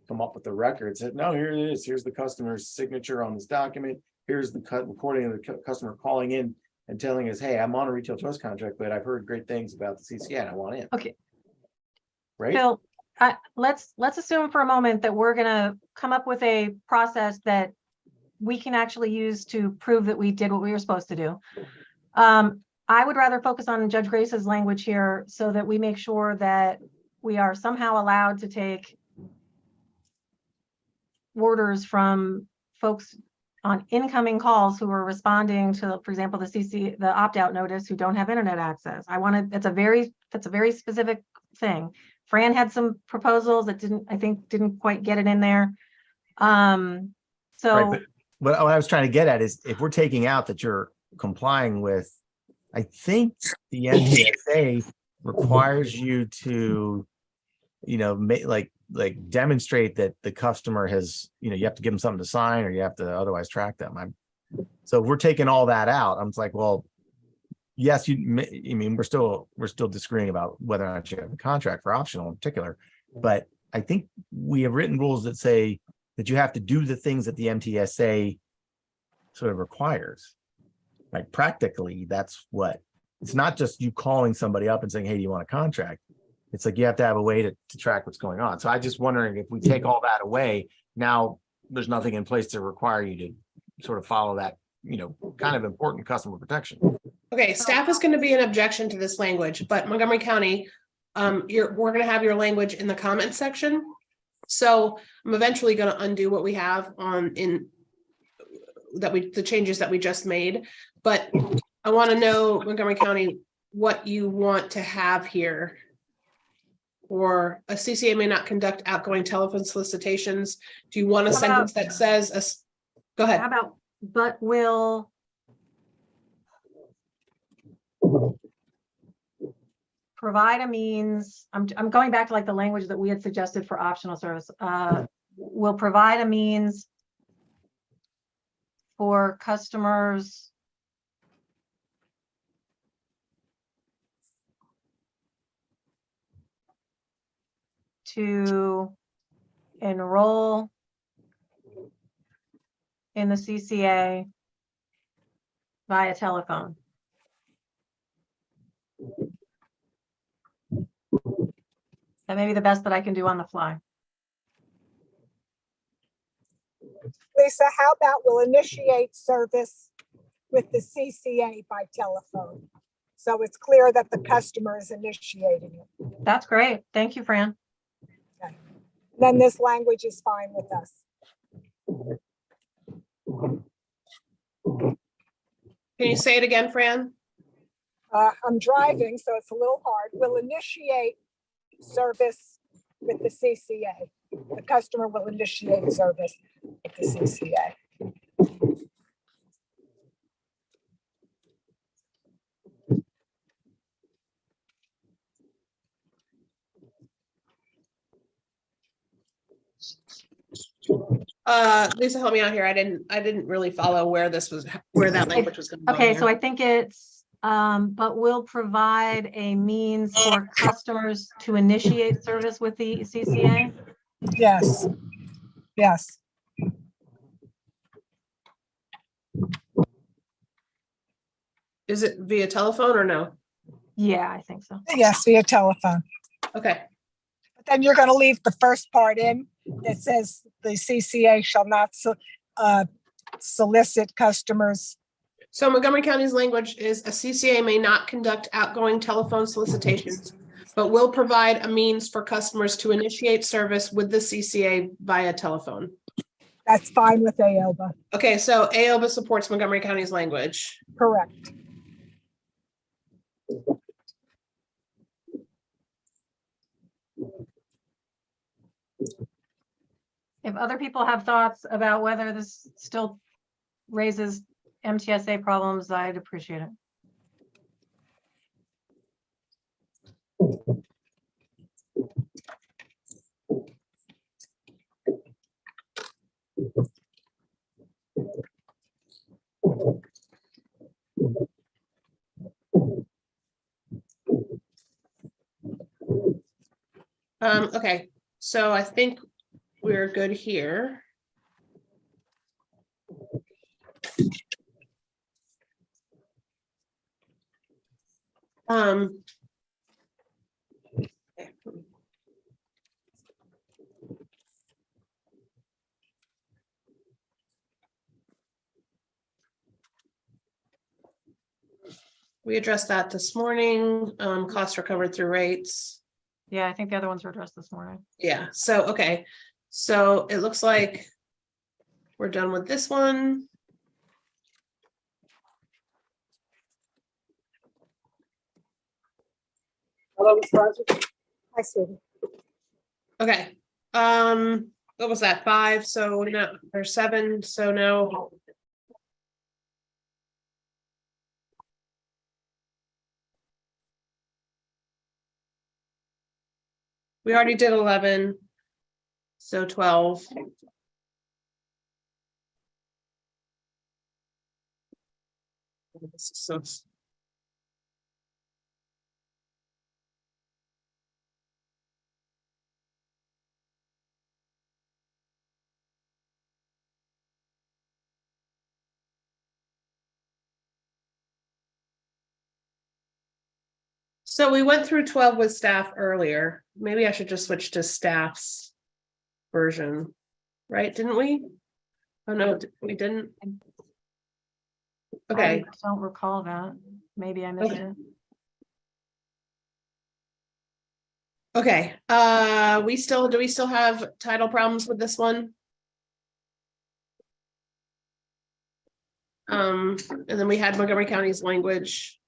come up with the record. Say, no, here it is. Here's the customer's signature on this document. Here's the recording of the customer calling in and telling us, hey, I'm on a retail choice contract, but I've heard great things about the CCA and I want in. Okay. Right? Phil, let's assume for a moment that we're going to come up with a process that we can actually use to prove that we did what we were supposed to do. I would rather focus on Judge Grace's language here so that we make sure that we are somehow allowed to take orders from folks on incoming calls who are responding to, for example, the opt-out notice who don't have internet access. That's a very specific thing. Fran had some proposals that didn't quite get it in there. Right, but what I was trying to get at is if we're taking out that you're complying with, I think the NTSA requires you to, demonstrate that the customer has, you have to give them something to sign or you have to otherwise track them. So if we're taking all that out, I'm like, well, yes, we're still disagreeing about whether or not you have a contract for optional in particular, but I think we have written rules that say that you have to do the things that the MTSA sort of requires. Like practically, that's what, it's not just you calling somebody up and saying, hey, do you want a contract? It's like you have to have a way to track what's going on. So I just wondering if we take all that away, now there's nothing in place to require you to sort of follow that, kind of important customer protection. Okay, staff is going to be an objection to this language, but Montgomery County, we're going to have your language in the comment section. So I'm eventually going to undo what we have the changes that we just made, but I want to know, Montgomery County, what you want to have here. Or a CCA may not conduct outgoing telephone solicitations. Do you want a sentence that says, go ahead. How about, but will provide a means, I'm going back to like the language that we had suggested for optional service, will provide a means for customers to enroll in the CCA via telephone. That may be the best that I can do on the fly. Lisa, how about we'll initiate service with the CCA by telephone? So it's clear that the customer is initiating it. That's great. Thank you, Fran. Then this language is fine with us. Can you say it again, Fran? I'm driving, so it's a little hard. We'll initiate service with the CCA. The customer will initiate service with the CCA. Lisa, help me out here. I didn't really follow where that language was going to go. Okay, so I think it's, but will provide a means for customers to initiate service with the CCA. Yes. Yes. Is it via telephone or no? Yeah, I think so. Yes, via telephone. Okay. But then you're going to leave the first part in that says the CCA shall not solicit customers. So Montgomery County's language is a CCA may not conduct outgoing telephone solicitations, but will provide a means for customers to initiate service with the CCA via telephone. That's fine with AOBA. Okay, so AOBA supports Montgomery County's language. Correct. If other people have thoughts about whether this still raises MTSA problems, I'd appreciate it. Okay, so I think we're good here. We addressed that this morning, costs recovered through rates. Yeah, I think the other ones were addressed this morning. Yeah, so, okay, so it looks like we're done with this one. Hello, Ms. Rogers. Hi, Susan. Okay, what was that, 5? So no, or 7, so no. We already did 11, so 12. So So we went through 12 with staff earlier. Maybe I should just switch to staff's version, right? Didn't we? Oh, no, we didn't. Okay. I don't recall that. Maybe I missed Okay. it. Okay, do we still have title problems with this one? And then we had Montgomery County's language.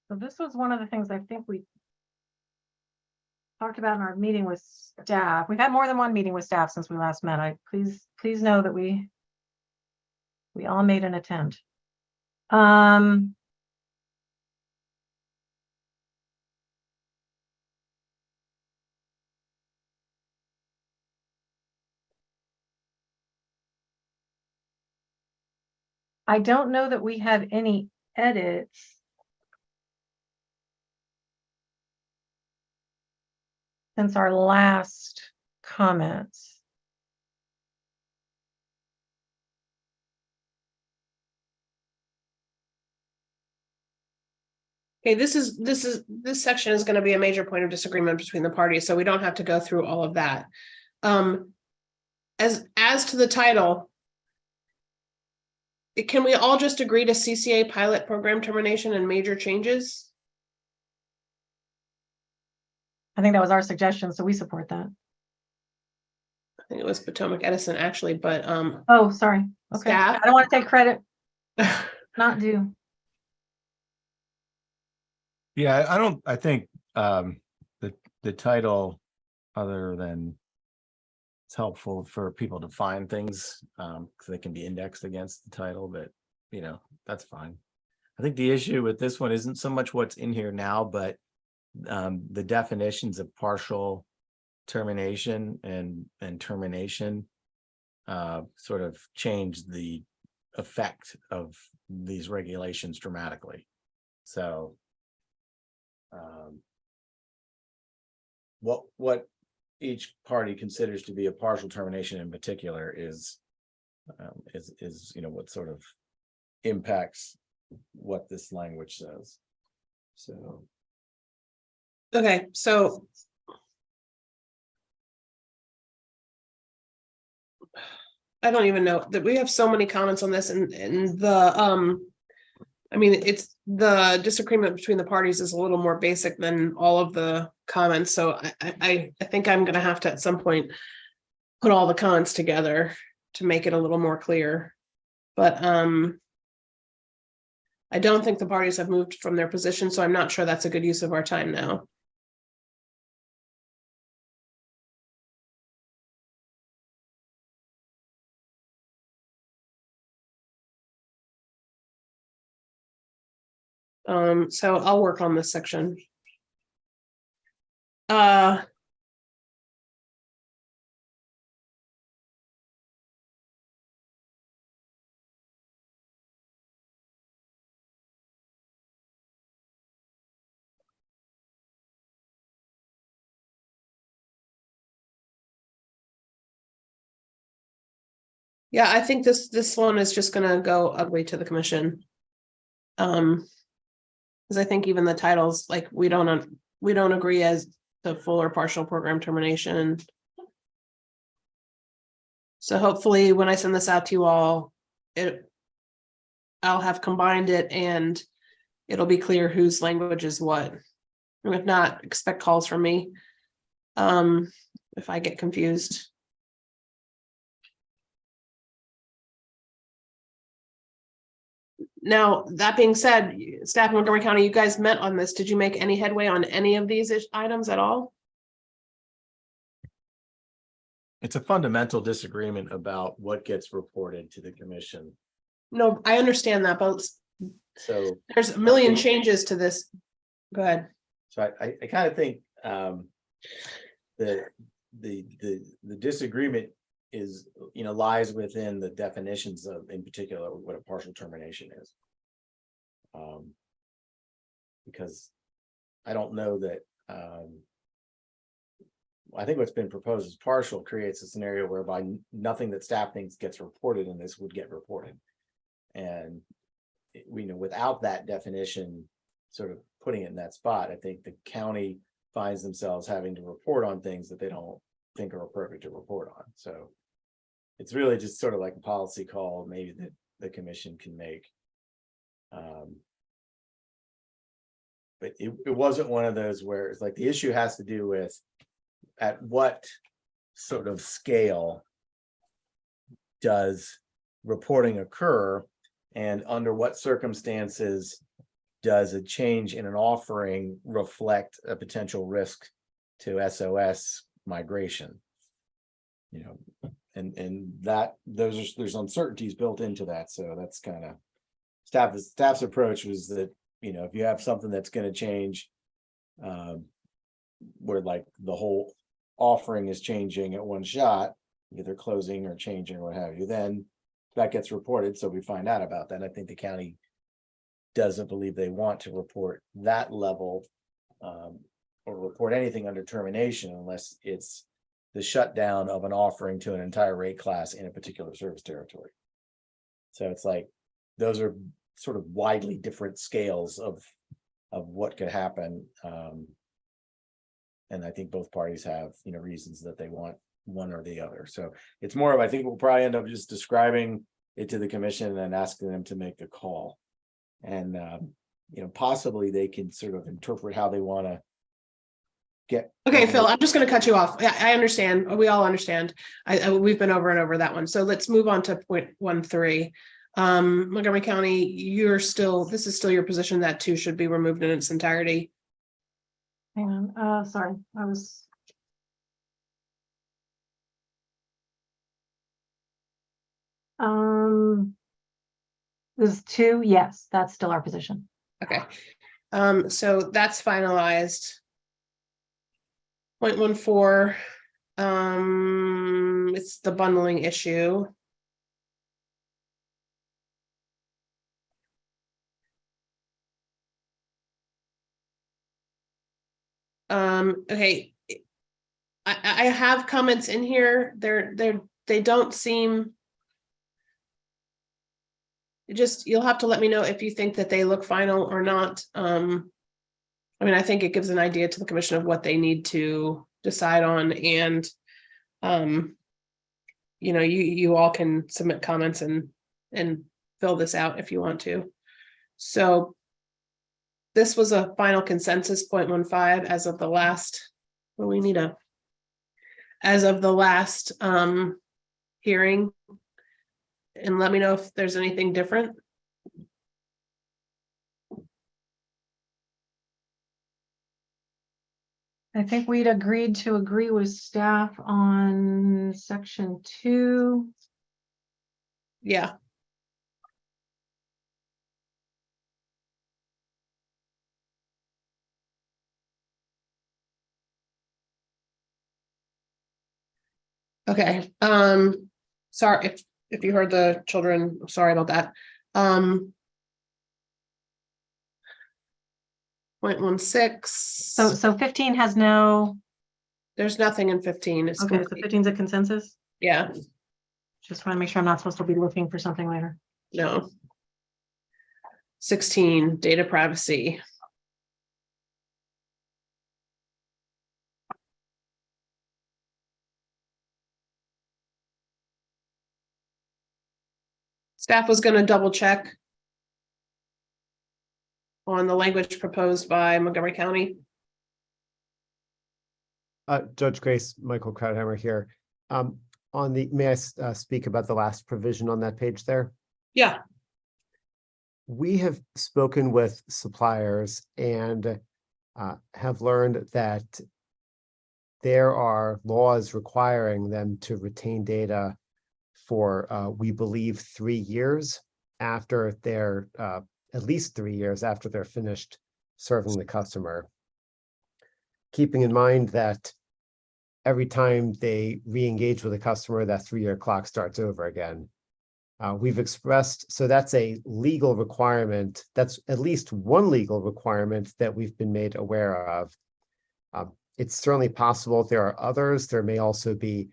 So this was one of the things I think we talked about in our meeting with staff. We've had more than one meeting with staff since we last met. Please know that we all made an attempt. I don't know that we had any edits since our last comments. Okay, this section is gonna be a major point of disagreement between the parties, so we don't have to go through all of that. As to the title, can we all just agree to CCA pilot program termination and major changes? I think that was our suggestion, so we support that. I think it was Potomac Edison actually, but Oh, sorry. Okay. Staff? I don't want to take credit. Not due. Yeah, I think the title, other than it's helpful for people to find things, because they can be indexed against the title, but that's fine. I think the issue with this one isn't so much what's in here now, but the definitions of partial termination and termination sort of change the effect of these regulations dramatically. So what each party considers to be a partial termination in particular is what sort of impacts what this language says. So okay, so I don't even know that we have so many comments on this, and the I mean, it's the disagreement between the parties is a little more basic than all of the comments. So I think I'm gonna have to at some point put all the comments together to make it a little more clear. But I don't think the parties have moved from their position, so I'm not sure that's a good use of our time now. So I'll work on this section. Yeah, I think this one is just gonna go ugly to the commission. Because I think even the titles, like, we don't agree as the full or partial program termination. So hopefully when I send this out to you all, I'll have combined it and it'll be clear whose language is what. And if not, expect calls from me if I get confused. Now, that being said, staff in Montgomery County, you guys met on this. Did you make any headway on any of these items at all? it's a fundamental disagreement about what gets reported to the commission. No, I understand that, but So there's a million changes to this. Go ahead. So I kind of think the disagreement is, lies within the definitions of, in particular, what a partial termination is. Because I don't know that, I think what's been proposed as partial creates a scenario whereby nothing that staff thinks gets reported in this would get reported. And without that definition, sort of putting it in that spot, I think the county finds themselves having to report on things that they don't think are appropriate to report on. So it's really just sort of like a policy call maybe that the commission can make. But it wasn't one of those where it's like the issue has to do with at what sort of scale does reporting occur, and under what circumstances does a change in an offering reflect a potential risk to SOS migration? And that there's uncertainties built into that. So that's kind of staff's approach was that, if you have something that's going to change, where like the whole offering is changing at one shot, either closing or changing or what have you, then that gets reported. So we find out about that. I think the county doesn't believe they want to report that level or report anything under termination unless it's the shutdown of an offering to an entire rate class in a particular service territory. So it's like those are sort of widely different scales of of what could happen. And I think both parties have, reasons that they want one or the other. So it's more of, I think we'll probably end up just describing it to the commission and asking them to make the call. And, possibly they can sort of interpret how they want to get. Okay, Phil, I'm just going to cut you off. Yeah, I understand. We all understand. We've been over and over that one. So let's move on to point 1.3. Montgomery County, this is still your position that 2 should be removed in its entirety. Hang on, sorry, this is 2, yes, that's still our position. Okay. So that's finalized. Point 1.4, it's the bundling issue. Okay. I have comments in here. They don't seem. You'll have to let me know if you think that they look final or not. I mean, I think it gives an idea to the commission of what they need to decide on, and you all can submit comments and fill this out if you want to. So this was a final consensus, 0.15, as of the last, as of the last hearing. And let me know if there's anything different. I think we'd agreed to agree with staff on section 2. Yeah. Okay. Sorry if you heard the children, sorry about that. 0.16. So 15 has no. There's nothing in 15. It's Okay, so complete. 15 is a consensus. Yeah. Just want to make sure I'm not supposed to be looking for something later. No. 16, data privacy. Staff was going to double check on the language proposed by Montgomery County. Judge Grace, Michael Krauthammer here. May I speak about the last provision on that page there? Yeah. We have spoken with suppliers and have learned that there are laws requiring them to retain data for, we believe, 3 years after they're, at least 3 years after they're finished serving the customer. Keeping in mind that every time they re-engage with a customer, that 3-year clock starts over again. We've expressed, so that's a legal requirement. That's at least one legal requirement that we've been made aware of. It's certainly possible there are others. There may also be,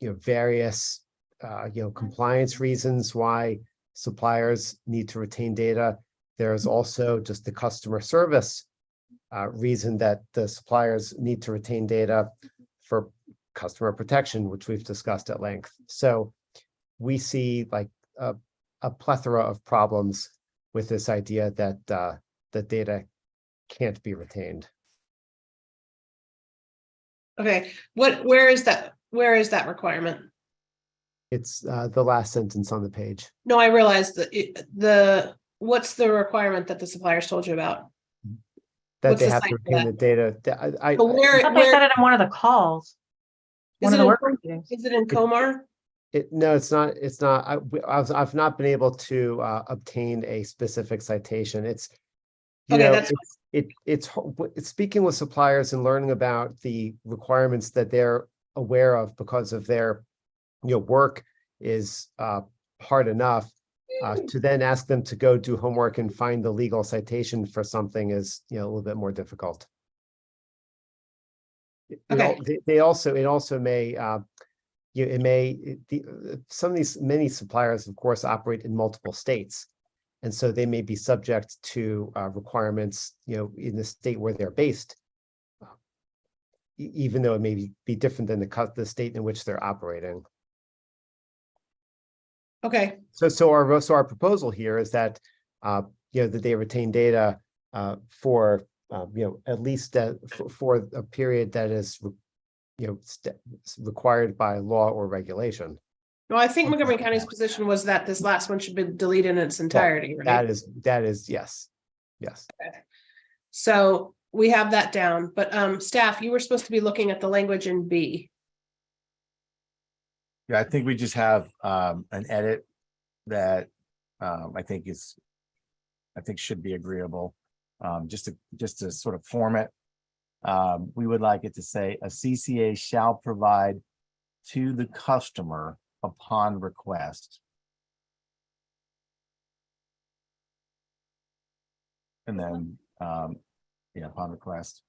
various, compliance reasons why suppliers need to retain data. There's also just the customer service reason that the suppliers need to retain data for customer protection, which we've discussed at length. So we see like a plethora of problems with this idea that the data can't be retained. Okay. Where is that requirement? It's the last sentence on the page. No, I realized that what's the requirement that the suppliers told you about? That What's they the have to site for retain that? the data. I thought they said it in one of the calls. Is One of it the in work Com- meetings. is it in Comar? No, it's not. It's not. I've not been able to obtain a specific citation. It's Okay, that's it's speaking with suppliers and learning about the requirements that they're aware of because of their work is hard enough. To then ask them to go do homework and find the legal citation for something is a little bit more difficult. Okay. It also may some of these many suppliers of course operate in multiple states, And so they may be subject to requirements, in the state where they're based, even though it may be different than the state in which they're operating. Okay, So our proposal here is that, that they retain data for, at least for a period that is, required by law or regulation. well, I think Montgomery County's position was that this last one should be deleted in its entirety, right? That is, yes. So we have that down, but staff, you were supposed to be looking at the language in B. Yeah, I think we just have an edit that I think should be agreeable. Just to sort of form it. We would like it to say a CCA shall provide to the customer upon request. And then, upon request.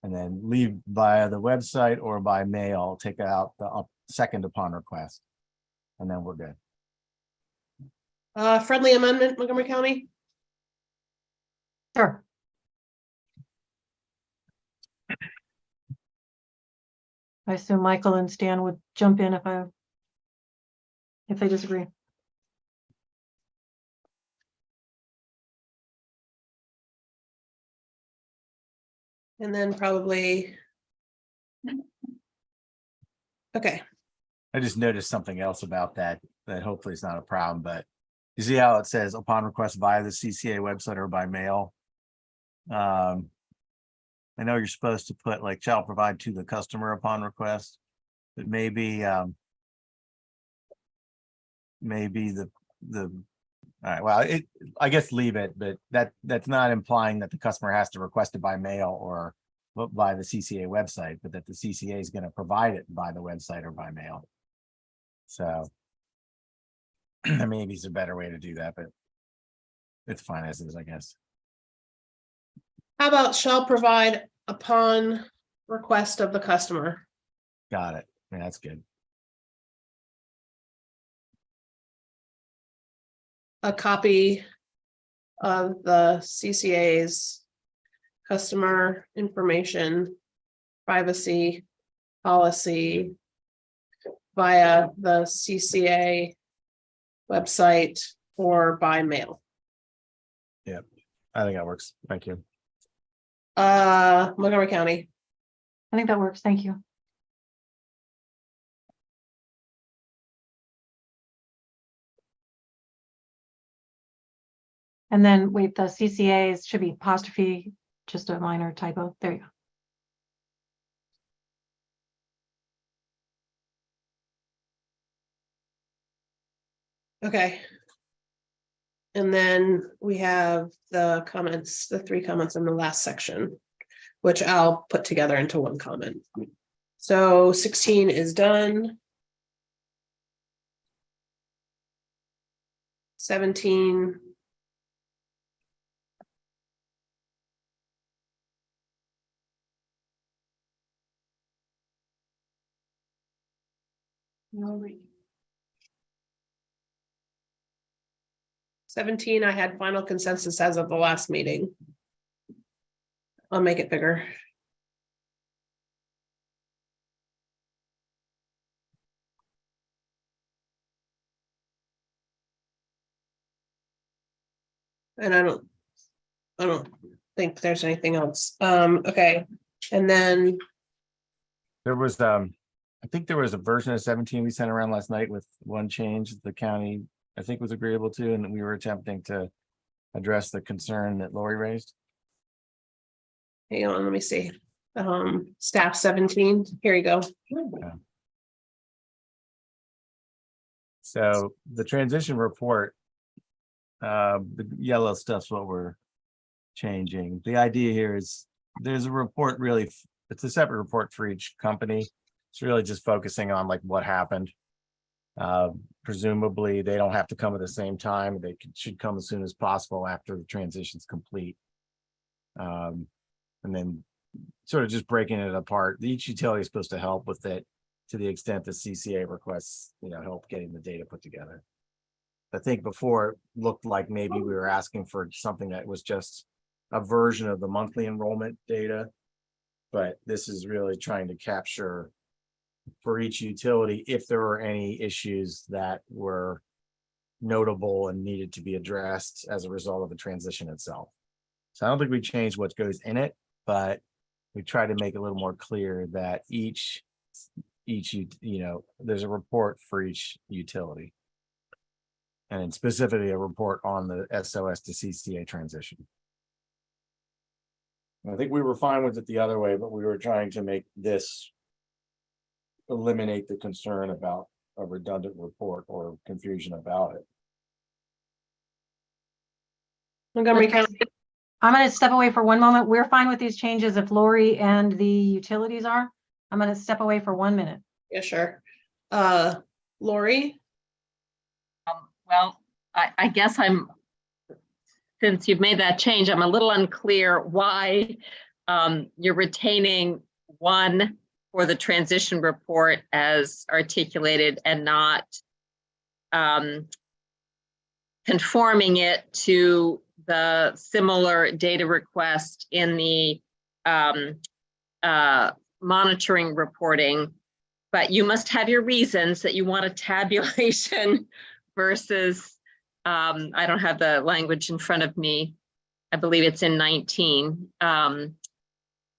And then leave via the website or by mail, take out the second upon request. And then we're good. Friendly amendment, Montgomery County? Sure. I assume Michael and Stan would jump in if they disagree. And then probably. Okay, I just noticed something else about that hopefully is not a problem, but you see how it says upon request via the CCA website or by mail? I know you're supposed to put like shall provide to the customer upon request, but maybe all right, well, I guess leave it, but that's not implying that the customer has to request it by mail or by the CCA website, but that the CCA is going to provide it by the website or by mail. So maybe it's a better way to do that, but it's fine as is, I guess. how about shall provide upon request of the customer? Got it. Yeah, that's good. A copy of the CCA's customer information privacy policy via the CCA website or by mail. Yep, I think that works. Thank you. Montgomery County. I think that works. Thank you. And then wait, the CCAs should be apostrophe, just a minor typo. There you go. Okay. And then we have the comments, the 3 comments in the last section, which I'll put together into one comment. So 16 is done. 17. No, wait. 17, I had final consensus as of the last meeting. I'll make it bigger. And I don't think there's anything else. Okay. And then There was I think there was a version of 17 we sent around last night with one change the county I think was agreeable to, and we were attempting to address the concern that Lori raised. hang on, let me see. Staff 17, here you go. Yeah. So the transition report, the yellow stuff's what we're changing. The idea here is there's a report really, it's a separate report for each company. It's really just focusing on like what happened. Presumably they don't have to come at the same time. They should come as soon as possible after the transition's complete. And then sort of just breaking it apart. Each utility is supposed to help with it to the extent that CCA requests, help getting the data put together. I think before it looked like maybe we were asking for something that was just a version of the monthly enrollment data. But this is really trying to capture for each utility if there were any issues that were notable and needed to be addressed as a result of the transition itself. So I don't think we changed what goes in it, but we try to make it a little more clear that each there's a report for each utility. And specifically a report on the SOS to CCA transition. I think we were fine with it the other way, but we were trying to make this eliminate the concern about a redundant report or confusion about it. Montgomery County. I'm going to step away for one moment. We're fine with these changes if Lori and the utilities are. I'm going to step away for 1 minute. Yeah, sure. Lori? Well, I guess since you've made that change, I'm a little unclear why you're retaining one for the transition report as articulated and not conforming it to the similar data request in the monitoring reporting. But you must have your reasons that you want a tabulation versus, I don't have the language in front of me. I believe it's in 19.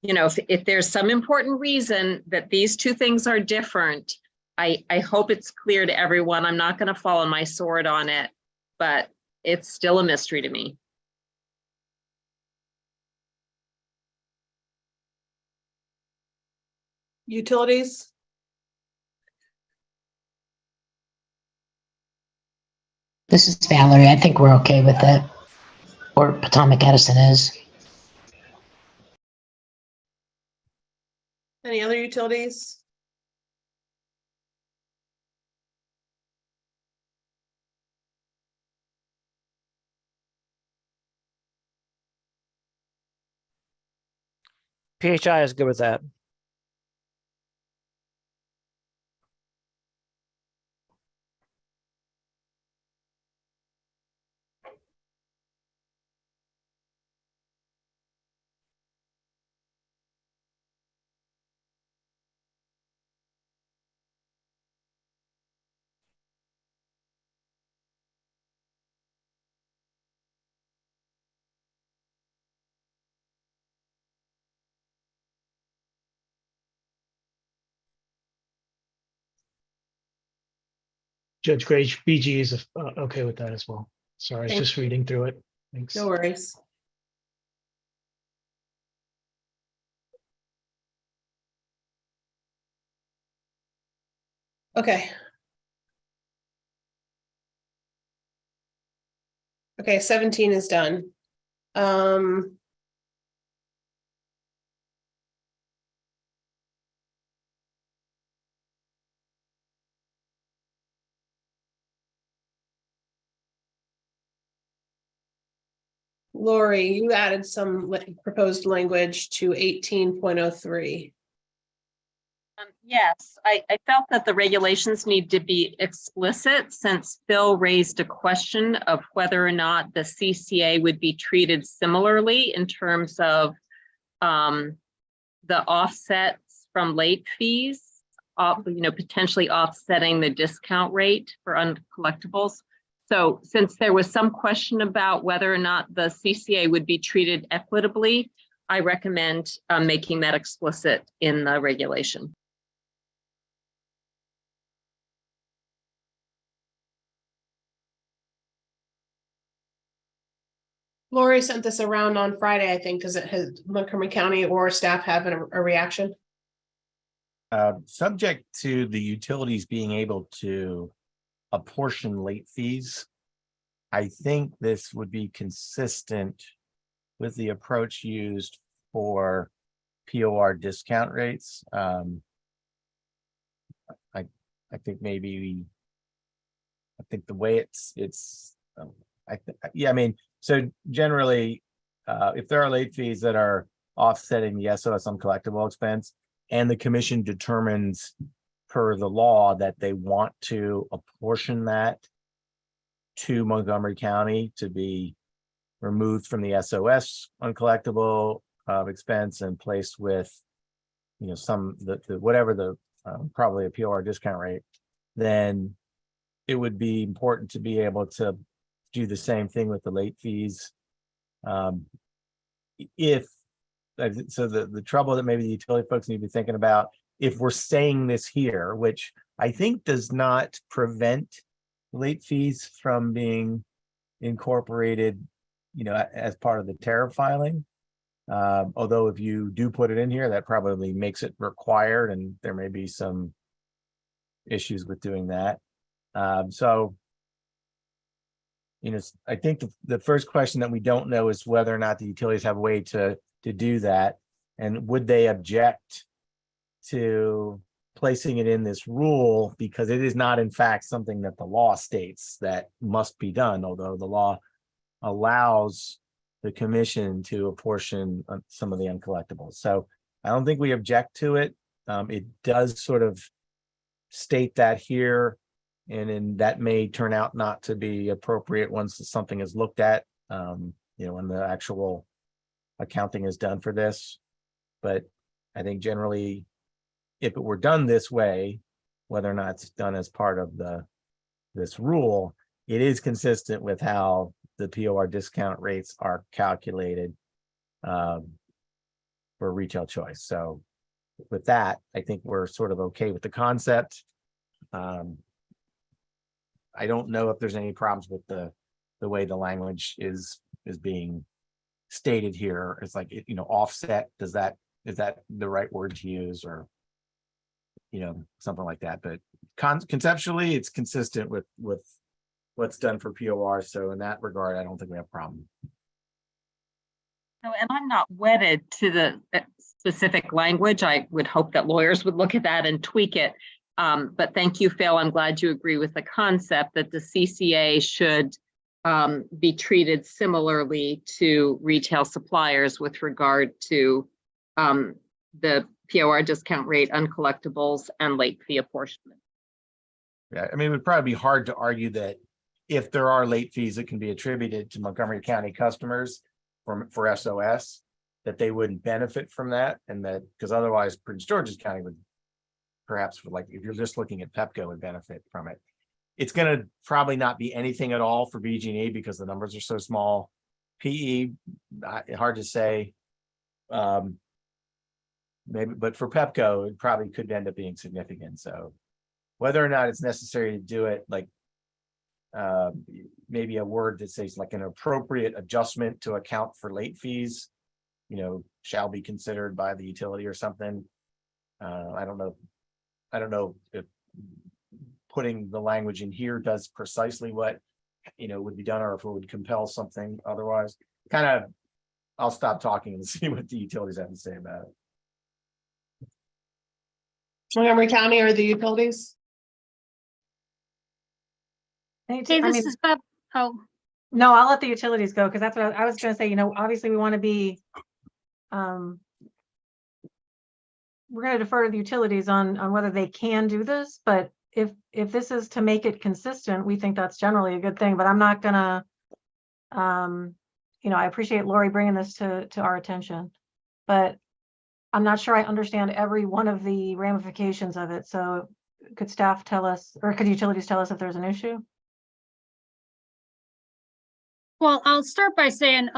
If there's some important reason that these two things are different, I hope it's clear to everyone. I'm not going to fall on my sword on it, but it's still a mystery to me. Utilities? This is Valerie. I think we're okay with it. Or Potomac Edison is. Any other utilities? PHI is good with that. Judge Grace, BG is okay with that as well. Sorry, I was Thank just reading through it. Thanks. No worries. Okay. Okay, 17 is done. Lori, you added some proposed language to 18.03. Yes, I felt that the regulations need to be explicit since Phil raised a question of whether or not the CCA would be treated similarly in terms of the offsets from late fees, potentially offsetting the discount rate for uncollectibles. So since there was some question about whether or not the CCA would be treated equitably, I recommend making that explicit in the regulation. Lori sent this around on Friday, I think. Does it has Montgomery County or staff have a reaction? Subject to the utilities being able to apportion late fees, I think this would be consistent with the approach used for POR discount rates. I think maybe I think the way so generally, if there are late fees that are offsetting the SOS uncollectible expense, and the commission determines per the law that they want to apportion that to Montgomery County to be removed from the SOS uncollectible expense and placed with, you know, whatever the probably a POR discount rate, then it would be important to be able to do the same thing with the late fees. If so, the trouble that maybe the utility folks need to be thinking about, if we're saying this here, which I think does not prevent late fees from being incorporated, you know, as part of the tariff filing. Although if you do put it in here, that probably makes it required, and there may be some issues with doing that. So, you know, I think the first question that we don't know is whether or not the utilities have a way to do that, and would they object to placing it in this rule, because it is not in fact something that the law states that must be done, although the law allows the commission to apportion some of the uncollectibles. So I don't think we object to it. It does sort of state that here, and that may turn out not to be appropriate once something is looked at, you know, when the actual accounting is done for this. But I think generally, if it were done this way, whether or not it's done as part of this rule, it is consistent with how the POR discount rates are calculated for retail choice. So with that, I think we're sort of okay with the concept. I don't know if there's any problems with the way the language is being stated here. It's like, you know, offset, is that the right word to use, or, you know, something like that. But conceptually, it's consistent with what's done for POR. So in that regard, I don't think we have a problem. No, and I'm not wedded to the specific language. I would hope that lawyers would look at that and tweak it. But thank you, Phil. I'm glad you agree with the concept that the CCA should be treated similarly to retail suppliers with regard to the POR discount rate, uncollectibles, and late fee apportionment. Yeah, I mean, it would probably be hard to argue that if there are late fees that can be attributed to Montgomery County customers for SOS, that they wouldn't benefit from that, and that, because otherwise Prince George's County would perhaps, like, if you're just looking at Pepco, would benefit from it. It's going to probably not be anything at all for BG&E because the numbers are so small. PE, hard to say. Maybe, but for Pepco, it probably could end up being significant. So whether or not it's necessary to do it, like maybe a word that says like an appropriate adjustment to account for late fees, you know, shall be considered by the utility or something. I don't know if putting the language in here does precisely what, you know, would be done, or if it would compel something otherwise. Kind of, I'll stop talking and see what the utilities have to say about it. Montgomery County or the utilities? Hey, this is Beth. Oh, no, I'll let the utilities go, because that's what I was going to say. You know, obviously we want to be, we're going to defer to the utilities on whether they can do this, but if this is to make it consistent, we think that's generally a good thing. But I'm not gonna, you know, I appreciate Lori bringing this to our attention, but I'm not sure I understand every one of the ramifications of it. So could staff tell us, or could utilities tell us if there's an issue? well, I'll start by saying,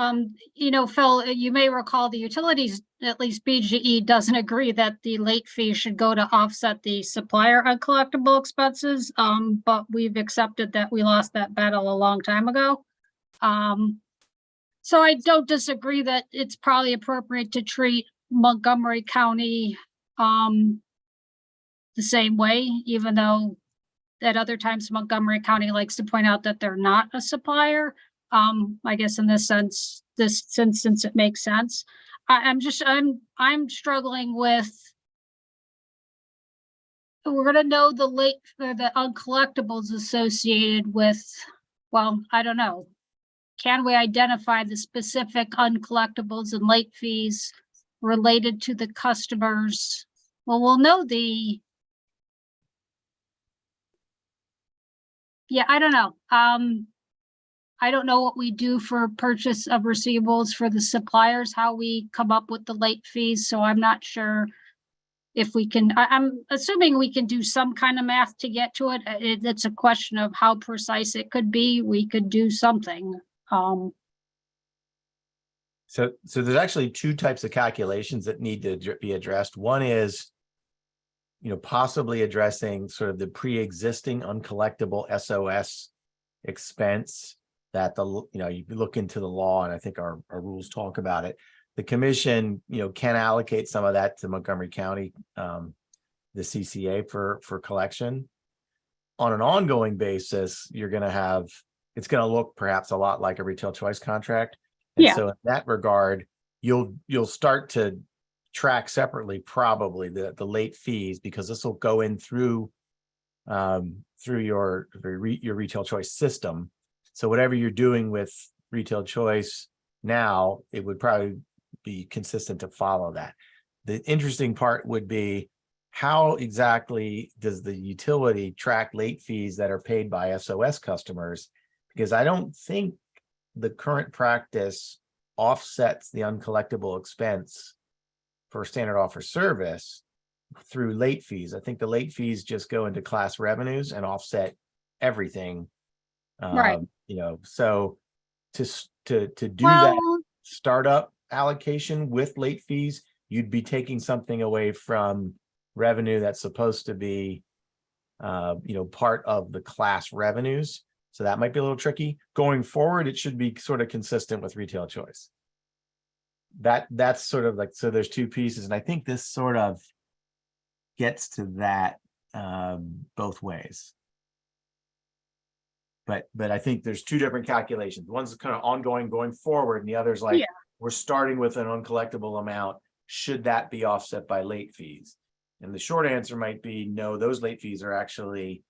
you know, Phil, you may recall the utilities, at least BGE, doesn't agree that the late fee should go to offset the supplier uncollectible expenses. But we've accepted that we lost that battle a long time ago. So I don't disagree that it's probably appropriate to treat Montgomery County the same way, even though at other times Montgomery County likes to point out that they're not a supplier. I guess in this sense, this instance, it makes sense. I'm struggling with, we're gonna know the late, the uncollectibles associated with, well, I don't know. Can we identify the specific uncollectibles and late fees related to the customers? Well, we'll know yeah, I don't know. I don't know what we do for purchase of receivables for the suppliers, how we come up with the late fees, so I'm not sure if we can, I'm assuming we can do some kind of math to get to it. It's a question of how precise it could be. We could do something. So there's actually two types of calculations that need to be addressed. One is, possibly addressing sort of the pre-existing uncollectible SOS expense that you look into the law, and I think our rules talk about it. The commission, can allocate some of that to Montgomery County, the CCA for collection. On an ongoing basis, it's going to look perhaps a lot like a retail choice contract. And Yeah. so in that regard, you'll start to track separately probably the late fees, because this will go in through your retail choice system. So whatever you're doing with retail choice now, it would probably be consistent to follow that. The interesting part would be, how exactly does the utility track late fees that are paid by SOS customers? Because I don't think the current practice offsets the uncollectible expense for standard offer service through late fees. I think the late fees just go into class revenues and offset everything. Right. So to do Well, that startup allocation with late fees, you'd be taking something away from revenue that's supposed to be part of the class revenues. So that might be a little tricky. Going forward, it should be sort of consistent with retail choice. That's sort of like, so there's two pieces, and I think this sort of gets to that both ways. But I think there's two different calculations. One's kind of ongoing going forward, and the other's like, we're starting with an uncollectible amount. Should that be offset by late fees? And the short answer might be no, those late fees are actually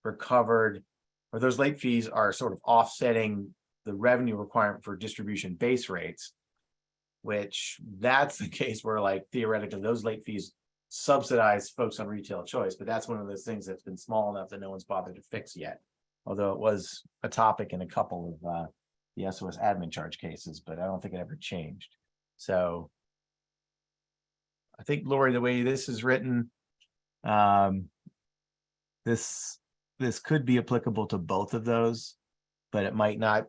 recovered, or those late fees are sort of offsetting the revenue requirement for distribution base rates, which that's the case where, like, theoretically those late fees subsidize folks on retail choice, but that's one of those things that's been small enough that no one's bothered to fix yet. Although it was a topic in a couple of the SOS admin charge cases, but I don't think it ever changed. So I think, Lori, the way this is written, this could be applicable to both of those, but it might not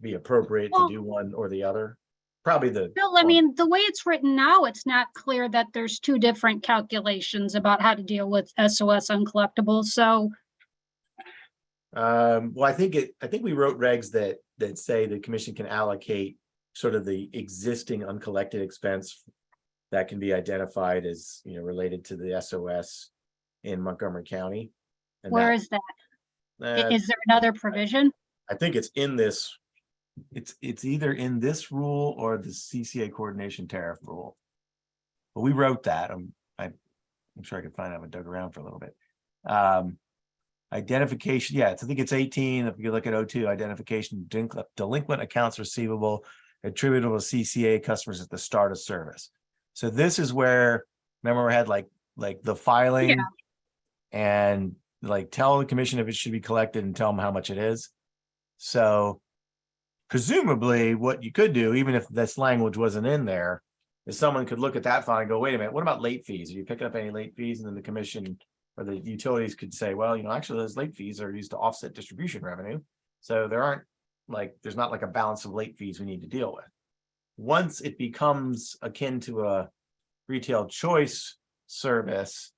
be appropriate to do one or the other. Probably the. Bill, I mean, the way it's written now, it's not clear that there's two different calculations about how to deal with SOS uncollectibles. So Well, I think we wrote regs that say the commission can allocate sort of the existing uncollected expense that can be identified as, related to the SOS in Montgomery County. And where is that? Is there another provision? I think it's in this. It's either in this rule or the CCA coordination tariff rule. But we wrote that. I'm sure I could find out. I dug around for a little bit. Identification, yeah, I think it's 18. If you look at O2, identification delinquent accounts receivable attributable to CCA customers at the start of service. So this is where, remember, we had like the filing, and like tell the commission if it should be collected and tell them how much it is. So presumably what you could do, even if this language wasn't in there, is someone could look at that file and go, wait a minute, what about late fees? Are you picking up any late fees? And then the commission or the utilities could say, well, actually those late fees are used to offset distribution revenue. So there's not like a balance of late fees we need to deal with. Once it becomes akin to a retail choice service,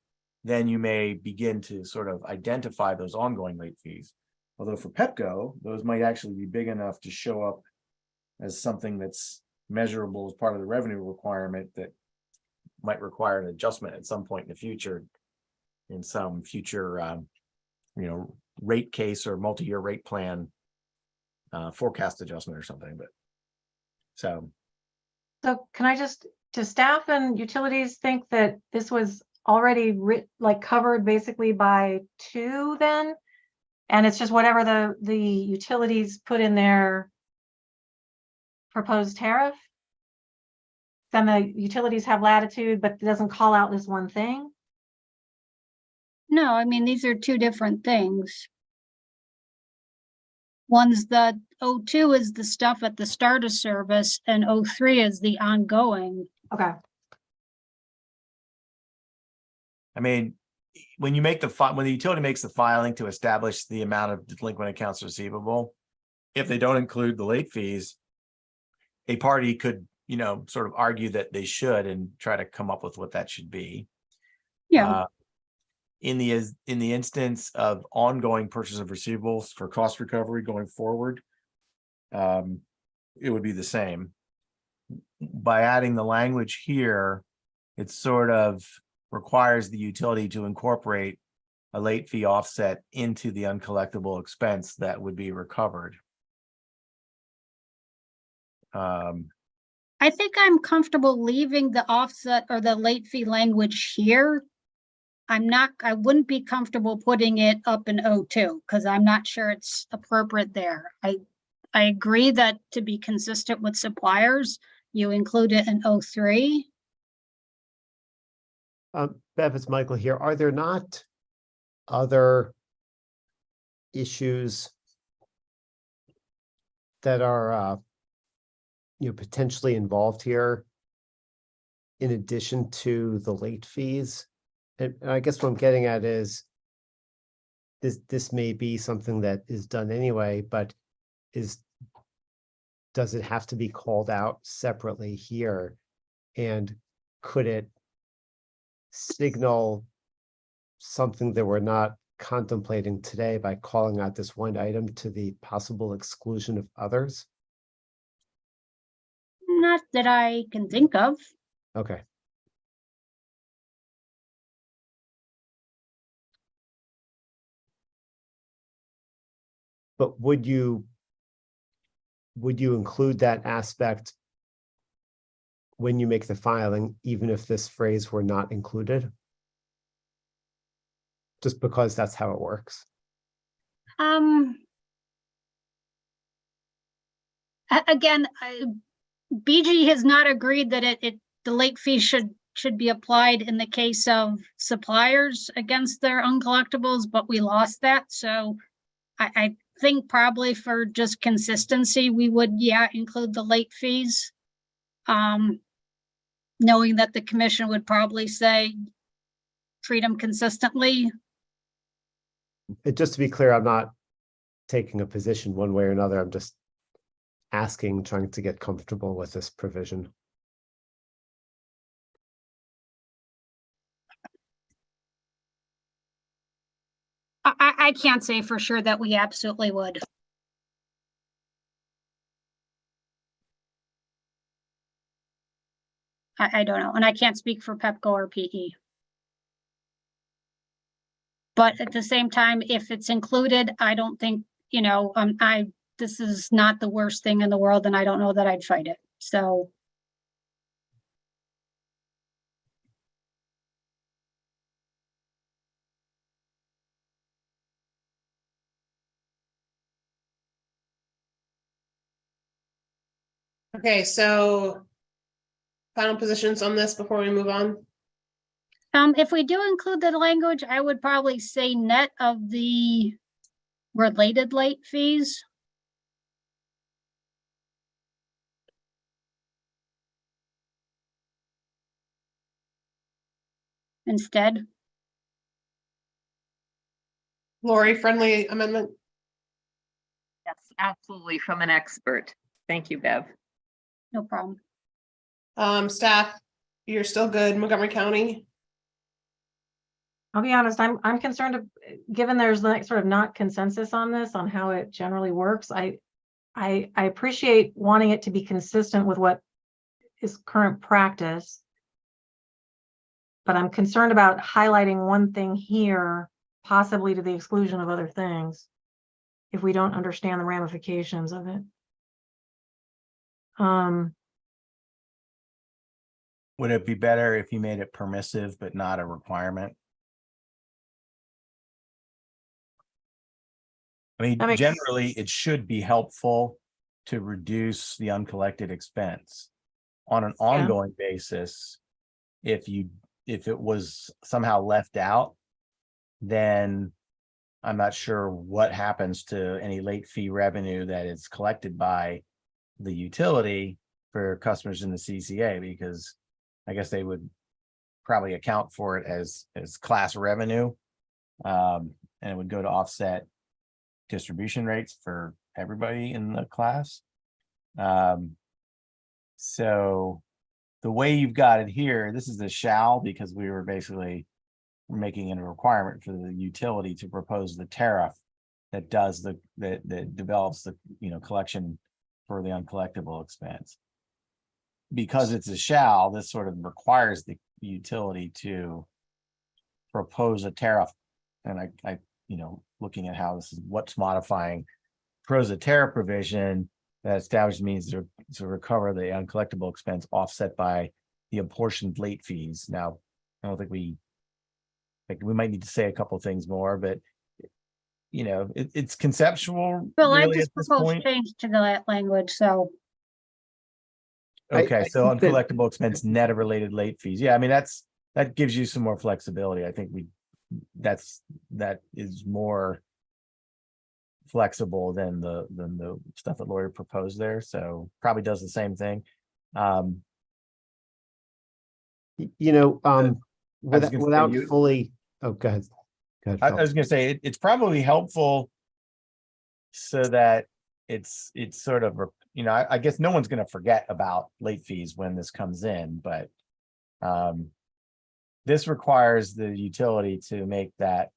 then you may begin to sort of identify those ongoing late fees. Although for Pepco, those might actually be big enough to show up as something that's measurable as part of the revenue requirement that might require an adjustment at some point in the future, in some future, rate case or multi-year rate plan forecast adjustment or something. But so can I do staff and utilities think that this was already covered basically by 2 then? And it's just whatever the utilities put in their proposed tariff? Then the utilities have latitude, but it doesn't call out this one thing? No, I mean, these are two different things. ones that O2 is the stuff at the start of service and O3 is the ongoing. Okay. I mean, when you make when the utility makes the filing to establish the amount of delinquent accounts receivable, if they don't include the late fees, a party could, you know, sort of argue that they should and try to come up with what that should be. Yeah. In the instance of ongoing purchase of receivables for cost recovery going forward, it would be the same. By adding the language here, it sort of requires the utility to incorporate a late fee offset into the uncollectible expense that would be recovered. I think I'm comfortable leaving the offset or the late fee language here. I wouldn't be comfortable putting it up in O2 because I'm not sure it's appropriate there. I agree that to be consistent with suppliers, you include it in O3. Bev, it's Michael here. Are there not other issues that are potentially involved here in addition to the late fees? And I guess what I'm getting at is this may be something that is done anyway, but does it have to be called out separately here? And could it signal something that we're not contemplating today by calling out this one item to the possible exclusion of others? Not that I can think of. Okay. But would you include that aspect when you make the filing, even if this phrase were not included? Just because that's how it works. Again, BG has not agreed that the late fee should be applied in the case of suppliers against their uncollectibles, but we lost that. So I think probably for just consistency, we would, include the late fees. Knowing that the commission would probably say, treat them consistently. And just to be clear, I'm not taking a position one way or another. I'm just asking, trying to get comfortable with this provision. I can't say for sure that we absolutely would. I don't know, and I can't speak for Pepco or PE. But at the same time, if it's included, I don't think, this is not the worst thing in the world, and I don't know that I'd fight it. So. Okay, so final positions on this before we move on. If we do include the language, I would probably say net of the related late fees. Instead. Lori, friendly amendment? Yes, absolutely, from an expert. Thank you, Bev. No problem. Staff, you're still good, Montgomery County? I'll be honest, I'm concerned, given there's like sort of not consensus on this, on how it generally works. I appreciate wanting it to be consistent with what is current practice, but I'm concerned about highlighting one thing here, possibly to the exclusion of other things, if we don't understand the ramifications of it. Would it be better if you made it permissive but not a requirement? I mean, generally, it should be helpful to reduce the uncollected expense on an ongoing basis. If it was somehow left out, then I'm not sure what happens to any late fee revenue that is collected by the utility for customers in the CCA, because I guess they would probably account for it as class revenue. And it would go to offset distribution rates for everybody in the class. So the way you've got it here, this is the shall, because we were basically making it a requirement for the utility to propose the tariff that does that develops the collection for the uncollectible expense. Because it's a shall, this sort of requires the utility to propose a tariff. And I looking at how this is what's modifying, propose a tariff provision that establishes means to recover the uncollectible expense offset by the apportioned late fees. Now, I don't think we might need to say a couple of things more, but it's conceptual. Well, I really just at this proposed point. change to that language, so. Okay, I so think that- uncollectible expense net of related late fees. Yeah, I mean, that gives you some more flexibility. I think that is more flexible than the stuff that Lori proposed there. So probably does the same thing. Without fully, oh, go ahead. Go ahead, I Phil. was gonna say it's probably helpful so that it's sort of, I guess no one's gonna forget about late fees when this comes in, but this requires the utility to make that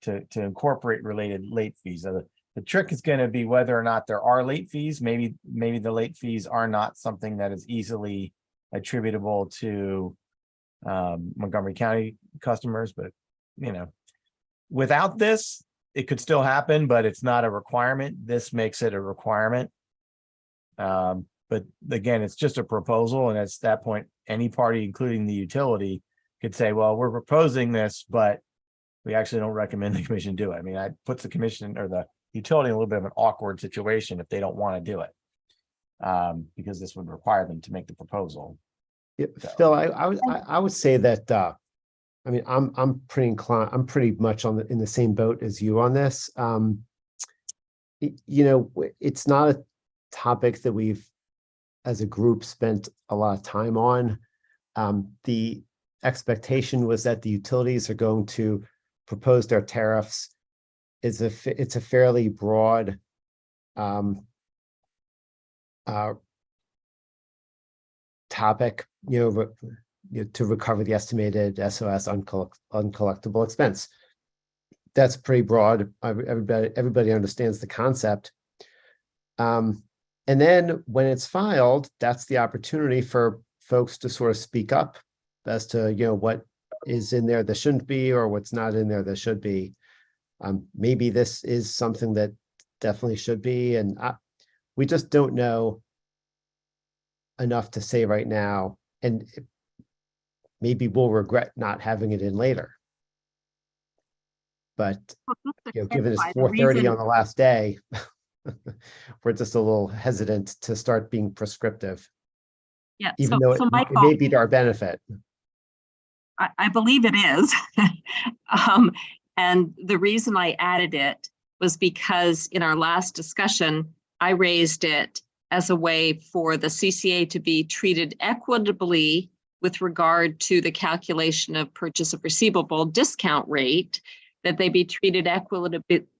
to incorporate related late fees. So the trick is going to be whether or not there are late fees. Maybe the late fees are not something that is easily attributable to Montgomery County customers, but without this, it could still happen, but it's not a requirement. This makes it a requirement. But again, it's just a proposal, and at that point, any party, including the utility, could say, well, we're proposing this, but we actually don't recommend the commission do it. I mean, that puts the commission or the utility in a little bit of an awkward situation if they don't want to do it, because this would require them to make the proposal. Yeah, Phil, I would say that I mean, I'm pretty inclined. I'm pretty much in the same boat as you on this. It's not a topic that we've, as a group, spent a lot of time on. The expectation was that the utilities are going to propose their tariffs. It's a fairly broad topic, to recover the estimated SOS uncollectible expense. That's pretty broad. Everybody understands the concept. And then when it's filed, that's the opportunity for folks to sort of speak up as to, what is in there that shouldn't be, or what's not in there that should be. Maybe this is something that definitely should be, and we just don't know enough to say right now, and maybe we'll regret not having it in later. But given it's 4:30 on the last day, we're just a little hesitant to start being prescriptive. Yeah, even though it may be to our benefit. I believe it is. And the reason I added it was because in our last discussion, I raised it as a way for the CCA to be treated equitably with regard to the calculation of purchase of receivable discount rate, that they be treated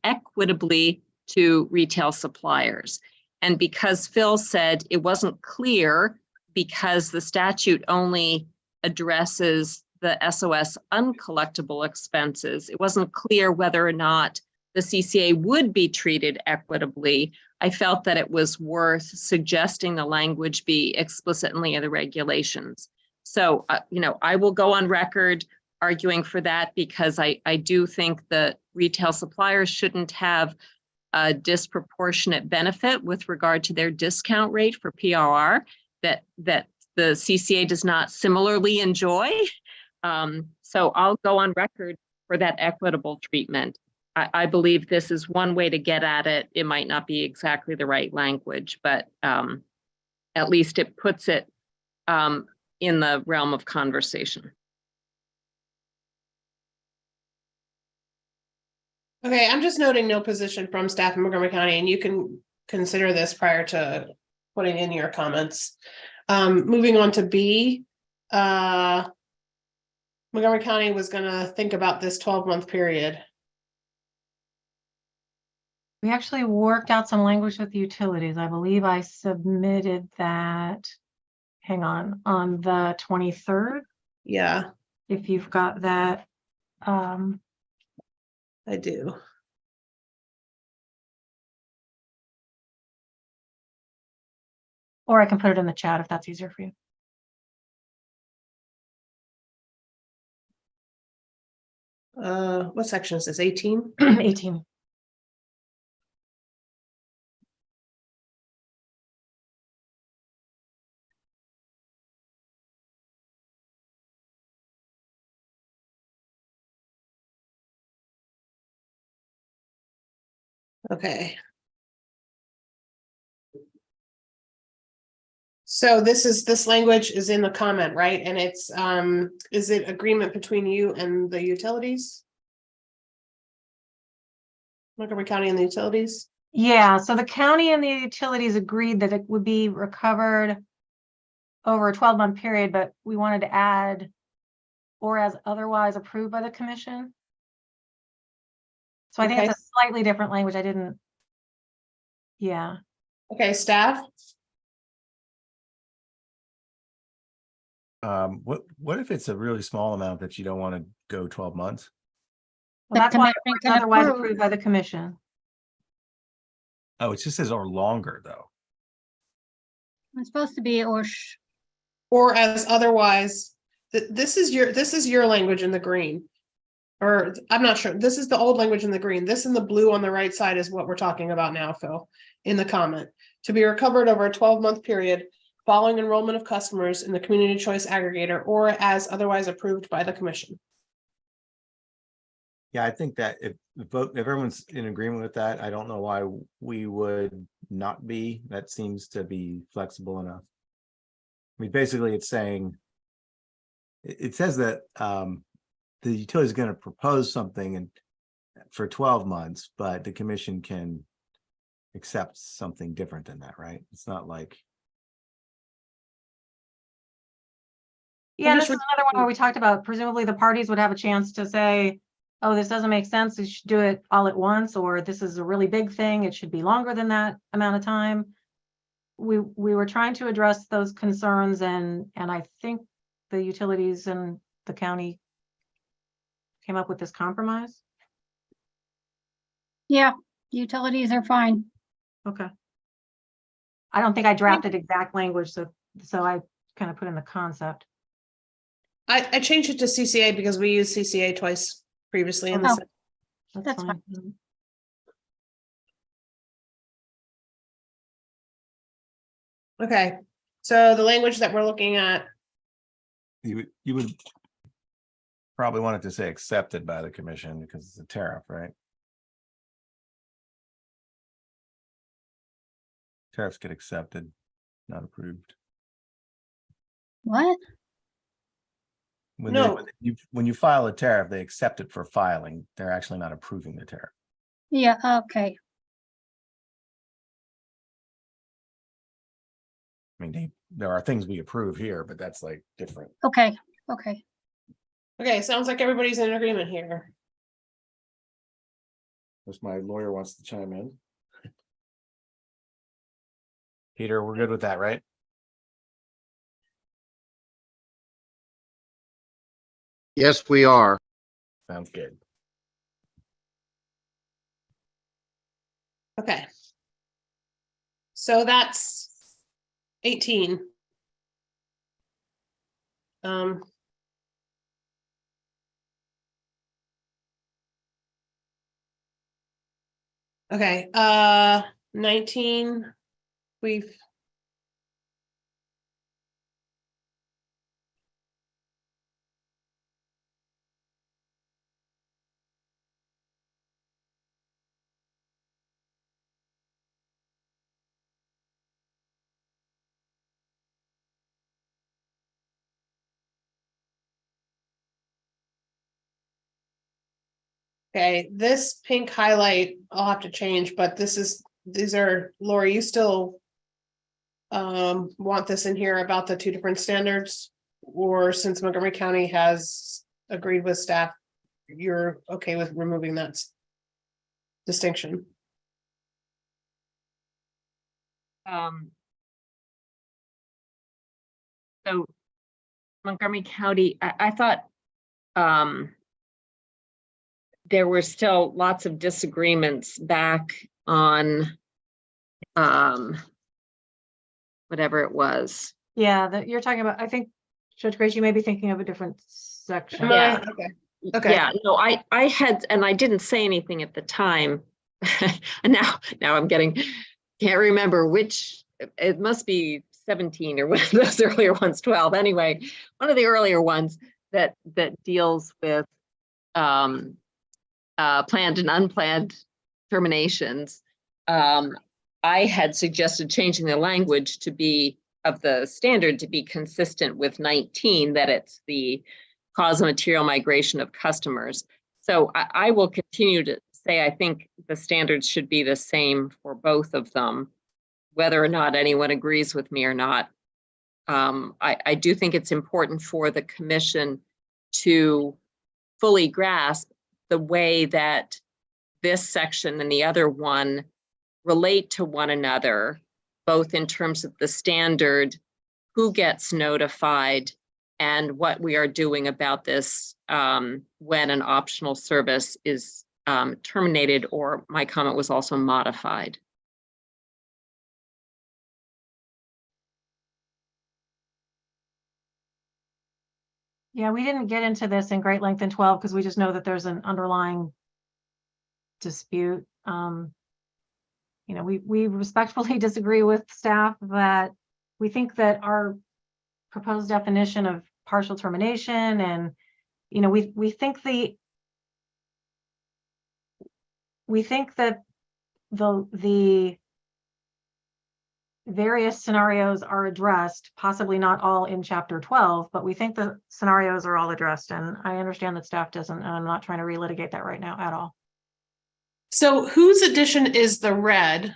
equitably to retail suppliers. And because Phil said it wasn't clear, because the statute only addresses the SOS uncollectible expenses, it wasn't clear whether or not the CCA would be treated equitably. I felt that it was worth suggesting the language be explicitly in the regulations. So, I will go on record arguing for that, because I do think that retail suppliers shouldn't have a disproportionate benefit with regard to their discount rate for PRR that the CCA does not similarly enjoy. So I'll go on record for that equitable treatment. I believe this is one way to get at it. It might not be exactly the right language, but at least it puts it in the realm of conversation. Okay, I'm just noting no position from staff in Montgomery County, and you can consider this prior to putting in your comments. Moving on to B, Montgomery County was gonna think about this 12-month period. We actually worked out some language with the utilities. I believe I submitted that, hang on the 23rd, Yeah, if you've got that. I do. Or I can put it in the chat if that's easier for you. What section is this? 18? 18. Okay. So this language is in the comment, right? And it's, is it agreement between you and the utilities? Montgomery County and the utilities? Yeah, so the county and the utilities agreed that it would be recovered over a 12-month period, but we wanted to add or as otherwise approved by the commission. So I think Okay. it's a slightly different language. I didn't. Yeah. Okay, staff? What if it's a really small amount that you don't want to go 12 months? Well, The that's why commission it's can otherwise approve. approved by the commission. Oh, it just says or longer though. It's supposed to be Or as otherwise, this is your language in the green. Or I'm not sure. This is the old language in the green. This in the blue on the right side is what we're talking about now, Phil, in the comment. To be recovered over a 12-month period following enrollment of customers in the community choice aggregator or as otherwise approved by the commission. Yeah, I think that if everyone's in agreement with that, I don't know why we would not be. That seems to be flexible enough. I mean, basically it's saying, it says that the utility is going to propose something for 12 months, but the commission can accept something different than that, right? It's not like. Yeah, and this is another one where we talked about presumably the parties would have a chance to say, oh, this doesn't make sense. You should do it all at once, or this is a really big thing. It should be longer than that amount of time. We were trying to address those concerns, and I think the utilities and the county came up with this compromise. Yeah, utilities are fine. Okay. I don't think I drafted exact language, so I kind of put in the concept. I changed it to CCA because we used CCA twice previously in this. That's fine. Okay, so the language that we're looking at. You would probably want it to say accepted by the commission because it's a tariff, right? Tariffs get accepted, not approved. What? When you file a tariff, they accept it for filing. They're actually not approving the tariff. Yeah, okay. I mean, there are things we approve here, but that's like different. Okay. Okay, sounds like everybody's in agreement here. Unless my lawyer wants to chime in. Peter, we're good with that, right? Yes, we are. Sounds good. Okay. So that's 18. Okay, 19, we've. Okay, this pink highlight, I'll have to change, but these are, Lori, you still want this in here about the two different standards? Or since Montgomery County has agreed with staff, you're okay with removing that distinction? So Montgomery County, I thought there were still lots of disagreements back on whatever it was. Yeah, that you're talking about, I think, Judge Grace, you may be thinking of a different section. Am I? Okay. Okay. Yeah, no, I had, and I didn't say anything at the time. And now I'm can't remember which, it must be 17 or one of those earlier ones, 12. Anyway, one of the earlier ones that deals with planned and unplanned terminations. I had suggested changing the language to be of the standard to be consistent with 19, that it's the cause of material migration of customers. So I will continue to say, I think the standards should be the same for both of them, whether or not anyone agrees with me or not. I do think it's important for the commission to fully grasp the way that this section and the other one relate to one another, both in terms of the standard, who gets notified, and what we are doing about this when an optional service is terminated, or my comment was also modified. Yeah, we didn't get into this in great length in 12 because we just know that there's an underlying dispute. You know, we respectfully disagree with staff that we think that our proposed definition of partial termination, and you know, we think that the various scenarios are addressed, possibly not all in chapter 12, but we think the scenarios are all addressed, and I understand that staff doesn't, and I'm not trying to relitigate that right now at all. So whose edition is the red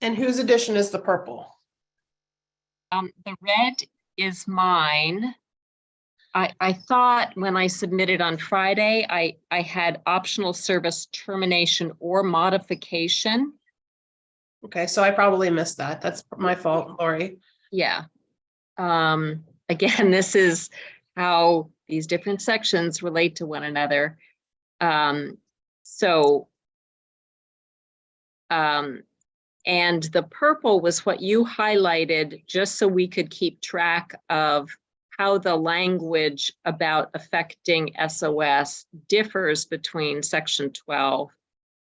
and whose edition is the purple? The red is mine. I thought when I submitted on Friday, I had optional service termination or modification. Okay, so I probably missed that. That's my fault, Lori. Yeah. Again, this is how these different sections relate to one another. And the purple was what you highlighted just so we could keep track of how the language about affecting SOS differs between section 12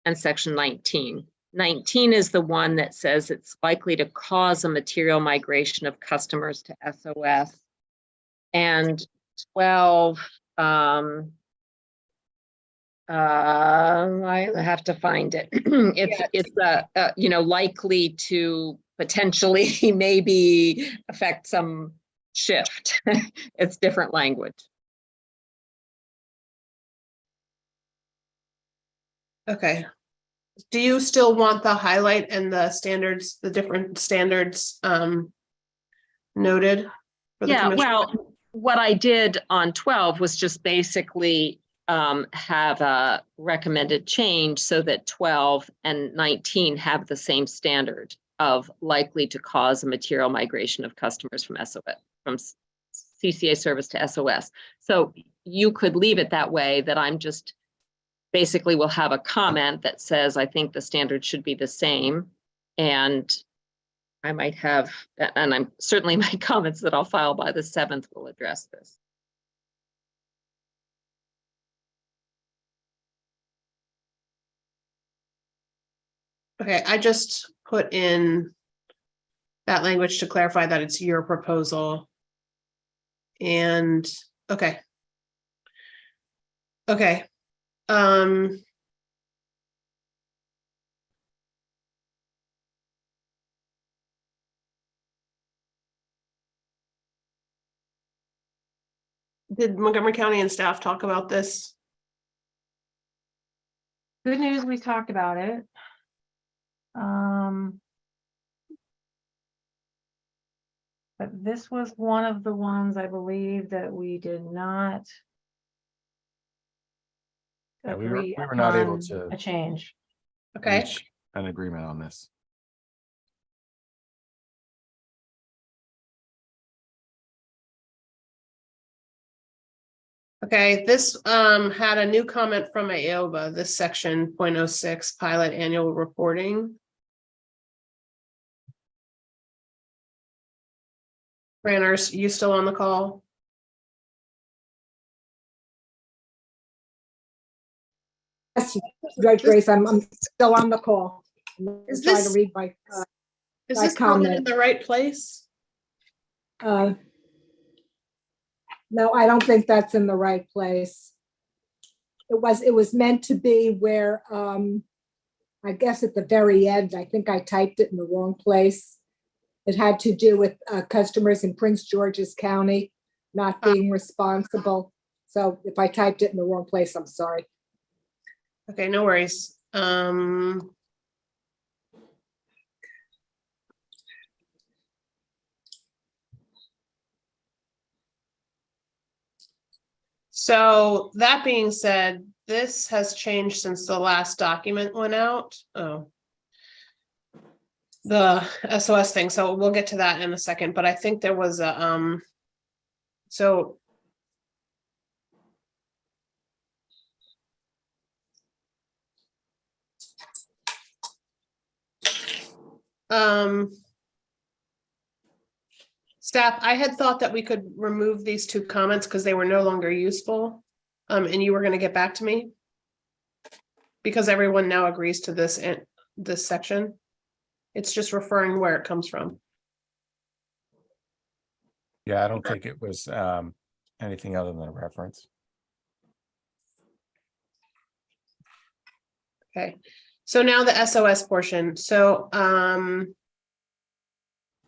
and section 19. 19 is the one that says it's likely to cause a material migration of customers to SOS. And 12, I have to find it. It's you know, likely to potentially maybe affect some shift. It's different language. Okay. Do you still want the highlight and the standards, the different standards noted? For the commission? Well, what I did on 12 was just basically have a recommended change so that 12 and 19 have the same standard of likely to cause a material migration of customers from CCA service to SOS. So you could leave it that way, that I'm just basically will have a comment that says, I think the standard should be the same. And I might have, and I'm certainly my comments that I'll file by the 7th will address this. Okay, I just put in that language to clarify that it's your proposal. And okay. Okay. Did Montgomery County and staff talk about this? good news, we talked about it. But this was one of the ones I believe that we did not Yeah, we agree were not able upon to a change. Okay. reach an agreement on this. Okay, this had a new comment from AOBA, this section 0.06 pilot annual reporting. Ranners, you still on the call? Yes, Judge Grace, I'm still on the call. I'm Is trying to this- read my, Is my this comment in comment. the right place? No, I don't think that's in the right place. It was meant to be where, I guess at the very end, I think I typed it in the wrong place. It had to do with customers in Prince George's County not being responsible. So if I typed it in the wrong place, I'm sorry. Okay, no worries. So that being said, this has changed since the last document went out. Oh. The SOS thing, so we'll get to that in a second, but I think there was a, so. Staff, I had thought that we could remove these two comments because they were no longer useful. And you were gonna get back to me? Because everyone now agrees to this and this section. It's just referring where it comes from. Yeah, I don't think it was anything other than a reference. Okay, so now the SOS portion. So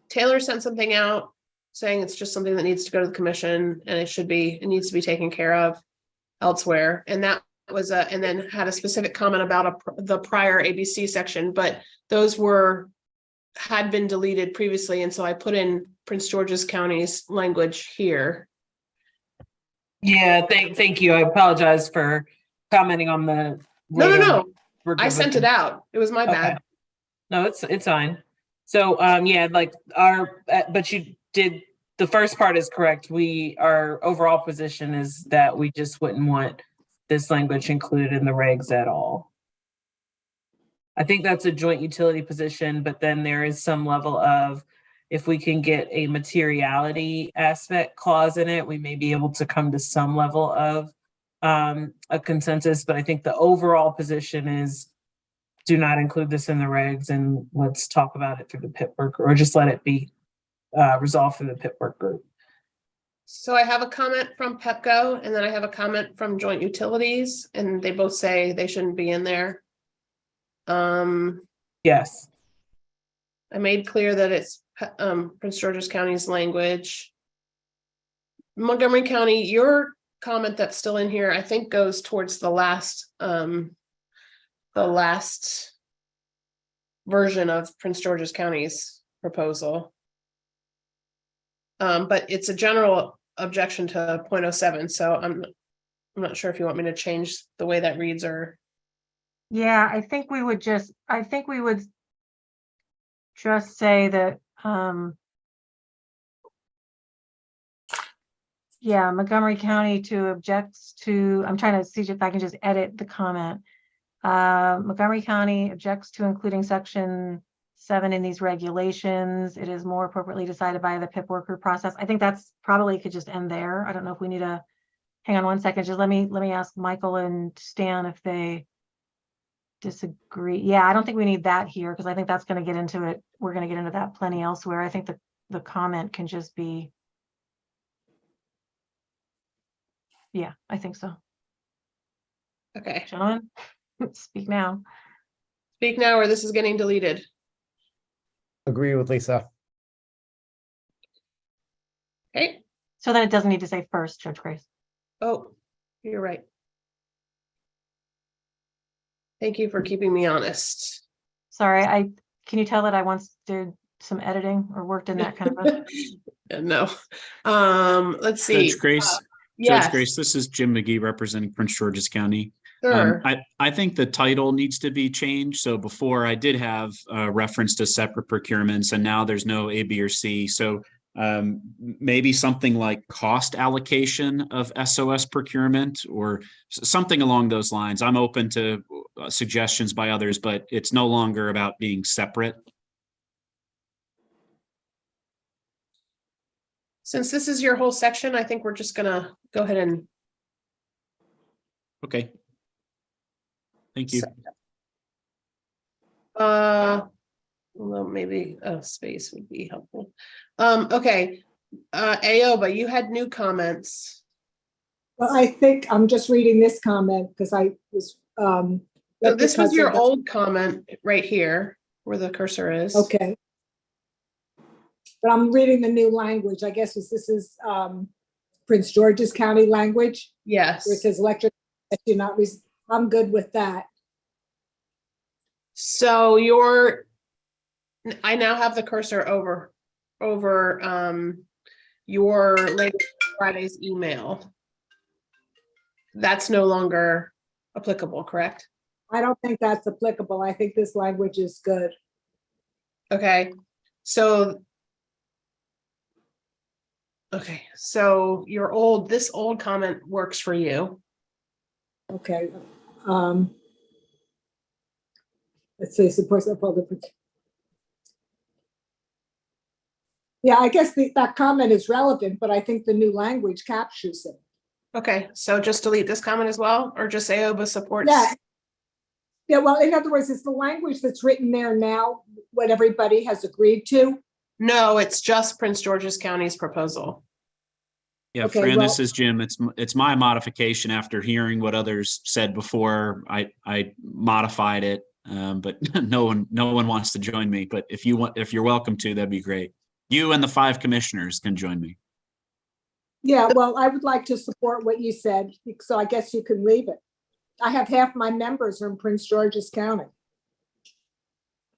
Taylor sent something out saying it's just something that needs to go to the commission and it needs to be taken care of elsewhere. And that was and then had a specific comment about the prior ABC section, but those had been deleted previously. And so I put in Prince George's County's language here. Yeah, thank you. I apologize for commenting on the. No. I sent it out. It was my Okay. bad. No, it's fine. So, yeah, like but you did, the first part is correct. Our overall position is that we just wouldn't want this language included in the regs at all. I think that's a joint utility position, but then there is some level of, if we can get a materiality aspect clause in it, we may be able to come to some level of a consensus. But I think the overall position is, do not include this in the regs and let's talk about it through the PIP work, or just let it be resolved through the PIP work group. So I have a comment from Pepco and then I have a comment from Joint Utilities and they both say they shouldn't be in there. Yes. I made clear that it's Prince George's County's language. Montgomery County, your comment that's still in here, I think goes towards the last version of Prince George's County's proposal. But it's a general objection to 0.07, so I'm not sure if you want me to change the way that reads or. Yeah, I think we would just say that, yeah, Montgomery County objects to, I'm trying to see if I can just edit the comment. Montgomery County objects to including section 7 in these regulations. It is more appropriately decided by the PIP worker process. I think that's probably could just end there. I don't know if we need to, hang on one second. Just let me ask Michael and Stan if they disagree. Yeah, I don't think we need that here because I think that's going to get into it. We're going to get into that plenty elsewhere. I think the comment can just be. Yeah, I think so. Okay. John, speak now. Speak now or this is getting deleted. Agree with Lisa. Okay. So then it doesn't need to say first, Judge Grace. Oh, you're right. Thank you for keeping me honest. Sorry, can you tell that I once did some editing or worked in that kind of a. No. Let's see. Judge Grace, Yes, Judge Grace, this is Jim McGee representing Prince George's County. sure. I think the title needs to be changed. So before I did have reference to separate procurements, and now there's no A, B, or C. So maybe something like cost allocation of SOS procurement or something along those lines. I'm open to suggestions by others, but it's no longer about being separate. Since this is your whole section, I think we're just gonna go ahead and. Okay. Thank you. Well, maybe a space would be helpful. Okay, Aoba, you had new comments. Well, I think I'm just reading this comment because I was. So this was because your of the- old comment right here, where the cursor is. Okay. But I'm reading the new language. I guess this is Prince George's County language. Yes. Where it says electric, I'm good with that. So I now have the cursor over your latest Friday's email. That's no longer applicable, correct? I don't think that's applicable. I think this language is good. Okay, so. Okay, so this old comment works for you. Okay. Let's see, support the public. Yeah, I guess that comment is relevant, but I think the new language captures it. Okay, so just delete this comment as well, or just Aoba supports? Yeah. Yeah, well, in other words, it's the language that's written there now, what everybody has agreed to. No, it's just Prince George's County's proposal. Yeah, Okay, Fran, well- this is Jim. It's my modification after hearing what others said before. I modified it, but no one wants to join me. But if you're welcome to, that'd be great. You and the 5 commissioners can join me. Yeah, well, I would like to support what you said, so I guess you can leave it. I have half my members are in Prince George's County.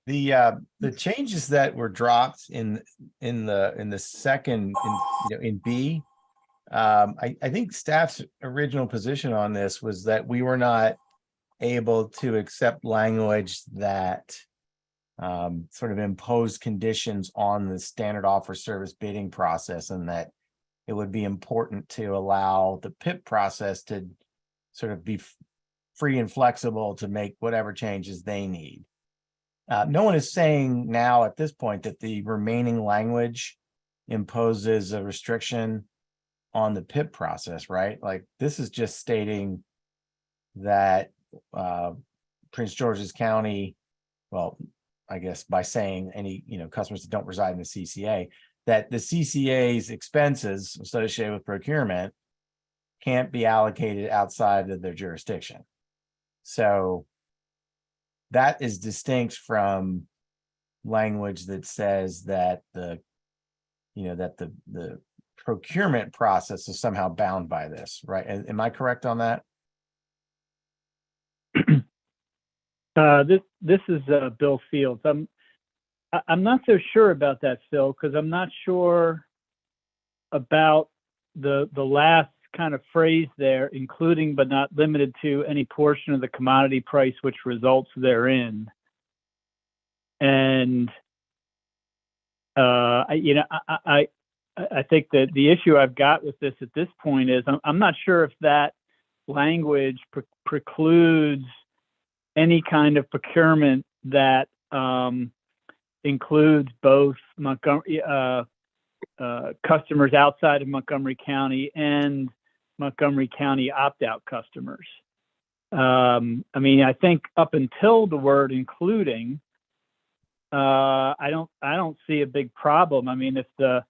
The changes that were dropped in the second in B, I think staff's original position on this was that we were not able to accept language that sort of imposed conditions on the standard offer service bidding process, and that it would be important to allow the PIP process to sort of be free and flexible to make whatever changes they need. No one is saying now at this point that the remaining language imposes a restriction on the PIP process, right? Like, this is just stating that Prince George's County, well, I guess by saying any customers that don't reside in the CCA, that the CCA's expenses associated with procurement can't be allocated outside of their jurisdiction. So that is distinct from language that says that the procurement process is somehow bound by this, right? Am I correct on that? This is Bill Fields. I'm not so sure about that, Phil, because I'm not sure about the last kind of phrase there, including but not limited to any portion of the commodity price which results therein. And I think that the issue I've got with this at this point is I'm not sure if that language precludes any kind of procurement that includes both Montgomery customers outside of Montgomery County and Montgomery County opt-out customers. I mean, I think up until the word including, I don't see a big problem. I mean, if there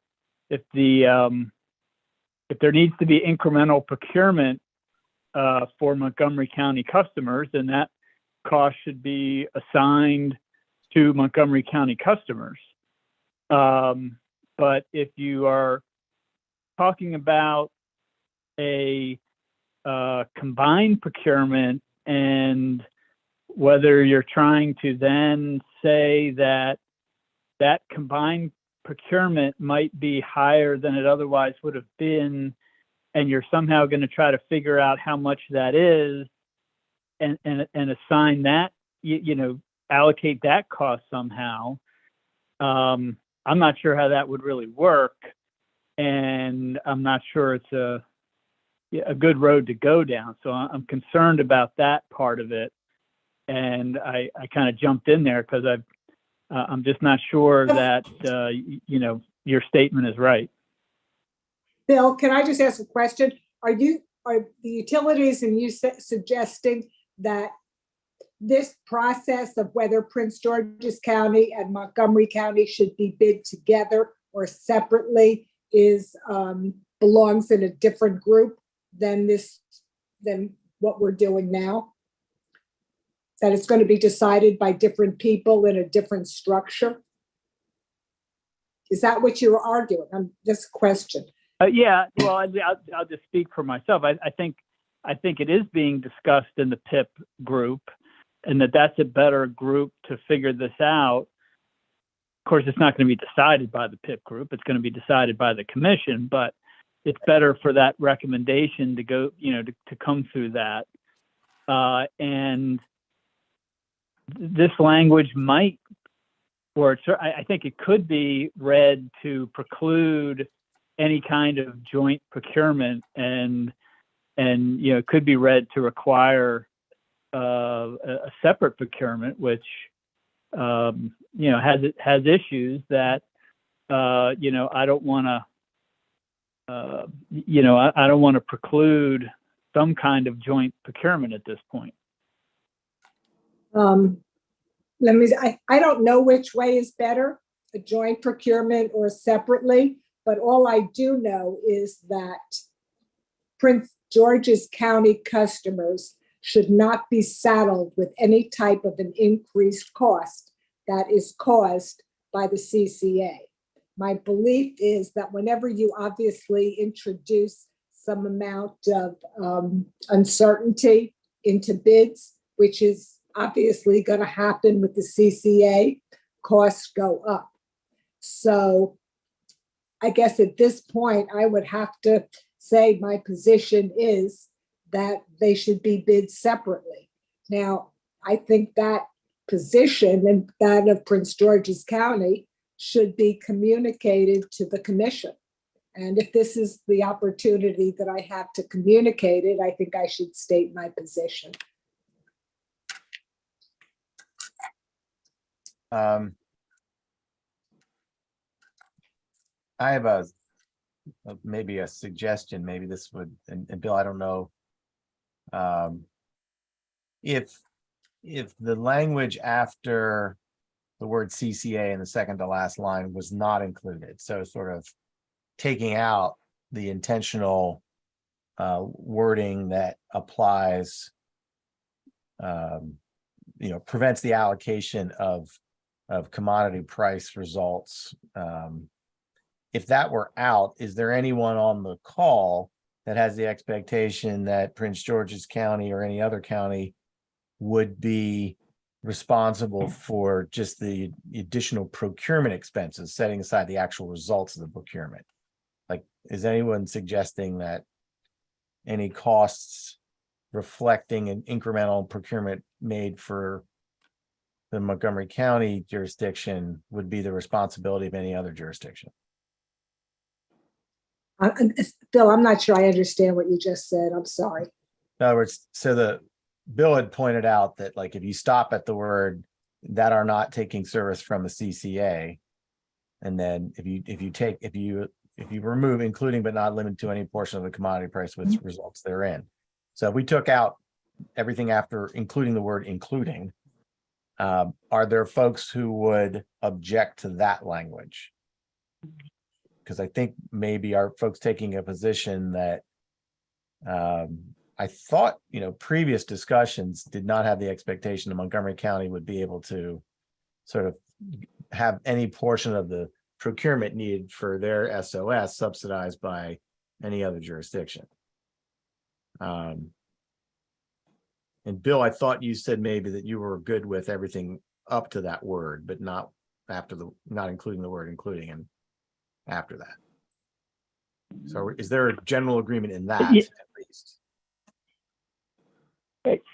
needs to be incremental procurement for Montgomery County customers, then that cost should be assigned to Montgomery County customers. But if you are talking about a combined procurement and whether you're trying to then say that that combined procurement might be higher than it otherwise would have been, and you're somehow going to try to figure out how much that is and assign that, allocate that cost somehow. I'm not sure how that would really work, and I'm not sure it's a good road to go down. So I'm concerned about that part of it. And I kind of jumped in there because I'm just not sure that, your statement is right. Bill, can I just ask a question? Are the utilities and you suggesting that this process of whether Prince George's County and Montgomery County should be bid together or separately belongs in a different group than what we're doing now? That it's going to be decided by different people in a different structure? Is that what you're arguing? Just a question. Yeah, well, I'll just speak for myself. I think it is being discussed in the PIP group, and that's a better group to figure this out. Of course, it's not going to be decided by the PIP group. It's going to be decided by the commission, but it's better for that recommendation to go, to come through that. And this language might, or I think it could be read to preclude any kind of joint procurement, and it could be read to require a separate procurement, which has issues that I don't want to I don't want to preclude some kind of joint procurement at this point. I don't know which way is better, a joint procurement or separately, but all I do know is that Prince George's County customers should not be saddled with any type of an increased cost that is caused by the CCA. My belief is that whenever you obviously introduce some amount of uncertainty into bids, which is obviously going to happen with the CCA, costs go up. So I guess at this point, I would have to say my position is that they should be bid separately. Now, I think that position and that of Prince George's County should be communicated to the commission. And if this is the opportunity that I have to communicate it, I think I should state my position. I have maybe a suggestion. Maybe this would, and Bill, I don't know if the language after the word CCA in the second to last line was not included, so sort of taking out the intentional wording that applies, prevents the allocation of commodity price results. If that were out, is there anyone on the call that has the expectation that Prince George's County or any other county would be responsible for just the additional procurement expenses, setting aside the actual results of the procurement? Like, is anyone suggesting that any costs reflecting an incremental procurement made for the Montgomery County jurisdiction would be the responsibility of any other jurisdiction? Bill, I'm not sure I understand what you just said. I'm sorry. In other words, so Bill had pointed out that, like, if you stop at the word that are not taking service from a CCA, and then if you remove including but not limited to any portion of the commodity price with results therein. So if we took out everything after including the word including, are there folks who would object to that language? Because I think maybe our folks taking a position that I thought, previous discussions did not have the expectation that Montgomery County would be able to sort of have any portion of the procurement needed for their SOS subsidized by any other jurisdiction. And Bill, I thought you said maybe that you were good with everything up to that word, but not after not including the word including and after that. So is there a general agreement in that Yeah. at least?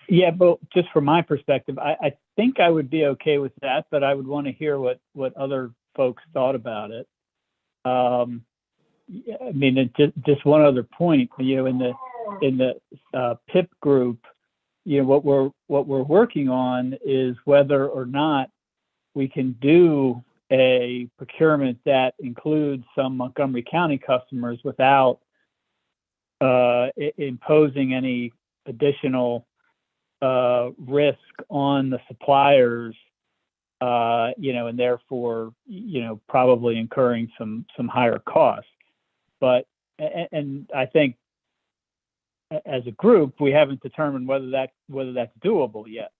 Yeah, but just from my perspective, I think I would be okay with that, but I would want to hear what other folks thought about it. Yeah, I mean, just one other point, in the PIP group, what we're working on is whether or not we can do a procurement that includes some Montgomery County customers without imposing any additional risk on the suppliers, and therefore, probably incurring some higher costs. But, and I think as a group, we haven't determined whether that's doable yet.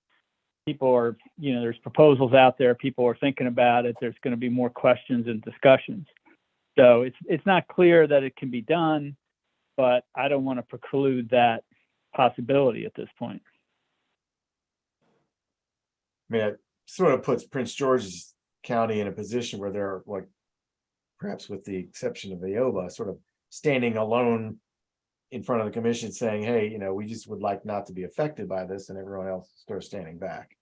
People are, there's proposals out there, people are thinking about it, there's going to be more questions and discussions. So it's not clear that it can be done, but I don't want to preclude that possibility at this point. I mean, it sort of puts Prince George's County in a position where they're like, perhaps with the exception of Iowa, sort of standing alone in front of the commission saying, hey, we just would like not to be affected by this, and everyone else starts standing back,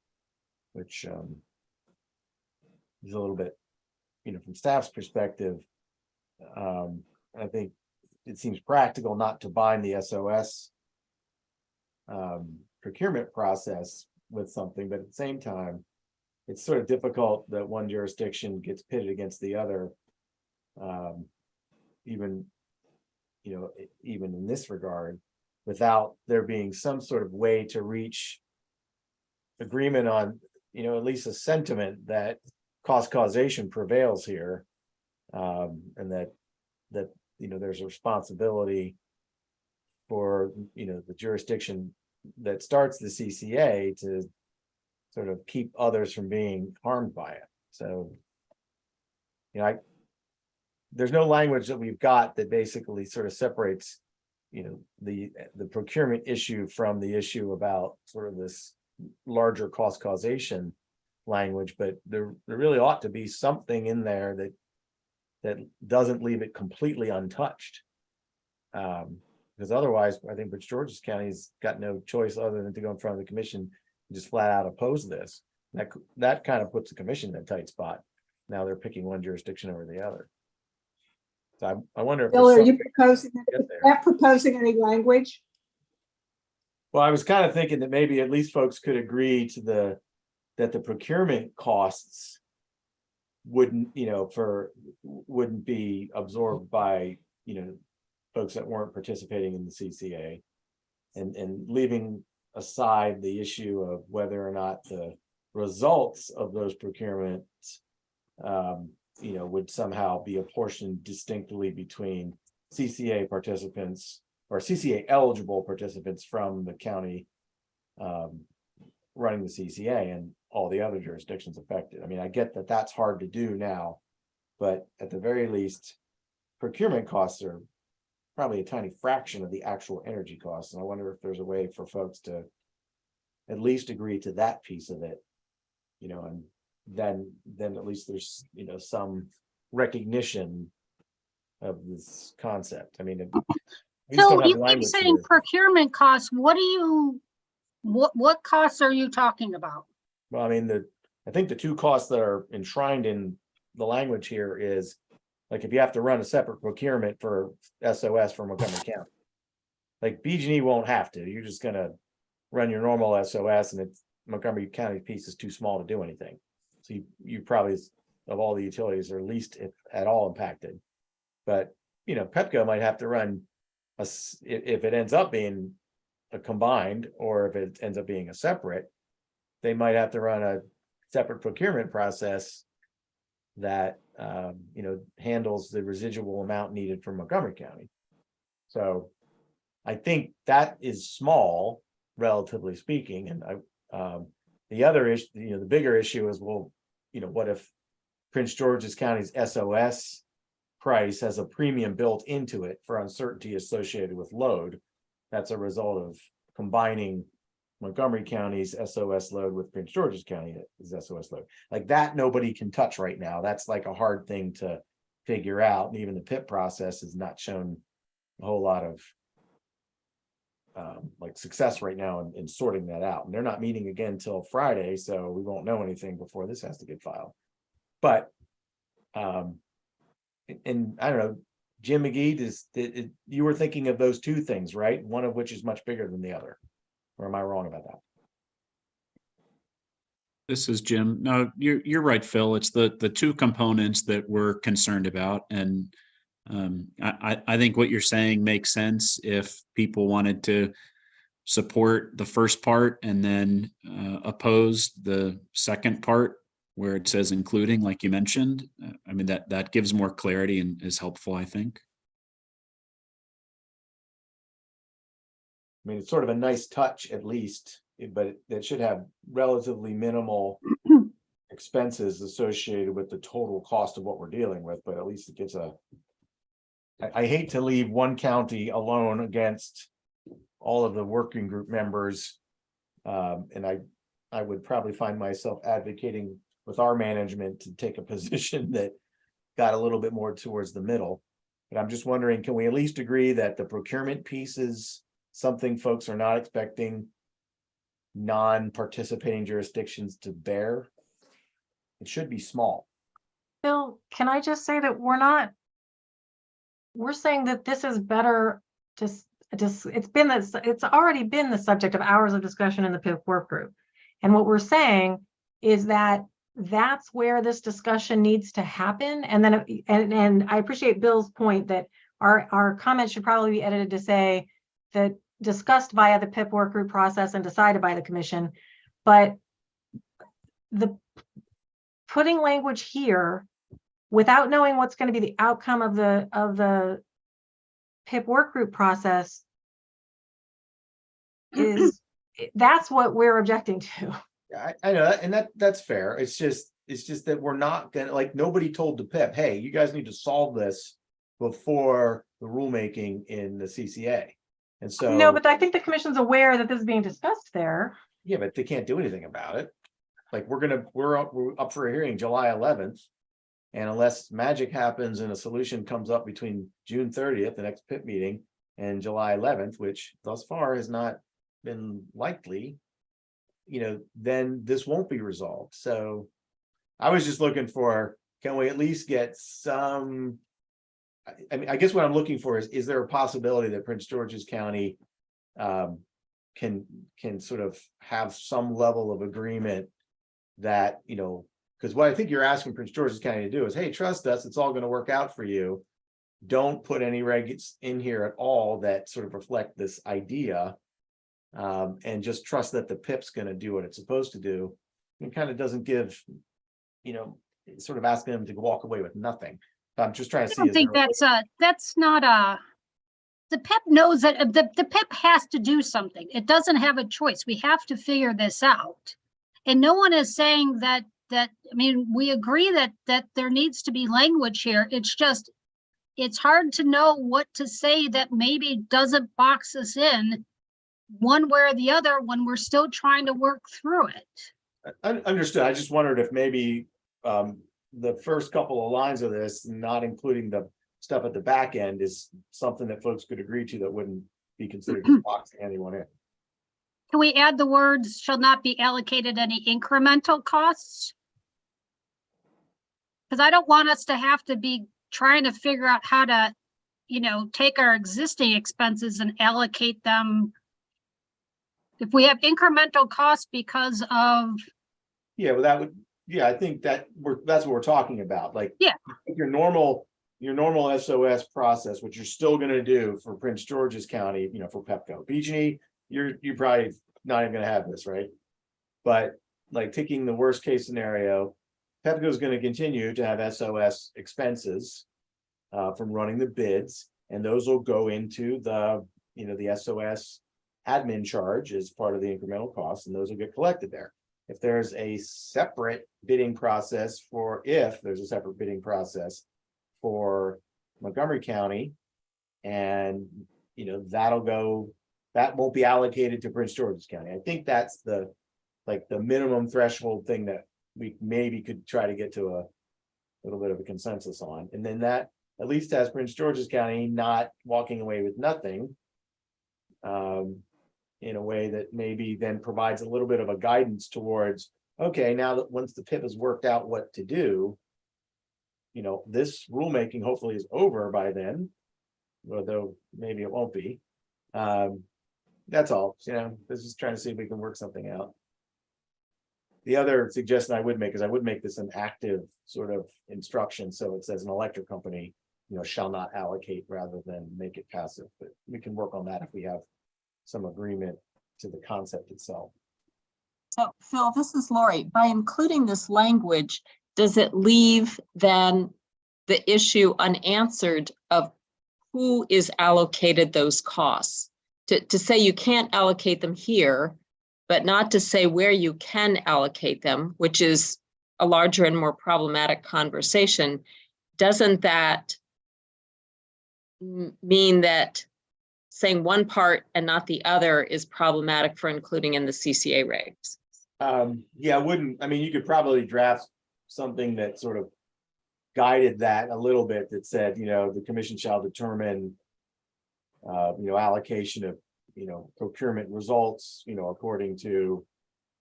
which is a little bit, from staff's perspective, I think it seems practical not to bind the SOS procurement process with something, but at the same time, it's sort of difficult that one jurisdiction gets pitted against the other, even in this regard, without there being some sort of way to reach agreement on, at least a sentiment that cost causation prevails here, and that there's a responsibility for the jurisdiction that starts the CCA to sort of keep others from being harmed by it. So, there's no language that we've got that basically sort of separates, the procurement issue from the issue about sort of this larger cost causation language, but there really ought to be something in there that doesn't leave it completely untouched. Because otherwise, I think Prince George's County's got no choice other than to go in front of the commission and just flat out oppose this. That kind of puts the commission in a tight spot. Now they're picking one jurisdiction over the other. So I wonder if Bill, are there's you proposing any language? Well, I was kind of thinking that maybe at least folks could agree to that the procurement costs wouldn't be absorbed by folks that weren't participating in the CCA, and leaving aside the issue of whether or not the results of those procurements would somehow be apportioned distinctly between CCA participants or CCA eligible participants from the county running the CCA and all the other jurisdictions affected. I mean, I get that that's hard to do now, but at the very least, procurement costs are probably a tiny fraction of the actual energy costs. And I wonder if there's a way for folks to at least agree to that piece of it, and then at least there's, some recognition of this concept. I mean, So you keep saying procurement costs. What costs are you talking about? Well, I mean, I think the two costs that are enshrined in the language here is, like, if you have to run a separate procurement for SOS for Montgomery County, like BG&E won't have to. You're just gonna run your normal SOS, and Montgomery County piece is too small to do anything. So you probably, of all the utilities, are least if at all impacted. But Pepco might have to run if it ends up being a combined, or if it ends up being a separate, they might have to run a separate procurement process that handles the residual amount needed from Montgomery County. So I think that is small, relatively speaking. And the other issue, the bigger issue is, well, what if Prince George's County's SOS price has a premium built into it for uncertainty associated with load? That's a result of combining Montgomery County's SOS load with Prince George's County is SOS load. Like that, nobody can touch right now. That's like a hard thing to figure out. And even the PIP process has not shown a whole lot of like success right now in sorting that out. And they're not meeting again till Friday, so we won't know anything before this has to get filed. But and I don't know, Jim McGee, you were thinking of those two things, right? One of which is much bigger than the other. Or am I wrong about that? This is Jim. No, you're right, Phil. It's the two components that we're concerned about. And I think what you're saying makes sense if people wanted to support the first part and then oppose the second part where it says including, like you mentioned. I mean, that gives more clarity and is helpful, I think. I mean, it's sort of a nice touch at least, but it should have relatively minimal expenses associated with the total cost of what we're dealing with, but at least it gives I hate to leave one county alone against all of the working group members. And I would probably find myself advocating with our management to take a position that got a little bit more towards the middle. But I'm just wondering, can we at least agree that the procurement piece is something folks are not expecting non-participating jurisdictions to bear? It should be small. Bill, can I just say that we're saying that this is better, it's already been the subject of hours of discussion in the PIP work group. And what we're saying is that that's where this discussion needs to happen. And then, and I appreciate Bill's point that our comments should probably be edited to say that discussed via the PIP work group process and decided by the commission. But the putting language here without knowing what's going to be the outcome of the PIP work group process is that's what we're objecting to. I know that, and that's fair. It's just that we're not gonna, like, nobody told the PIP, hey, you guys need to solve this before the rulemaking in the CCA. And so No, but I think the commission's aware that this is being discussed there. yeah, but they can't do anything about it. Like we're up for a hearing July 11th. And unless magic happens and a solution comes up between June 30th, the next PIP meeting, and July 11th, which thus far has not been likely, then this won't be resolved. So I was just looking for, can we at least get some, I mean, I guess what I'm looking for is there a possibility that Prince George's County can sort of have some level of agreement that, because what I think you're asking Prince George's County to do is, hey, trust us, it's all going to work out for you. Don't put any regs in here at all that sort of reflect this idea. And just trust that the PIP's going to do what it's supposed to do. It kind of doesn't give, sort of asking them to walk away with nothing. I'm just trying to see. I don't think that's not the PIP knows that the PIP has to do something. It doesn't have a choice. We have to figure this out. And no one is saying that, I mean, we agree that there needs to be language here. It's just, it's hard to know what to say that maybe doesn't box us in one way or the other when we're still trying to work through it. Understood. I just wondered if maybe the first couple of lines of this, not including the stuff at the back end, is something that folks could agree to that wouldn't be considered as boxing anyone in. Can we add the words shall not be allocated any incremental costs? Because I don't want us to have to be trying to figure out how to, take our existing expenses and allocate them. If we have incremental costs because of. Yeah, well, I think that's what we're talking about. Like, yeah, your normal SOS process, which you're still going to do for Prince George's County, for PEPCO. PG&E, you're probably not even going to have this, right? But like taking the worst case scenario, PEPCO is going to continue to have SOS expenses from running the bids, and those will go into the SOS admin charge as part of the incremental costs, and those will get collected there. If there's a separate bidding process for Montgomery County, and that'll that won't be allocated to Prince George's County. I think that's the, like, the minimum threshold thing that we maybe could try to get to a little bit of a consensus on. And then that at least has Prince George's County not walking away with nothing. In a way that maybe then provides a little bit of a guidance towards, okay, now that once the PIP has worked out what to do, you know, this rulemaking hopefully is over by then, although maybe it won't be. That's all, you know, this is trying to see if we can work something out. The other suggestion I would make is I would make this an active sort of instruction. So it says an electric company, you know, shall not allocate rather than make it passive, but we can work on that if we have some agreement to the concept itself. So Phil, this is Lori. By including this language, does it leave then the issue unanswered of who is allocated those costs? To say you can't allocate them here, but not to say where you can allocate them, which is a larger and more problematic conversation. Doesn't that mean that saying one part and not the other is problematic for including in the CCA regs? Yeah, I wouldn't, I mean, you could probably draft something that sort of guided that a little bit, that said, you know, the commission shall determine you know, allocation of, you know, procurement results, you know, according to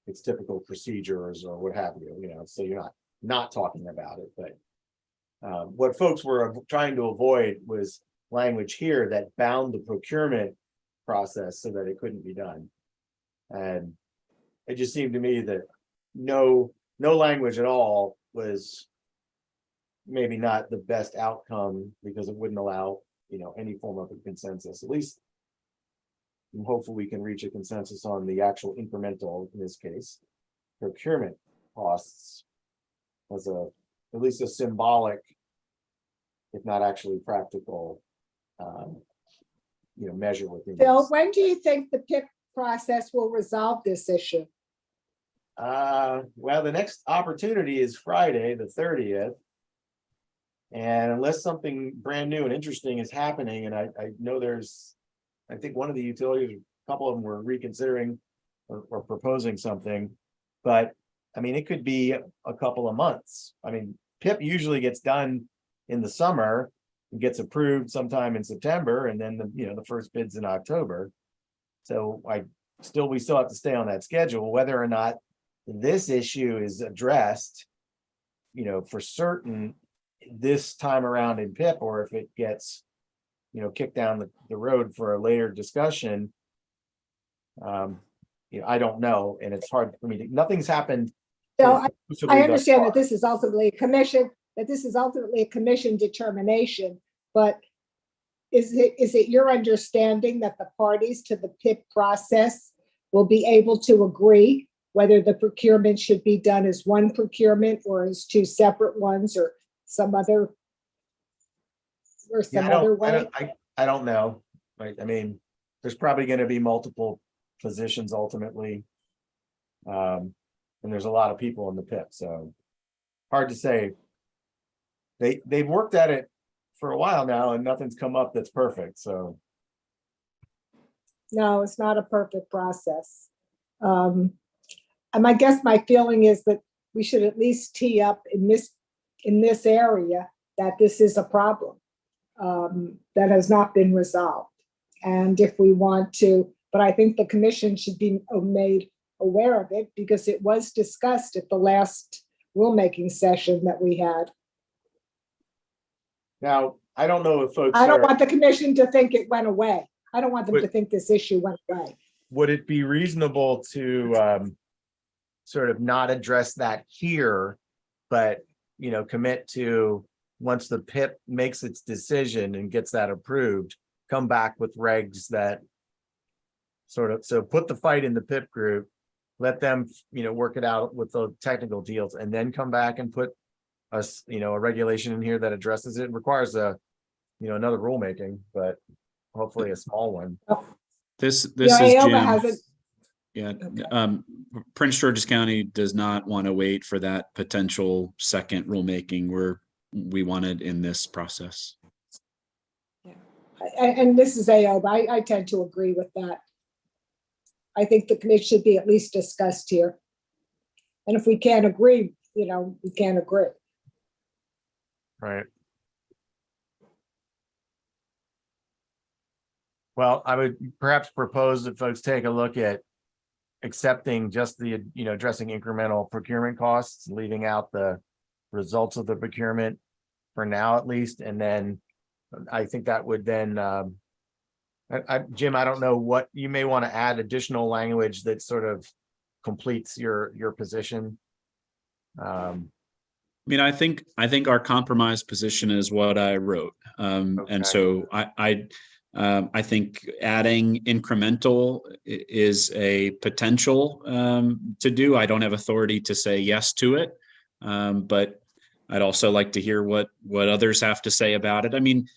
its typical procedures or what have you, you know, so you're not talking about it. But what folks were trying to avoid was language here that bound the procurement process so that it couldn't be done. And it just seemed to me that no language at all was maybe not the best outcome, because it wouldn't allow, you know, any form of a consensus. At least I'm hopeful we can reach a consensus on the actual incremental, in this case, procurement costs as a, at least a symbolic, if not actually practical, you know, measure within Bill, this. when do you think the PIP process will resolve this issue? Well, the next opportunity is Friday, the 30th. And unless something brand new and interesting is happening, and I know there's, I think one of the utilities, a couple of them were reconsidering or proposing something, but I mean, it could be a couple of months. I mean, PIP usually gets done in the summer and gets approved sometime in September, and then the, you know, the first bid's in October. So we still have to stay on that schedule. Whether or not this issue is addressed, you know, for certain this time around in PIP, or if it gets, you know, kicked down the road for a later discussion, you know, I don't know, and it's hard for me to, nothing's happened. So I thus understand far. that this is ultimately a commission determination, but is it your understanding that the parties to the PIP process will be able to agree whether the procurement should be done as one procurement or as two separate ones, or some other way? I don't know, right? I mean, there's probably going to be multiple positions ultimately. And there's a lot of people in the PIP, so hard to say. They've worked at it for a while now and nothing's come up that's perfect, so. No, it's not a perfect process. And I guess my feeling is that we should at least tee up in this area that this is a problem that has not been resolved. And if we want to, but I think the commission should be made aware of it, because it was discussed at the last rulemaking session that we had. Now, I don't know if folks I don't want the commission to think it went away. I don't want them But- to think this issue went away. would it be reasonable to sort of not address that here, but, you know, commit to, once the PIP makes its decision and gets that approved, come back with regs that sort of, so put the fight in the PIP group, let them, you know, work it out with the technical deals, and then come back and put us, you know, a regulation in here that addresses it. It requires a, you know, another rulemaking, but hopefully a small one. This is AOMA Jim. hasn't. Yeah, Okay. Prince George's County does not want to wait for that potential second rulemaking we wanted in this process. And this is AOMA. I tend to agree with that. I think the committee should be at least discussed here. And if we can't agree, we can't agree. Right. Well, I would perhaps propose that folks take a look at accepting just the, addressing incremental procurement costs, leaving out the results of the procurement for now at least. And then I think that would then, Jim, I don't know what, you may want to add additional language that sort of completes your position. I mean, I think our compromise position is what I wrote. And so I think adding incremental is a potential to do. I don't have authority to say yes to it, but I'd also like to hear what others have to say about it. I mean,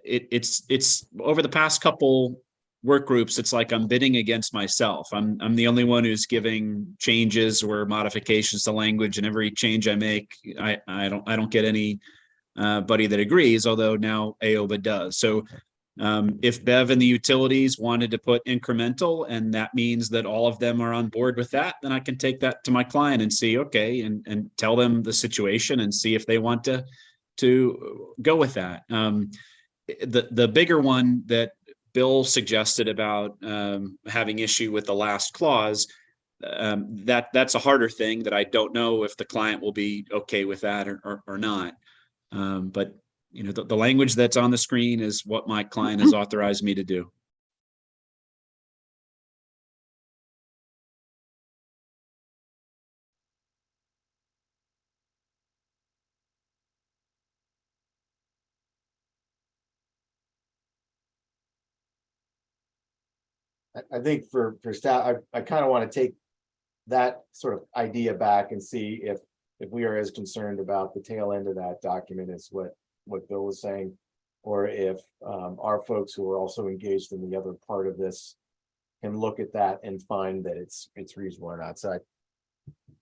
it's over the past couple work groups, it's like I'm bidding against myself. I'm the only one who's giving changes or modifications to language, and every change I make, I don't get any buddy that agrees, although now AOBA does. So if Bev and the utilities wanted to put incremental, and that means that all of them are on board with that, then I can take that to my client and see, okay, and tell them the situation and see if they want to go with that. The bigger one that Bill suggested about having issue with the last clause, that's a harder thing that I don't know if the client will be okay with that or not. But the language that's on the screen is what my client has authorized me to do. I think for staff, I kind of want to take that sort of idea back and see if we are as concerned about the tail end of that document as what Bill was saying, or if our folks who are also engaged in the other part of this can look at that and find that it's reasonable or not. So I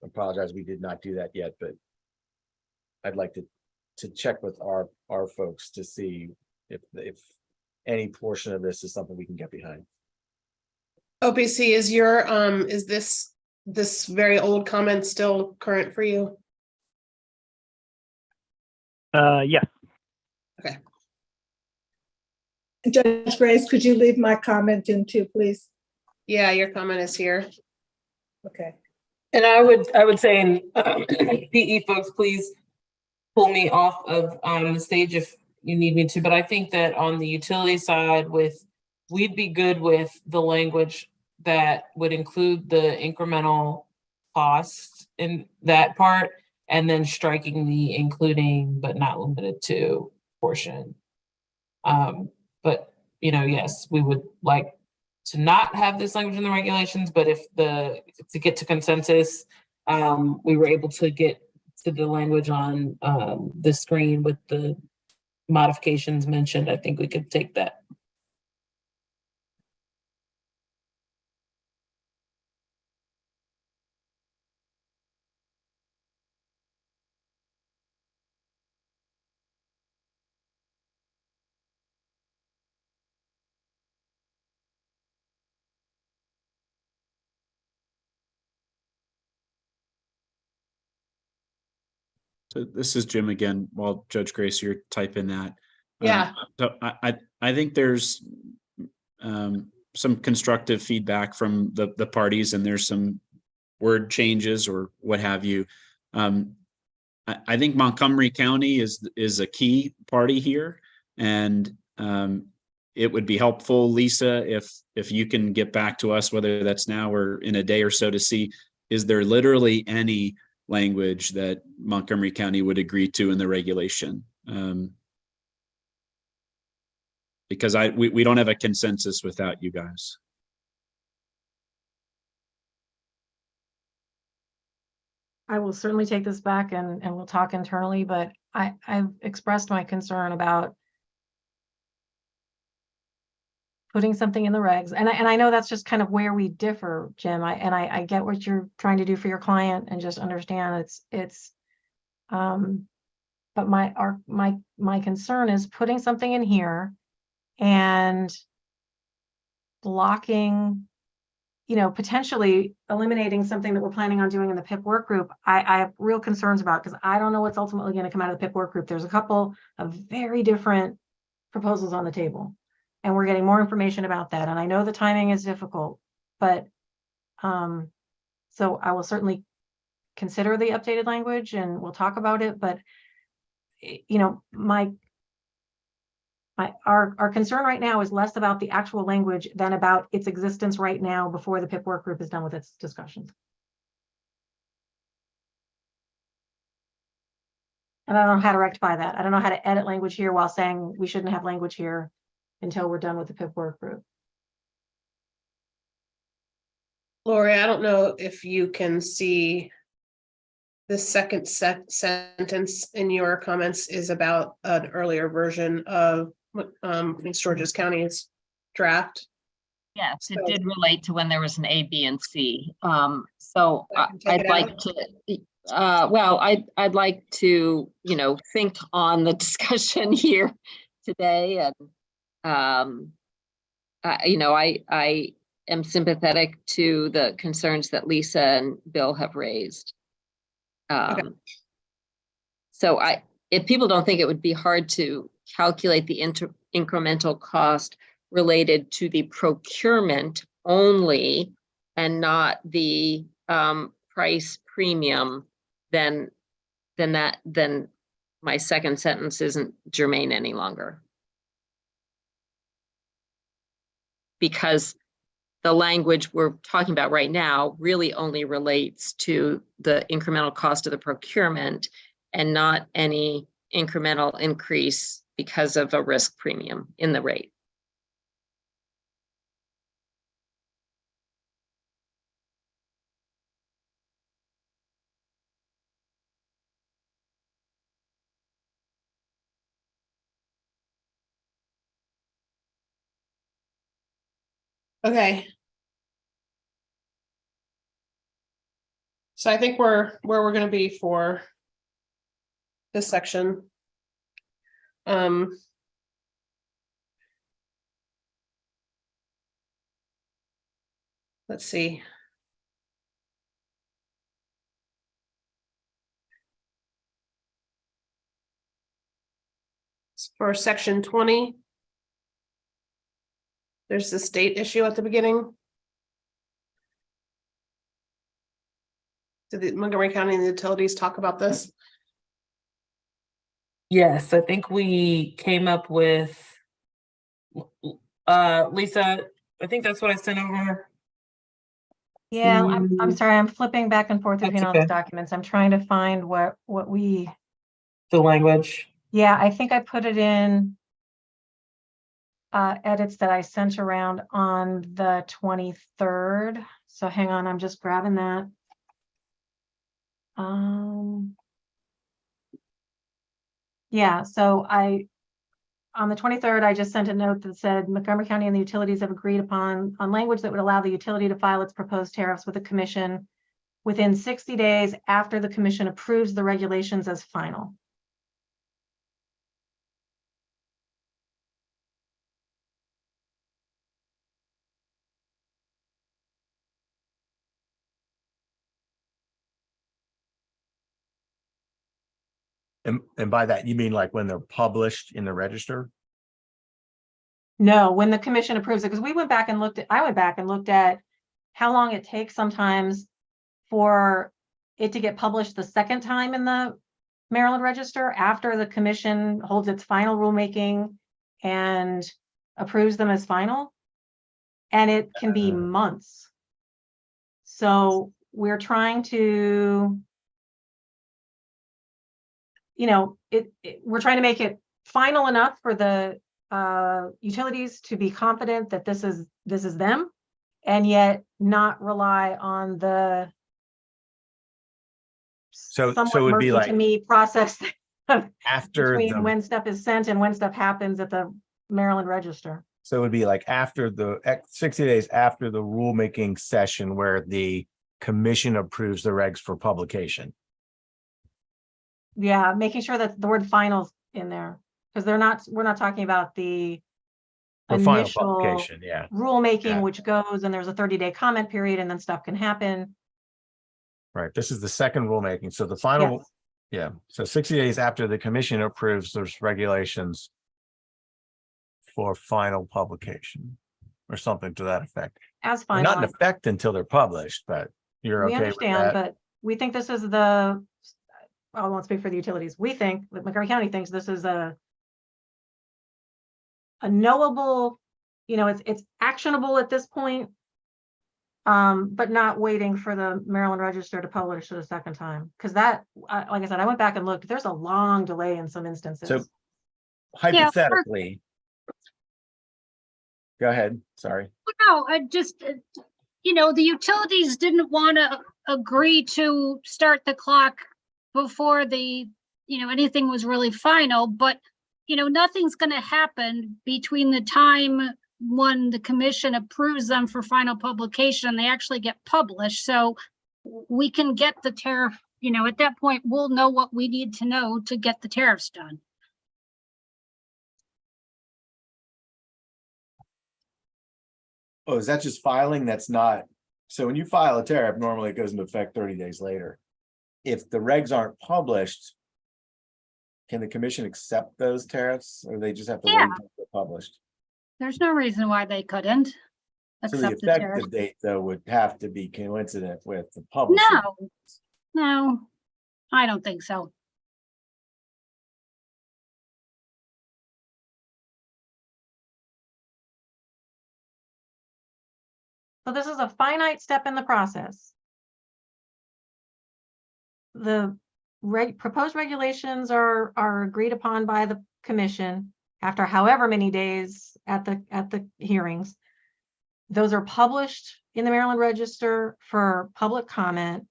apologize, we did not do that yet, but I'd like to check with our folks to see if any portion of this is something we can get behind. OPC, is this very old comment still current for you? Yeah. Okay. Judge Grace, could you leave my comment in too, please? Yeah, your comment is here. Okay. And I would say, PE folks, please pull me off of the stage if you need me to. But I think that on the utility side, we'd be good with the language that would include the incremental costs in that part, and then striking the including but not limited to portion. But yes, we would like to not have this language in the regulations, but if to get to consensus, we were able to get to the language on the screen with the modifications mentioned, I think we could take that. So this is Jim again, while Judge Grace, you're typing that. Yeah. So I think there's some constructive feedback from the parties, and there's some word changes or what have you. I think Montgomery County is a key party here, and it would be helpful, Lisa, if you can get back to us, whether that's now or in a day or so, to see, is there literally any language that Montgomery County would agree to in the regulation? Because we don't have a consensus without you guys. I will certainly take this back and we'll talk internally, but I've expressed my concern about putting something in the regs. And I know that's just kind of where we differ, Jim. I get what you're trying to do for your client, and just understand but my concern is putting something in here and blocking potentially eliminating something that we're planning on doing in the PIP work group, I have real concerns about, because I don't know what's ultimately going to come out of the PIP work group. There's a couple of very different proposals on the table, and we're getting more information about that. And I know the timing is difficult, but so I will certainly consider the updated language and we'll talk about it. But our concern right now is less about the actual language than about its existence right now before the PIP work group is done with its discussions. And I don't know how to rectify that. I don't know how to edit language here while saying we shouldn't have language here until we're done with the PIP work group. Lori, I don't know if you can see the second sentence in your comments is about an earlier version of Prince George's County's draft. Yes, it did relate to when there was an A, B, and C. So I'd like to, I'd like to, think on the discussion here today. And, I am sympathetic to the concerns that Lisa and Bill have raised. So if people don't think it would be hard to calculate the incremental cost related to the procurement only and not the price premium, then my second sentence isn't germane any longer. Because the language we're talking about right now really only relates to the incremental cost of the procurement and not any incremental increase because of a risk premium in the rate. Okay. So I think we're where we're going to be for this section. Let's see. For section 20, there's the state issue at the beginning. Did the Montgomery County and the utilities talk about this? Yes, I think we came up with, Lisa, I think that's what I sent over. Yeah, I'm sorry, I'm flipping back and forth between all okay. these documents. I'm trying to find what we. The language. Yeah, I think I put it in edits that I sent around on the 23rd. So hang on, I'm just grabbing that. Yeah, so on the 23rd, I just sent a note that said Montgomery County and the utilities have agreed on language that would allow the utility to file its proposed tariffs with the commission within 60 days after the commission approves the regulations as final. And by that, you mean like when they're published in the register? No, when the commission approves it, because I went back and looked at how long it takes sometimes for it to get published the second time in the Maryland Register after the commission holds its final rulemaking and approves them as final. And it can be months. So we're trying to, we're trying to make it final enough for the utilities to be confident that this is them, and yet not rely on the So somewhat it would be murky like to me process after between when stuff is sent and when stuff happens at the Maryland Register. So it would be like after the 60 days after the rulemaking session where the commission approves the regs for publication. Yeah, making sure that the word finals in there, because we're not talking about the For final initial publication, yeah. rulemaking, Yeah. which goes and there's a 30-day comment period and then stuff can happen. Right, this is the second rulemaking, so the final, Yes. yeah, so 60 days after the commission approves those regulations for final publication, or something to that effect. As They're not in final. effect until they're published, but you're We okay with understand, that? but we think this is the, I won't speak for the utilities. We think, that Montgomery County thinks this is a knowable, it's actionable at this point. But not waiting for the Maryland Register to publish it a second time. Because that, like I said, I went back and looked, there's a long delay in some instances. So hypothetically, go ahead, sorry. No, I just, the utilities didn't want to agree to start the clock before anything was really final, but, nothing's going to happen between the time when the commission approves them for final publication, they actually get published. So we can get the tariff, at that point, we'll know what we need to know to get the tariffs done. Oh, is that just filing? That's not, so when you file a tariff, normally it goes into effect 30 days later. If the regs aren't published, can the commission accept those tariffs, or they just have to wait until they're published? There's no reason why they couldn't So the accept the tariff. effective date, though, would have to be coincident with the publishing. No, I don't think so. So this is a finite step in the process. The proposed regulations are agreed upon by the commission after however many days at the hearings. Those are published in the Maryland Register for public comment.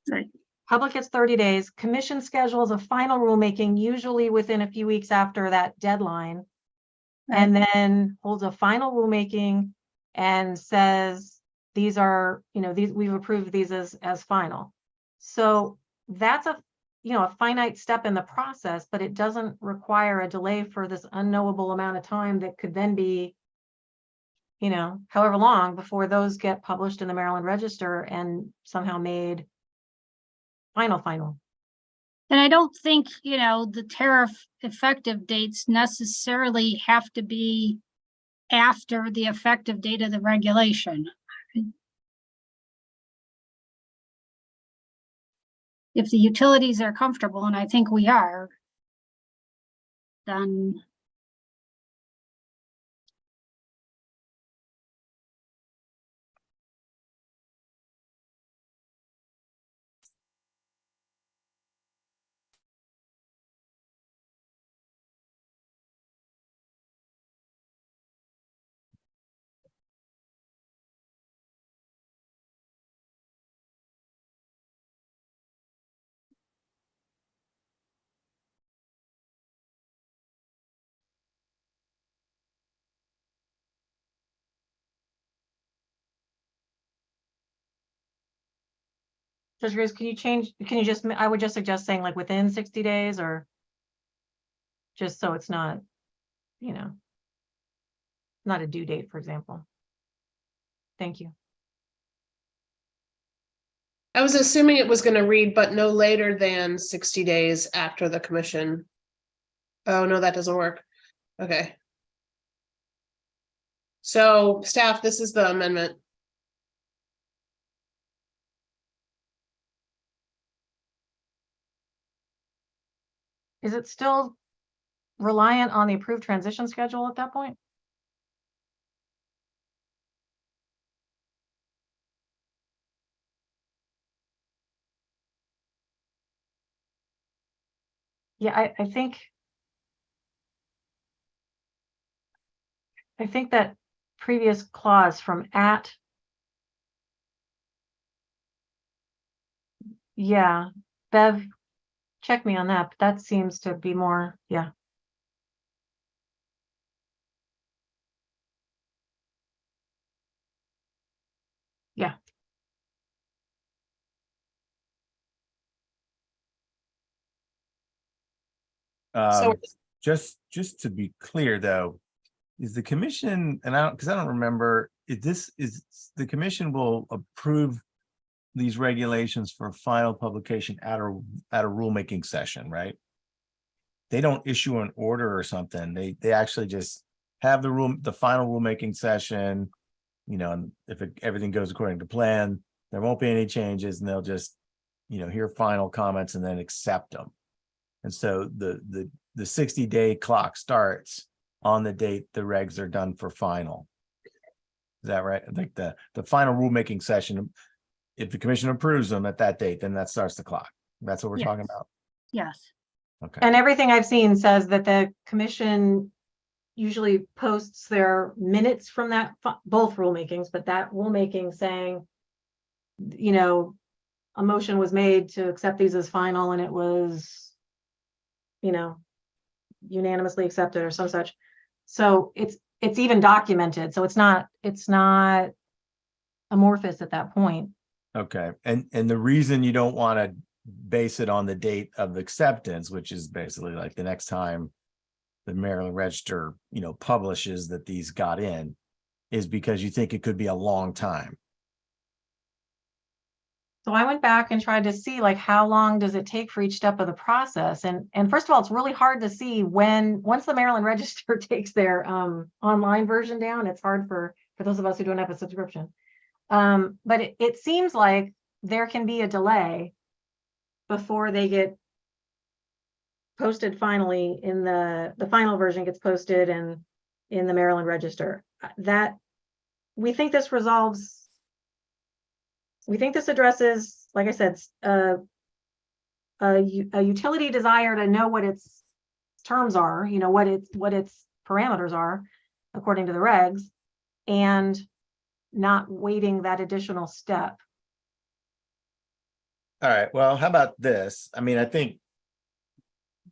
Right. Public gets 30 days. Commission schedules a final rulemaking, usually within a few weeks after that deadline, and then holds a final rulemaking and says, these are, we've approved these as final. So that's a finite step in the process, but it doesn't require a delay for this unknowable amount of time that could then be, however long before those get published in the Maryland Register and somehow made final. And I don't think, the tariff effective dates necessarily have to be after the effective date of the regulation. If the utilities are comfortable, and I think we are, then Judge Grace, I would just suggest saying like within 60 days, or just so it's not, not a due date, for example. Thank you. I was assuming it was going to read, but no later than 60 days after the commission. Oh, no, that doesn't work. Okay. So staff, this is the amendment. Is it still reliant on the approved transition schedule at that point? Yeah, I think that previous clause from at, yeah, Bev, check me on that, but that seems to be more, yeah. Yeah. So Just to be clear, though, is the commission, and because I don't remember, is the commission will approve these regulations for final publication at a rulemaking session, right? They don't issue an order or something. They actually just have the final rulemaking session, you know, and if everything goes according to plan, there won't be any changes, and they'll just, you know, hear final comments and then accept them. And so the 60-day clock starts on the date the regs are done for final. Is that right? Like the final rulemaking session, if the commission approves them at that date, then that starts the clock. That's what we're talking about. Yes. Okay. And everything I've seen says that the commission usually posts their minutes from that, both rulemakings, but that rulemaking saying, you know, a motion was made to accept these as final and it was, you know, unanimously accepted or some such. So it's even documented. So it's not amorphous at that point. Okay. And the reason you don't want to base it on the date of acceptance, which is basically like the next time the Maryland Register, you know, publishes that these got in, is because you think it could be a long time. So I went back and tried to see like how long does it take for each step of the process. And first of all, it's really hard to see once the Maryland Register takes their online version down, it's hard for those of us who don't have a subscription. But it seems like there can be a delay before they get posted finally in the final version gets posted and in the Maryland Register. That we think this addresses, like I said, a utility desire to know what its terms are, you know, what its parameters are according to the regs, and not waiting that additional step. All right. Well, how about this? I mean, I think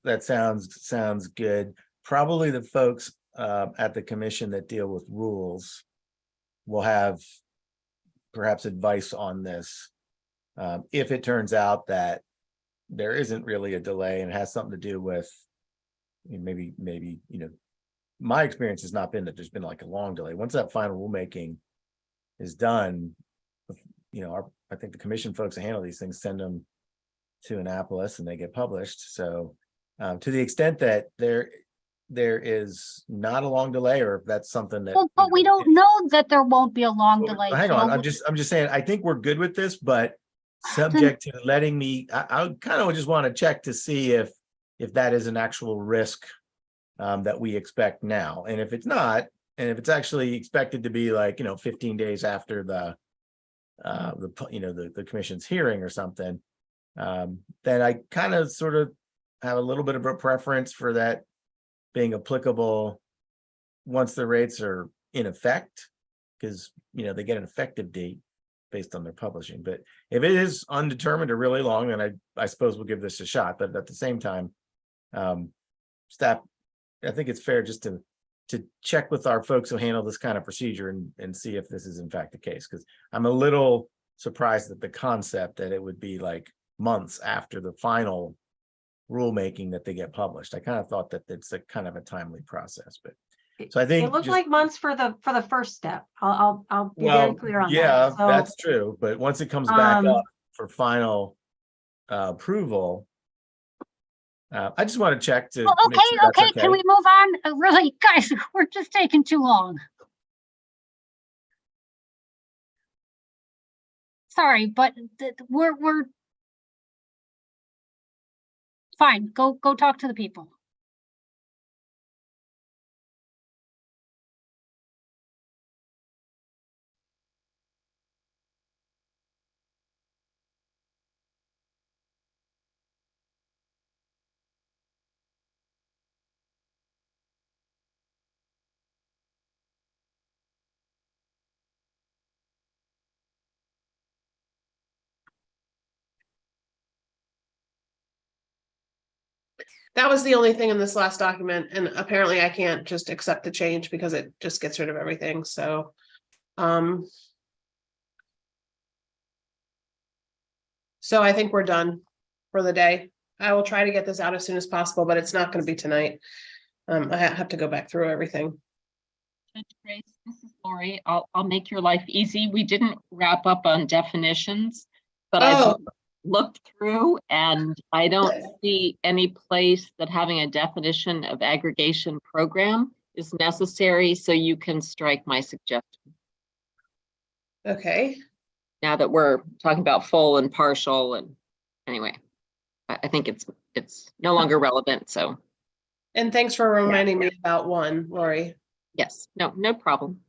that sounds good. Probably the folks at the commission that deal with rules will have perhaps advice on this. If it turns out that there isn't really a delay and it has something to do with, you know, maybe, you know, my experience has not been that there's been like a long delay. Once that final rulemaking is done, you know, I think the commission folks that handle these things send them to Annapolis and they get published. So to the extent that there is not a long delay, or if that's something that, Well, but we don't know that there won't be a long delay. hang on, Phil. I'm just saying, I think we're good with this, but subject to letting me, I kind of just want to check to see if that is an actual risk that we expect now. And if it's not, and if it's actually expected to be like, you know, 15 days after the commission's hearing or something, then I kind of sort of have a little bit of a preference for that being applicable once the rates are in effect, because, you know, they get an effective date based on their publishing. But if it is undetermined or really long, then I suppose we'll give this a shot. But at the same time, staff, I think it's fair just to check with our folks who handle this kind of procedure and see if this is in fact the case, because I'm a little surprised at the concept that it would be like months after the final rulemaking that they get published. I kind of thought that it's a kind of a timely process, but so I think It looked like months for the first step. I'll be very clear on that. Yeah, So, that's true. But once it comes back up for final approval, I just want to check to Well, make sure that's okay. Can we move on? Really, guys, we're just taking too long. Sorry, but we're fine. Go talk to the people. That was the only thing in this last document, and apparently I can't just accept the change because it just gets rid of everything. So I think we're done for the day. I will try to get this out as soon as possible, but it's not going to be tonight. I have to go back through everything. Judge Grace, this is Lori. I'll make your life easy. We didn't wrap up on definitions, but I've looked through and I don't see any place that having a definition of aggregation program is necessary, so you can strike my suggestion. Okay. Now that we're talking about full and partial, and anyway, I think it's no longer relevant, so. And thanks for reminding me about one, Lori. Yes, no problem.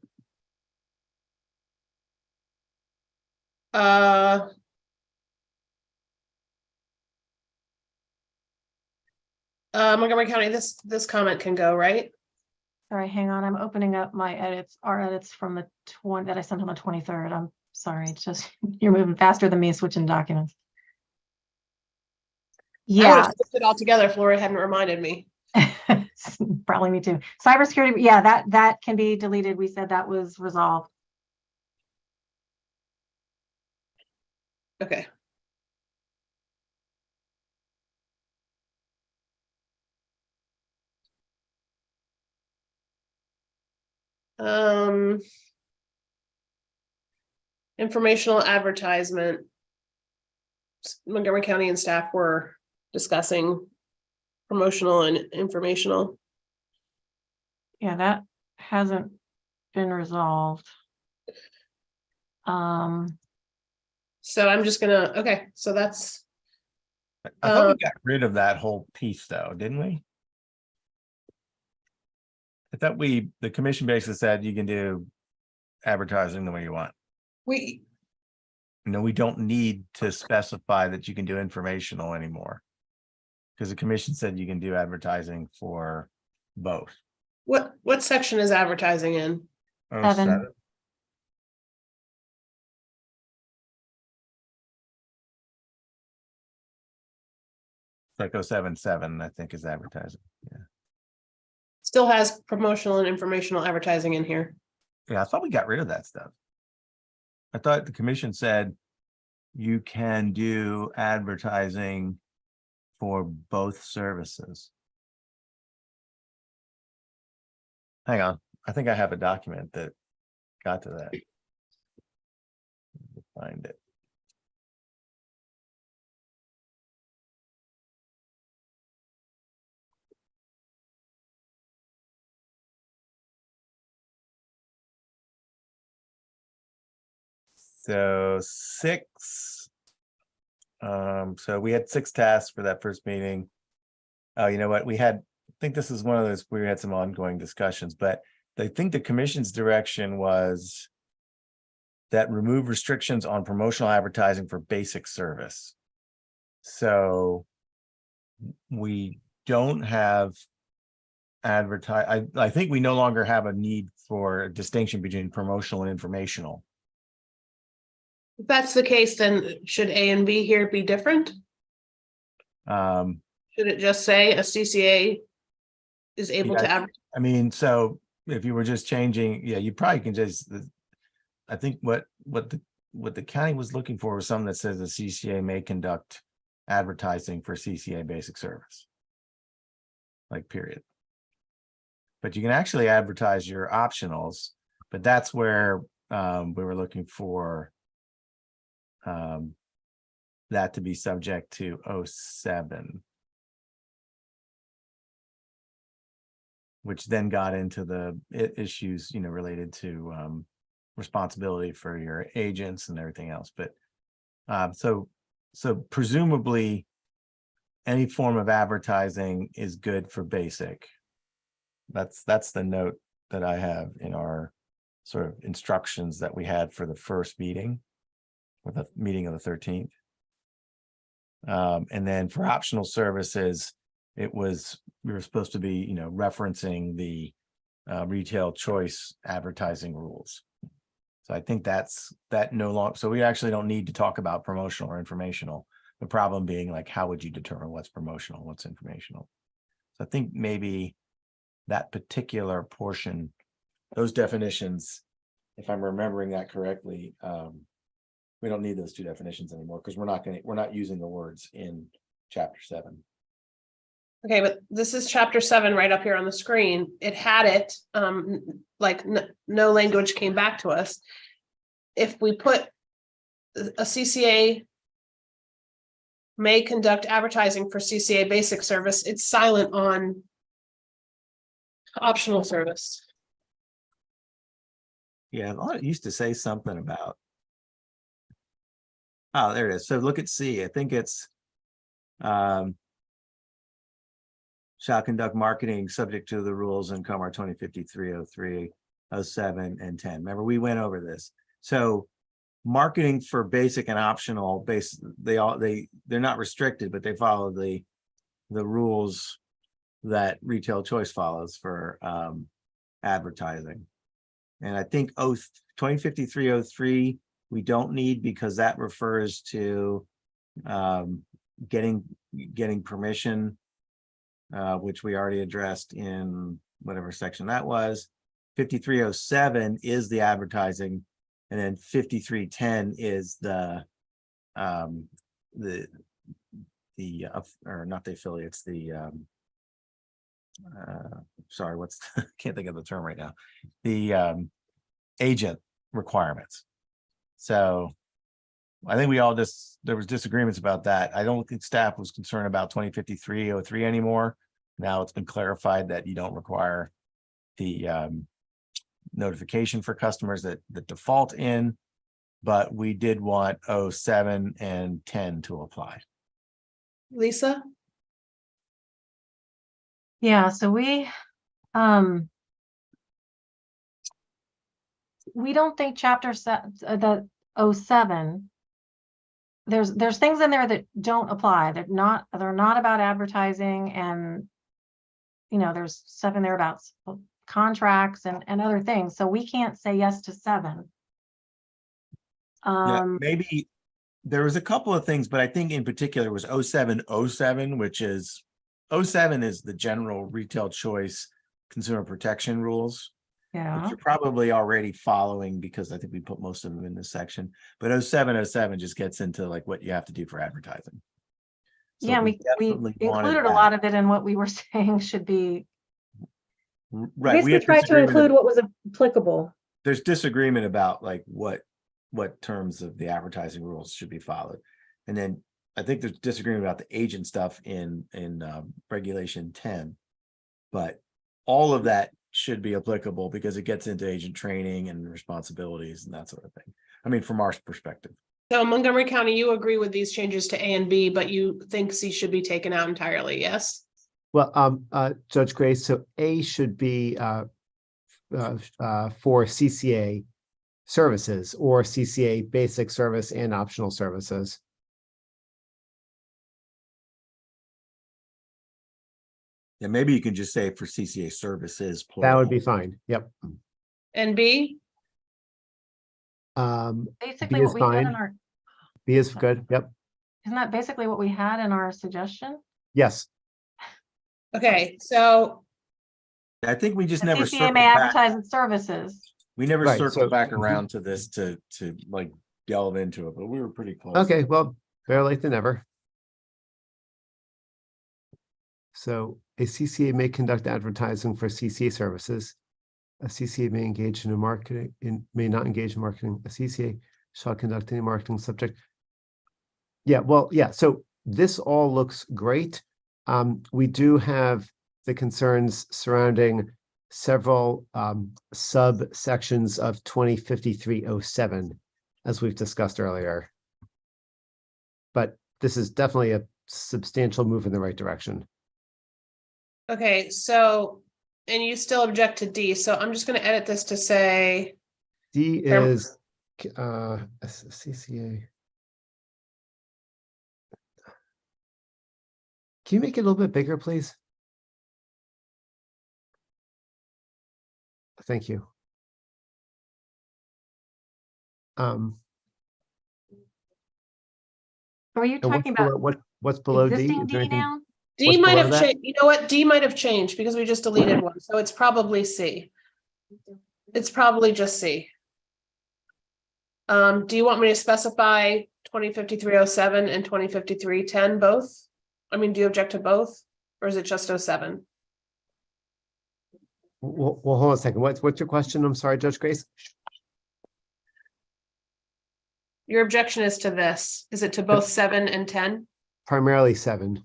Montgomery County, this comment can go, right? Sorry, hang on. I'm opening up my edits, our edits from the that I sent on the 23rd. I'm sorry. It's just, you're moving faster than me switching documents. I would have Yeah, put it all together if Lori hadn't reminded me. probably me too. Cybersecurity, yeah, that can be deleted. We said that was resolved. Okay. Informational advertisement. Montgomery County and staff were discussing promotional and informational. Yeah, that hasn't been resolved. So I'm just gonna, okay, so that's. I thought we got rid of that whole piece though, didn't we? I thought the commission basically said you can do advertising the way you want. No, we don't need to specify that you can do informational anymore. Because the commission said you can do advertising for both. What section is advertising in? Oh, 7. Like 077, I think, is advertising. Yeah. Still has promotional and informational advertising in here. Yeah, I thought we got rid of that stuff. I thought the commission said you can do advertising for both services. Hang on. I think I have a document that got to that. Find it. So 6. So we had 6 tasks for that first meeting. Oh, you know what? I think this is one of those where we had some ongoing discussions, but I think the commission's direction was that remove restrictions on promotional advertising for basic service. So we don't have I think we no longer have a need for a distinction between promotional and informational. If that's the case, then should A and B here be different? Should it just say a CCA is able to advertise? I mean, so if you were just changing, yeah, you probably can just, I think what the county was looking for was something that says the CCA may conduct advertising for CCA basic service. Like, period. But you can actually advertise your optionals, but that's where we were looking for that to be subject to 07. Which then got into the issues, related to responsibility for your agents and everything else. But so presumably any form of advertising is good for basic. That's the note that I have in our sort of instructions that we had for the first meeting, with the meeting of the 13th. And then for optional services, we were supposed to be, referencing the retail choice advertising rules. So I think that no longer, so we actually don't need to talk about promotional or informational. The problem being, like, how would you determine what's promotional, what's informational? So I think maybe that particular portion, those definitions, if I'm remembering that correctly, we don't need those 2 definitions anymore, because we're not using the words in chapter 7. Okay, but this is chapter 7 right up here on the screen. It had it, no language came back to us. If we put a CCA may conduct advertising for CCA basic service, it's silent on optional service. Yeah, I thought it used to say something about. Oh, there it is. So look at C. I think it's shall conduct marketing subject to the rules in COMAR 2053, 03, 07, and 10. Remember, we went over this. So marketing for basic and optional they're not restricted, but they follow the rules that retail choice follows for advertising. And I think 2053, 03 we don't need, because that refers to getting permission, which we already addressed in whatever section that was. 5307 is the advertising, and then 5310 is or not the affiliates, sorry, can't think of the term right now, the agent requirements. So I think there was disagreements about that. I don't think staff was concerned about 2053-03 anymore. Now it's been clarified that you don't require the notification for customers that default in, but we did want 07 and 10 to apply. Lisa? Yeah, so we don't think chapter the 07, there's things in there that don't apply. They're not about advertising, and there's stuff in there about contracts and other things. So we can't say yes to 7. Yeah, maybe there was a couple of things, but I think in particular was 0707, which is 07 is the general retail choice consumer protection rules. Yeah. Which you're probably already following, because I think we put most of them in this section. But 0707 just gets into like what you have to do for advertising. So yeah, we definitely wanted included a that. lot of it in what we were saying should be. Right. We tried to include what was applicable. There's disagreement about like what terms of the advertising rules should be followed. And then I think there's disagreement about the agent stuff in regulation 10. But all of that should be applicable, because it gets into agent training and responsibilities and that sort of thing. I mean, from our perspective. So Montgomery County, you agree with these changes to A and B, but you think C should be taken out entirely, yes? Well, Judge Grace, so A should be for CCA services, or CCA basic service and optional services. Yeah, maybe you can just say for CCA services. That would plural. be fine. Yep. And B? Basically B what is we had in fine. our, B is good. Yep. isn't that basically what we had in our suggestion? Yes. Okay, so I think we just The never CCA circled may back. advertise its services. We never Right, circled so- back around to this to like delve into it, but we were pretty close. Okay. Well, better late than never. So a CCA may conduct advertising for CCA services. A CCA may engage in marketing may not engage in marketing. A CCA shall conduct any marketing subject. Yeah, well, yeah. So this all looks great. We do have the concerns surrounding several subsections of 2053-07, as we've discussed earlier. But this is definitely a substantial move in the right direction. okay, so and you still object to D, so I'm just going to edit this to say D is CCA. Can you make it a little bit bigger, please? Thank you. Are you And what's talking about below, what's below D? existing Is there D anything- now? D What's might below have that? changed. You know what? D might have changed because we just deleted one, so it's probably C. It's probably just C. Do you want me to specify 2053-07 and 2053-10 both? I mean, do you object to both? Or is it just 07? Well, hold on a second. What's your question? I'm sorry, Judge Grace. Your objection is to this. Is it to both 7 and 10? Primarily 7.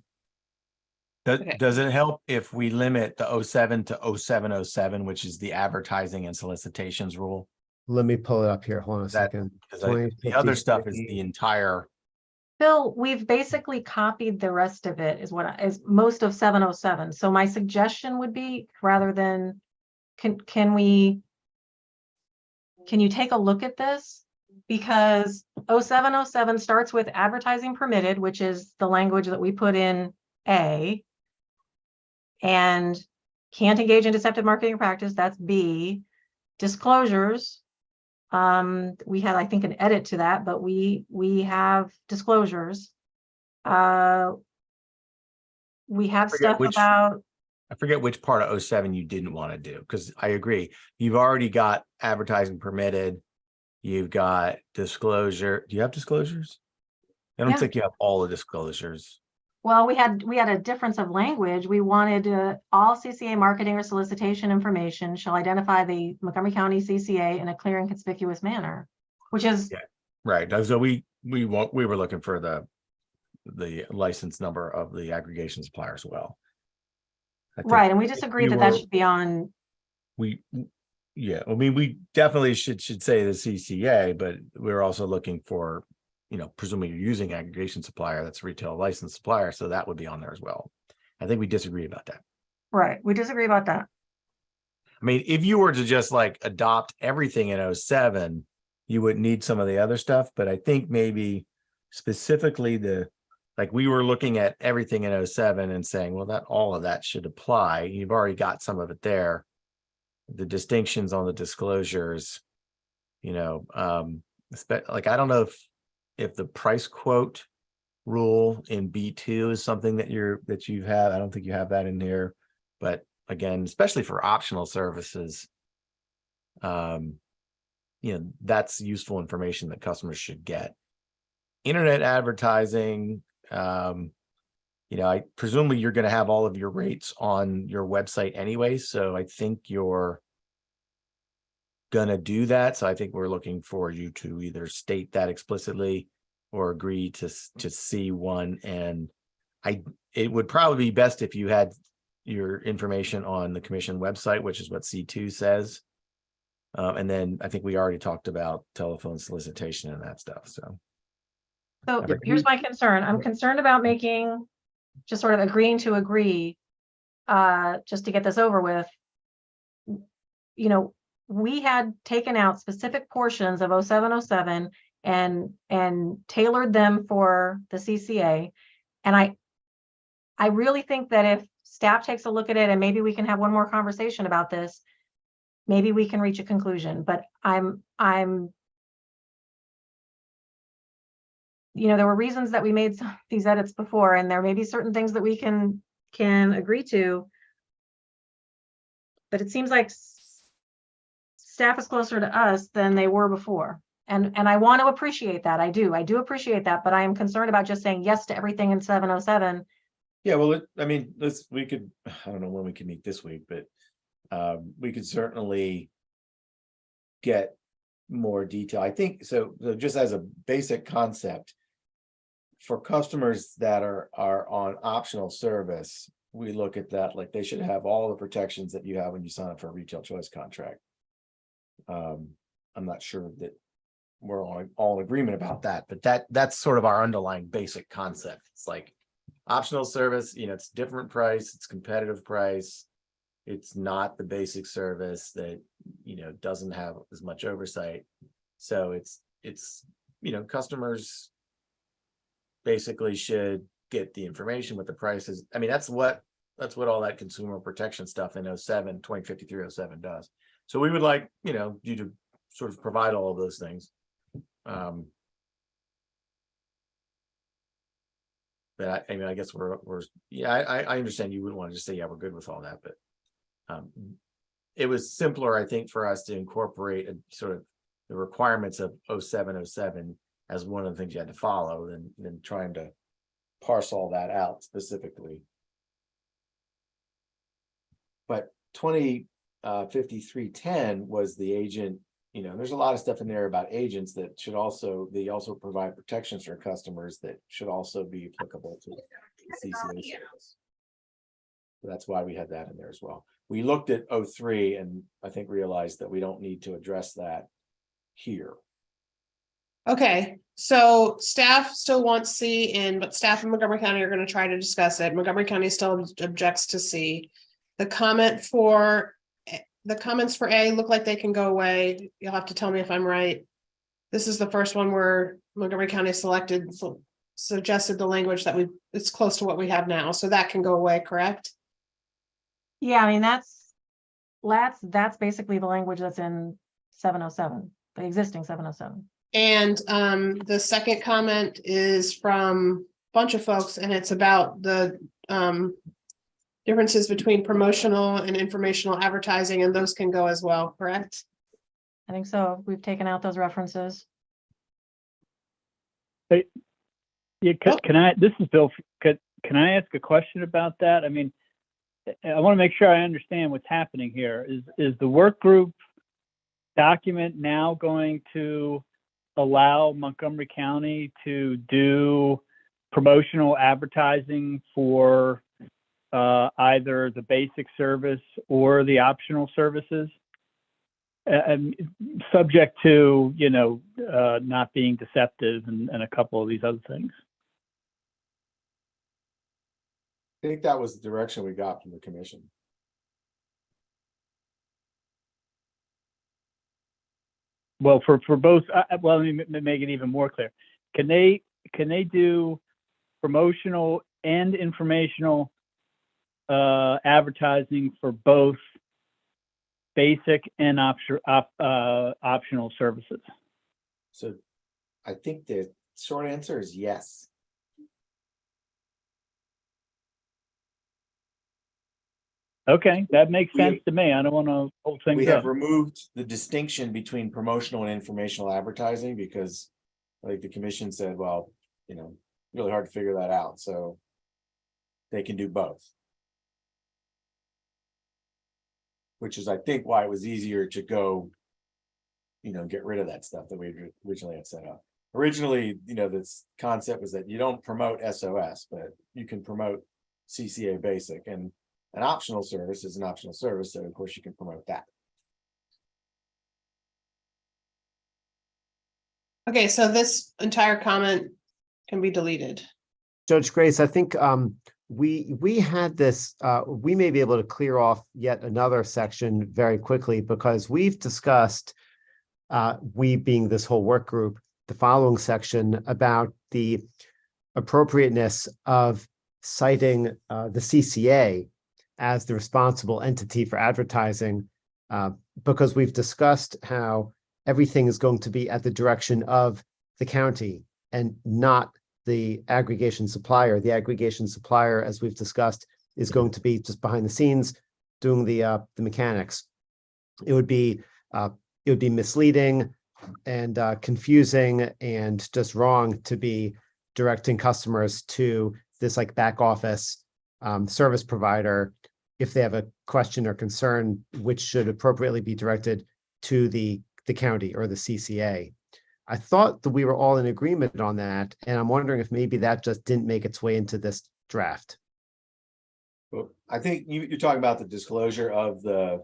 Does it help if we limit the 07 to 0707, which is the advertising and solicitations rule? Let me pull it up here. Hold on a second. Because the other stuff is the entire. Bill, we've basically copied the rest of it is most of 707. So my suggestion would be, rather than, can you take a look at this? Because 0707 starts with advertising permitted, which is the language that we put in A. And can't engage in deceptive marketing practice, that's B. Disclosures. We had, I think, an edit to that, but we have disclosures. We have stuff about. I forget which part of 07 you didn't want to do, because I agree. You've already got advertising permitted. You've got disclosure. Do you have disclosures? I don't think you have all the disclosures. Well, we had a difference of language. We wanted all CCA marketing or solicitation information shall identify the Montgomery County CCA in a clear and conspicuous manner, which is right. So we were looking for the license number of the aggregation supplier as well. Right, and we disagree that should be on. Yeah, I mean, we definitely should say the CCA, but we're also looking for, presuming you're using aggregation supplier, that's a retail license supplier, so that would be on there as well. I think we disagree about that. Right, we disagree about that. I mean, if you were to just like adopt everything in 07, you would need some of the other stuff, but I think maybe specifically we were looking at everything in 07 and saying, well, all of that should apply. You've already got some of it there. The distinctions on the disclosures, I don't know if the price quote rule in B2 is something that you have. I don't think you have that in here, but again, especially for optional services, that's useful information that customers should get. Internet advertising, presumably you're going to have all of your rates on your website anyway, so I think you're gonna do that. So I think we're looking for you to either state that explicitly or agree to C1. And it would probably be best if you had your information on the commission website, which is what C2 says. And then I think we already talked about telephone solicitation and that stuff. So here's my concern. I'm concerned about just sort of agreeing to agree, just to get this over with. We had taken out specific portions of 0707 and tailored them for the CCA. And I really think that if staff takes a look at it and maybe we can have one more conversation about this, maybe we can reach a conclusion. But there were reasons that we made these edits before, and there may be certain things that we can agree to. But it seems like staff is closer to us than they were before. And I want to appreciate that. I do appreciate that, but I am concerned about just saying yes to everything in 707. Yeah, well, I don't know when we can meet this week, but we could certainly get more detail. I think so just as a basic concept, for customers that are on optional service, we look at that like they should have all the protections that you have when you sign up for a retail choice contract. I'm not sure that we're all in agreement about that, but that's sort of our underlying basic concept. It's like optional service, it's different price, it's competitive price. It's not the basic service that, doesn't have as much oversight. So it's customers basically should get the information with the prices. I mean, that's what all that consumer protection stuff in 2053-07 does. So we would like, you to sort of provide all of those things. But I guess I understand you wouldn't want to just say, yeah, we're good with all that, but it was simpler, I think, for us to incorporate a sort of the requirements of 0707 as one of the things you had to follow than trying to parse all that out specifically. But 5310 was the agent, there's a lot of stuff in there about agents that should also, they also provide protections for customers that should also be applicable to the CCA service. So that's why we had that in there as well. We looked at 03 and I think realized that we don't need to address that here. Okay, so staff still wants C in, but staff in Montgomery County are going to try to discuss it. Montgomery County still objects to C. The comments for A look like they can go away. You'll have to tell me if I'm right. This is the first one where Montgomery County suggested the language that it's close to what we have now, so that can go away, correct? Yeah, I mean, that's basically the language that's in 707, the existing 707. And the second comment is from a bunch of folks, and it's about the differences between promotional and informational advertising, and those can go as well, correct? I think so. We've taken out those references. Hey, yeah, can I, this is Bill, can I ask a question about that? I mean, I want to make sure I understand what's happening here. Is the work group document now going to allow Montgomery County to do promotional advertising for either the basic service or the optional services? Subject to, not being deceptive and a couple of these other things. I think that was the direction we got from the commission. Well, for both, well, let me make it even more clear. Can they do promotional and informational advertising for both basic and optional services? So I think the short answer is yes. Okay, that makes sense to me. I don't want to hold things We up. have removed the distinction between promotional and informational advertising because like the commission said, well, really hard to figure that out. So they can do both. Which is, I think, why it was easier to go, get rid of that stuff that we originally had set up. Originally, this concept was that you don't promote SOS, but you can promote CCA basic, and an optional service is an optional service. So of course you can promote that. Okay, so this entire comment can be deleted. Judge Grace, I think we had this, we may be able to clear off yet another section very quickly because we've discussed, we being this whole work group, the following section about the appropriateness of citing the CCA as the responsible entity for advertising, because we've discussed how everything is going to be at the direction of the county and not the aggregation supplier. The aggregation supplier, as we've discussed, is going to be just behind the scenes doing the mechanics. It would be misleading and confusing and just wrong to be directing customers to this like back office service provider if they have a question or concern, which should appropriately be directed to the county or the CCA. I thought that we were all in agreement on that, and I'm wondering if maybe that just didn't make its way into this draft. Well, I think you're talking about the disclosure of the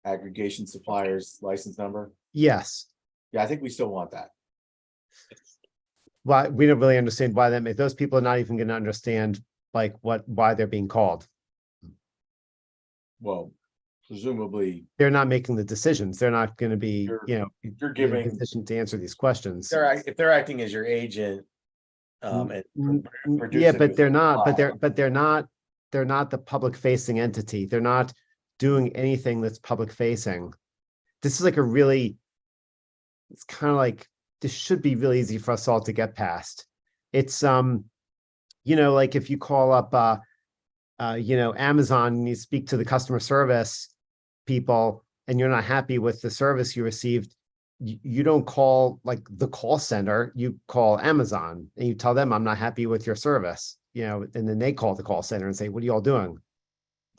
aggregation supplier's license number. Yes. Yeah, I think we still want that. Well, we don't really understand why that made those people are not even going to understand like why they're being called. Well, presumably they're not making the decisions. They're not going to be, you're giving in a position to answer these questions. If they're acting as your agent, and yeah, but they're not. But they're not the public facing entity. They're not doing anything that's public facing. This is like it's kind of like this should be really easy for us all to get past. It's like if you call up Amazon and you speak to the customer service people and you're not happy with the service you received, you don't call like the call center, you call Amazon and you tell them I'm not happy with your service, and then they call the call center and say, what are you all doing?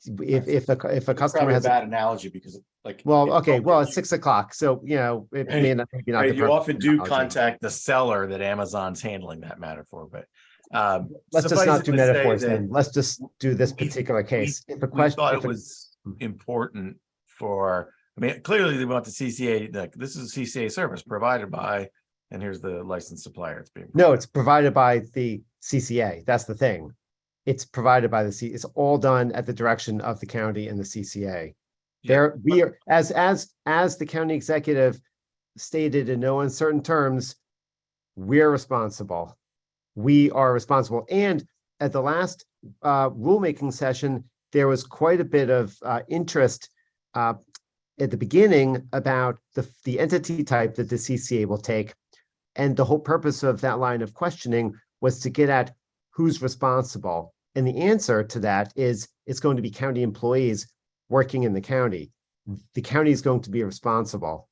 if a It's customer probably a has, bad analogy because like. well, okay, well, it's you- 6 o'clock, so, you know, it may not, maybe not. Right, the you perfect often do analogy. contact the seller that Amazon's handling that matter for, but. Let's just suffice not it do to say metaphors that then. Let's just do this we- particular case. If a We question, thought if it a- was important for, I mean, clearly they want the CCA, like, this is a CCA service provided by, and here's the licensed supplier it's being. no, it's provided by the CCA. That's the thing. It's provided by the it's all done at the direction of the county and the CCA. There, we are, as the county executive stated in no uncertain terms, we're responsible. We are responsible. And at the last rulemaking session, there was quite a bit of interest at the beginning about the entity type that the CCA will take. And the whole purpose of that line of questioning was to get at who's responsible. And the answer to that is it's going to be county employees working in the county. The county is going to be responsible.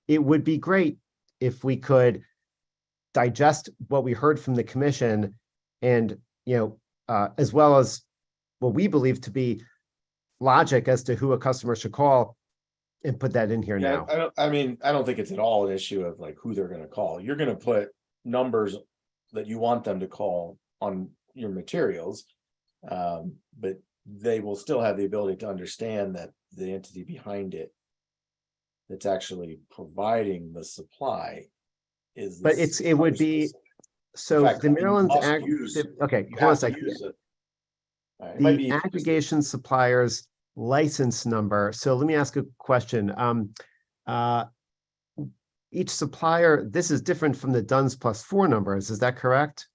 It would be great if we could digest what we heard from the commission and, you know, as well as what we believe to be logic as to who a customer should call and put that in here Yeah, now. I don't think it's at all an issue of like who they're gonna call. You're gonna put numbers that you want them to call on your materials. But they will still have the ability to understand that the entity behind it that's actually providing the supply is. But it would be, so fact, the you Maryland's must use- okay, you hold on a have to second. use it. It might The be- aggregation supplier's license number. So let me ask a question. Each supplier, this is different from the DUNS +4 numbers. Is that correct?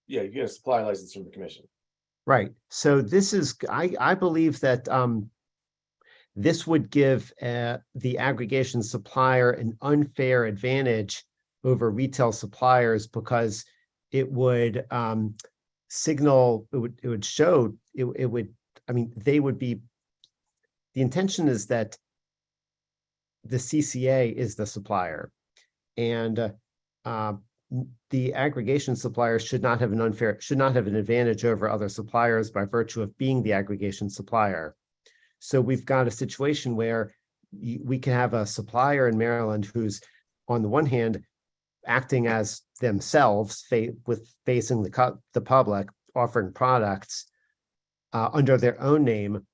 Yeah, you get a supply license from the commission. Right. So this is, I believe that this would give the aggregation supplier an unfair advantage over retail suppliers because it would signal, it would show, it would, I mean, they would be, the intention is that the CCA is the supplier and the aggregation supplier should not have an advantage over other suppliers by virtue of being the aggregation supplier. So we've got a situation where we can have a supplier in Maryland who's on the one hand acting as themselves facing the public, offering products under their own name,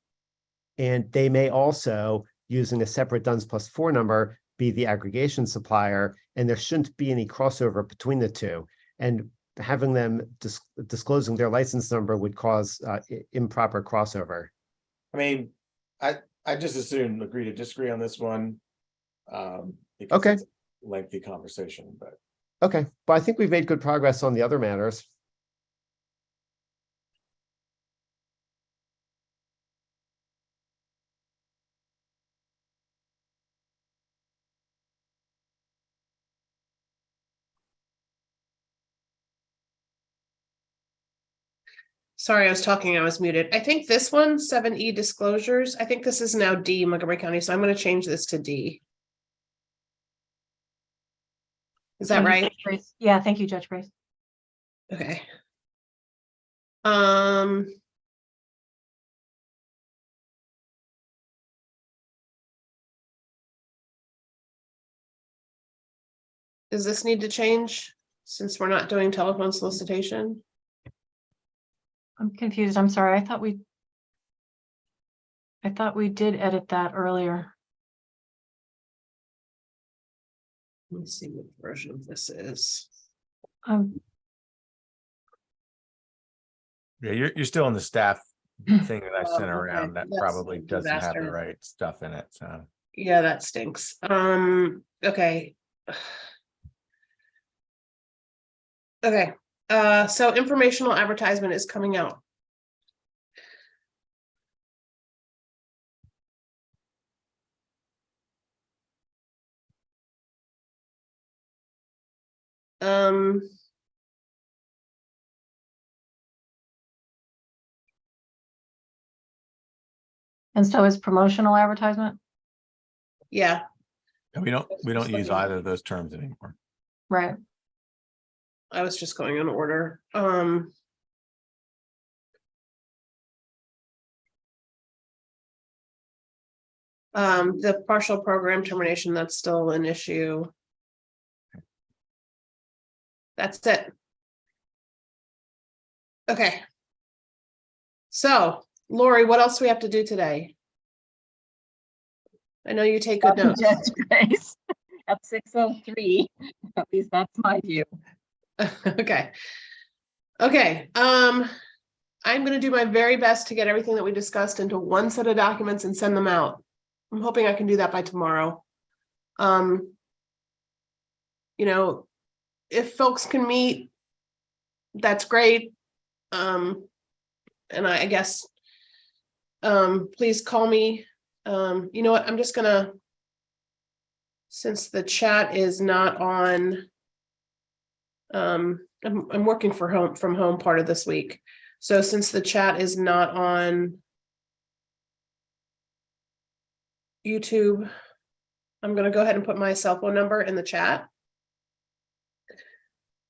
and they may also, using a separate DUNS +4 number, be the aggregation supplier, and there shouldn't be any crossover between the two. And having them disclosing their license number would cause improper crossover. I mean, I just assume agree to disagree on this one. Because Okay. it's a lengthy conversation, but. Okay, but I think we've made good progress on the other matters. Sorry, I was talking, I was muted. I think this one, 7E disclosures, I think this is now D, Montgomery County, so I'm going to change this to D. Is that Thank you, right? Judge Grace. Yeah, thank you, Judge Grace. Okay. Does this need to change since we're not doing telephone solicitation? I'm confused. I'm sorry. I thought we did edit that earlier. Let me see what version of this is. Yeah, you're still in the staff thing that I sent okay. around that That's probably a doesn't have the disaster. right stuff in it, so. Yeah, that stinks. Okay. Okay, so informational advertisement is coming out. And so is promotional advertisement? Yeah. And we don't use either of those terms anymore. Right. I was just going in order. The partial program termination, that's still an issue. That's it. Okay. So, Lori, what else do we have to do today? I know you take good notes. Judge Grace at 6:03. At least that's my view. Okay. Okay. I'm going to do my very best to get everything that we discussed into one set of documents and send them out. I'm hoping I can do that by tomorrow. You know, if folks can meet, that's great. And I guess, please call me. You know what? I'm just gonna, since the chat is not on, I'm working from home part of this week. So since the chat is not on YouTube, I'm going to go ahead and put my cell phone number in the chat.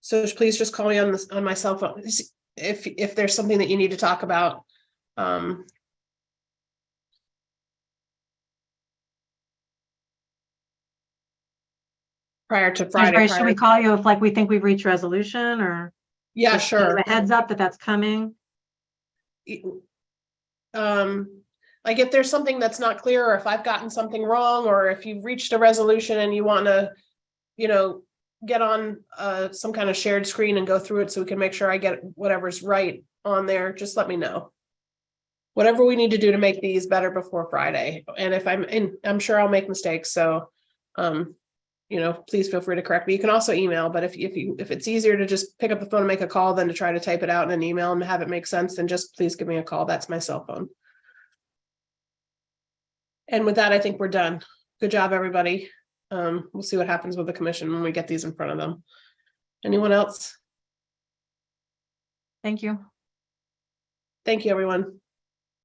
So please just call me on this, on my cell phone if there's something that you need to talk about. Prior to Judge Friday. Grace, should we call you if like we think we've reached resolution, or Yeah, just give sure. a heads up that that's coming? Like if there's something that's not clear, or if I've gotten something wrong, or if you've reached a resolution and you want to, you know, get on some kind of shared screen and go through it so we can make sure I get whatever's right on there, just let me know. Whatever we need to do to make these better before Friday. And if I'm sure I'll make mistakes. So, you know, please feel free to correct me. You can also email, but if it's easier to just pick up the phone and make a call than to try to type it out in an email and have it make sense, then just please give me a call. That's my cell phone. And with that, I think we're done. Good job, everybody. We'll see what happens with the commission when we get these in front of them. Anyone else? Thank you. Thank you, everyone.